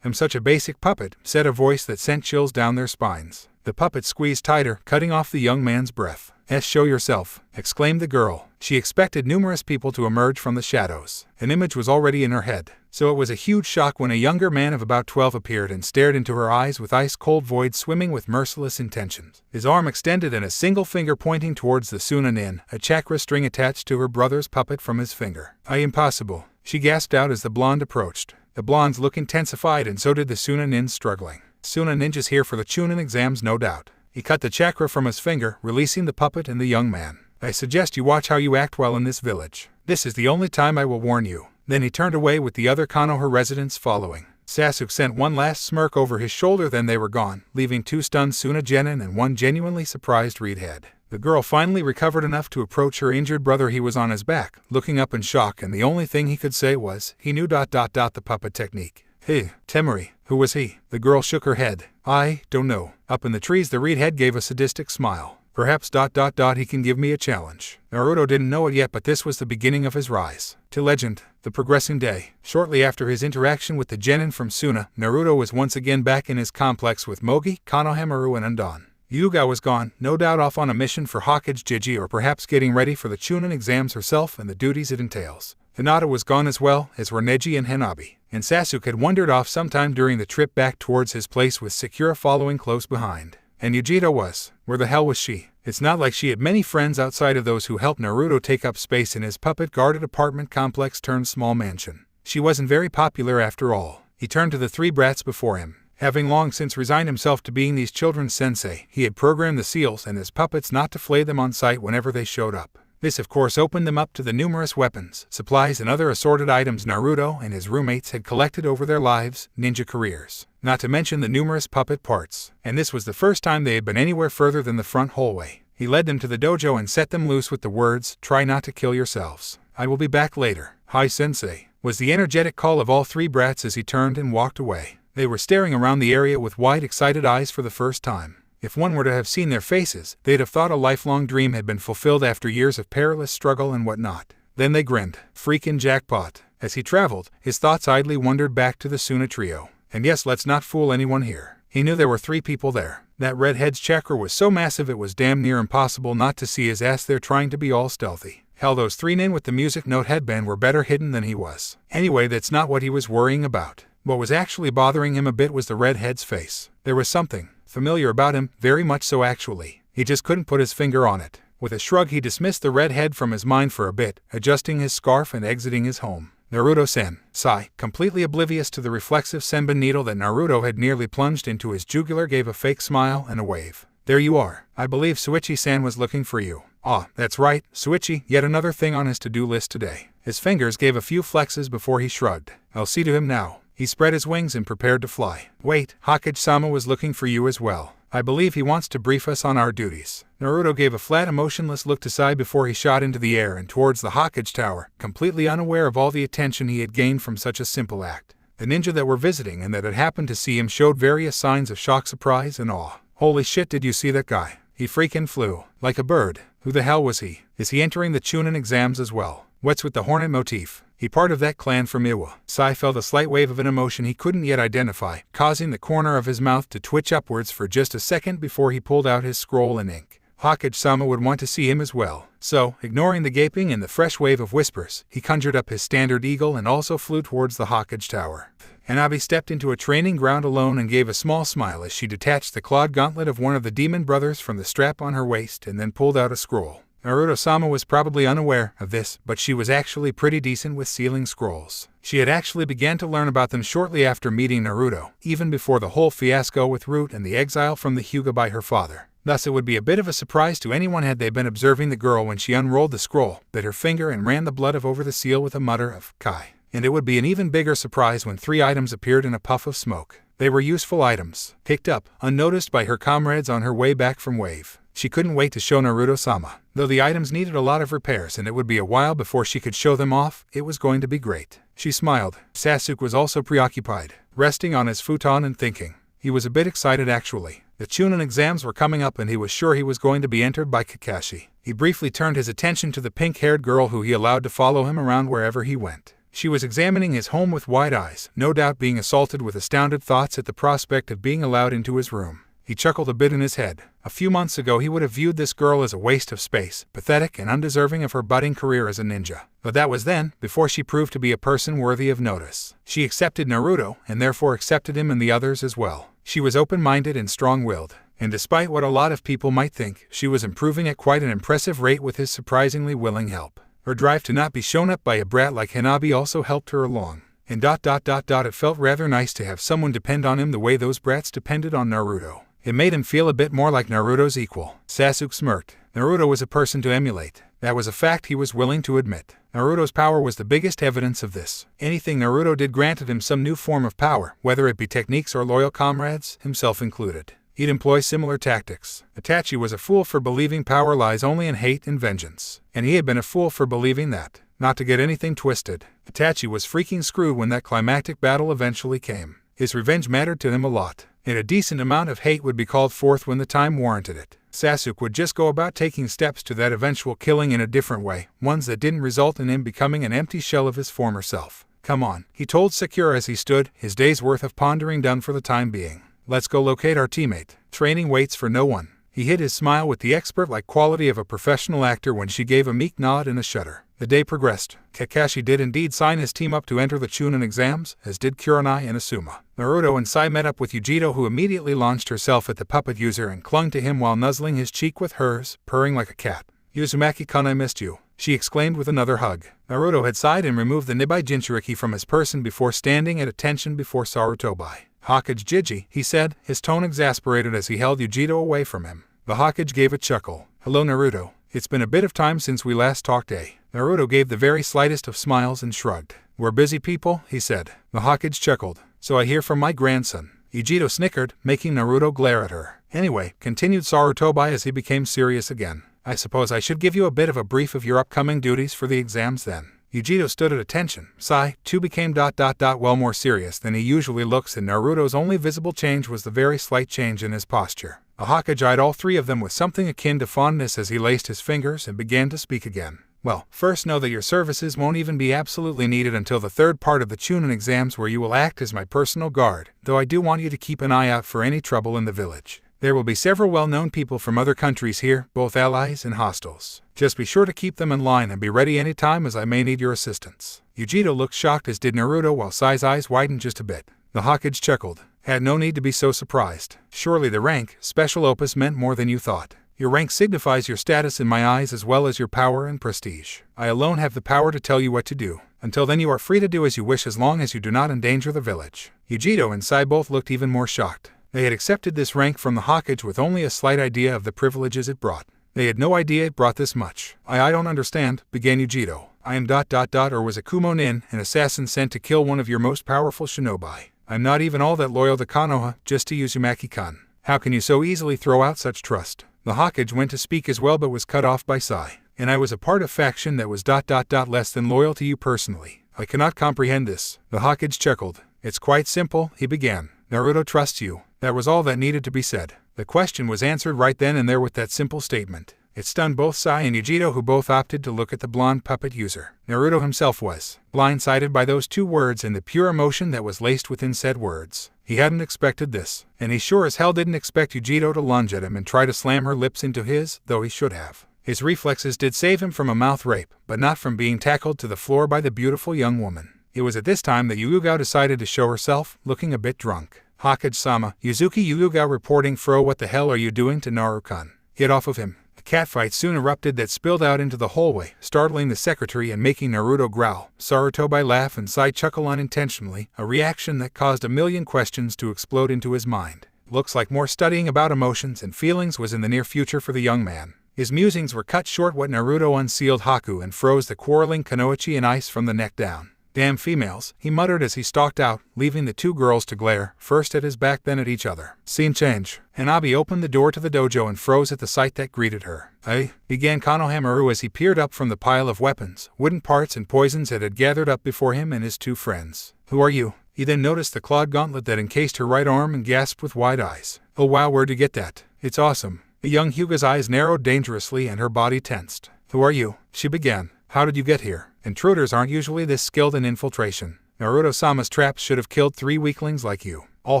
I'm such a basic puppet, said a voice that sent chills down their spines. The puppet squeezed tighter, cutting off the young man's breath. Show yourself, exclaimed the girl. She expected numerous people to emerge from the shadows. An image was already in her head, so it was a huge shock when a younger man of about 12 appeared and stared into her eyes with ice-cold void swimming with merciless intentions. His arm extended and a single finger pointing towards the Sunanin, a chakra string attached to her brother's puppet from his finger. Impossible, she gasped out as the blonde approached. The blonde's look intensified and so did the Sunanin, struggling. Suna ninja's here for the Chunin exams, no doubt. He cut the chakra from his finger, releasing the puppet and the young man. I suggest you watch how you act while in this village. This is the only time I will warn you. Then he turned away with the other Konoha residents following. Sasuke sent one last smirk over his shoulder, then they were gone, leaving two stunned Suna genin and one genuinely surprised Reed head. The girl finally recovered enough to approach her injured brother. He was on his back, looking up in shock, and the only thing he could say was, he knew ... the puppet technique. Hey, Temari, who was he? The girl shook her head. I don't know. Up in the trees, the reed head gave a sadistic smile. Perhaps ... he can give me a challenge. Naruto didn't know it yet, but this was the beginning of his rise to legend, the progressing day. Shortly after his interaction with the genin from Suna, Naruto was once again back in his complex with Mogi, Konohamaru and Undan. Yuga was gone, no doubt off on a mission for Hokage Jiji or perhaps getting ready for the Chunin exams herself and the duties it entails. Hinata was gone as well, as were Neji and Hanabi, and Sasuke had wandered off sometime during the trip back towards his place with Sakura following close behind. And Yujiro was. Where the hell was she? It's not like she had many friends outside of those who helped Naruto take up space in his puppet-guarded apartment complex turned small mansion. She wasn't very popular after all. He turned to the three brats before him. Having long since resigned himself to being these children's sensei, he had programmed the seals and his puppets not to flay them on sight whenever they showed up. This of course opened them up to the numerous weapons, supplies and other assorted items Naruto and his roommates had collected over their lives, ninja careers, not to mention the numerous puppet parts. And this was the first time they had been anywhere further than the front hallway. He led them to the dojo and set them loose with the words, "Try not to kill yourselves. I will be back later." "Hi, sensei," was the energetic call of all three brats as he turned and walked away. They were staring around the area with wide, excited eyes for the first time. If one were to have seen their faces, they'd have thought a lifelong dream had been fulfilled after years of perilous struggle and whatnot. Then they grinned. Freakin' jackpot. As he traveled, his thoughts idly wandered back to the Suna trio. And yes, let's not fool anyone here. He knew there were three people there. That redhead's chakra was so massive it was damn near impossible not to see his ass there trying to be all stealthy. Hell, those three nin with the music note headband were better hidden than he was. Anyway, that's not what he was worrying about. What was actually bothering him a bit was the redhead's face. There was something familiar about him, very much so actually. He just couldn't put his finger on it. With a shrug he dismissed the redhead from his mind for a bit, adjusting his scarf and exiting his home. Naruto-sen, sigh, completely oblivious to the reflexive senbon needle that Naruto had nearly plunged into his jugular, gave a fake smile and a wave. "There you are. I believe Suichi-san was looking for you." "Ah, that's right, Suichi, yet another thing on his to-do list today." His fingers gave a few flexes before he shrugged. "I'll see to him now." He spread his wings and prepared to fly. "Wait, Hokage-sama was looking for you as well. I believe he wants to brief us on our duties." Naruto gave a flat, emotionless look to Sai before he shot into the air and towards the Hokage Tower, completely unaware of all the attention he had gained from such a simple act. The ninja that were visiting and that had happened to see him showed various signs of shock, surprise, and awe. "Holy shit, did you see that guy? He freaking flew. Like a bird. Who the hell was he? Is he entering the Chunin exams as well? What's with the hornet motif? He part of that clan from Iwa." Sai felt a slight wave of an emotion he couldn't yet identify, causing the corner of his mouth to twitch upwards for just a second before he pulled out his scroll and ink. Hokage-sama would want to see him as well. So, ignoring the gaping and the fresh wave of whispers, he conjured up his standard eagle and also flew towards the Hokage Tower. Hanabi stepped into a training ground alone and gave a small smile as she detached the clawed gauntlet of one of the demon brothers from the strap on her waist and then pulled out a scroll. Naruto-sama was probably unaware of this, but she was actually pretty decent with sealing scrolls. She had actually began to learn about them shortly after meeting Naruto, even before the whole fiasco with Root and the exile from the Hyuga by her father. Thus it would be a bit of a surprise to anyone had they been observing the girl when she unrolled the scroll, bit her finger and ran the blood over the seal with a mutter of "Kai." And it would be an even bigger surprise when three items appeared in a puff of smoke. They were useful items, picked up, unnoticed by her comrades on her way back from Wave. She couldn't wait to show Naruto-sama. Though the items needed a lot of repairs and it would be a while before she could show them off, it was going to be great. She smiled. Sasuke was also preoccupied, resting on his futon and thinking. He was a bit excited actually. The Chunin exams were coming up and he was sure he was going to be entered by Kakashi. He briefly turned his attention to the pink-haired girl who he allowed to follow him around wherever he went. She was examining his home with wide eyes, no doubt being assaulted with astounded thoughts at the prospect of being allowed into his room. He chuckled a bit in his head. A few months ago he would have viewed this girl as a waste of space, pathetic and undeserving of her budding career as a ninja. But that was then, before she proved to be a person worthy of notice. She accepted Naruto, and therefore accepted him and the others as well. She was open-minded and strong-willed, and despite what a lot of people might think, she was improving at quite an impressive rate with his surprisingly willing help. Her drive to not be shown up by a brat like Hanabi also helped her along. And it felt rather nice to have someone depend on him the way those brats depended on Naruto. It made him feel a bit more like Naruto's equal. Sasuke smirked. Naruto was a person to emulate. That was a fact he was willing to admit. Naruto's power was the biggest evidence of this. Anything Naruto did granted him some new form of power, whether it be techniques or loyal comrades, himself included. He'd employ similar tactics. Itachi was a fool for believing power lies only in hate and vengeance. And he had been a fool for believing that. Not to get anything twisted, Itachi was freaking screwed when that climactic battle eventually came. His revenge mattered to him a lot, and a decent amount of hate would be called forth when the time warranted it. Sasuke would just go about taking steps to that eventual killing in a different way, ones that didn't result in him becoming an empty shell of his former self. "Come on," he told Sakura as he stood, his day's worth of pondering done for the time being. "Let's go locate our teammate. Training waits for no one." He hid his smile with the expert-like quality of a professional actor when she gave a meek nod and a shudder. The day progressed. Kakashi did indeed sign his team up to enter the Chunin exams, as did Kurenai and Asuma. Naruto and Sai met up with Yujito, who immediately launched herself at the puppet user and clung to him while nuzzling his cheek with hers, purring like a cat. "Uzumaki-kun, I missed you," she exclaimed with another hug. Naruto had sighed and removed the Nibai Jinchuriki from his person before standing at attention before Sarutobi. "Hokage Jiji," he said, his tone exasperated as he held Yujito away from him. The Hokage gave a chuckle. "Hello, Naruto. It's been a bit of time since we last talked, eh?" Naruto gave the very slightest of smiles and shrugged. "We're busy people," he said. The Hokage chuckled. "So I hear from my grandson." Yujito snickered, making Naruto glare at her. "Anyway," continued Sarutobi as he became serious again, "I suppose I should give you a bit of a brief of your upcoming duties for the exams then." Yujito stood at attention. Sai, too, became well more serious than he usually looks, and Naruto's only visible change was the very slight change in his posture. The Hokage eyed all three of them with something akin to fondness as he laced his fingers and began to speak again. "Well, first know that your services won't even be absolutely needed until the third part of the Chunin exams, where you will act as my personal guard, though I do want you to keep an eye out for any trouble in the village. There will be several well-known people from other countries here, both allies and hostiles. Just be sure to keep them in line and be ready any time, as I may need your assistance." Yujito looked shocked, as did Naruto, while Sai's eyes widened just a bit. The Hokage chuckled. "Had no need to be so surprised. Surely the rank, special opus, meant more than you thought. Your rank signifies your status in my eyes as well as your power and prestige. I alone have the power to tell you what to do. Until then you are free to do as you wish, as long as you do not endanger the village." Yujito and Sai both looked even more shocked. They had accepted this rank from the Hokage with only a slight idea of the privileges it brought. They had no idea it brought this much. I don't understand," began Yujito. "I am ... or was a Kumonin, an assassin sent to kill one of your most powerful shinobi. I'm not even all that loyal to Konoha, just to Uzumaki-kun. How can you so easily throw out such trust?" The Hokage went to speak as well, but was cut off by Sai. "And I was a part of faction that was ... less than loyal to you personally. I cannot comprehend this." The Hokage chuckled. "It's quite simple," he began. "Naruto trusts you." That was all that needed to be said. The question was answered right then and there with that simple statement. It stunned both Sai and Yujito, who both opted to look at the blonde puppet user. Naruto himself was blindsided by those two words and the pure emotion that was laced within said words. He hadn't expected this, and he sure as hell didn't expect Yujito to lunge at him and try to slam her lips into his, though he should have. His reflexes did save him from a mouth rape, but not from being tackled to the floor by the beautiful young woman. It was at this time that Yuyuga decided to show herself, looking a bit drunk. "Hokage-sama, Yuzuki Yuyuga reporting. Fro, what the hell are you doing to Naru-kun? Get off of him." A catfight soon erupted that spilled out into the hallway, startling the secretary and making Naruto growl, Sarutobi laugh, and Sai chuckle unintentionally, a reaction that caused a million questions to explode into his mind. Looks like more studying about emotions and feelings was in the near future for the young man. His musings were cut short when Naruto unsealed Haku and froze the quarreling Kunoichi and Ice from the neck down. "Damn females," he muttered as he stalked out, leaving the two girls to glare, first at his back then at each other. Scene change. Hanabi opened the door to the dojo and froze at the sight that greeted her. "Hey," began Konohamaru as he peered up from the pile of weapons, wooden parts and poisons that had gathered up before him and his two friends. "Who are you?" He then noticed the clawed gauntlet that encased her right arm and gasped with wide eyes. "Oh wow, where'd you get that? It's awesome." The young Hyuga's eyes narrowed dangerously and her body tensed. "Who are you?" she began. "How did you get here? Intruders aren't usually this skilled in infiltration. Naruto-sama's traps should have killed 3 weaklings like you." All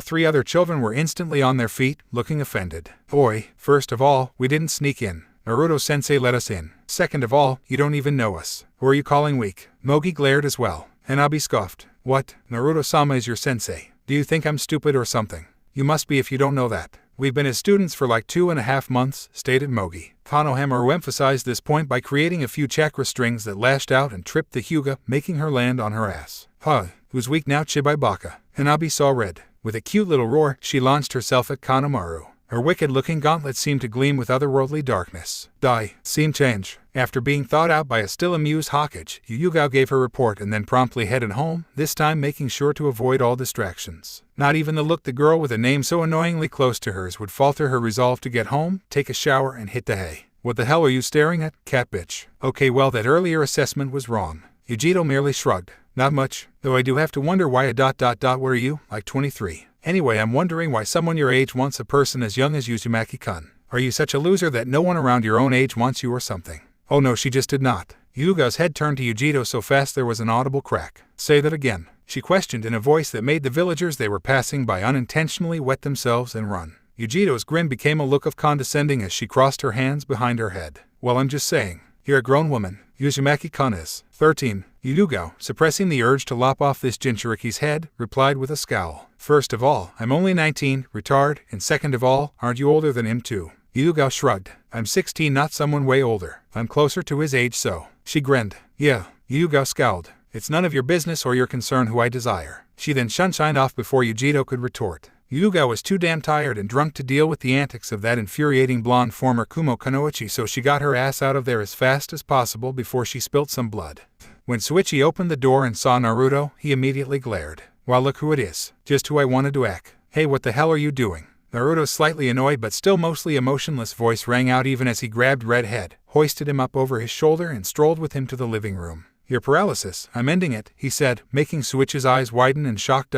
3 other children were instantly on their feet, looking offended. "Oi, first of all, we didn't sneak in. Naruto-sensei let us in. Second of all, you don't even know us. Who are you calling weak?" Mogi glared as well. Hanabi scoffed. "What? Naruto-sama is your sensei. Do you think I'm stupid or something? You must be if you don't know that. We've been his students for like 2.5 months, stated Mogi. Konohamaru emphasized this point by creating a few chakra strings that lashed out and tripped the Hyuga, making her land on her ass. "Huh, who's weak now, Chibaibaka?" Hanabi saw red. With a cute little roar, she launched herself at Konohamaru. Her wicked-looking gauntlet seemed to gleam with otherworldly darkness. Die. Scene change. After being thawed out by a still amused Hokage, Yuyuga gave her report and then promptly headed home, this time making sure to avoid all distractions. Not even the look the girl with a name so annoyingly close to hers would falter her resolve to get home, take a shower, and hit the hay. "What the hell are you staring at, cat bitch?" "Okay, well, that earlier assessment was wrong." Yujito merely shrugged. "Not much, though I do have to wonder why where are you, like 23? Anyway, I'm wondering why someone your age wants a person as young as Uzumaki-kun. Are you such a loser that no one around your own age wants you or something?" "Oh no, she just did not." Yuga's head turned to Yujito so fast there was an audible crack. "Say that again," she questioned in a voice that made the villagers they were passing by unintentionally wet themselves and run. Yujito's grin became a look of condescending as she crossed her hands behind her head. Well, I'm just saying. You're a grown woman. Uzumaki-kun is 13. Yuugo, suppressing the urge to lop off this Jinchuriki's head, replied with a scowl. First of all, I'm only 19, retard, and second of all, aren't you older than him too? Yuugo shrugged. I'm 16, not someone way older. I'm closer to his age, so. She grinned. Yeah. Yuugo scowled. It's none of your business or your concern who I desire. She then shined off before Yujito could retort. Yuugo was too damn tired and drunk to deal with the antics of that infuriating blonde former Kumo Kunoichi, so she got her ass out of there as fast as possible before she spilt some blood. When Suichi opened the door and saw Naruto, he immediately glared. Well, look who it is. Just who I wanted to act. Hey, what the hell are you doing? Naruto's slightly annoyed but still mostly emotionless voice rang out even as he grabbed Redhead, hoisted him up over his shoulder and strolled with him to the living room. Your paralysis, I'm ending it, he said, making Suichi's eyes widen in shock.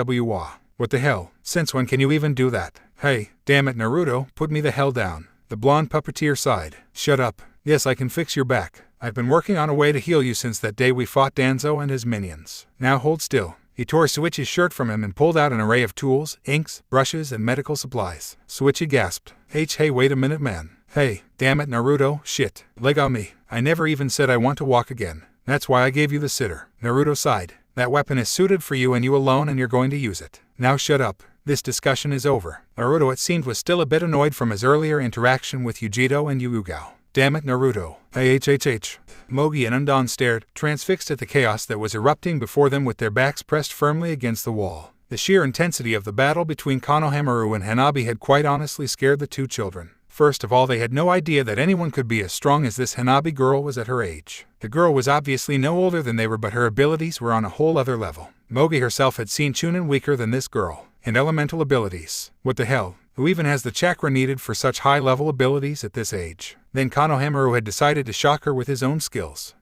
What the hell? Since when can you even do that? Hey, damn it Naruto, put me the hell down. The blonde puppeteer sighed. Shut up. Yes, I can fix your back. I've been working on a way to heal you since that day we fought Danzo and his minions. Now hold still. He tore Suichi's shirt from him and pulled out an array of tools, inks, brushes, and medical supplies. Suichi gasped. Hey, wait a minute, man. Hey, damn it Naruto, shit. Leg on me. I never even said I want to walk again. That's why I gave you the sitter. Naruto sighed. That weapon is suited for you and you alone, and you're going to use it. Now shut up. This discussion is over. Naruto, it seemed, was still a bit annoyed from his earlier interaction with Yujito and Yuugo. Damn it Naruto. Mogi and Undan stared, transfixed at the chaos that was erupting before them with their backs pressed firmly against the wall. The sheer intensity of the battle between Konohamaru and Hanabi had quite honestly scared the two children. First of all, they had no idea that anyone could be as strong as this Hanabi girl was at her age. The girl was obviously no older than they were, but her abilities were on a whole other level. Mogi herself had seen Chunin weaker than this girl. And elemental abilities. What the hell? Who even has the chakra needed for such high-level abilities at this age? Then Konohamaru had decided to shock her with his own skills.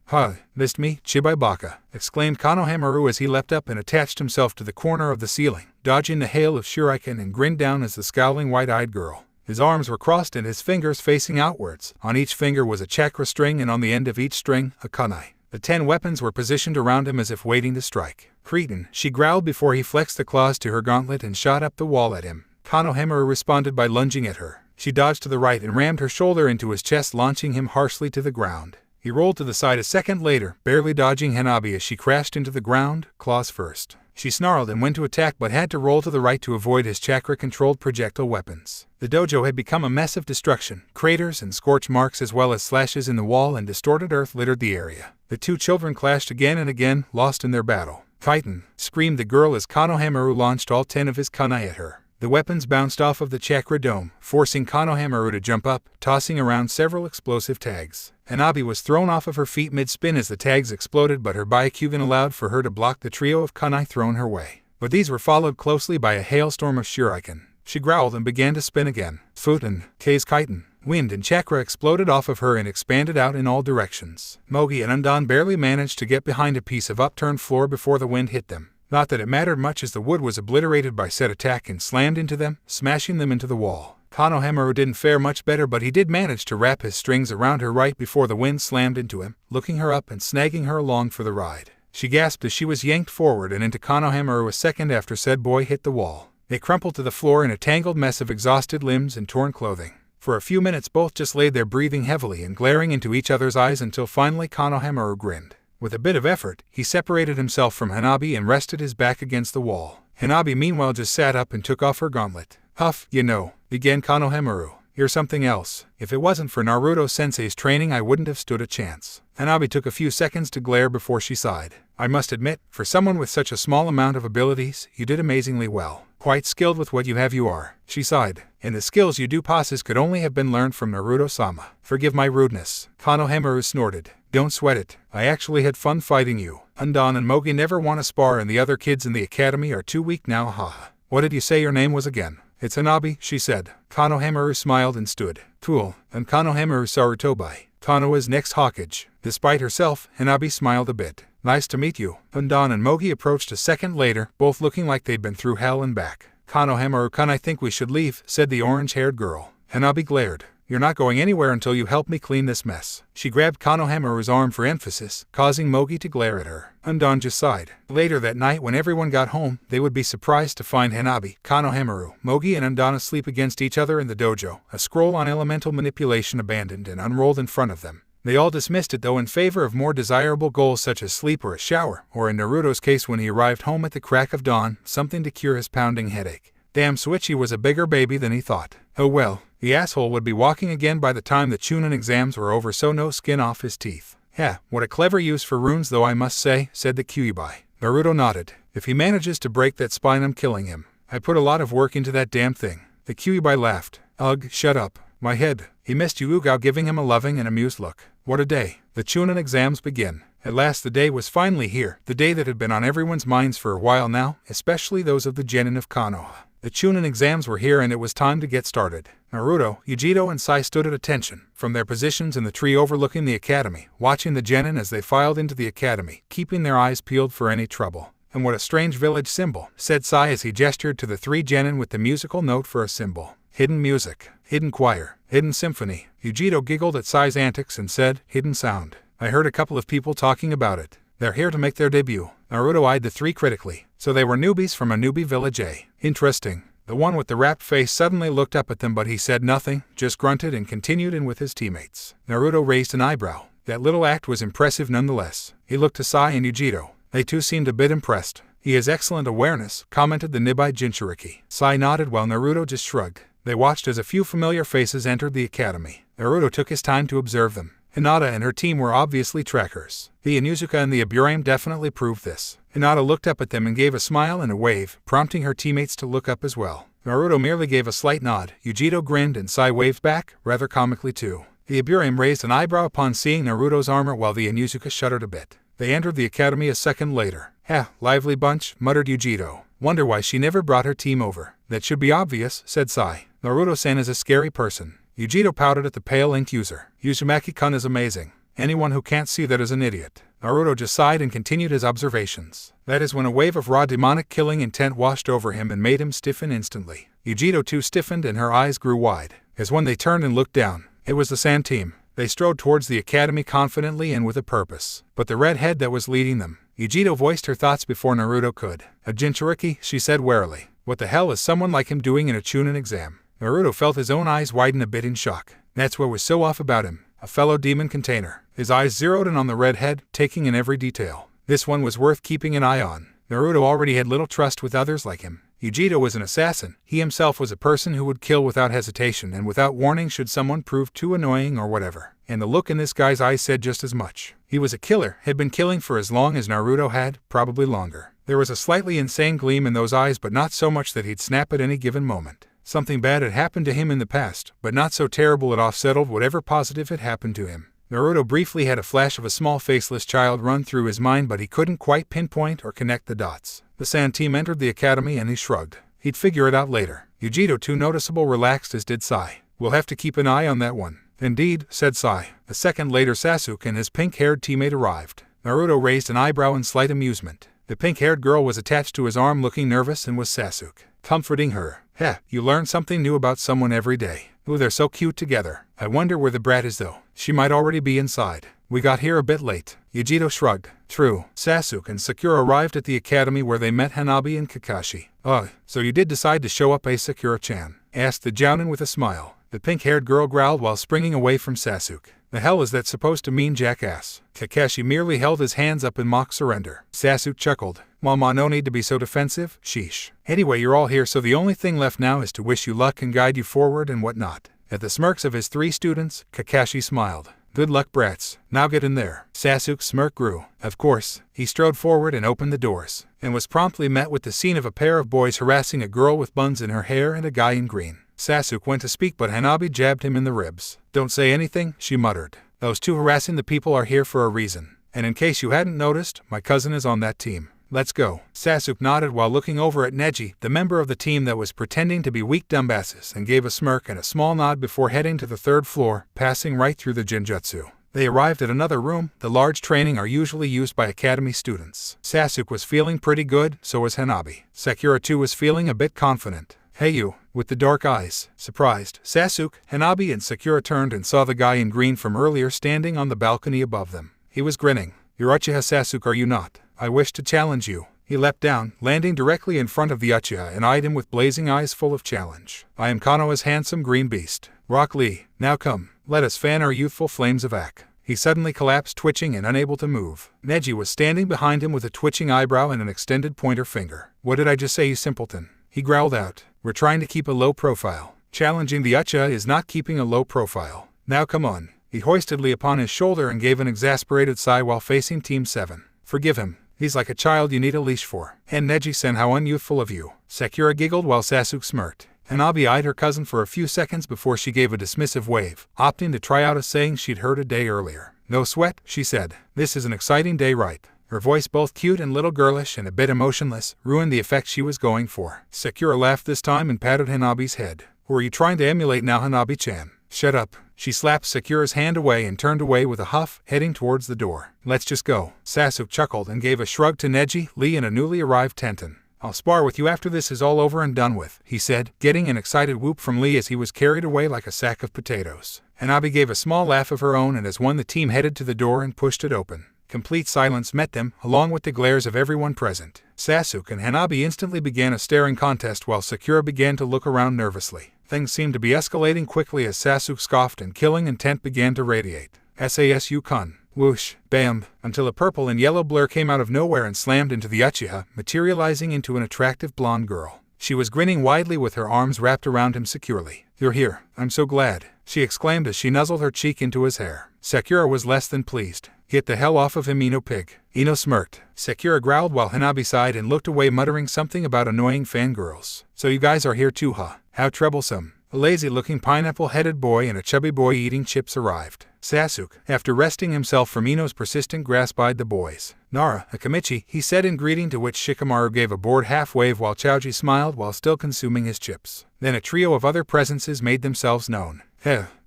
Missed me, Chibai Baka, exclaimed Konohamaru as he leapt up and attached himself to the corner of the ceiling, dodging the hail of shuriken, and grinned down as the scowling white-eyed girl. His arms were crossed and his fingers facing outwards. On each finger was a chakra string, and on the end of each string, a kunai. The 10 weapons were positioned around him as if waiting to strike. Cretin, she growled before he flexed the claws to her gauntlet and shot up the wall at him. Konohamaru responded by lunging at her. She dodged to the right and rammed her shoulder into his chest, launching him harshly to the ground. He rolled to the side a second later, barely dodging Hanabi as she crashed into the ground, claws first. She snarled and went to attack but had to roll to the right to avoid his chakra-controlled projectile weapons. The dojo had become a mess of destruction. Craters and scorch marks as well as slashes in the wall and distorted earth littered the area. The two children clashed again and again, lost in their battle. Titan, screamed the girl as Konohamaru launched all 10 of his kunai at her. The weapons bounced off of the chakra dome, forcing Konohamaru to jump up, tossing around several explosive tags. Hanabi was thrown off of her feet mid-spin as the tags exploded, but her Byakugan allowed for her to block the trio of kunai thrown her way. But these were followed closely by a hailstorm of shuriken. She growled and began to spin again. Futen, K's Kiten. Wind and chakra exploded off of her and expanded out in all directions. Mogi and Undan barely managed to get behind a piece of upturned floor before the wind hit them. Not that it mattered much, as the wood was obliterated by said attack and slammed into them, smashing them into the wall. Konohamaru didn't fare much better, but he did manage to wrap his strings around her right before the wind slammed into him, looking her up and snagging her along for the ride. She gasped as she was yanked forward and into Konohamaru a second after said boy hit the wall. They crumpled to the floor in a tangled mess of exhausted limbs and torn clothing. For a few minutes both just laid there breathing heavily and glaring into each other's eyes until finally Konohamaru grinned. With a bit of effort, he separated himself from Hanabi and rested his back against the wall. Hanabi meanwhile just sat up and took off her gauntlet. Huff, began Konohamaru. Here's something else. If it wasn't for Naruto-sensei's training, I wouldn't have stood a chance. Hanabi took a few seconds to glare before she sighed. I must admit, for someone with such a small amount of abilities, you did amazingly well. Quite skilled with what you have, you are. She sighed. And the skills you do possess could only have been learned from Naruto-sama. Forgive my rudeness. Konohamaru snorted. Don't sweat it. I actually had fun fighting you. Undan and Mogi never want to spar, and the other kids in the academy are too weak now, haha. What did you say your name was again? It's Hanabi, she said. Konohamaru smiled and stood. Cool. And Konohamaru Sarutobi. Konoha's next Hawkage. Despite herself, Hanabi smiled a bit. Nice to meet you. Undan and Mogi approached a second later, both looking like they'd been through hell and back. Konohamaru-kun, I think we should leave, said the orange-haired girl. Hanabi glared. You're not going anywhere until you help me clean this mess. She grabbed Konohamaru's arm for emphasis, causing Mogi to glare at her. Undan just sighed. Later that night when everyone got home, they would be surprised to find Hanabi, Konohamaru, Mogi and Undan asleep against each other in the dojo, a scroll on elemental manipulation abandoned and unrolled in front of them. They all dismissed it though in favor of more desirable goals such as sleep or a shower, or in Naruto's case when he arrived home at the crack of dawn, something to cure his pounding headache. Damn, Switchy was a bigger baby than he thought. Oh well, the asshole would be walking again by the time the Chunin exams were over, so no skin off his teeth. Yeah, what a clever use for runes though I must say, said the Kyuubi. Naruto nodded. If he manages to break that spine I'm killing him. I put a lot of work into that damn thing. The Kyuubi laughed. Ugh, shut up. My head. He missed Yuugao giving him a loving and amused look. What a day. The Chunin exams begin. At last the day was finally here, the day that had been on everyone's minds for a while now, especially those of the genin of Konoha. The Chunin exams were here and it was time to get started. Naruto, Yujiro and Sai stood at attention, from their positions in the tree overlooking the academy, watching the genin as they filed into the academy, keeping their eyes peeled for any trouble. And what a strange village symbol, said Sai as he gestured to the three genin with the musical note for a symbol. Hidden music, hidden choir, hidden symphony. Yujiro giggled at Sai's antics and said, hidden sound. I heard a couple of people talking about it. They're here to make their debut. Naruto eyed the three critically. So they were newbies from a newbie village, eh? Interesting. The one with the wrapped face suddenly looked up at them but he said nothing, just grunted and continued in with his teammates. Naruto raised an eyebrow. That little act was impressive nonetheless. He looked to Sai and Yujiro. They too seemed a bit impressed. He has excellent awareness, commented the Nibai Jinchuriki. Sai nodded while Naruto just shrugged. They watched as a few familiar faces entered the academy. Naruto took his time to observe them. Hinata and her team were obviously trackers. The Inuzuka and the Aburame definitely proved this. Hinata looked up at them and gave a smile and a wave, prompting her teammates to look up as well. Naruto merely gave a slight nod. Yujiro grinned and Sai waved back, rather comically too. The Aburame raised an eyebrow upon seeing Naruto's armor while the Inuzuka shuddered a bit. They entered the academy a second later. "Ha, lively bunch," muttered Yujiro. "Wonder why she never brought her team over." "That should be obvious," said Sai. "Naruto-san is a scary person." Yujiro pouted at the pale ink user. "Uzumaki-kun is amazing. Anyone who can't see that is an idiot." Naruto just sighed and continued his observations. That is when a wave of raw demonic killing intent washed over him and made him stiffen instantly. Yujiro too stiffened and her eyes grew wide. As when they turned and looked down, it was the Sand team. They strode towards the academy confidently and with a purpose. But the red head that was leading them. Yujiro voiced her thoughts before Naruto could. "A Jinchuriki," she said warily. "What the hell is someone like him doing in a Chunin exam?" Naruto felt his own eyes widen a bit in shock. That's what was so off about him. A fellow demon container. His eyes zeroed in on the red head, taking in every detail. This one was worth keeping an eye on. Naruto already had little trust with others like him. Yujiro was an assassin. He himself was a person who would kill without hesitation and without warning should someone prove too annoying or whatever. And the look in this guy's eyes said just as much. He was a killer, had been killing for as long as Naruto had, probably longer. There was a slightly insane gleam in those eyes, but not so much that he'd snap at any given moment. Something bad had happened to him in the past, but not so terrible it offsettled whatever positive had happened to him. Naruto briefly had a flash of a small faceless child run through his mind, but he couldn't quite pinpoint or connect the dots. The Sand team entered the academy and he shrugged. He'd figure it out later. Yujiro, too noticeable, relaxed, as did Sai. "We'll have to keep an eye on that one." "Indeed," said Sai. A second later Sasuke and his pink-haired teammate arrived. Naruto raised an eyebrow in slight amusement. The pink-haired girl was attached to his arm looking nervous and was Sasuke, comforting her. "Heh, you learn something new about someone every day. Ooh, they're so cute together. I wonder where the brat is though. She might already be inside. We got here a bit late." Yujiro shrugged. True. Sasuke and Sakura arrived at the academy where they met Hanabi and Kakashi. "Ugh, so you did decide to show up, Sakura-chan?" asked the Jounin with a smile. The pink-haired girl growled while springing away from Sasuke. "The hell is that supposed to mean, jackass?" Kakashi merely held his hands up in mock surrender. Sasuke chuckled. "Mama, no need to be so defensive, sheesh. Anyway, you're all here, so the only thing left now is to wish you luck and guide you forward and whatnot." At the smirks of his three students, Kakashi smiled. "Good luck, brats. Now get in there." Sasuke's smirk grew. Of course. He strode forward and opened the doors, and was promptly met with the scene of a pair of boys harassing a girl with buns in her hair and a guy in green. Sasuke went to speak, but Hanabi jabbed him in the ribs. "Don't say anything," she muttered. "Those two harassing the people are here for a reason. And in case you hadn't noticed, my cousin is on that team. Let's go." Sasuke nodded while looking over at Neji, the member of the team that was pretending to be weak dumbasses, and gave a smirk and a small nod before heading to the third floor, passing right through the Genjutsu. They arrived at another room. The large training are usually used by academy students. Sasuke was feeling pretty good, so was Hanabi. Sakura too was feeling a bit confident. Hey you, with the dark eyes. Surprised, Sasuke, Hanabi and Sakura turned and saw the guy in green from earlier standing on the balcony above them. He was grinning. You're Uchiha Sasuke, are you not? I wish to challenge you. He leapt down, landing directly in front of the Uchiha and eyed him with blazing eyes full of challenge. I am Konoha's handsome green beast. Rock Lee, now come, let us fan our youthful flames of Ak. He suddenly collapsed, twitching and unable to move. Neji was standing behind him with a twitching eyebrow and an extended pointer finger. What did I just say, you simpleton? He growled out. We're trying to keep a low profile. Challenging the Uchiha is not keeping a low profile. Now come on. He hoisted Lee upon his shoulder and gave an exasperated sigh while facing Team 7. Forgive him. He's like a child you need a leash for. And Neji-sen, how unyouthful of you. Sakura giggled while Sasuke smirked. Hanabi eyed her cousin for a few seconds before she gave a dismissive wave, opting to try out a saying she'd heard a day earlier. No sweat, she said. This is an exciting day, right? Her voice, both cute and little girlish and a bit emotionless, ruined the effect she was going for. Sakura laughed this time and patted Hanabi's head. Who are you trying to emulate now, Hanabi-chan? Shut up. She slapped Sakura's hand away and turned away with a huff, heading towards the door. Let's just go. Sasuke chuckled and gave a shrug to Neji, Lee and a newly arrived Tenten. I'll spar with you after this is all over and done with, he said, getting an excited whoop from Lee as he was carried away like a sack of potatoes. Hanabi gave a small laugh of her own and as one the team headed to the door and pushed it open. Complete silence met them, along with the glares of everyone present. Sasuke and Hanabi instantly began a staring contest while Sakura began to look around nervously. Things seemed to be escalating quickly as Sasuke scoffed and killing intent began to radiate. Sasu-kun. Whoosh, bam, until a purple and yellow blur came out of nowhere and slammed into the Uchiha, materializing into an attractive blonde girl. She was grinning widely with her arms wrapped around him securely. You're here, I'm so glad, she exclaimed as she nuzzled her cheek into his hair. Sakura was less than pleased. Get the hell off of him, Ino pig. Ino smirked. Sakura growled while Hanabi sighed and looked away, muttering something about annoying fangirls. So you guys are here too, huh? How troublesome. A lazy-looking pineapple-headed boy and a chubby boy eating chips arrived. Sasuke, after wresting himself from Ino's persistent grasp, eyed the boys. Nara, Akamichi, he said in greeting, to which Shikamaru gave a bored half-wave while Chaoji smiled while still consuming his chips. Then a trio of other presences made themselves known.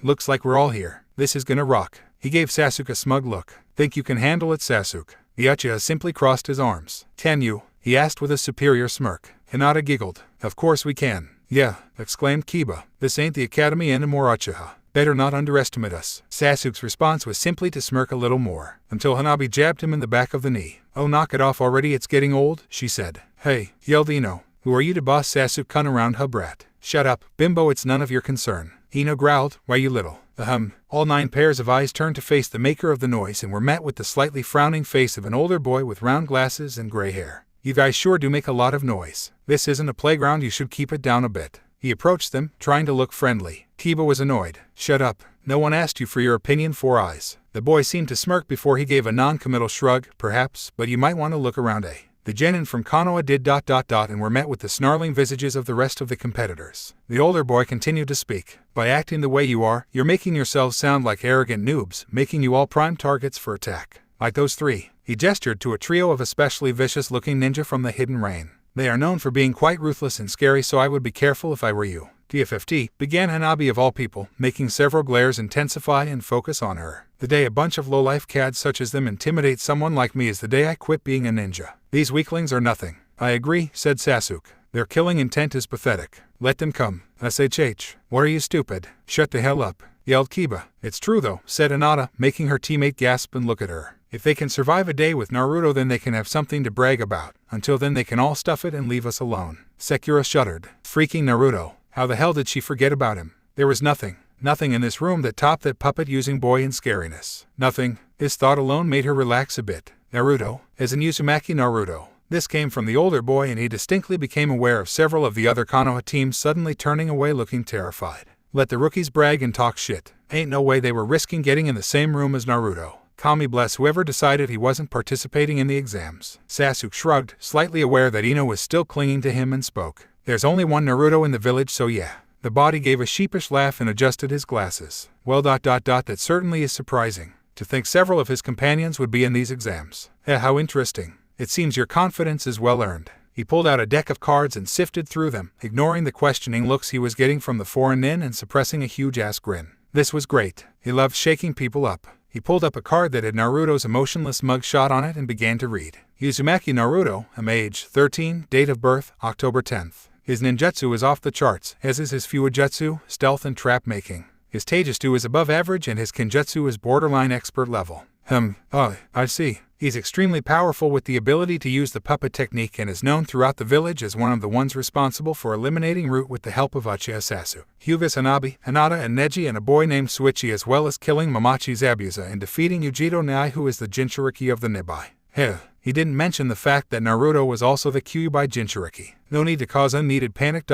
Looks like we're all here. This is gonna rock. He gave Sasuke a smug look. Think you can handle it, Sasuke? The Uchiha simply crossed his arms. Can you? He asked with a superior smirk. Hinata giggled. Of course we can. Yeah, exclaimed Kiba. This ain't the academy anymore, Uchiha. Better not underestimate us. Sasuke's response was simply to smirk a little more, until Hanabi jabbed him in the back of the knee. Oh, knock it off already, it's getting old, she said. Hey, yelled Ino. Who are you to boss Sasuke-kun around, huh, brat? Shut up, bimbo, it's none of your concern. Ino growled. Why, you little. All 9 pairs of eyes turned to face the maker of the noise and were met with the slightly frowning face of an older boy with round glasses and gray hair. You guys sure do make a lot of noise. This isn't a playground, you should keep it down a bit. He approached them, trying to look friendly. Kiba was annoyed. Shut up. No one asked you for your opinion, 4 Eyes. The boy seemed to smirk before he gave a non-committal shrug. Perhaps, but you might want to look around, eh? The genin from Konoha did ... and were met with the snarling visages of the rest of the competitors. The older boy continued to speak. By acting the way you are, you're making yourselves sound like arrogant noobs, making you all prime targets for attack. Like those 3. He gestured to a trio of especially vicious-looking ninja from the Hidden Rain. They are known for being quite ruthless and scary, so I would be careful if I were you. DFFT, began Hanabi of all people, making several glares intensify and focus on her. The day a bunch of low-life cads such as them intimidate someone like me is the day I quit being a ninja. These weaklings are nothing. I agree, said Sasuke. Their killing intent is pathetic. Let them come. SHH. What are you, stupid? Shut the hell up, yelled Kiba. It's true though, said Hinata, making her teammate gasp and look at her. If they can survive a day with Naruto, then they can have something to brag about. Until then they can all stuff it and leave us alone. Sakura shuddered. Freaking Naruto. How the hell did she forget about him? There was nothing in this room that topped that puppet-using boy in scariness. Nothing. This thought alone made her relax a bit. Naruto, as in Uzumaki Naruto. This came from the older boy, and he distinctly became aware of several of the other Konoha teams suddenly turning away looking terrified. Let the rookies brag and talk shit. Ain't no way they were risking getting in the same room as Naruto. Kami bless whoever decided he wasn't participating in the exams. Sasuke shrugged, slightly aware that Ino was still clinging to him, and spoke. There's only one Naruto in the village, so yeah. The body gave a sheepish laugh and adjusted his glasses. Well ... that certainly is surprising. To think several of his companions would be in these exams. How interesting. It seems your confidence is well earned. He pulled out a deck of cards and sifted through them, ignoring the questioning looks he was getting from the foreign nin and suppressing a huge-ass grin. This was great. He loved shaking people up. He pulled up a card that had Naruto's emotionless mugshot on it and began to read. Uzumaki Naruto, age 13, date of birth, October 10th. His ninjutsu is off the charts, as is his fuijutsu, stealth and trap making. His taijutsu is above average and his kenjutsu is borderline expert level. I see. He's extremely powerful with the ability to use the puppet technique and is known throughout the village as one of the ones responsible for eliminating Root with the help of Uchiha Sasu, Hyugas Hanabi, Hinata and Neji and a boy named Suichi, as well as killing Mamachi Zabuza and defeating Yujiro Nai, who is the Jinchuriki of the Nibai. He didn't mention the fact that Naruto was also the Kyuubi Jinchuriki. No need to cause unneeded panic.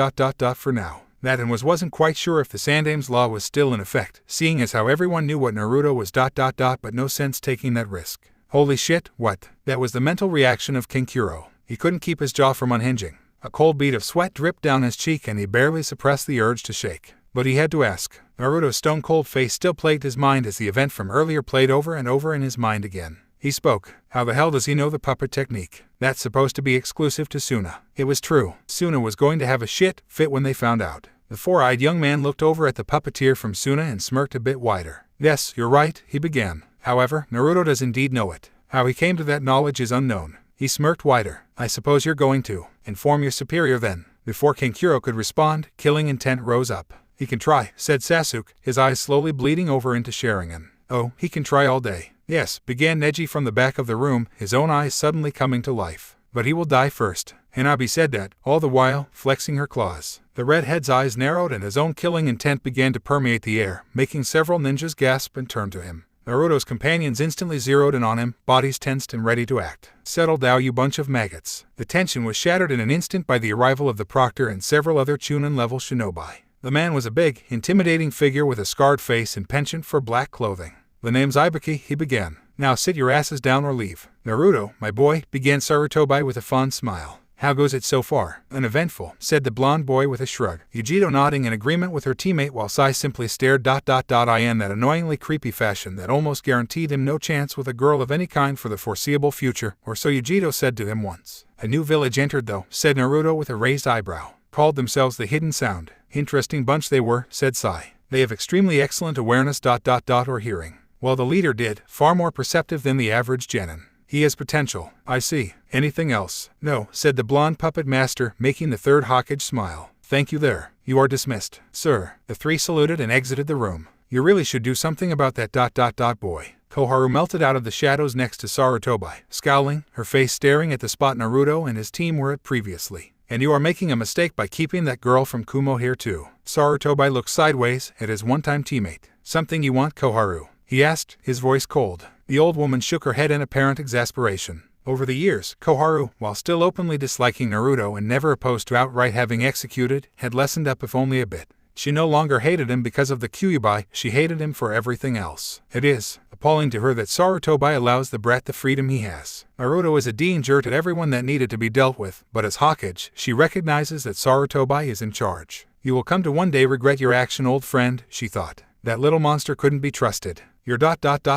For now. That and wasn't quite sure if the Sandame's law was still in effect, seeing as how everyone knew what Naruto was. But no sense taking that risk. Holy shit, what? That was the mental reaction of Kankuro. He couldn't keep his jaw from unhinging. A cold bead of sweat dripped down his cheek and he barely suppressed the urge to shake. But he had to ask. Naruto's stone-cold face still plagued his mind as the event from earlier played over and over in his mind again. He spoke. How the hell does he know the puppet technique? That's supposed to be exclusive to Suna. It was true. Suna was going to have a shit fit when they found out. The four-eyed young man looked over at the puppeteer from Suna and smirked a bit wider. Yes, you're right, he began. However, Naruto does indeed know it. How he came to that knowledge is unknown. He smirked wider. I suppose you're going to inform your superior then. Before Kankuro could respond, killing intent rose up. He can try, said Sasuke, his eyes slowly bleeding over into Sharingan. Oh, he can try all day. Yes, began Neji from the back of the room, his own eyes suddenly coming to life. But he will die first. Hanabi said that, all the while, flexing her claws. The redhead's eyes narrowed and his own killing intent began to permeate the air, making several ninjas gasp and turn to him. Naruto's companions instantly zeroed in on him, bodies tensed and ready to act. Settle down, you bunch of maggots. The tension was shattered in an instant by the arrival of the proctor and several other Chunin-level shinobi. The man was a big, intimidating figure with a scarred face and penchant for black clothing. The name's Ibiki, he began. Now sit your asses down or leave. Naruto, my boy, began Sarutobi with a fond smile. How goes it so far? Uneventful, said the blonde boy with a shrug. Yujiro nodding in agreement with her teammate while Sai simply stared in that annoyingly creepy fashion that almost guaranteed him no chance with a girl of any kind for the foreseeable future, or so Yujiro said to him once. A new village entered though, said Naruto with a raised eyebrow. Called themselves the Hidden Sound. Interesting bunch they were, said Sai. They have extremely excellent awareness or hearing. Well, the leader did, far more perceptive than the average genin. He has potential. I see. Anything else? No, said the blonde puppet master, making the third Hokage smile. Thank you there. You are dismissed, sir. The three saluted and exited the room. You really should do something about that boy. Koharu melted out of the shadows next to Sarutobi, scowling, her face staring at the spot Naruto and his team were at previously. And you are making a mistake by keeping that girl from Kumo here too. Sarutobi looked sideways at his one-time teammate. Something you want, Koharu? He asked, his voice cold. The old woman shook her head in apparent exasperation. Over the years, Koharu, while still openly disliking Naruto and never opposed to outright having executed, had lessened up if only a bit. She no longer hated him because of the Kyuubi, she hated him for everything else. It is appalling to her that Sarutobi allows the brat the freedom he has. Naruto is a danger to everyone that needed to be dealt with, but as Hokage, she recognizes that Sarutobi is in charge. You will come to one day regret your action, old friend, she thought. That little monster couldn't be trusted. Your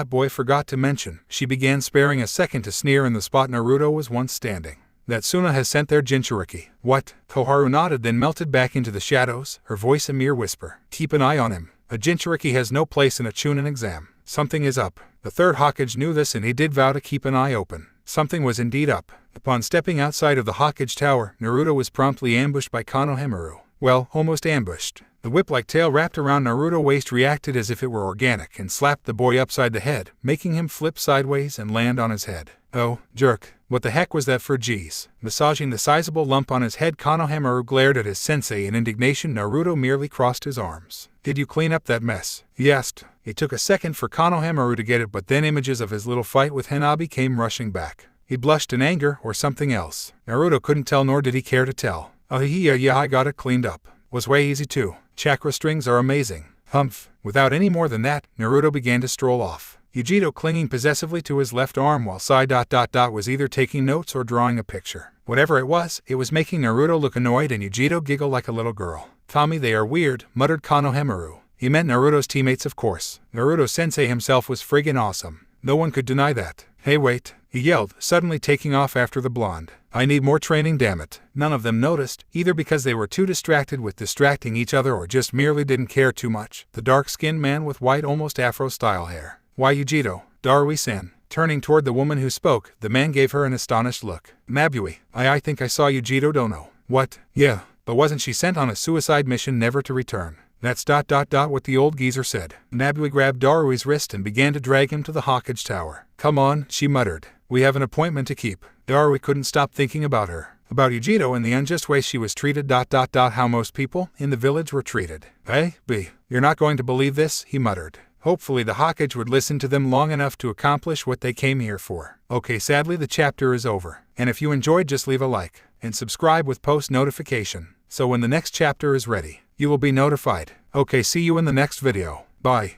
boy forgot to mention, she began, sparing a second to sneer in the spot Naruto was once standing. That Suna has sent their Jinchuriki. What? Koharu nodded, then melted back into the shadows, her voice a mere whisper. Keep an eye on him. A Jinchuriki has no place in a Chunin exam. Something is up. The third Hokage knew this and he did vow to keep an eye open. Something was indeed up. Upon stepping outside of the Hokage tower, Naruto was promptly ambushed by Konohamaru. Well, almost ambushed. The whip-like tail wrapped around Naruto's waist reacted as if it were organic and slapped the boy upside the head, making him flip sideways and land on his head. Oh, jerk. What the heck was that for, geez? Massaging the sizable lump on his head, Konohamaru glared at his sensei in indignation. Naruto merely crossed his arms. Did you clean up that mess? He asked. It took a second for Konohamaru to get it, but then images of his little fight with Hanabi came rushing back. He blushed in anger or something else. Naruto couldn't tell, nor did he care to tell. Oh yeah, I got it cleaned up. Was way easy too. Chakra strings are amazing. Humph. Without any more than that, Naruto began to stroll off. Yujiro clinging possessively to his left arm while Sai was either taking notes or drawing a picture. Whatever it was making Naruto look annoyed and Yujiro giggle like a little girl. Tommy, they are weird, muttered Konohamaru. He meant Naruto's teammates, of course. Naruto-sensei himself was friggin' awesome. No one could deny that. Hey wait, he yelled, suddenly taking off after the blonde. I need more training, damn it. None of them noticed, either because they were too distracted with distracting each other or just merely didn't care too much. The dark-skinned man with white, almost afro-style hair. Why, Yujiro, Darui-san. Turning toward the woman who spoke, the man gave her an astonished look. Mabui, I think I saw Yujiro Dono. What? Yeah. But wasn't she sent on a suicide mission never to return? That's what the old geezer said. Nabui grabbed Darui's wrist and began to drag him to the Hawkage Tower. Come on, she muttered. We have an appointment to keep. Darui couldn't stop thinking about her. About Yujito and the unjust way she was treated. How most people in the village were treated. Hey, B, you're not going to believe this, he muttered. Hopefully the Hawkage would listen to them long enough to accomplish what they came here for. Okay, sadly the chapter is over. And if you enjoyed, just leave a like and subscribe with post notification, so when the next chapter is ready, you will be notified. Okay, see you in the next video. Bye.